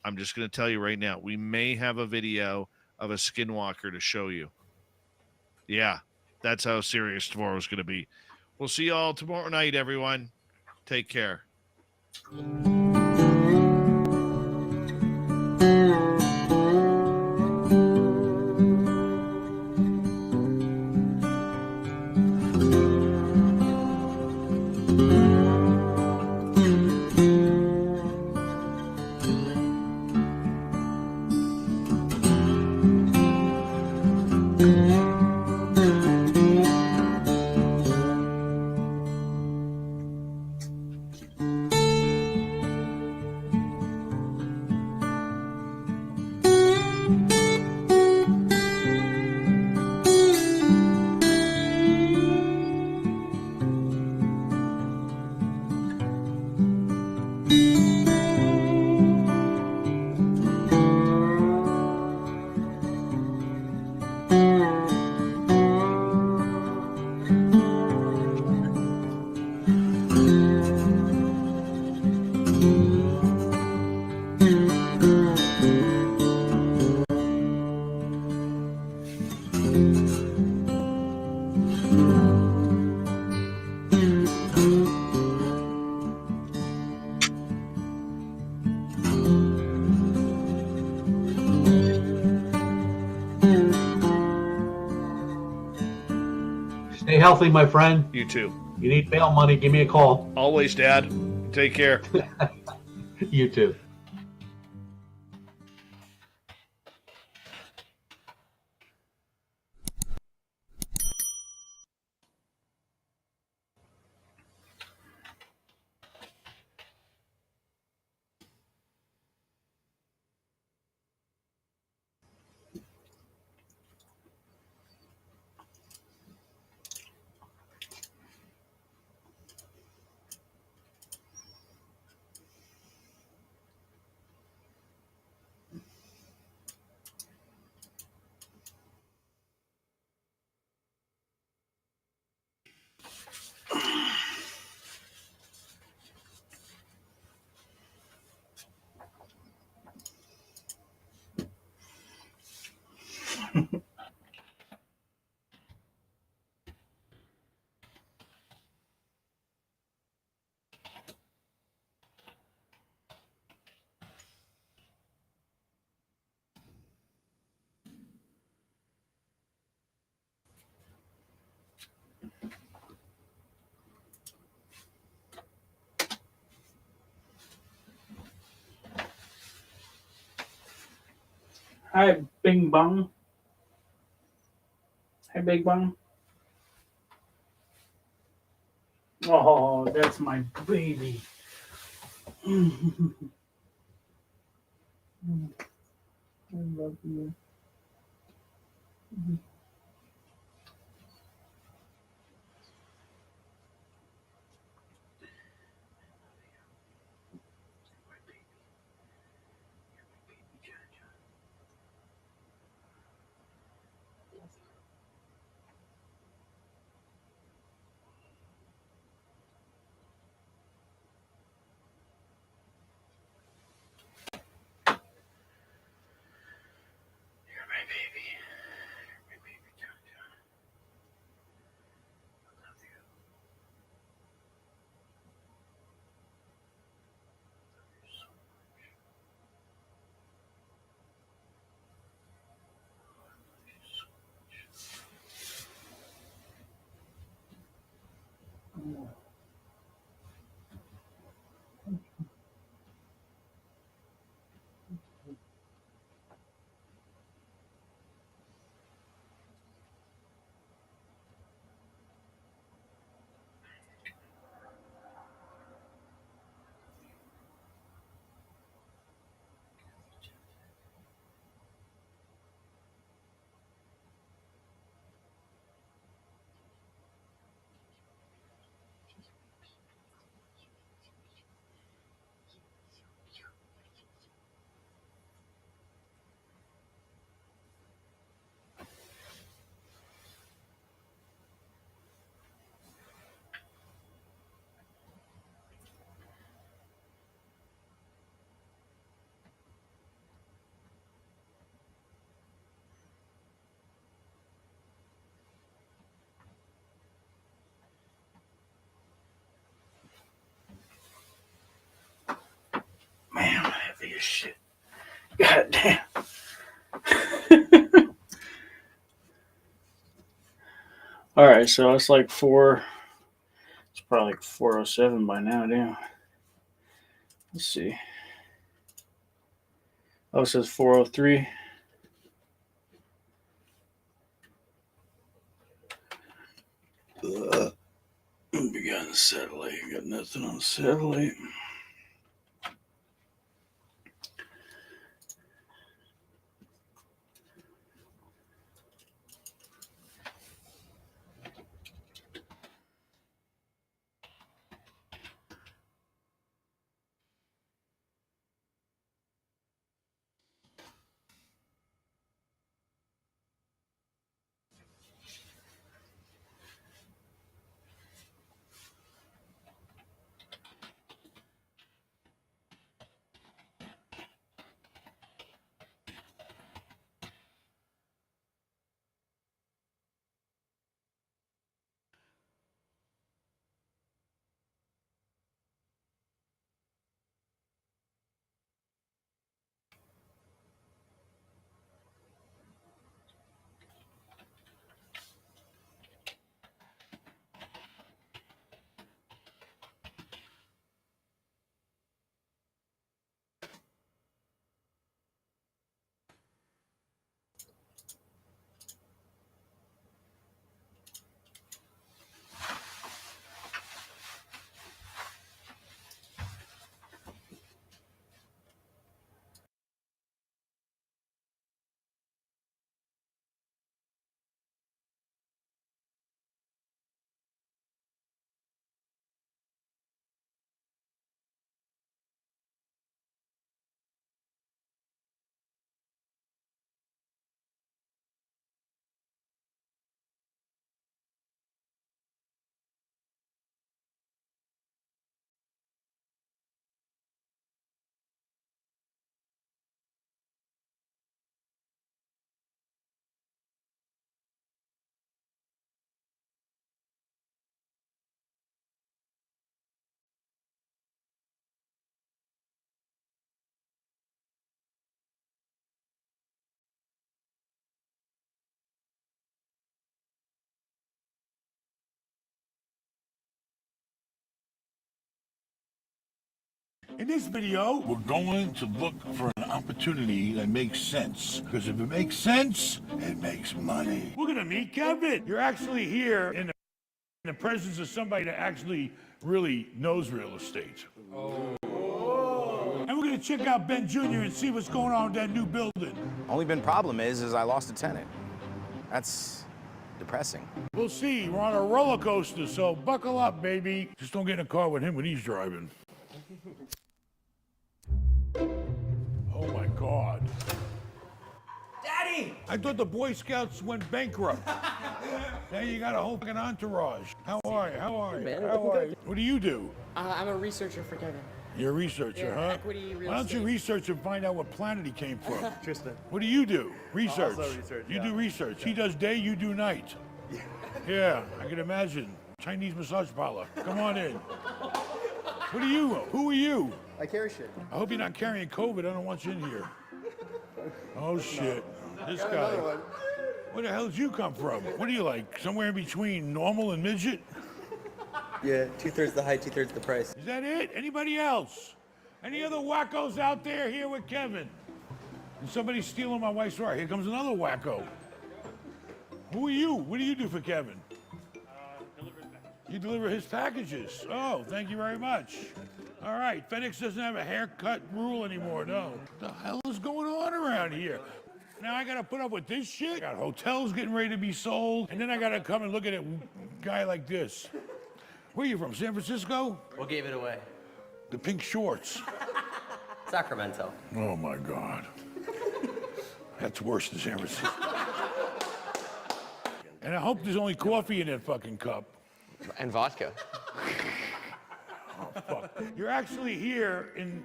I'm just going to tell you right now, we may have a video of a skinwalker to show you. Yeah, that's how serious tomorrow's going to be. We'll see you all tomorrow night, everyone. Take care. Stay healthy, my friend. You too. You need bail money, give me a call. Always, Dad. Take care. You too. Hi, Bing Bong. Hi, Big Bong. Oh, that's my baby. I love you. All right, so it's like 4. It's probably like 4:07 by now, damn. Let's see. Oh, it says 4:03. We got the satellite. Got nothing on the satellite. In this video, we're going to look for an opportunity that makes sense. Because if it makes sense, it makes money. We're gonna meet Kevin. You're actually here in the presence of somebody that actually really knows real estate. And we're gonna check out Ben Jr. and see what's going on with that new building. Only been problem is I lost a tenant. That's depressing. We'll see. We're on a roller coaster, so buckle up, baby. Just don't get in a car with him when he's driving. Oh my God. Daddy! I thought the Boy Scouts went bankrupt. Now you got a whole fucking entourage. How are you? How are you? Man, How are you? What do you do? I'm a researcher for Kevin. You're a researcher, Yeah, huh? equity, real Why don't you estate. research and find out what planet he came from? Tristan. What do you do? Research. Also research, You yeah. do research. He does day, you do night. Yeah, I can imagine. Chinese massage parlor. Come on in. What are you? Who are you? I carry shit. I hope you're not carrying COVID. I don't want you in here. Oh shit. This Got guy. another one. Where the hell did you come from? What are you like? Somewhere in between normal and midget? Yeah, 2/3 the height, 2/3 the price. Is that it? Anybody else? Any other wackos out there here with Kevin? And somebody's stealing my wife's ride. Here comes another wacko. Who are you? What do you do for Kevin? You deliver his packages. Oh, thank you very much. All right, FedEx doesn't have a haircut rule anymore, no. What the hell is going on around here? Now I gotta put up with this shit? Got hotels getting ready to be sold, and then I gotta come and look at a guy like this. Where are you from, San Francisco? What gave it away? The pink shorts. Sacramento. Oh my God. That's worse than San Francisco. And I hope there's only coffee in that fucking cup. And vodka. Oh, fuck. You're actually here in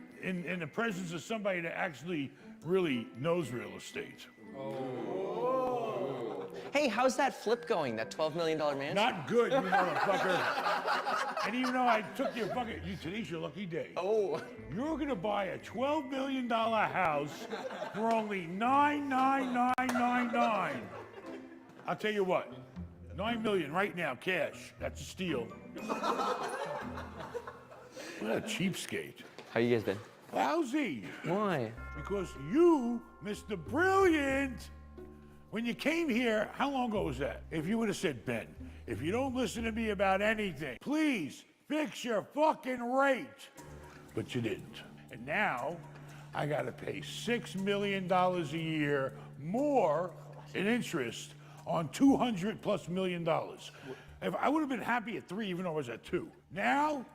the presence of somebody that actually really knows real estate. Hey, how's that flip going? That $12 million man? Not good, you motherfucker. And even though I took your fucking, today's your lucky day. Oh. You're gonna buy a $12 million house for only $99999. I'll tell you what, $9 million right now, cash. That's a steal. What a cheapskate. How you guys been? Lousy. Why? Because you, Mr. Brilliant, when you came here, how long ago was that? If you would have said, Ben, if you don't listen to me about anything, please fix your fucking rate. But you didn't. And now I got to pay $6 million a year more in interest on $200+ million. If I would have been happy at 3, even though I was at 2. Now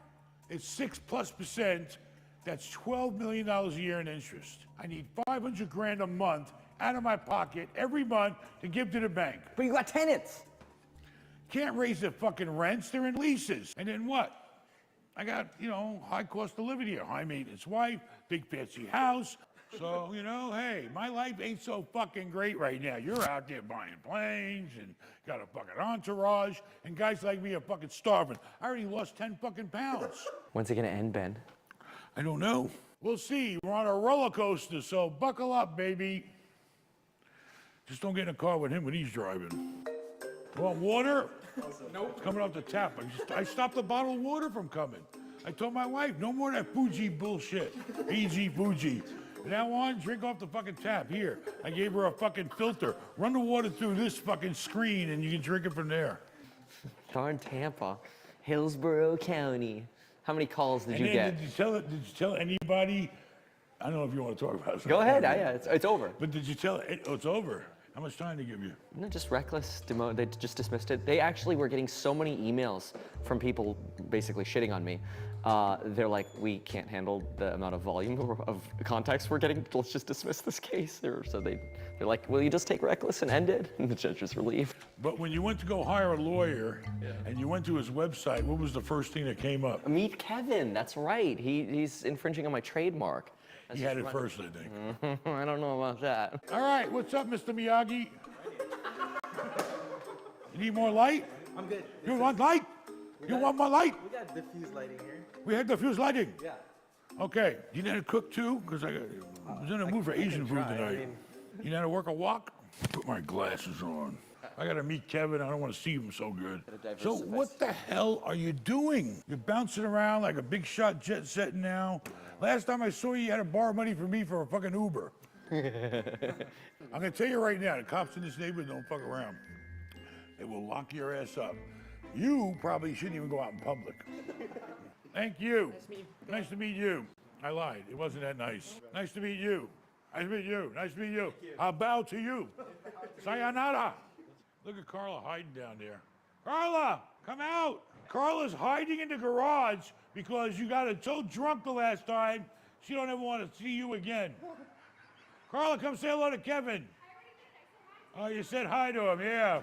it's 6+%. That's $12 million a year in interest. I need $500 grand a month out of my pocket every month to give to the bank. But you got tenants. Can't raise the fucking rents, they're in leases. And then what? I got, high cost of living here, high maintenance wife, big fancy house. So, hey, my life ain't so fucking great right now. You're out there buying planes and got a fucking entourage, and guys like me are fucking starving. I already lost 10 fucking pounds. When's it gonna end, Ben? I don't know. We'll see. We're on a roller coaster, so buckle up, baby. Just don't get in a car with him when he's driving. Want water? Nope. It's coming off the tap. I stopped the bottle of water from coming. I told my wife, no more of that Fuji bullshit. PG Fuji. From now on, drink off the fucking tap. Here, I gave her a fucking filter. Run the water through this fucking screen and you can drink it from there. Darn Tampa, Hillsborough County. How many calls did you get? Did you tell anybody? I don't know if you want to talk about it. Go ahead. Yeah, it's over. But did you tell? Oh, it's over. How much time to give you? No, just reckless. They just dismissed it. They actually were getting so many emails from people basically shitting on me. They're like, we can't handle the amount of volume of contacts we're getting. Let's just dismiss this case. They're like, will you just take reckless and end it? And the judge was relieved. But when you went to go hire a lawyer and you went to his website, what was the first thing that came up? Meet Kevin. That's right. He's infringing on my trademark. He had it first, I think. I don't know about that. All right, what's up, Mr. Miyagi? You need more light? I'm good. You want light? You want more light? We got diffuse lighting here. We had diffuse lighting? Yeah. Okay. You know how to cook too? Because I was in a mood for Asian food tonight. You know how to work a wok? Put my glasses on. I gotta meet Kevin. I don't want to see him so good. So what the hell are you doing? You're bouncing around like a big shot jet setting now. Last time I saw you had to borrow money from me for a fucking Uber. I'm gonna tell you right now, the cops in this neighborhood don't fuck around. They will lock your ass up. You probably shouldn't even go out in public. Thank you. Nice to meet you. I lied. It wasn't that nice. Nice to meet you. Nice to meet you. Nice to meet you. I'll bow to you. Sayonara. Look at Carla hiding down there. Carla, come out. Carla's hiding in the garage because you got her so drunk the last time, she don't ever want to see you again. Carla, come say hello to Kevin. Oh, you said hi to him, yeah.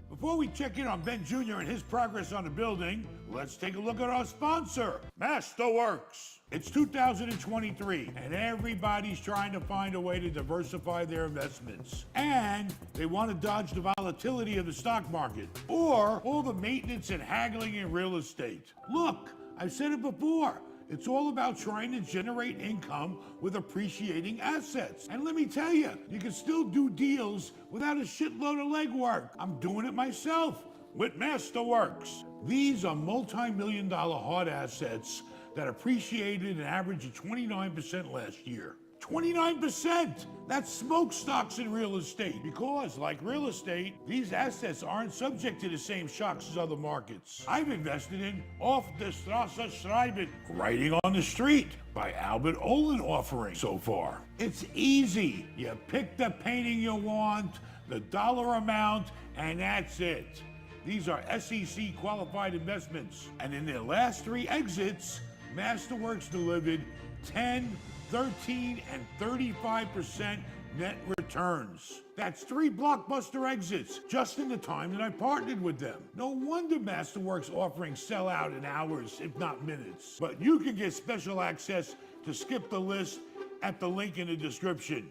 Before we check in on Ben Jr. and his progress on the building, let's take a look at our sponsor, Masterworks. It's 2023, and everybody's trying to find a way to diversify their investments. And they want to dodge the volatility of the stock market, or all the maintenance and haggling in real estate. Look, I've said it before. It's all about trying to generate income with appreciating assets. And let me tell you, you can still do deals without a shitload of legwork. I'm doing it myself with Masterworks. These are multi-million-dollar hard assets that appreciated an average of 29% last year. 29%! That's smokestocks in real estate. Because, like real estate, these assets aren't subject to the same shocks as other markets. I've invested in Auf der Straße schreiben, writing on the street, by Albert Olin offering so far. It's easy. You pick the painting you want, the dollar amount, and that's it. These are SEC qualified investments. And in their last 3 exits, Masterworks delivered 10, 13, and 35% net returns. That's 3 blockbuster exits just in the time that I partnered with them. No wonder Masterworks offerings sell out in hours, if not minutes. But you can get special access to skip the list at the link in the description.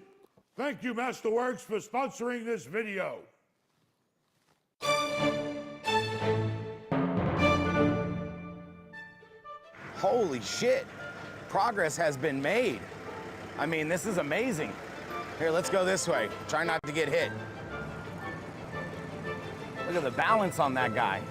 Thank you, Masterworks, for sponsoring this video. Holy shit. Progress has been made. I mean, this is amazing. Here, let's go this way. Try not to get hit. Look at the balance on that guy.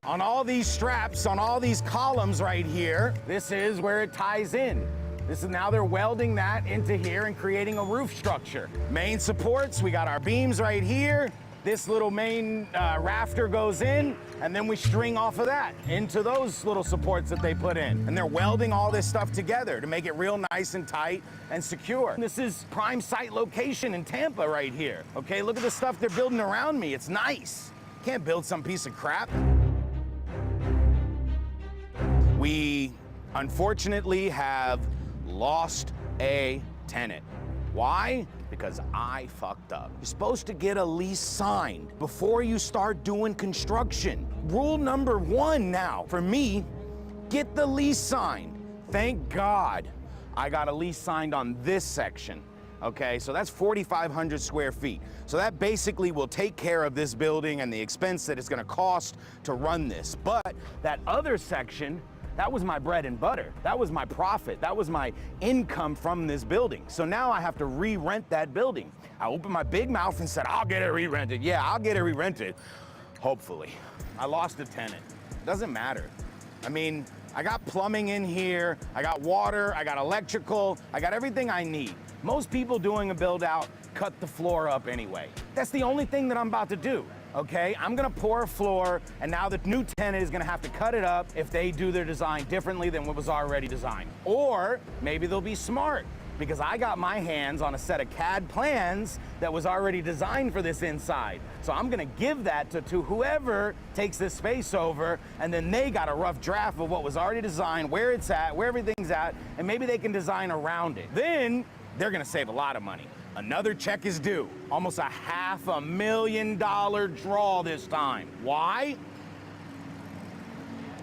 On all these straps, on all these columns right here, this is where it ties in. This is now they're welding that into here and creating a roof structure. Main supports, we got our beams right here. This little main rafter goes in, and then we string off of that into those little supports that they put in. And they're welding all this stuff together to make it real nice and tight and secure. This is prime site location in Tampa right here. Okay, look at the stuff they're building around me. It's nice. Can't build some piece of crap. We unfortunately have lost a tenant. Why? Because I fucked up. You're supposed to get a lease signed before you start doing construction. Rule number 1 now, for me, get the lease signed. Thank God I got a lease signed on this section. Okay, so that's 4,500 square feet. So that basically will take care of this building and the expense that it's gonna cost to run this. But that other section, that was my bread and butter. That was my profit. That was my income from this building. So now I have to re-rent that building. I opened my big mouth and said, I'll get it re-rented. Yeah, I'll get it re-rented. Hopefully. I lost a tenant. Doesn't matter. I mean, I got plumbing in here, I got water, I got electrical, I got everything I need. Most people doing a build out cut the floor up anyway. That's the only thing that I'm about to do. Okay, I'm gonna pour a floor, and now the new tenant is gonna have to cut it up if they do their design differently than what was already designed. Or maybe they'll be smart, because I got my hands on a set of CAD plans that was already designed for this inside. So I'm gonna give that to whoever takes this space over, and then they got a rough draft of what was already designed, where it's at, where everything's at, and maybe they can design around it. Then they're gonna save a lot of money. Another check is due. Almost a $500,000 draw this time. Why?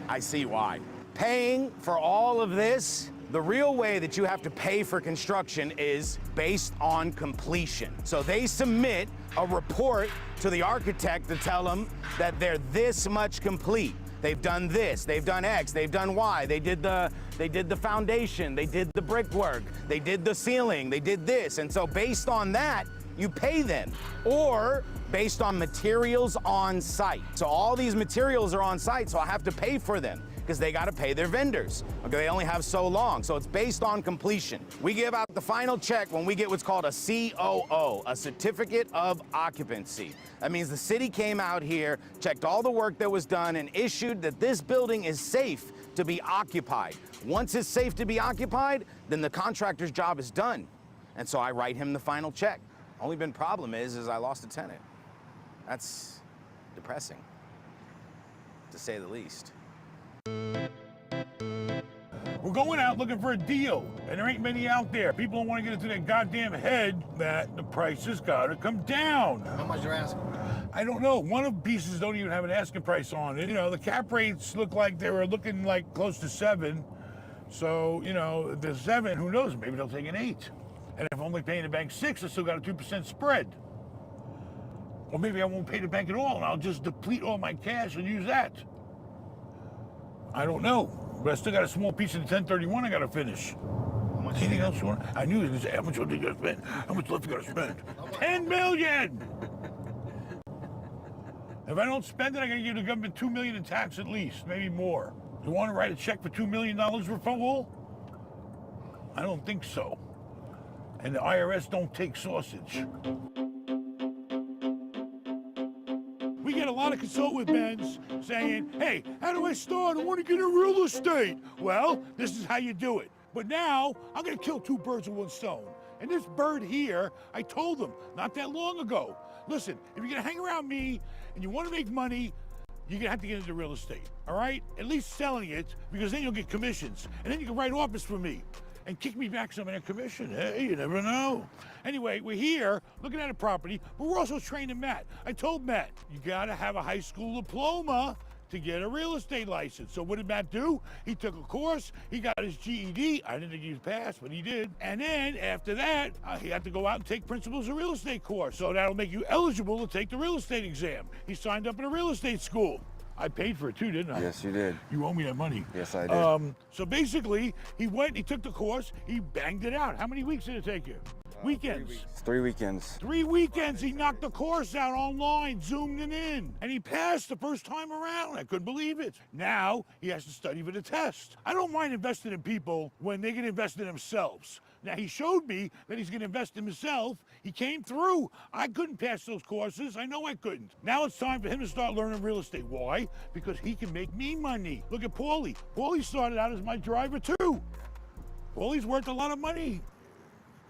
I see why. Paying for all of this, the real way that you have to pay for construction is based on completion. So they submit a report to the architect to tell them that they're this much complete. They've done this, they've done X, they've done Y, they did the foundation, they did the brickwork, they did the ceiling, they did this. And so based on that, you pay them. Or based on materials on site. So all these materials are on site, so I have to pay for them, because they got to pay their vendors. Okay, they only have so long, so it's based on completion. We give out the final check when we get what's called a COO, a Certificate of Occupancy. That means the city came out here, checked all the work that was done, and issued that this building is safe to be occupied. Once it's safe to be occupied, then the contractor's job is done. And so I write him the final check. Only been problem is I lost a tenant. That's depressing. to say the least. We're going out looking for a deal, and there ain't many out there. People don't want to get into their goddamn head that the price has got to come down. How much are asking? I don't know. One of the pieces don't even have an asking price on it. You know, the cap rates look like they were looking like close to 7. So, you know, if there's 7, who knows? Maybe they'll take an 8. And if I'm only paying the bank 6, I still got a 2% spread. Or maybe I won't pay the bank at all, and I'll just deplete all my cash and use that. I don't know. But I still got a small piece of the 1031 I got to finish. Anything else you want? I knew you were going to say, how much you got to spend? How much left you got to spend? 10 million! If I don't spend it, I got to give the government $2 million in tax at least, maybe more. You want to write a check for $2 million for phone wall? I don't think so. And the IRS don't take sausage. We get a lot of consult with Ben's saying, hey, how do I start? I want to get in real estate. Well, this is how you do it. But now, I'm going to kill 2 birds with 1 stone. And this bird here, I told them not that long ago, listen, if you're going to hang around me and you want to make money, you're going to have to get into real estate, all right? At least selling it, because then you'll get commissions. And then you can write offers for me and kick me back some of that commission. Hey, you never know. Anyway, we're here looking at a property, but we're also training Matt. I told Matt, you gotta have a high school diploma to get a real estate license. So what did Matt do? He took a course, he got his GED. I didn't think he passed, but he did. And then after that, he had to go out and take principles of real estate course. So that'll make you eligible to take the real estate exam. He signed up at a real estate school. I paid for it too, didn't I? Yes, you did. You owe me that money. Yes, I did. So basically, he went, he took the course, he banged it out. How many weeks did it take you? Weekends. 3 weekends. 3 weekends, he knocked the course out online, zoomed it in, and he passed the first time around. I couldn't believe it. Now, he has to study for the test. I don't mind investing in people when they can invest in themselves. Now, he showed me that he's gonna invest in himself. He came through. I couldn't pass those courses. I know I couldn't. Now it's time for him to start learning real estate. Why? Because he can make me money. Look at Paulie. Paulie started out as my driver too. Paulie's worth a lot of money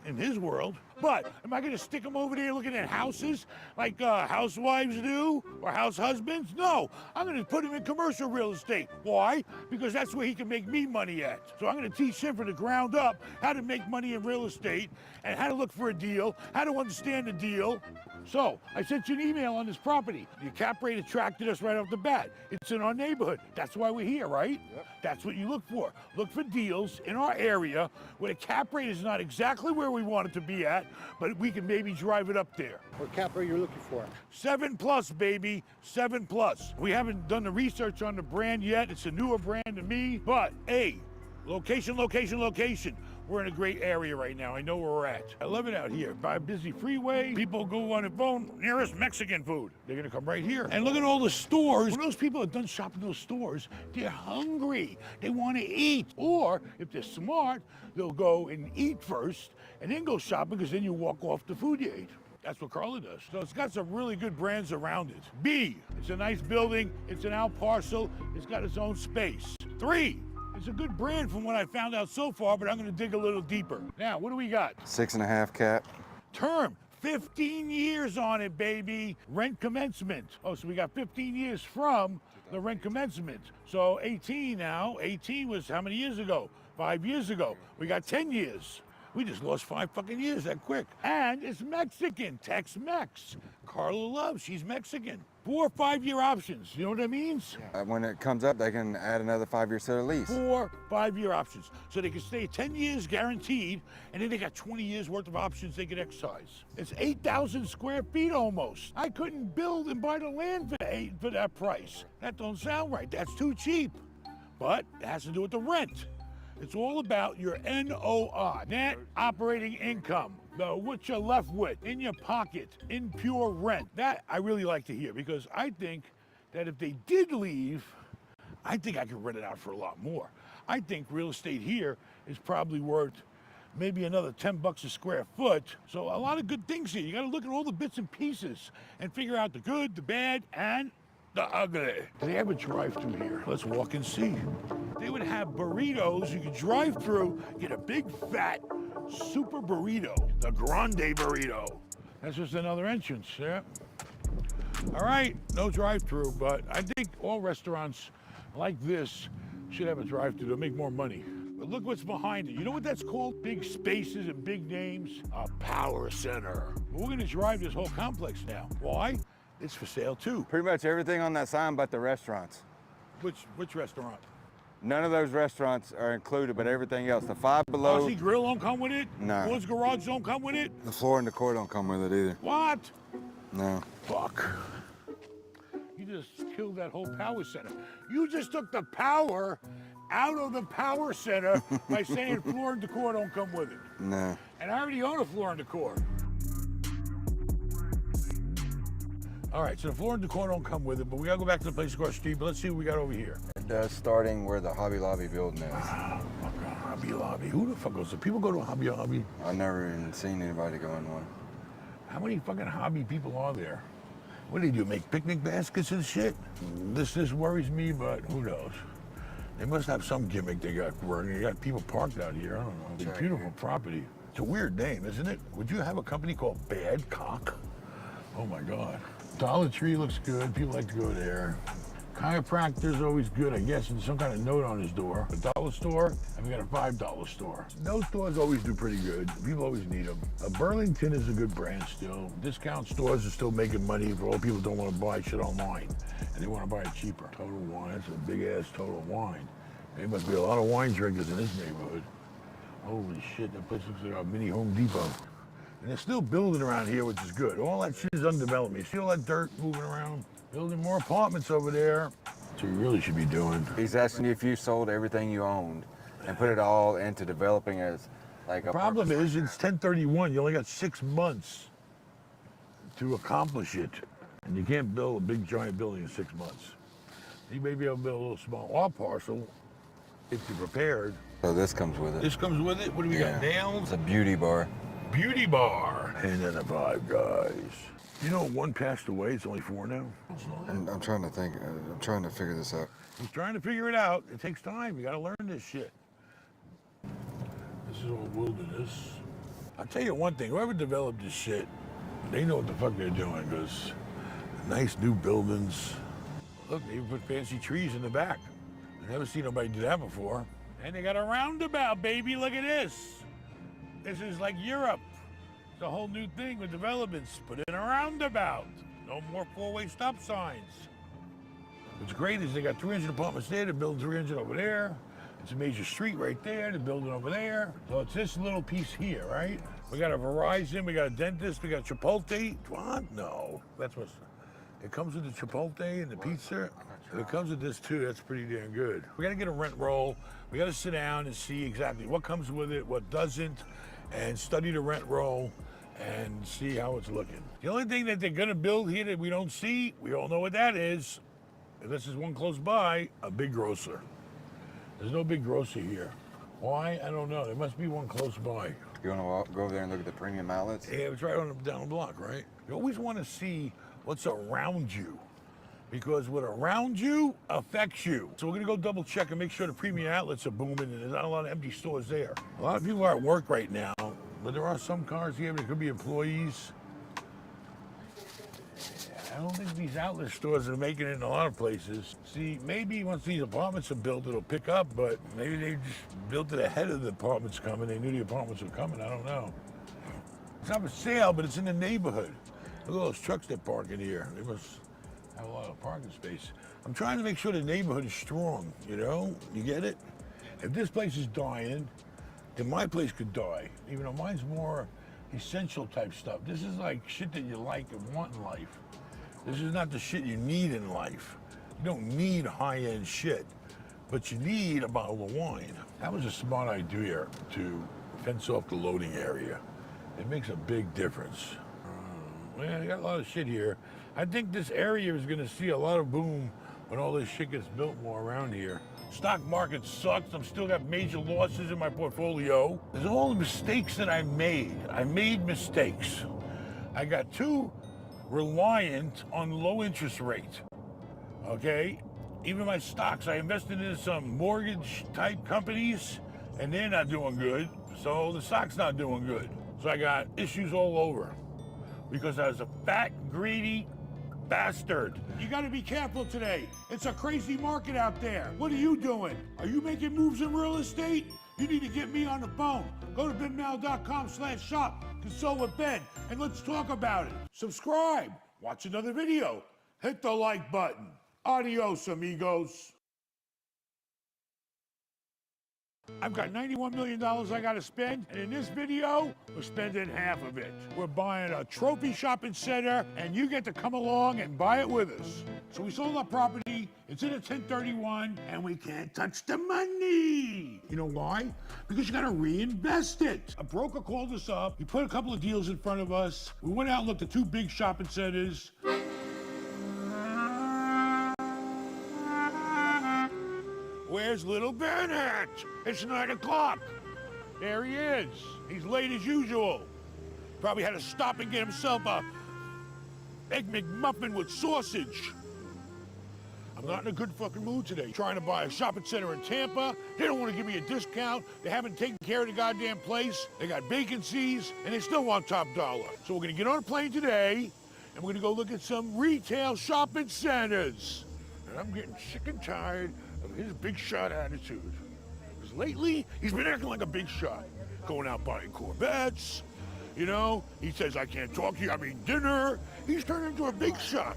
in his world. But am I going to stick him over there looking at houses like housewives do or house husbands? No, I'm going to put him in commercial real estate. Why? Because that's where he can make me money at. So I'm going to teach him from the ground up how to make money in real estate and how to look for a deal, how to understand the deal. So I sent you an email on this property. The cap rate attracted us right off the bat. It's in our neighborhood. That's why we're here, right? Yep. That's what you look for. Look for deals in our area where the cap rate is not exactly where we want it to be at, but we can maybe drive it up there. What cap rate you're looking for? 7+, baby, 7+. We haven't done the research on the brand yet. It's a newer brand to me, but hey, location, location, location. We're in a great area right now. I know where we're at. I love it out here. By a busy freeway, people go on their phone, nearest Mexican food. They're gonna come right here. And look at all the stores. When those people are done shopping those stores, they're hungry. They wanna eat. Or if they're smart, they'll go and eat first and then go shopping, because then you walk off the food you ate. That's what Carla does. So it's got some really good brands around it. B, it's a nice building. It's an out parcel. It's got its own space. 3, it's a good brand from what I found out so far, but I'm gonna dig a little deeper. Now, what do we got? 6.5 cap. Term, 15 years on it, baby. Rent commencement. Oh, so we got 15 years from the rent commencement. So 18 now. 18 was how many years ago? 5 years ago. We got 10 years. We just lost 5 fucking years that quick. And it's Mexican, Tex-Mex. Carla loves, she's Mexican. 4 5-year options, you know what that means? When it comes up, they can add another 5-year set of lease. 4 5-year options. So they can stay 10 years guaranteed, and then they got 20 years worth of options they can exercise. It's 8,000 square feet almost. I couldn't build and buy the land for that price. That don't sound right, that's too cheap. But it has to do with the rent. It's all about your NOI, net operating income, what you're left with in your pocket, in pure rent. That I really like to hear, because I think that if they did leave, I think I could rent it out for a lot more. I think real estate here is probably worth maybe another $10 a square foot. So a lot of good things here. You got to look at all the bits and pieces and figure out the good, the bad, and the ugly. Do they have a drive-through here? Let's walk and see. They would have burritos you could drive through, get a big fat super burrito, the grande burrito. That's just another entrance, yeah? All right, no drive-through, but I think all restaurants like this should have a drive-through to make more money. But look what's behind it. You know what that's called? Big spaces and big names? A power center. We're gonna drive this whole complex now. Why? It's for sale too. Pretty much everything on that sign but the restaurants. Which restaurant? None of those restaurants are included, but everything else. The Five Below. Aussie Grill don't come with it? No. Woods Garage don't come with it? The Floor and Decor don't come with it either. What? No. Fuck. You just killed that whole power center. You just took the power out of the power center by saying Floor and Decor don't come with it. No. And I already own a Floor and Decor. All right, so the Floor and Decor don't come with it, but we gotta go back to the place across the street, but let's see what we got over here. It does, starting where the Hobby Lobby building is. Hobby Lobby, who the fuck goes? Do people go to Hobby Lobby? I've never even seen anybody go in one. How many fucking hobby people are there? What do they do, make picnic baskets and shit? This worries me, but who knows? They must have some gimmick they got working. They got people parked out here, I don't know. It's a beautiful property. It's a weird name, isn't it? Would you have a company called Bad Cock? Oh my God. Dollar Tree looks good, people like to go there. Chiropractor's always good, I guess, and some kind of note on his door. A dollar store, and we got a $5 store. Those stores always do pretty good. People always need them. Burlington is a good brand still. Discount stores are still making money for all people who don't want to buy shit online, and they want to buy it cheaper. Total Wine, that's a big-ass Total Wine. There must be a lot of wine drinkers in this neighborhood. Holy shit, that place looks like a mini Home Depot. And they're still building around here, which is good. All that shit is undeveloped. You see all that dirt moving around? Building more apartments over there. That's what you really should be doing. He's asking you if you sold everything you owned and put it all into developing as like The a problem is it's 1031. You only got 6 months to accomplish it. And you can't build a big giant building in 6 months. You may be able to build a little small art parcel if you're prepared. So this comes with it. This comes with it? What do we got, nails? It's a beauty bar. Beauty bar. And then the Five Guys. You know, one passed away. It's only 4 now. I'm trying to think. I'm trying to figure this out. He's trying to figure it out. It takes time. You got to learn this shit. This is all wilderness. I'll tell you one thing. Whoever developed this shit, they know what the fuck they're doing, because nice new buildings. Look, they even put fancy trees in the back. I've never seen nobody do that before. And they got a roundabout, baby. Look at this. This is like Europe. It's a whole new thing with developments. Put in a roundabout. No more 4-way stop signs. What's great is they got 300 apartments there. They're building 300 over there. It's a major street right there. They're building over there. So it's this little piece here, right? We got a Verizon. We got a dentist. We got Chipotle. What? No. That's what's... It comes with the Chipotle and the pizza. If it comes with this too, that's pretty damn good. We gotta get a rent roll. We gotta sit down and see exactly what comes with it, what doesn't, and study the rent roll and see how it's looking. The only thing that they're gonna build here that we don't see, we all know what that is. Unless there's one close by, a big grocer. There's no big grocer here. Why? I don't know. There must be one close by. You want to go over there and look at the premium outlets? Yeah, it's right down the block, right? You always want to see what's around you, because what around you affects you. So we're gonna go double check and make sure the premium outlets are booming and there's not a lot of empty stores there. A lot of people are at work right now, but there are some cars here that could be employees. I don't think these outlet stores are making it in a lot of places. See, maybe once these apartments are built, it'll pick up, but maybe they just built it ahead of the apartments coming. They knew the apartments were coming, I don't know. It's not for sale, but it's in the neighborhood. Look at those trucks that park in here. They must have a lot of parking space. I'm trying to make sure the neighborhood is strong, you know? You get it? If this place is dying, then my place could die. Even though mine's more essential type stuff. This is like shit that you like and want in life. This is not the shit you need in life. You don't need high-end shit, but you need a bottle of wine. That was a smart idea to fence off the loading area. It makes a big difference. Man, I got a lot of shit here. I think this area is gonna see a lot of boom when all this shit gets built more around here. Stock market sucks. I've still got major losses in my portfolio. There's all the mistakes that I made. I made mistakes. I got too reliant on low interest rate, okay? Even my stocks, I invested in some mortgage type companies and they're not doing good. So the stock's not doing good. So I got issues all over because I was a fat, greedy bastard. You gotta be careful today. It's a crazy market out there. What are you doing? Are you making moves in real estate? You need to get me on the phone. Go to benmal.com/shop, consult with Ben, and let's talk about it. Subscribe, watch another video, hit the like button. Adios, amigos. I've got $91 million I gotta spend, and in this video, we're spending half of it. We're buying a trophy shopping center, and you get to come along and buy it with us. So we sold our property, it's in a 1031, and we can't touch the money. You know why? Because you gotta reinvest it. A broker called us up, he put a couple of deals in front of us. We went out and looked at 2 big shopping centers. Where's little Bennett? It's 9 o'clock. There he is. He's late as usual. Probably had to stop and get himself a Egg McMuffin with sausage. I'm not in a good fucking mood today. Trying to buy a shopping center in Tampa. They don't want to give me a discount. They haven't taken care of the goddamn place. They got vacancies, and they still want top dollar. So we're gonna get on a plane today, and we're gonna go look at some retail shopping centers. And I'm getting sick and tired of his big shot attitude. Because lately, he's been acting like a big shot. Going out buying Corvettes, you know? He says, I can't talk to you, I mean dinner. He's turned into a big shot.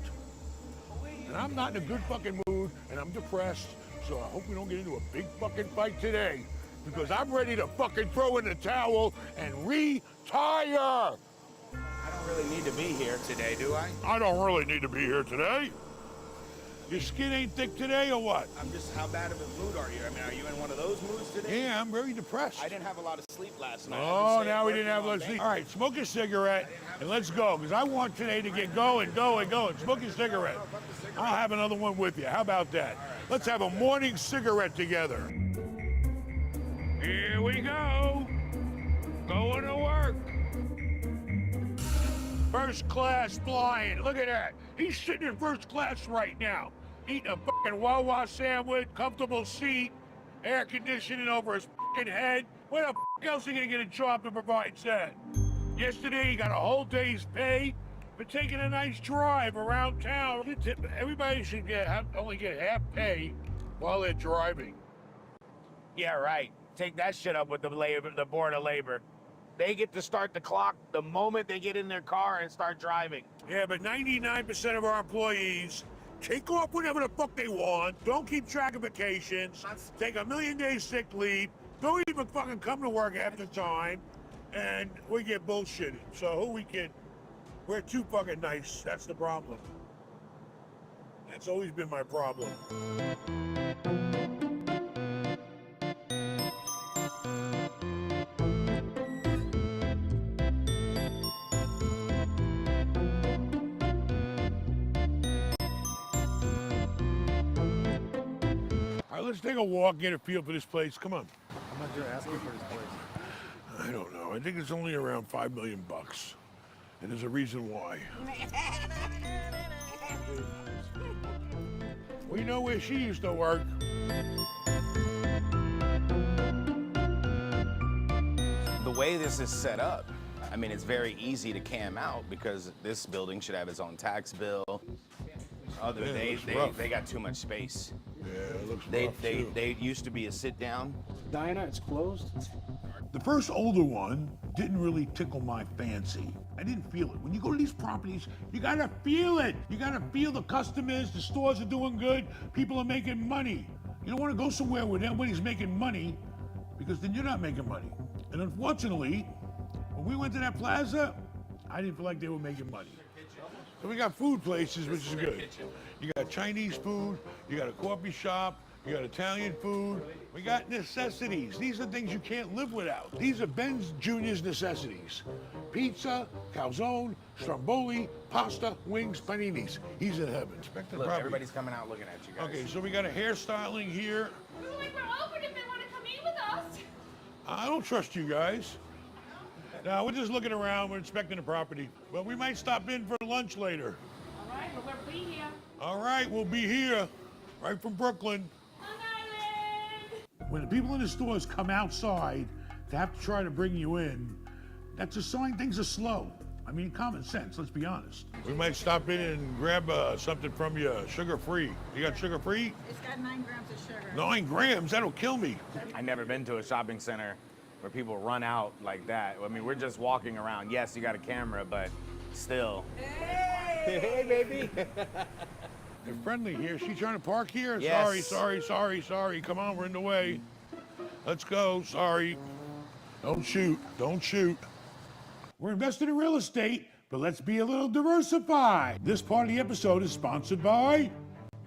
And I'm not in a good fucking mood, and I'm depressed, so I hope we don't get into a big fucking fight today. Because I'm ready to fucking throw in the towel and retire. I don't really need to be here today, do I? I don't really need to be here today. Your skin ain't thick today or what? I'm just, how bad of a mood are you? I mean, are you in one of those moods today? Yeah, I'm very depressed. I didn't have a lot of sleep last night. Oh, now we didn't have a lot of sleep. All right, smoke a cigarette and let's go, because I want today to get going. Smoke a cigarette. I'll have another one with you. How about that? Let's have a morning cigarette together. Here we go. Going to work. First class flying. Look at that. He's sitting in first class right now, eating a fucking Wawa sandwich, comfortable seat, air conditioning over his fucking head. Where the fuck else are you gonna get a job that provides that? Yesterday, he got a whole day's pay for taking a nice drive around town. Everybody should only get half pay while they're driving. Yeah, right. Take that shit up with the Board of Labor. They get to start the clock the moment they get in their car and start driving. Yeah, but 99% of our employees take off whenever the fuck they want, don't keep track of vacations, take a million days sick leave, don't even fucking come to work half the time, and we get bullshitted. So we're too fucking nice. That's the problem. That's always been my problem. Let's take a walk, get a feel for this place. Come on. How much you're asking for this place? I don't know. I think it's only around $5 million. And there's a reason why. We know where she used to work. The way this is set up, I mean, it's very easy to cam out because this building should have its own tax bill. They got too much space. Yeah, it looks rough, too. They used to be a sit down. Diana, it's closed. The first older one didn't really tickle my fancy. I didn't feel it. When you go to these properties, you gotta feel it. You gotta feel the customers, the stores are doing good, people are making money. You don't wanna go somewhere where everybody's making money, because then you're not making money. And unfortunately, when we went to that plaza, I didn't feel like they were making money. So we got food places, which is good. You got Chinese food, you got a coffee shop, you got Italian food. We got necessities. These are things you can't live without. These are Ben Jr.'s necessities. Pizza, calzone, stromboli, pasta, wings, paninis. He's in heaven. Look, everybody's coming out looking at you guys. Okay, so we got a hairstyling here. Like we're open if they want to come in with us. I don't trust you guys. Now, we're just looking around. We're inspecting the property. But we might stop in for lunch later. All right, well, we'll be here. All right, we'll be here. Right from Brooklyn. When the people in the stores come outside to have to try to bring you in, that's a sign things are slow. I mean, common sense, let's be honest. We might stop in and grab something from you, sugar-free. You got sugar-free? It's got 9 grams of sugar. 9 grams? That'll kill me. I've never been to a shopping center where people run out like that. I mean, we're just walking around. Yes, you got a camera, but still. Hey, baby. They're friendly here. She trying to park here? Yes. Sorry. Come on, we're in the way. Let's go. Sorry. Don't shoot. We're invested in real estate, but let's be a little diversified. This part of the episode is sponsored by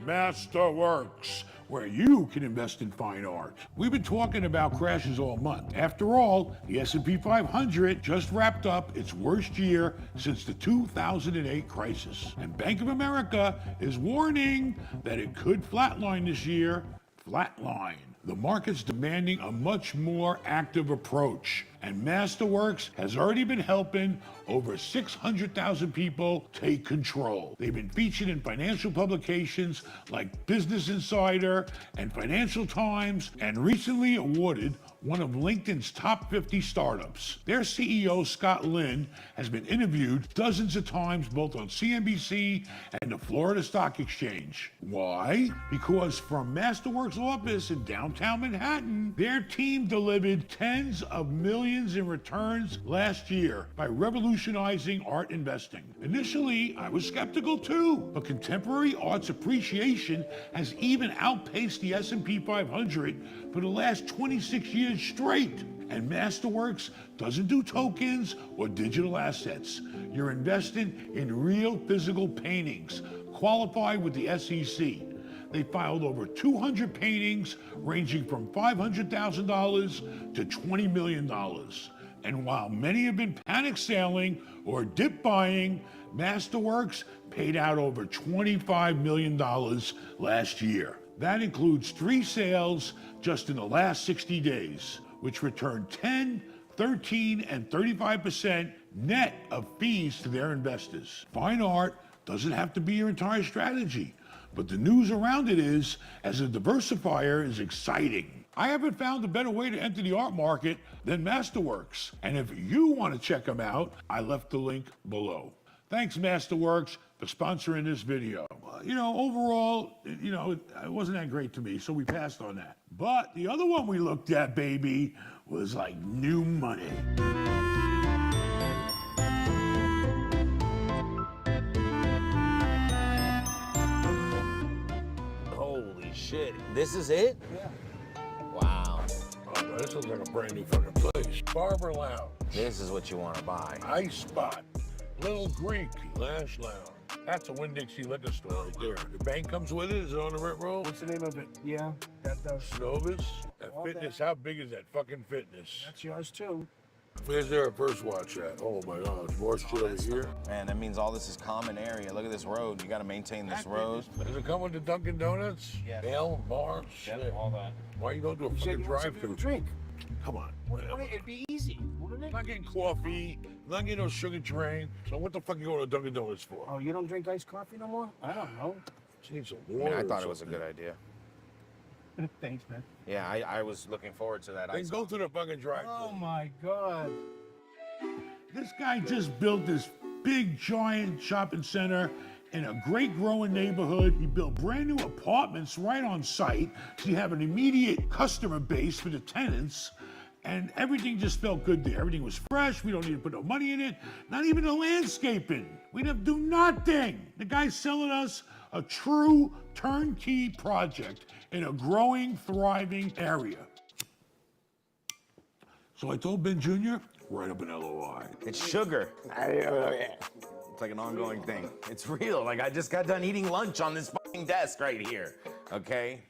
Masterworks, where you can invest in fine art. We've been talking about crashes all month. After all, the S&P 500 just wrapped up its worst year since the 2008 crisis. And Bank of America is warning that it could flatline this year. Flatline. The market's demanding a much more active approach, and Masterworks has already been helping over 600,000 people take control. They've been featured in financial publications like Business Insider and Financial Times, and recently awarded one of LinkedIn's top 50 startups. Their CEO, Scott Lynn, has been interviewed dozens of times both on CNBC and the Florida Stock Exchange. Why? Because from Masterworks' office in downtown Manhattan, their team delivered tens of millions in returns last year by revolutionizing art investing. Initially, I was skeptical too, but contemporary art's appreciation has even outpaced the S&P 500 for the last 26 years straight. And Masterworks doesn't do tokens or digital assets. You're investing in real physical paintings, qualified with the SEC. They filed over 200 paintings ranging from $500,000 to $20 million. And while many have been panic selling or dip buying, Masterworks paid out over $25 million last year. That includes 3 sales just in the last 60 days, which returned 10, 13, and 35% net of fees to their investors. Fine art doesn't have to be your entire strategy, but the news around it is, as a diversifier, is exciting. I haven't found a better way to enter the art market than Masterworks. And if you want to check them out, I left the link below. Thanks, Masterworks, for sponsoring this video. Overall, it wasn't that great to me, so we passed on that. But the other one we looked at, baby, was like new money. Holy shit. This is it? Yeah. Wow. Oh, this looks like a brand new fucking place. Barber Lounge. This is what you want to buy. Ice Spot. Little Greek. Lash Lounge. That's a Winn-Dixie liquor store right there. The bank comes with it. Is it on the rent roll? What's the name of it? Yeah, that does. Novus. That Fitness. How big is that fucking Fitness? That's yours too. Where's their first watch at? Oh my God, more shit over here. Man, that means all this is common area. Look at this road. You got to maintain this road. Does it come with the Dunkin' Donuts? Yeah. Ale, bar, shit. All that. Why you don't do a fucking drive-through? Drink. Come on. It'd be easy, wouldn't it? I'm not getting coffee. I'm not getting no sugar train. So what the fuck you going to Dunkin' Donuts for? Oh, you don't drink iced coffee no more? I don't know. Need some I mean, water. I thought it was a good idea. Thanks, man. Yeah, I was looking forward to that. Then go to the fucking drive-through. Oh my God. This guy just built this big, giant shopping center in a great growing neighborhood. He built brand new apartments right on site, so you have an immediate customer base for the tenants, and everything just felt good there. Everything was fresh. We don't need to put no money in it. Not even the landscaping. We'd have to do nothing. The guy's selling us a true turnkey project in a growing, thriving area. So I told Ben Jr., write up an LOI. It's sugar. It's like an ongoing thing. It's real. Like, I just got done eating lunch on this fucking desk right here, okay?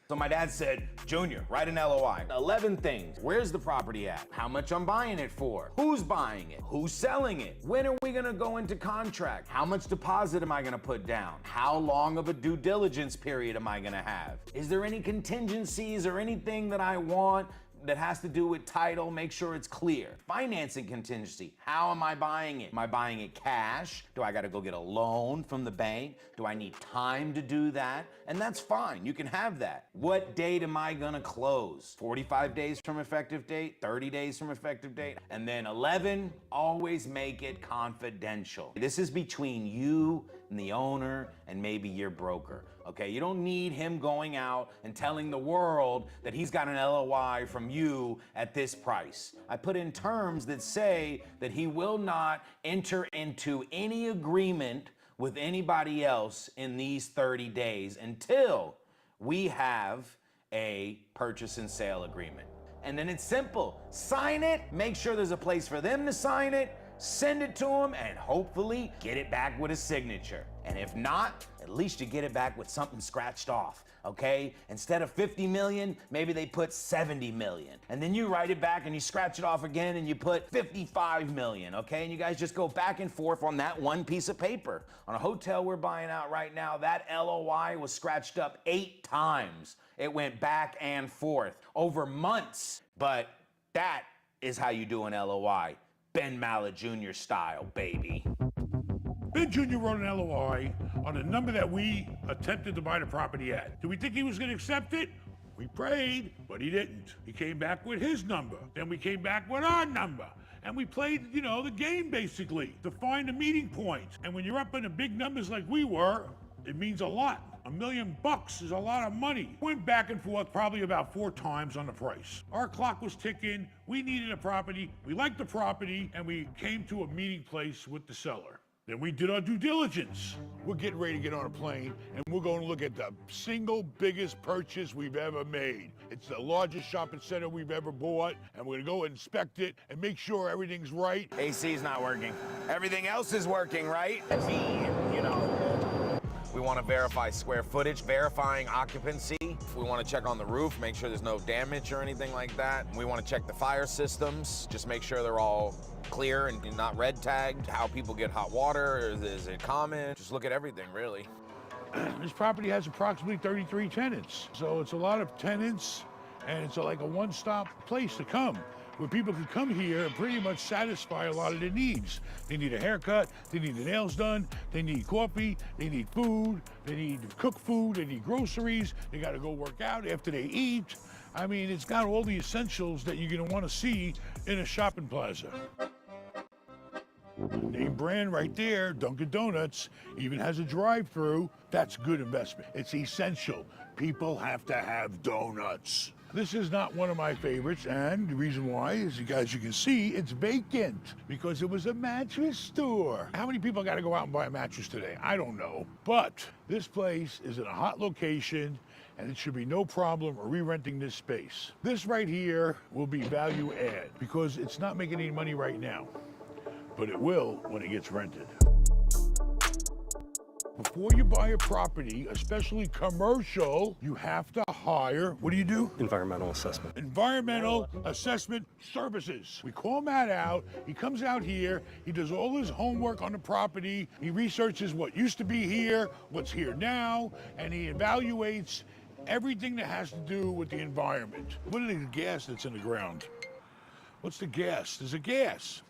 So my dad said, Junior, write an LOI. 11 things. Where's the property at? How much I'm buying it for? Who's buying it? Who's selling it? When are we gonna go into contract? How much deposit am I gonna put down? How long of a due diligence period am I gonna have? Is there any contingencies or anything that I want that has to do with title, make sure it's clear. Financing contingency, how am I buying it? Am I buying it cash? Do I gotta go get a loan from the bank? Do I need time to do that? And that's fine, you can have that. What date am I gonna close? 45 days from effective date, 30 days from effective date, and then 11, always make it confidential. This is between you and the owner and maybe your broker, okay? You don't need him going out and telling the world that he's got an LOI from you at this price. I put in terms that say that he will not enter into any agreement with anybody else in these 30 days until we have a purchase and sale agreement. And then it's simple. Sign it, make sure there's a place for them to sign it, send it to them, and hopefully get it back with a signature. And if not, at least you get it back with something scratched off, okay? Instead of 50 million, maybe they put 70 million. And then you write it back and you scratch it off again and you put 55 million, okay? And you guys just go back and forth on that one piece of paper. On a hotel we're buying out right now, that LOI was scratched up 8 times. It went back and forth over months. But that is how you do an LOI. Ben Mallet Jr. style, baby. Ben Jr. wrote an LOI on a number that we attempted to buy the property at. Do we think he was gonna accept it? We prayed, but he didn't. He came back with his number. Then we came back with our number. And we played, the game basically to find a meeting point. And when you're up in the big numbers like we were, it means a lot. $1 million is a lot of money. Went back and forth probably about 4 times on the price. Our clock was ticking. We needed a property. We liked the property, and we came to a meeting place with the seller. Then we did our due diligence. We're getting ready to get on a plane, and we're going to look at the single biggest purchase we've ever made. It's the largest shopping center we've ever bought, and we're going to go inspect it and make sure everything's right. AC's not working. Everything else is working, right? We want to verify square footage, verifying occupancy. We want to check on the roof, make sure there's no damage or anything like that. We want to check the fire systems, just make sure they're all clear and not red tagged. How people get hot water, is it common? Just look at everything, really. This property has approximately 33 tenants. So it's a lot of tenants, and it's like a one-stop place to come, where people can come here and pretty much satisfy a lot of their needs. They need a haircut, they need the nails done, they need coffee, they need food, they need cooked food, they need groceries, they gotta go work out after they eat. I mean, it's got all the essentials that you're gonna wanna see in a shopping plaza. Name brand right there, Dunkin' Donuts, even has a drive-through. That's good investment. It's essential. People have to have donuts. This is not one of my favorites, and the reason why is, you guys, you can see, it's vacant because it was a mattress store. How many people got to go out and buy a mattress today? I don't know. But this place is in a hot location, and it should be no problem re-renting this space. This right here will be value add because it's not making any money right now, but it will when it gets rented. Before you buy a property, especially commercial, you have to hire, what do you do? Environmental assessment. Environmental assessment services. We call Matt out, he comes out here, he does all his homework on the property, he researches what used to be here, what's here now, and he evaluates everything that has to do with the environment. What is the gas that's in the ground? What's the gas? There's a gas.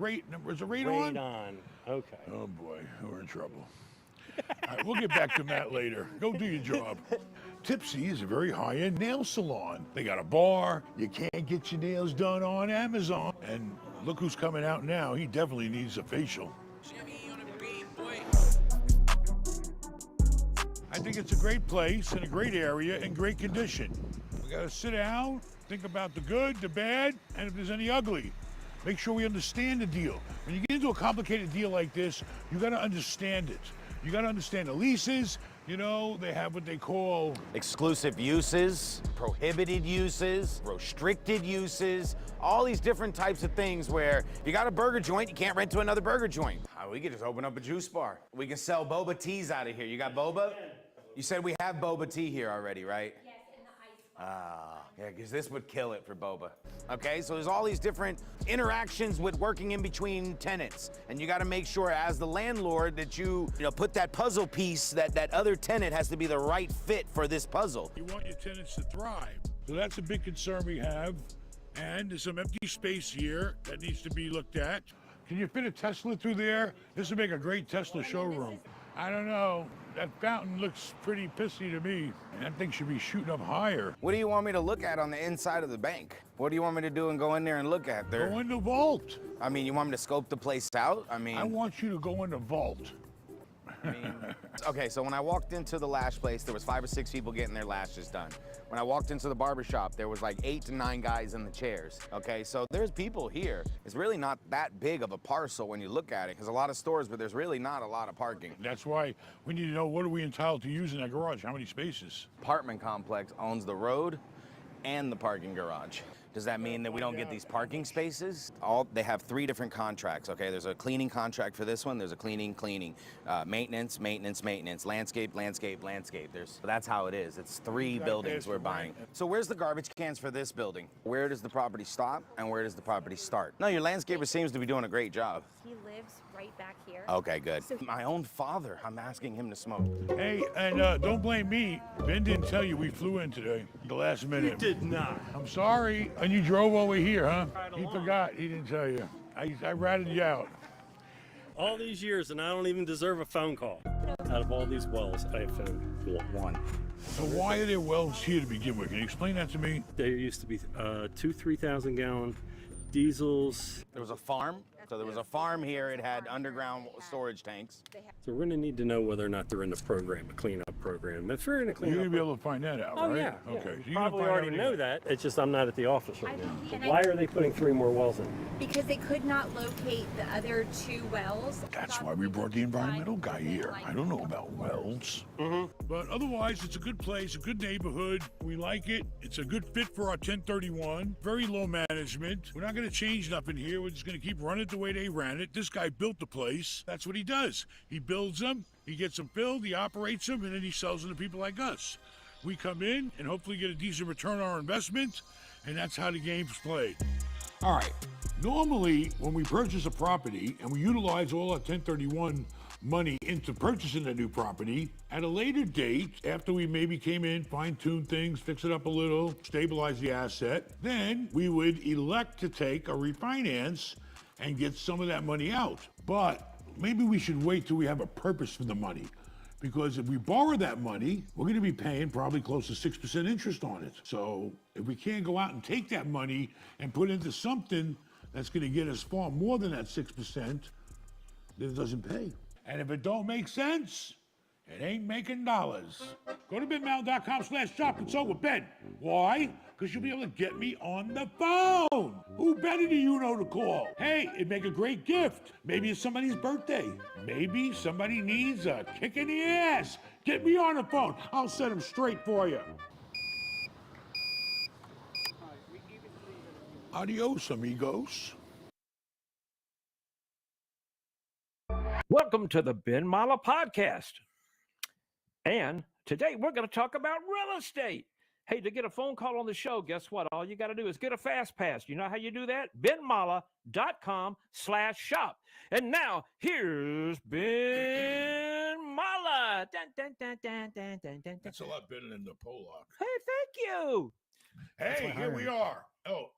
Is the rate on? Radon. Okay. Oh boy, we're in trouble. All right, we'll get back to Matt later. Go do your job. Tipsy is a very high-end nail salon. They got a bar. You can't get your nails done on Amazon. And look who's coming out now. He definitely needs a facial. I think it's a great place in a great area in great condition. We gotta sit down, think about the good, the bad, and if there's any ugly. Make sure we understand the deal. When you get into a complicated deal like this, you gotta understand it. You gotta understand the leases. They have what they call exclusive uses, prohibited uses, restricted uses, all these different types of things where if you got a burger joint, you can't rent to another burger joint. We could just open up a juice bar. We can sell boba teas out of here. You got boba? You said we have boba tea here already, right? Yes, in the ice. Yeah, because this would kill it for boba. Okay, so there's all these different interactions with working in between tenants. And you gotta make sure as the landlord that you put that puzzle piece, that other tenant has to be the right fit for this puzzle. You want your tenants to thrive. So that's a big concern we have. And there's some empty space here that needs to be looked at. Can you fit a Tesla through there? This would make a great Tesla showroom. I don't know. That fountain looks pretty pissy to me. That thing should be shooting up higher. What do you want me to look at on the inside of the bank? What do you want me to do and go in there and look at there? Go in the vault. I mean, you want me to scope the place out? I mean, I want you to go in the vault. Okay, so when I walked into the lash place, there was 5 or 6 people getting their lashes done. When I walked into the barber shop, there was like 8 to 9 guys in the chairs. Okay, so there's people here. It's really not that big of a parcel when you look at it. There's a lot of stores, but there's really not a lot of parking. That's why we need to know, what are we entitled to use in that garage? How many spaces? Apartment complex owns the road and the parking garage. Does that mean that we don't get these parking spaces? They have 3 different contracts, okay? There's a cleaning contract for this one. There's a cleaning, maintenance, landscape. That's how it is. It's 3 buildings we're buying. So where's the garbage cans for this building? Where does the property stop and where does the property start? No, your landscaper seems to be doing a great job. He lives right back here. Okay, good. My own father, I'm asking him to smoke. Hey, and don't blame me. Ben didn't tell you we flew in today, the last minute. He did not. I'm sorry. And you drove over here, huh? He forgot. He didn't tell you. I ratted you out. All these years, and I don't even deserve a phone call. Out of all these wells, I have found one. So why are there wells here to begin with? Can you explain that to me? There used to be 2 3,000 gallon diesels. There was a farm. So there was a farm here. It had underground storage tanks. So we're going to need to know whether or not they're in the program, a cleanup program. If they're in a cleanup You're going to be able to find that out, oh, right? yeah. Okay. Yeah. So you're gonna Probably find already out know that. It's just I'm not at the office right now. And Why are they putting 3 more wells in? Because they could not locate the other 2 wells. That's why we brought the environmental guy here. I don't know about wells. But otherwise, it's a good place, a good neighborhood. We like it. It's a good fit for our 1031. Very low management. We're not going to change nothing here. We're just going to keep running it the way they ran it. This guy built the place. That's what he does. He builds them, he gets them filled, he operates them, and then he sells them to people like us. We come in and hopefully get a decent return on our investment, and that's how the game's played. All right. Normally, when we purchase a property and we utilize all our 1031 money into purchasing a new property, at a later date, after we maybe came in, fine-tune things, fix it up a little, stabilize the asset, then we would elect to take a refinance and get some of that money out. But maybe we should wait till we have a purpose for the money. Because if we borrow that money, we're going to be paying probably close to 6% interest on it. So if we can't go out and take that money and put it into something that's going to get us far more than that 6%, then it doesn't pay. And if it don't make sense, it ain't making dollars. Go to benmal.com/shop consult with Ben. Why? Because you'll be able to get me on the phone. Who better do you know to call? Hey, it'd make a great gift. Maybe it's somebody's birthday. Maybe somebody needs a kick in the ass. Get me on the phone. I'll set them straight for you. Adios, amigos. Welcome to the Ben Mala Podcast. And today we're going to talk about real estate. Hey, to get a phone call on the show, guess what? All you got to do is get a fast pass. You know how you do that? benmala.com/shop. And now here's Ben Mala. That's a lot better than the Pollock. Hey, thank you. Hey, here we are. Oh,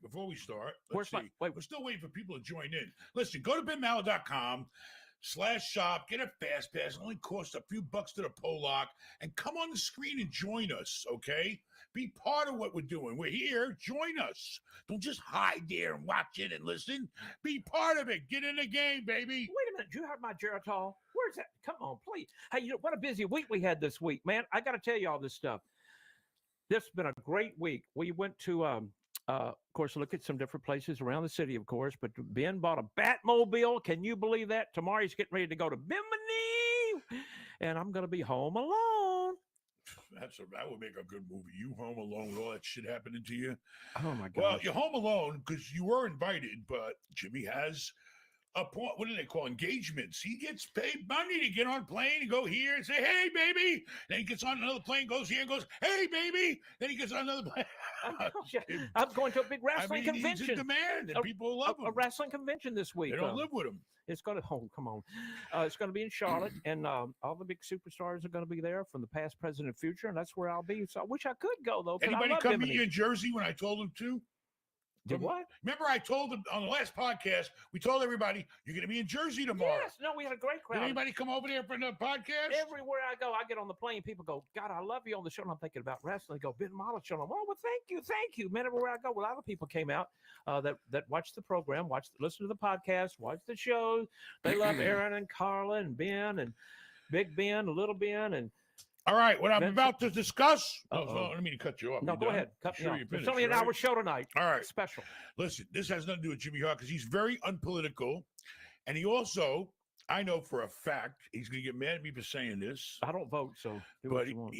before we start, let's see. Wait. We're still waiting for people to join in. Listen, go to benmal.com/shop, get a fast pass. It only costs a few bucks to the Pollock, and come on the screen and join us, okay? Be part of what we're doing. We're here. Join us. Don't just hide there and watch it and listen. Be part of it. Get in the game, baby. Wait a minute. Do you have my Geritol? Where's that? Come on, please. Hey, you know, what a busy week we had this week, man. I got to tell you all this stuff. This has been a great week. We went to, of course, look at some different places around the city, of course, but Ben bought a Batmobile. Can you believe that? Tomorrow he's getting ready to go to Bimini, and I'm going to be home alone. That would make a good movie. You home alone with all that shit happening to you. Oh, my God. Well, you're home alone because you were invited, but Jimmy has what do they call engagements? He gets paid money to get on a plane and go here and say, "Hey, baby." Then he gets on another plane, goes here and goes, "Hey, baby." Then he gets on another plane. I'm going to a big wrestling convention. He's in demand, and people love him. A wrestling convention this week. They don't live with him. It's going to. Oh, come on! It's going to be in Charlotte, and all the big superstars are going to be there from the past, present, and future, and that's where I'll be. So I wish I could go though. Anybody come meet you in Jersey when I told them to? Did what? Remember, I told them on the last podcast. We told everybody you're going to be in Jersey tomorrow. Yes. No, we had a great crowd. Did anybody come over there for the podcast? Everywhere I go, I get on the plane. People go, "God, I love you on the show." And I'm thinking about wrestling. They go, "Ben Mala show." I'm, "Oh, well, thank you, man." Everywhere I go, a lot of people came out that watched the program, listen to the podcast, watch the show. They love Aaron and Carla and Ben and Big Ben, Little Ben, and. All right, what I'm about to discuss. I don't mean to cut you off. No, You go done? ahead. Cut me Sure off. you It's finished, only an right? hour show tonight. All right. Special. Listen, this has nothing to do with Jimmy Hart because he's very unpolitical. And he also, I know for a fact, he's going to get mad at me for saying this. I don't vote, so do But what you want.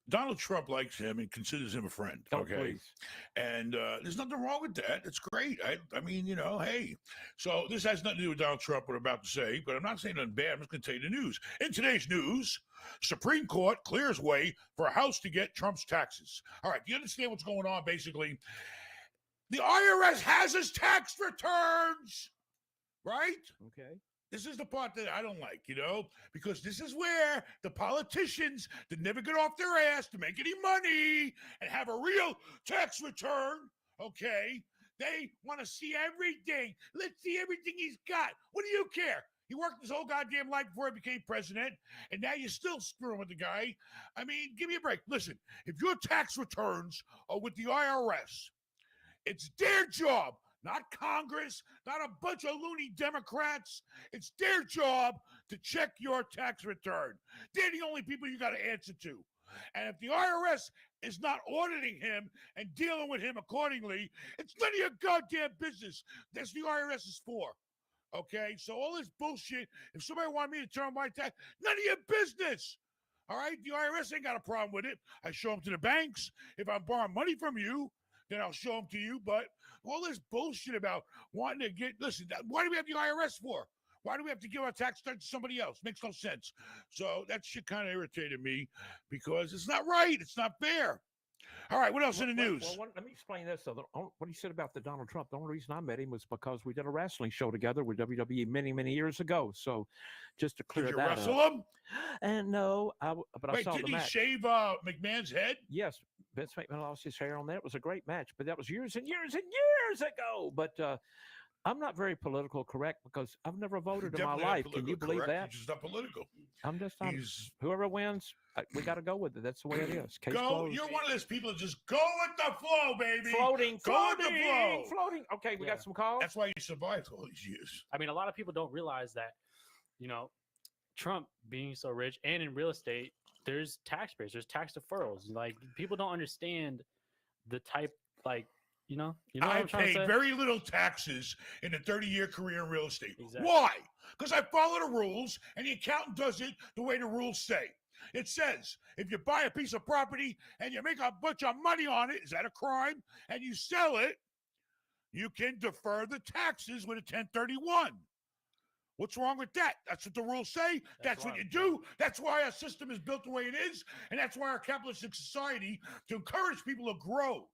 Donald Trump likes him and considers him a friend. Oh, Okay. please. And there's nothing wrong with that. It's great. I mean, hey. So this has nothing to do with Donald Trump, what I'm about to say, but I'm not saying nothing bad. I'm just going to tell you the news. In today's news, Supreme Court clears way for a House to get Trump's taxes. All right. Do you understand what's going on? Basically, the IRS has his tax returns, right? Okay. This is the part that I don't like, because this is where the politicians that never get off their ass to make any money and have a real tax return, okay, they want to see everything. Let's see everything he's got. What do you care? He worked his whole goddamn life before he became president, and now you're still screwing with the guy. I mean, give me a break. Listen, if your tax returns are with the IRS, it's their job. Not Congress, not a bunch of loony Democrats. It's their job to check your tax return. They're the only people you got to answer to. And if the IRS is not auditing him and dealing with him accordingly, it's none of your goddamn business. That's what the IRS is for. Okay? So all this bullshit, if somebody wanted me to turn my tax, none of your business. All right? The IRS ain't got a problem with it. I show them to the banks. If I'm borrowing money from you, then I'll show them to you. But all this bullshit about wanting to listen, why do we have the IRS for? Why do we have to give our tax return to somebody else? Makes no sense. So that shit kind of irritated me because it's not right. It's not fair. All right, what else in the news? Well, let me explain this. What he said about the Donald Trump, the only reason I met him was because we did a wrestling show together with WWE many, many years ago. So just to clear Did you that wrestle up. him? And no, but I Wait, saw the didn't he match. shave McMahon's head? Yes, Vince McMahon lost his hair on that. It was a great match, but that was years and years and years ago. But I'm not very political correct because I've never voted in my Definitely not life. Can you political believe correct. that? He's just not political. I'm whoever wins, we got to go with it. That's the way it is. Case Go. closed. You're one of those people that just go with the flow, baby. Floating, Go with the flow. floating. Okay, we got some calls. That's why you survived all these years. I mean, a lot of people don't realize that, Trump being so rich and in real estate, there's taxpayers, there's tax deferrals. Like, people don't understand the type, you know what I I'm trying to paid say? very little taxes in a 30-year career in real estate. Exactly. Why? Because I follow the rules, and the accountant does it the way the rules say. It says if you buy a piece of property and you make a bunch of money on it, is that a crime? And you sell it, you can defer the taxes with a 1031. What's wrong with that? That's what the rules say. That's what you do. That's why our system is built the way it is. And that's why our capitalistic society, to encourage people to grow.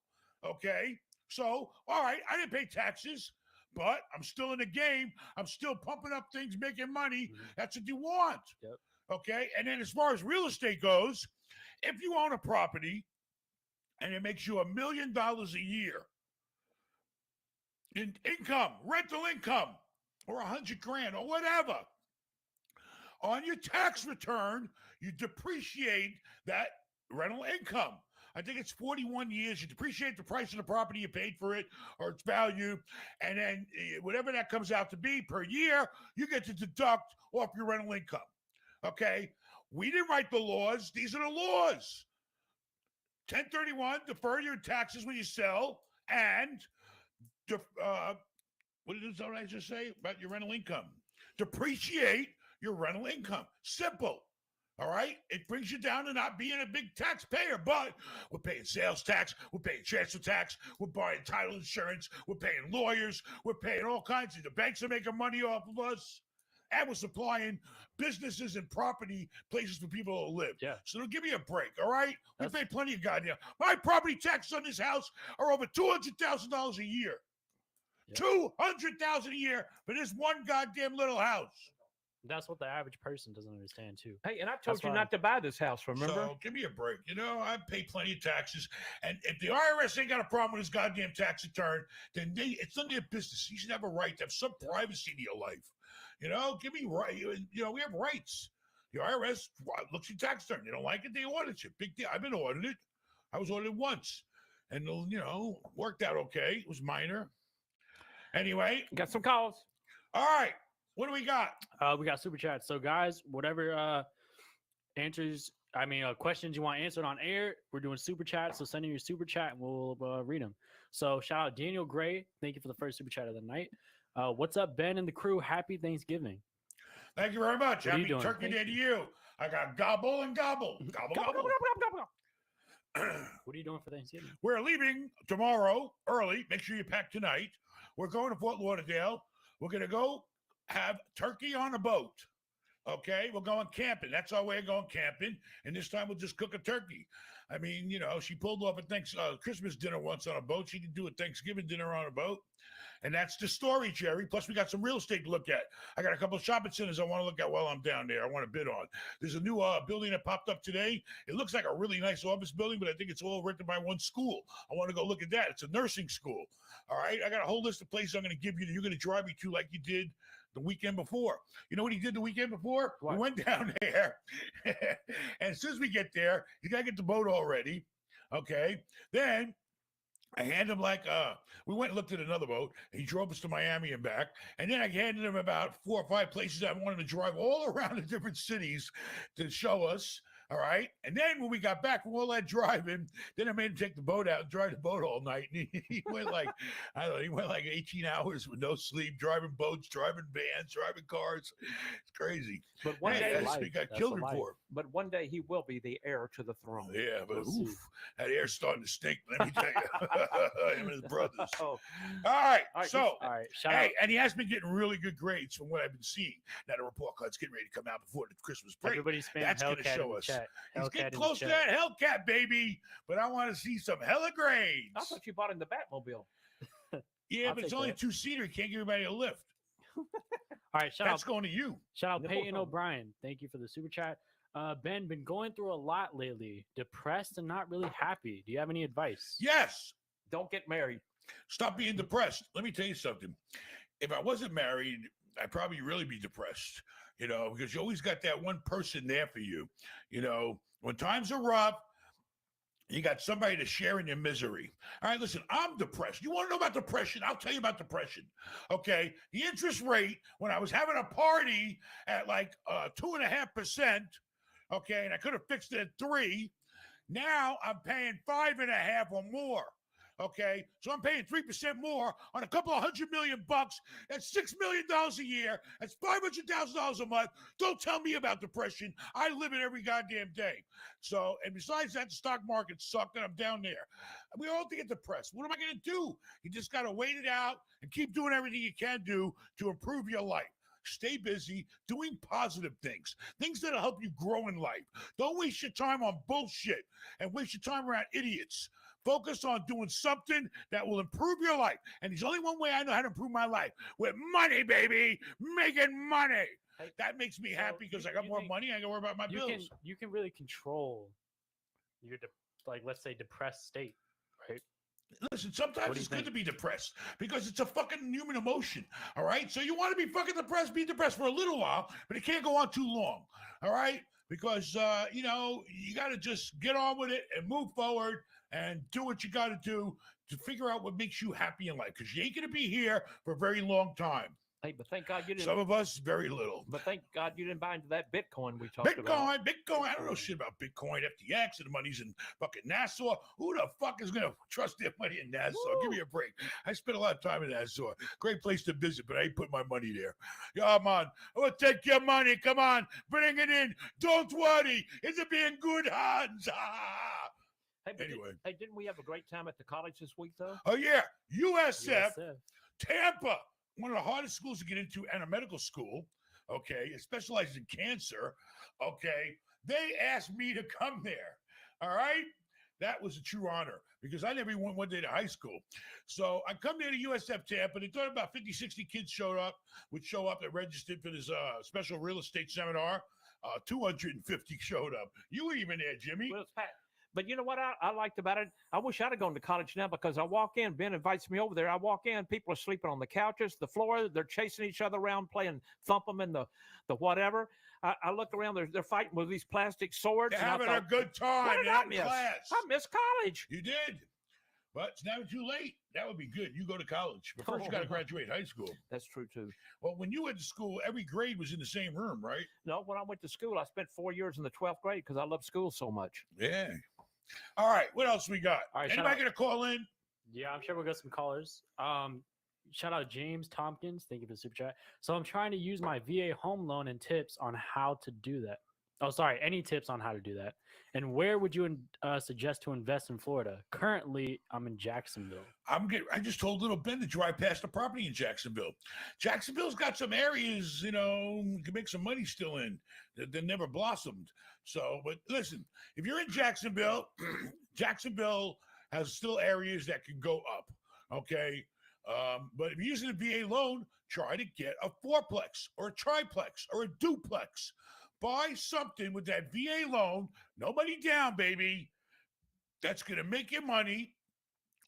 Okay? So, all right, I didn't pay taxes, but I'm still in the game. I'm still pumping up things, making money. That's what you want. Yep. Okay? And then as far as real estate goes, if you own a property and it makes you $1 million a year in income, rental income, or $100,000 or whatever, on your tax return, you depreciate that rental income. I think it's 41 years. You depreciate the price of the property you paid for it or its value. And then whatever that comes out to be per year, you get to deduct off your rental income. Okay? We didn't write the laws. These are the laws. 1031, defer your taxes when you sell, and what did I just say about your rental income? Depreciate your rental income. Simple. All right, it brings you down to not being a big taxpayer, but we're paying sales tax, we're paying transfer tax, we're buying title insurance, we're paying lawyers, we're paying all kinds of. The banks are making money off of us, and we're supplying businesses and property places for people to live. Yeah. So don't give me a break. All right, we pay plenty of goddamn. My property taxes on this house are over $200,000 a year. Yeah. $200,000 a year for this one goddamn little house. That's what the average person doesn't understand too. Hey, and I told you not to buy this house, remember? So give me a break. You know, I pay plenty of taxes. And if the IRS ain't got a problem with his goddamn tax return, then it's none of their business. You should have a right to have some privacy to your life. You know, give me right. You know, we have rights. The IRS looks at your tax return. You don't like it, they audit you. Big deal. I've been audited. I was audited once. And, you know, worked out okay. It was minor. Anyway. Got some calls. All right. What do we got? We got super chats. So guys, whatever questions you want answered on air, we're doing super chat. So send in your super chat and we'll read them. So shout out Daniel Gray. Thank you for the first super chat of the night. What's up, Ben and the crew? Happy Thanksgiving. Thank you very much. What are you Happy doing? Turkey Day to you. I got gobble and gobble. Gobble, gobble. What are you doing for Thanksgiving? We're leaving tomorrow early. Make sure you pack tonight. We're going to Fort Lauderdale. We're going to go have turkey on a boat. Okay, we're going camping. That's our way of going camping. And this time we'll just cook a turkey. I mean, you know, she pulled off a Christmas dinner once on a boat. She can do a Thanksgiving dinner on a boat. And that's the story, Jerry. Plus, we got some real estate to look at. I got a couple of shopping centers I want to look at while I'm down there. I want to bid on. There's a new building that popped up today. It looks like a really nice office building, but I think it's all rented by one school. I want to go look at that. It's a nursing school. All right, I got a whole list of places I'm going to give you that you're going to drive me to like you did the weekend before. You know what he did the weekend before? What? We went down there, and as soon as we get there, you got to get the boat all ready. Okay, then I hand him we went and looked at another boat. He drove us to Miami and back. And then I handed him about 4 or 5 places I wanted to drive all around the different cities to show us. All right. And then when we got back from all that driving, then I made him take the boat out and drive the boat all night. And he went he went like 18 hours with no sleep, driving boats, driving vans, driving cars. It's crazy. But one day he got killed before. But one day he will be the heir to the throne. Yeah, but that air's starting to stink. Let me tell you, him and his brothers. All right. And he has been getting really good grades from what I've been seeing. Now the report card's getting ready to come out before the Christmas break. Everybody's spamming That's going to Hellcat show in the us. chat. He's Hellcat getting in the close to chat. that Hellcat, baby. But I want to see some hella grades. I thought you bought in the Batmobile. Yeah, I'll but it's take only that. 2-seater. Can't give everybody a lift. All right, That's going to you. Shout out Nipple Peyton phone. O'Brien. Thank you for the super chat. Ben, been going through a lot lately. Depressed and not really happy. Do you have any advice? Yes. Don't get married. Stop being depressed. Let me tell you something. If I wasn't married, I'd probably really be depressed, you know, because you always got that one person there for you. You know, when times are rough, you got somebody to share in your misery. All right, listen, I'm depressed. You want to know about depression? I'll tell you about depression. Okay, the interest rate when I was having a party at like 2.5%, okay, and I could have fixed it at 3%. Now I'm paying 5.5% or more. Okay, so I'm paying 3% more on a couple of $100 million. That's $6 million a year. That's $500,000 a month. Don't tell me about depression. I live it every goddamn day. So, and besides that, the stock market sucked, and I'm down there. We all get depressed. What am I going to do? You just got to wait it out and keep doing everything you can do to improve your life. Stay busy doing positive things that'll help you grow in life. Don't waste your time on bullshit and waste your time around idiots. Focus on doing something that will improve your life. And there's only one way I know how to improve my life: with money, baby, making money. That makes me happy because I got more money. I can worry about my bills. You can really control your let's say depressed state, right? Listen, sometimes it's good to be depressed because it's a fucking human emotion. All right. So you want to be fucking depressed, be depressed for a little while, but it can't go on too long. All right. Because, you know, you got to just get on with it and move forward and do what you got to do to figure out what makes you happy in life. Because you ain't going to be here for a very long time. Hey, but thank God you didn't. Some of us, very little. But thank God you didn't buy into that Bitcoin we talked about. Bitcoin. I don't know shit about Bitcoin, FTX, and the money's in fucking Nassau. Who the fuck is going to trust their money in Nassau? Give me a break. I spent a lot of time in Nassau. Great place to visit, but I ain't put my money there. Yeah, man. I will take your money. Come on. Bring it in. Don't worry. It's being good hands. Ah. Hey, anyway. Didn't we have a great time at the college this week, though? Oh, yeah. USF. Tampa. One of the hardest schools to get into, and a medical school, okay, it specializes in cancer, okay, they asked me to come there, all right? That was a true honor because I never even went one day to high school. So I come there to USF Tampa. They thought about 50, 60 kids would show up that registered for this special real estate seminar. 250 showed up. You were even there, Jimmy. Well, it's packed. But you know what I liked about it? I wish I'd have gone to college now because I walk in, Ben invites me over there. I walk in, people are sleeping on the couches, the floor. They're chasing each other around, playing thump them in the whatever. I look around, they're fighting with these plastic swords. They're having a good time. What did I miss? Class. I missed college. You did. But it's never too late. That would be good. You go to college. But first, you got to graduate high school. That's true, too. Well, when you went to school, every grade was in the same room, right? No, when I went to school, I spent 4 years in the 12th grade because I love school so much. Yeah. All right. What else we got? All right, anybody going to call in? Yeah, I'm sure we'll get some callers. Shout out James Tompkins. Thank you for the super chat. So I'm trying to use my VA home loan and tips on how to do that. Oh, sorry. Any tips on how to do that? And where would you suggest to invest in Florida? Currently, I'm in Jacksonville. I just told little Ben to drive past the property in Jacksonville. Jacksonville's got some areas, you can make some money still in that never blossomed. So, but listen, if you're in Jacksonville, Jacksonville has still areas that can go up. Okay. But if you're using a VA loan, try to get a fourplex or a triplex or a duplex. Buy something with that VA loan, no money down, baby. That's going to make you money.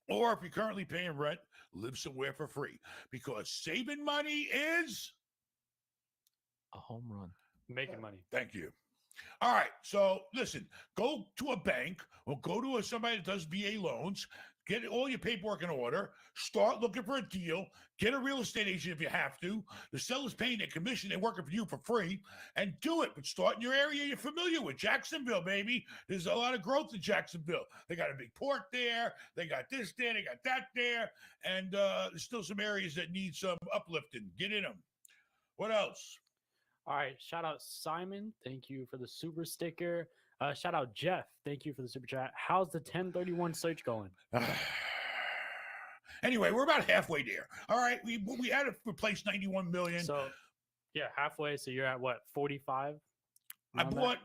Or if you're currently paying rent, live somewhere for free. Because saving money is a home run. Making money. Thank you. All right. So listen, go to a bank or go to somebody that does VA loans. Get all your paperwork in order. Start looking for a deal. Get a real estate agent if you have to. The seller's paying their commission. They're working for you for free. And do it. But start in your area you're familiar with. Jacksonville, baby. There's a lot of growth in Jacksonville. They got a big port there. They got this there. They got that there. And there's still some areas that need some uplifting. Get in them. What else? All right. Shout out Simon. Thank you for the super sticker. Shout out Jeff. Thank you for the super chat. How's the 1031 search going? Anyway, we're about halfway there. All right. We had to replace 91 million. So, yeah, halfway. So you're at what, 45?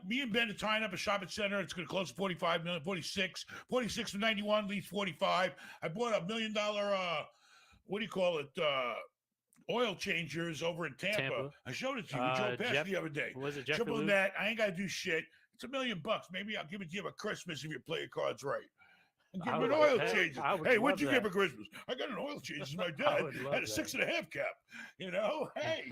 Me and Ben are tying up a shopping center. It's going to close 45 million, 46 from 91 leaves 45. I bought $1 million, what do you call it? Oil changers over in Tampa. I showed it to you. We drove past the other day. Was it Jeff? Triple that. I ain't got to do shit. It's $1 million. Maybe I'll give it to you for Christmas if you play your cards right. And give me an oil change. Hey, what'd you get for Christmas? I got an oil change. My dad had a 6.5 cap. Hey.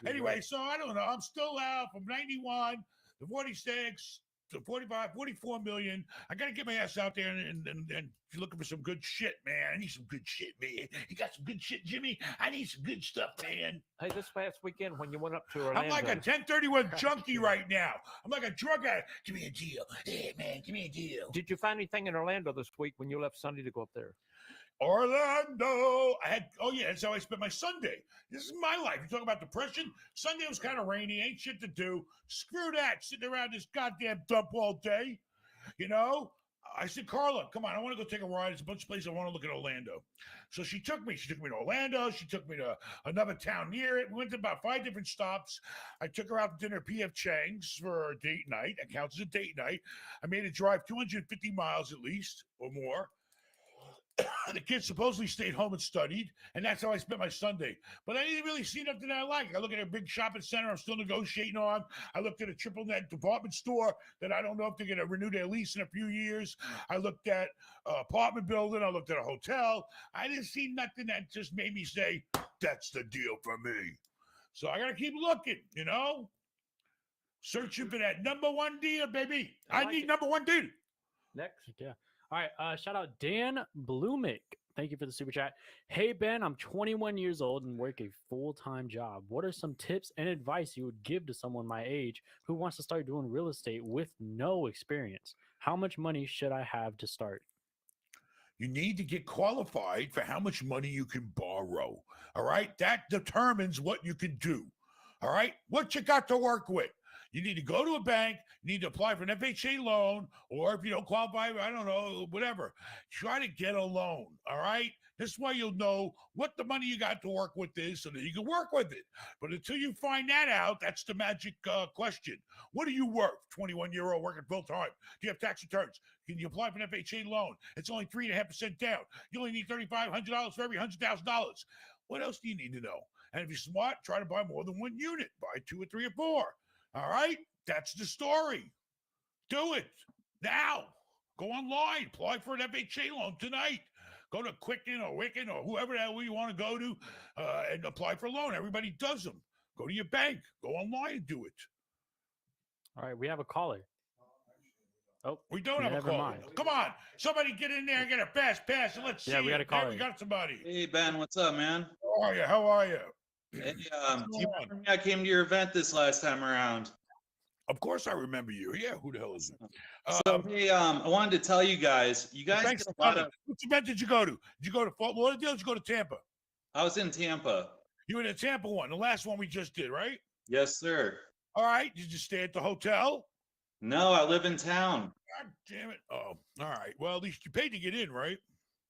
Anyway, so I don't know. I'm still out from 91 to 46 to 45, 44 million. I got to get my ass out there and looking for some good shit, man. I need some good shit, man. You got some good shit, Jimmy? I need some good stuff, man. Hey, this past weekend when you went up to Orlando. I'm like a 1031 junkie right now. I'm like a drug addict. Give me a deal. Hey, man, give me a deal. Did you find anything in Orlando this week when you left Sunday to go up there? Orlando. That's how I spent my Sunday. This is my life. You talk about depression? Sunday was kind of rainy. Ain't shit to do. Screw that. Sitting around this goddamn dump all day. I said, Carla, come on. I want to go take a ride. There's a bunch of places I want to look at Orlando. So she took me. She took me to Orlando. She took me to another town near it. We went to about 5 different stops. I took her out to dinner at P.F. Chang's for a date night. That counts as a date night. I made her drive 250 miles at least or more. The kids supposedly stayed home and studied, and that's how I spent my Sunday. But I didn't really see nothing I like. I look at a big shopping center I'm still negotiating on. I looked at a triple net department store that I don't know if they're going to renew their lease in a few years. I looked at an apartment building. I looked at a hotel. I didn't see nothing that just made me say, that's the deal for me. So I got to keep looking, searching for that number one deal, baby. I need number one deal. Next. Yeah. All right. Shout out Dan Blumick. Thank you for the super chat. Hey, Ben, I'm 21 years old and work a full-time job. What are some tips and advice you would give to someone my age who wants to start doing real estate with no experience? How much money should I have to start? You need to get qualified for how much money you can borrow. All right. That determines what you can do. All right. What you got to work with. You need to go to a bank. You need to apply for an FHA loan, or if you don't qualify, I don't know, whatever. Try to get a loan. All right. This way you'll know what the money you got to work with is so that you can work with it. But until you find that out, that's the magic question. What are you worth? 21-year-old working full time. Do you have tax returns? Can you apply for an FHA loan? It's only 3.5% down. You only need $3,500 for every $100,000. What else do you need to know? And if you're smart, try to buy more than one unit. Buy 2 or 3 or 4. All right? That's the story. Do it now. Go online. Apply for an FHA loan tonight. Go to Quicken or Wicken or whoever the hell you want to go to and apply for a loan. Everybody does them. Go to your bank. Go online and do it. All right, we have a caller. Oh, we don't have a never caller. mind. Come on. Somebody get in there and get a fast pass and let's see. Yeah, we got a caller. There, we got somebody. Hey, Ben, what's up, man? How are you? How are you? Hey, do you remember me? I came to your event this last time around. Of course I remember you. Yeah, who the hell is it? So, hey, I wanted to tell you guys Thanks did for a lot coming. of... Which event did you go to? Did you go to Fort Lauderdale or did you go to Tampa? I was in Tampa. You were in the Tampa one, the last one we just did, right? Yes, sir. All right. Did you stay at the hotel? No, I live in town. God damn it. Oh, all right. Well, at least you paid to get in, right?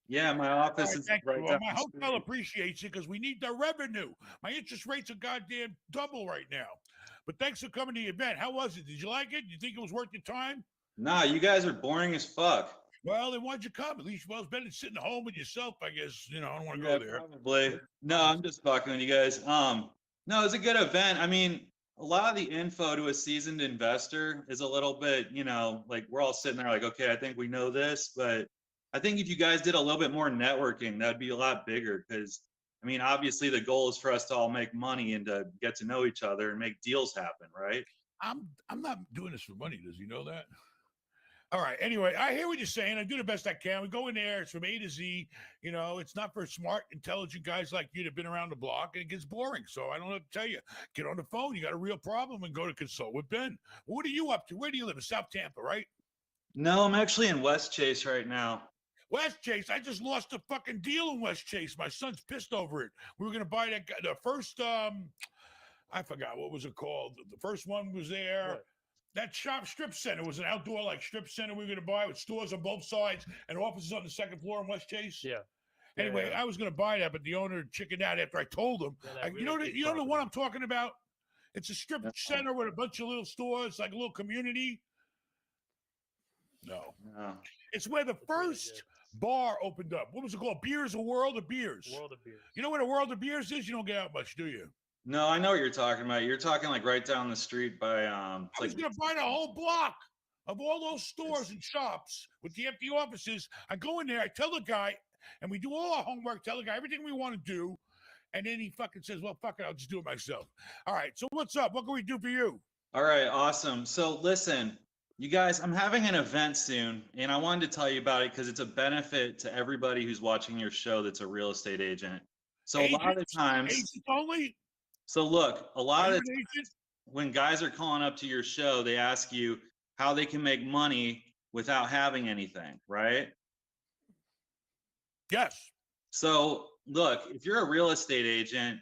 Yeah, my office is thank right you. down Well, my the hotel street. appreciates it because we need the revenue. My interest rates are goddamn double right now. But thanks for coming to the event. How was it? Did you like it? Did you think it was worth your time? Nah, you guys are boring as fuck. Well, then why'd you come? At least, well, it's better than sitting home with yourself, I guess. You know, I don't want to Yeah, go there. probably. No, I'm just fucking with you guys. No, it's a good event. I mean, a lot of the info to a seasoned investor is a little bit, you know, like we're all sitting there like, okay, I think we know this, but I think if you guys did a little bit more networking, that'd be a lot bigger because, I mean, obviously the goal is for us to all make money and to get to know each other and make deals happen, right? I'm not doing this for money. Does he know that? All right. Anyway, I hear what you're saying. I do the best I can. We go in there. It's from A to Z. You know, it's not for smart, intelligent guys like you that have been around the block, and it gets boring. So I don't know what to tell you. Get on the phone. You got a real problem and go to consult with Ben. What are you up to? Where do you live? In South Tampa, right? No, I'm actually in West Chase right now. West Chase. I just lost a fucking deal in West Chase. My son's pissed over it. We were going to buy that guy, the first, I forgot what was it called. The first one was there. What? That shop strip center was an outdoor like strip center we were going to buy with stores on both sides and offices on the second floor in West Chase. Yeah. Anyway, I was going to buy that, but the owner chickened out after I told him. You know the one I'm talking about? It's a strip center with a bunch of little stores, like a little community. No. It's where the first bar opened up. What was it called? Beers, a World of Beers. World of Beers. You know what a World of Beers is? You don't get out much, do you? No, I know what you're talking about. You're talking like right down the street by I was going to buy the whole block of all those stores and shops with the empty offices. I go in there, I tell the guy, and we do all our homework, tell the guy everything we want to do. And then he fucking says, well, fuck it, I'll just do it myself. All right, so what's up? What can we do for you? All right, awesome. So listen, you guys, I'm having an event soon, and I wanted to tell you about it because it's a benefit to everybody who's watching your show that's a real estate agent. So a lot of the times, Agents only? so look, a lot of the times when guys are calling up to your show, they ask you how they can make money without having anything, right? Yes. So look, if you're a real estate agent,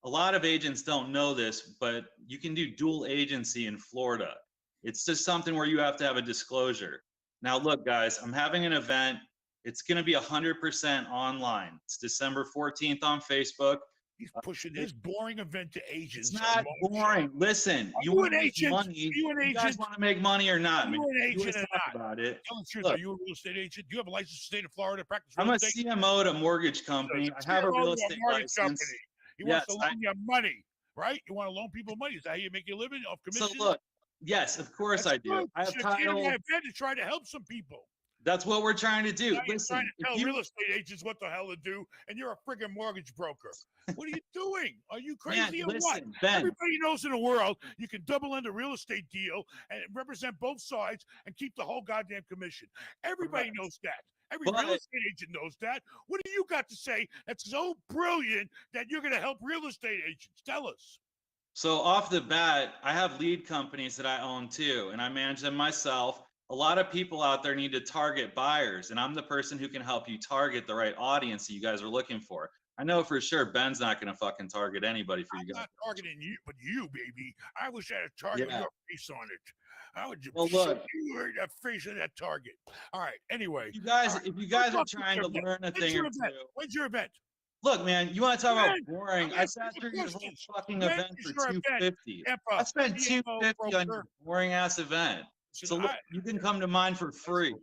a lot of agents don't know this, but you can do dual agency in Florida. It's just something where you have to have a disclosure. Now, look, guys, I'm having an event. It's going to be 100% online. It's December 14th on Facebook. He's pushing this boring event to agents. It's not boring. Listen, you want to make money. You guys want to make money or not? Are you an agent or not? About it. Tell the truth. Look, Are you a real estate agent? Do you have a license in the state of Florida to practice I'm real a estate? CMO at a mortgage company. I have a CMO real to a estate mortgage license. company. He Yes, wants to loan you money, right? You want to loan people money. Is that how you make your living off So commission? look, yes, of course I do. I have You should have came to title. my event to try to help some people. That's what we're trying to do. Now you're Listen, trying to if tell you, real estate agents what the hell to do, and you're a friggin' mortgage broker. What are you doing? Are you crazy or what? listen, Ben. Everybody knows in the world you can double end a real estate deal and represent both sides and keep the whole goddamn commission. Everybody knows that. Every real estate agent knows that. What do you got to say that's so brilliant that you're going to help real estate agents? Tell us. So off the bat, I have lead companies that I own too, and I manage them myself. A lot of people out there need to target buyers, and I'm the person who can help you target the right audience that you guys are looking for. I know for sure Ben's not going to fucking target anybody for you guys. I'm not targeting you, but you, baby. I wish I had a target with your face on it. I would just Well, look. you were that face of that target. All right. Anyway, You guys, all right. if you guys are What's trying to your learn a event? thing or event? two, When's your event? look, man, you want to talk about Ben, boring? I'm I asking sat you through your whole questions. fucking When event is for your event? $250. Tampa, I spent CFO $250 on your broker. boring ass event. So look, you can come to mine for free.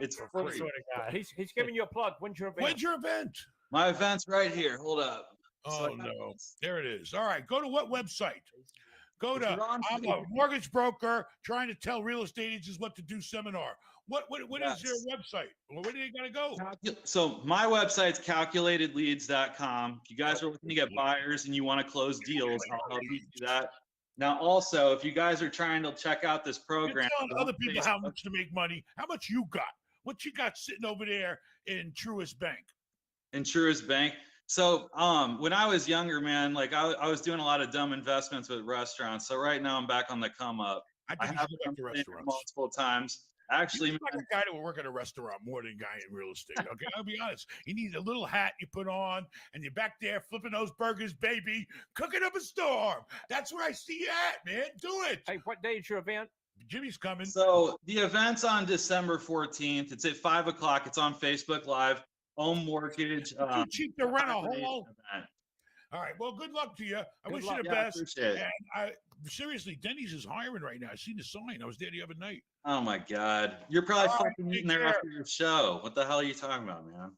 It's I free. swear to God. He's giving you a plug. When's your event? When's your event? My event's right here. Hold up. Oh no, there it is. All right, go to what website? Go If to you're on I'm a mortgage broker trying to tell real estate agents what to do seminar. What is your website? Well, where do you gotta go? So my website's calculatedleads.com. If you guys are looking to get buyers and you want to close deals, I'll help you do that. Now, also, if you guys are trying to check out this program, You're telling other people how much to make money. How much you got? What you got sitting over there in Truist Bank? in Truist Bank. So when I was younger, man, like I was doing a lot of dumb investments with restaurants. So right now I'm back on the come up. I think you should go back to restaurants multiple times. Actually, you like a guy that will work at a restaurant more than a guy in real estate. Okay, I'll be honest. You need a little hat you put on, and you're back there flipping those burgers, baby, cooking up a storm. That's where I see you at, man. Do it. Hey, what day is your event? Jimmy's coming. So the event's on December 14th. It's at 5 o'clock. It's on Facebook Live. Home mortgage. Too cheap to rent a hall. All right. Well, good luck to you. I wish you the best. And I seriously, Denny's is hiring right now. I seen the sign. I was there the other night. Oh my God. You're probably All right, fucking take eating there care. after your show. What the hell are you talking about, man?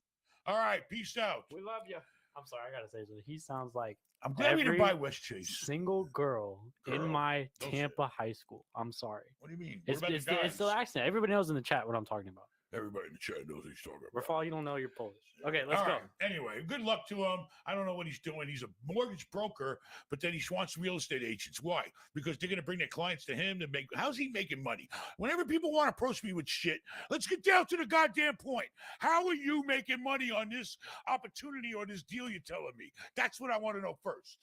All right. Peace out. We love you. I'm sorry, I gotta say something. He sounds like I'm glad we didn't every buy West Chase. single girl in Girl, my don't say Tampa high school. I'm sorry. What do you mean? What It's about it's the the, guys? it's the accent. Everybody knows in the chat what I'm talking about. Everybody in the chat knows what he's talking about. Rafal, you don't know you're Polish. Okay, let's All go. right. Anyway, good luck to him. I don't know what he's doing. He's a mortgage broker, but then he wants real estate agents. Why? Because they're going to bring their clients to him to make. How's he making money? Whenever people want to approach me with shit, let's get down to the goddamn point. How are you making money on this opportunity or this deal you're telling me? That's what I want to know first.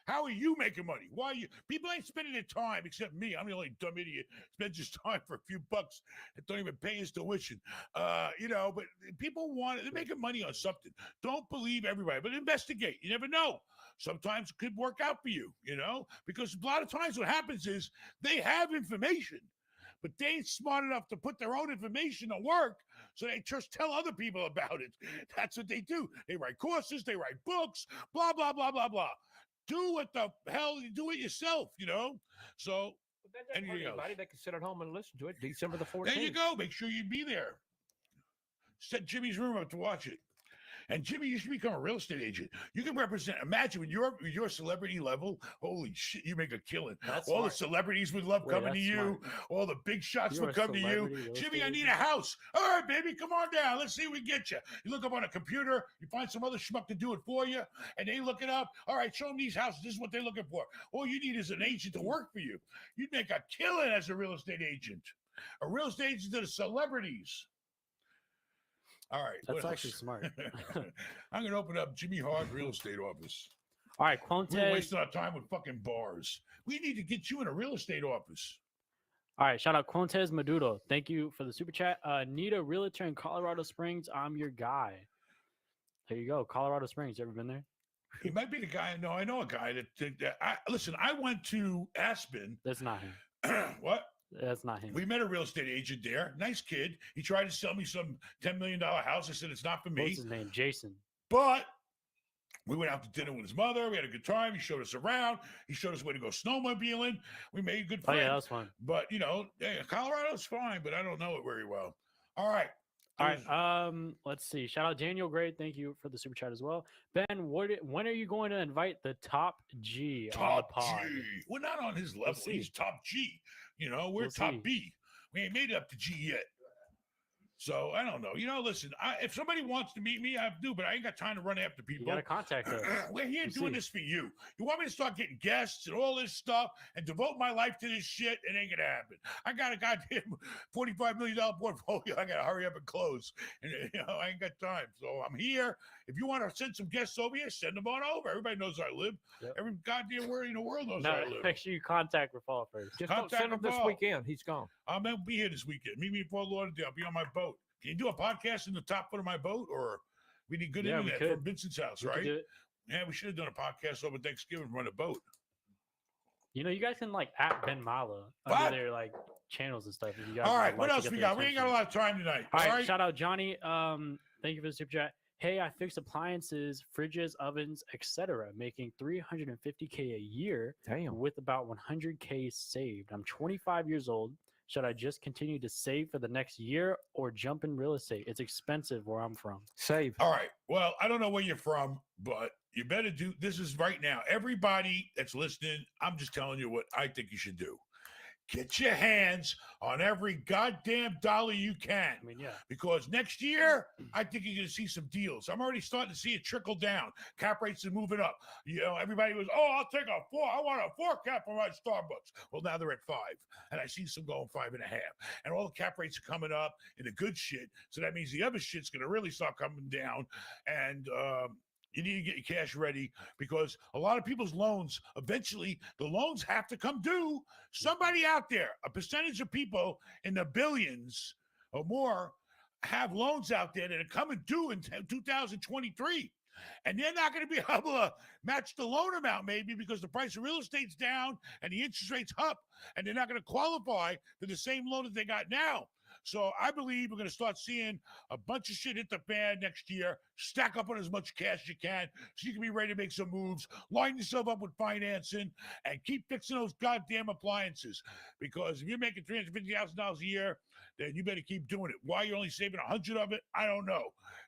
How are you making money? Why are you? People ain't spending their time except me. I'm the only dumb idiot spends his time for a few bucks that don't even pay his tuition. You know, but people they're making money on something. Don't believe everybody, but investigate. You never know. Sometimes it could work out for you, you know, because a lot of times what happens is they have information, but they ain't smart enough to put their own information to work, so they just tell other people about it. That's what they do. They write courses, they write books, blah, blah, blah, blah, blah. Do what the hell you do it yourself, you know? So, That doesn't hurt anybody. They can sit at home and listen to it. December the 14th. there you go. Make sure you be there. Set Jimmy's room up to watch it. And Jimmy, you should become a real estate agent. You can represent. Imagine when your celebrity level. Holy shit, you make a killing. That's all smart. the celebrities would love Wait, coming to that's you. smart. All the big shots You're would a come to you. celebrity real Jimmy, estate I need agent? a house. All right, baby, come on down. Let's see what we get you. You look up on a computer. You find some other schmuck to do it for you, and they look it up. All right, show them these houses. This is what they're looking for. All you need is an agent to work for you. You'd make a killing as a real estate agent. A real estate agent to the celebrities. All right. That's what actually else? smart. I'm going to open up Jimmy Hard Real Estate Office. All right, We're Quonte. wasting our time with fucking bars. We need to get you in a real estate office. All right, shout out Quontes Maduro. Thank you for the super chat. Need a realtor in Colorado Springs. I'm your guy. There you go, Colorado Springs. You ever been there? He might be the guy. No, I know a guy listen, I went to Aspen. That's not him. What? That's not him. We met a real estate agent there. Nice kid. He tried to sell me some $10 million house. I said, it's not for me. What's his name? Jason. But we went out to dinner with his mother. We had a good time. He showed us around. He showed us where to go snowmobiling. We made good friends. Oh yeah, that was fun. But, you know, Colorado's fine, but I don't know it very well. All right. All right. Let's see. Shout out Daniel Gray. Thank you for the super chat as well. Ben, when are you going to invite the top G on the Top pod? G. We're not on his level. see. He's top G. You know, we're We'll top see. B. We ain't made it up to G yet. So I don't know. Listen, if somebody wants to meet me, I do, but I ain't got time to run after people. You gotta contact us. We're here We'll doing see. this for you. You want me to start getting guests and all this stuff and devote my life to this shit? It ain't gonna happen. I got a goddamn $45 million portfolio. I gotta hurry up and close, and I ain't got time. So I'm here. If you want to send some guests over here, send them on over. Everybody knows where I live. Yep. Every goddamn word in the world knows where I live. Make sure you contact Rafal first. Just don't send him this weekend. He's gone. I'm gonna be here this weekend. Meet me in Fort Lauderdale. I'll be on my boat. Can you do a podcast in the top foot of my boat, or we need good internet from Vincent's house, We could right? do it. Yeah, we should have done a podcast over Thanksgiving from on a boat. You guys can at Ben Mala What? under their channels and stuff. If you guys All right, would what like else to get we their got? We ain't got a attention. lot of time tonight. All right, shout out Johnny. Thank you for the super chat. Hey, I fix appliances, fridges, ovens, etc., making $350K a year. Damn. With about $100K saved. I'm 25 years old. Should I just continue to save for the next year or jump in real estate? It's expensive where I'm from. Save. All right. Well, I don't know where you're from, but you better do this is right now. Everybody that's listening, I'm just telling you what I think you should do. Get your hands on every goddamn dollar you can. I mean, yeah. Because next year, I think you're going to see some deals. I'm already starting to see it trickle down. Cap rates are moving up. Everybody was, I'll take a 4. I want a 4 cap for my Starbucks. Well, now they're at 5. And I see some going 5.5. And all the cap rates are coming up in the good shit. So that means the other shit's going to really start coming down. And, you need to get your cash ready because a lot of people's loans, eventually, the loans have to come due. Somebody out there, a percentage of people in the billions or more have loans out there that are coming due in 2023. And they're not going to be able to match the loan amount maybe because the price of real estate's down and the interest rate's up. And they're not going to qualify for the same loan that they got now. So I believe we're going to start seeing a bunch of shit hit the fan next year. Stack up on as much cash as you can so you can be ready to make some moves. Line yourself up with financing and keep fixing those goddamn appliances. Because if you're making $350,000 a year, then you better keep doing it. Why you're only saving 100 of it, I don't know.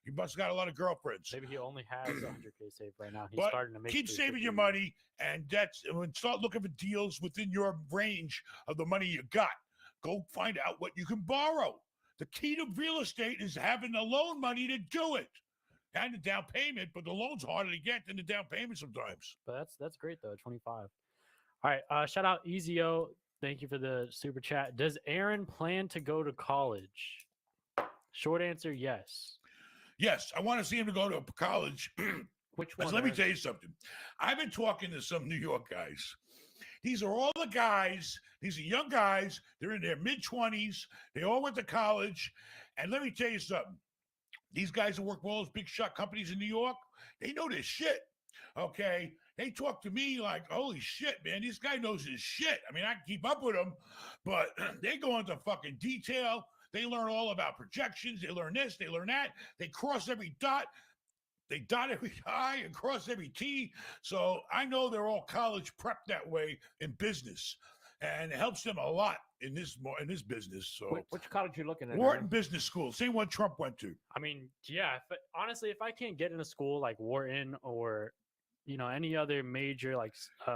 You must have got a lot of girlfriends. Maybe he only has 100K saved right now. He's But starting to make keep saving your 350. money, and start looking for deals within your range of the money you got. Go find out what you can borrow. The key to real estate is having the loan money to do it. And the down payment, but the loan's harder to get than the down payment sometimes. But that's great though, 25. All right, shout out Ezio. Thank you for the super chat. Does Aaron plan to go to college? Short answer, yes. Yes, I want to see him to go to college. Which one? Let me tell you something. I've been talking to some New York guys. These are all the guys. These are young guys. They're in their mid-20s. They all went to college. And let me tell you something. These guys that work for all those big shot companies in New York, they know this shit. Okay? They talk to me like, holy shit, man, this guy knows his shit. I mean, I can keep up with them, but they go into fucking detail. They learn all about projections. They learn this. They learn that. They cross every dot. They dot every I and cross every T. So I know they're all college prep that way in business. And it helps them a lot in this business. So Which college you looking at? Wharton Aaron? Business School, same one Trump went to. I mean, yeah. Honestly, if I can't get in a school like Wharton or any other major like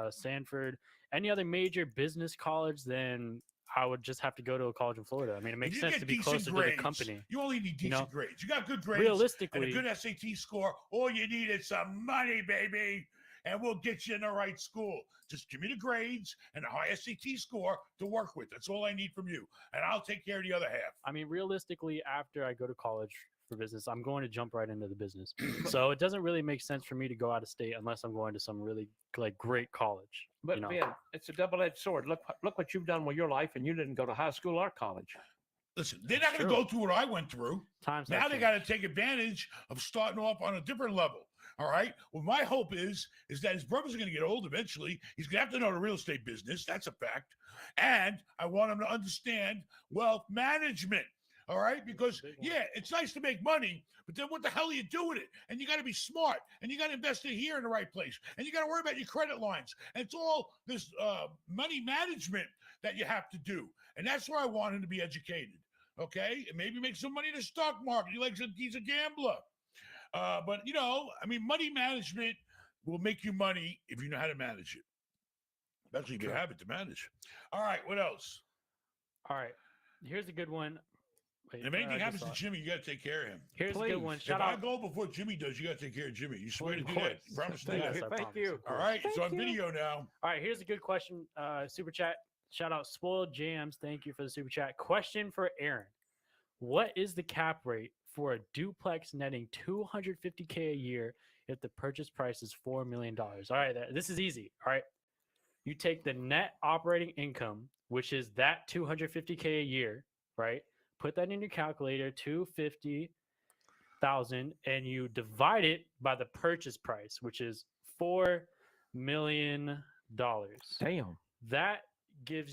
Stanford, any other major business college, then I would just have to go to a college in Florida. I mean, it makes You sense get to be decent closer grades. to the company. You only need decent grades. You got good grades. Realistically, and a good SAT score. All you need is some money, baby. And we'll get you in the right school. Just give me the grades and a high SAT score to work with. That's all I need from you. And I'll take care of the other half. I mean, realistically, after I go to college for business, I'm going to jump right into the business. So it doesn't really make sense for me to go out of state unless I'm going to some really great college. But Ben, it's a double-edged sword. Look what you've done with your life, and you didn't go to high school or college. Listen, they're not going to go through what I went through. Now they got to take advantage of starting off on a different level. All right. Well, my hope is that his brothers are going to get old eventually. He's going to have to know the real estate business. That's a fact. And I want him to understand wealth management. All right. Because, yeah, it's nice to make money, but then what the hell are you doing it? And you got to be smart and you got to invest it here in the right place. And you got to worry about your credit lines. And it's all this money management that you have to do. And that's where I want him to be educated. Okay. And maybe make some money in the stock market. He's a gambler. But, I mean, money management will make you money if you know how to manage it. Especially if you have it to manage. All right. What else? All right. Here's a good one. Wait, If anything I happens just to saw it. Jimmy, you got to take care of him. Here's a good one. If Shout I out. go before Jimmy does, you got to take care of Jimmy. You swear to do Of that. You promise to do Yes, that. I promise, of All course. right, it's on Thank you. video now. All right, here's a good question. Super chat. Shout out Spoiled Jams. Thank you for the super chat. Question for Aaron. What is the cap rate for a duplex netting $250K a year if the purchase price is $4 million? All right, this is easy. All right. You take the net operating income, which is that $250K a year, right? Put that in your calculator, $250,000, and you divide it by the purchase price, which is $4 million. Damn. That gives you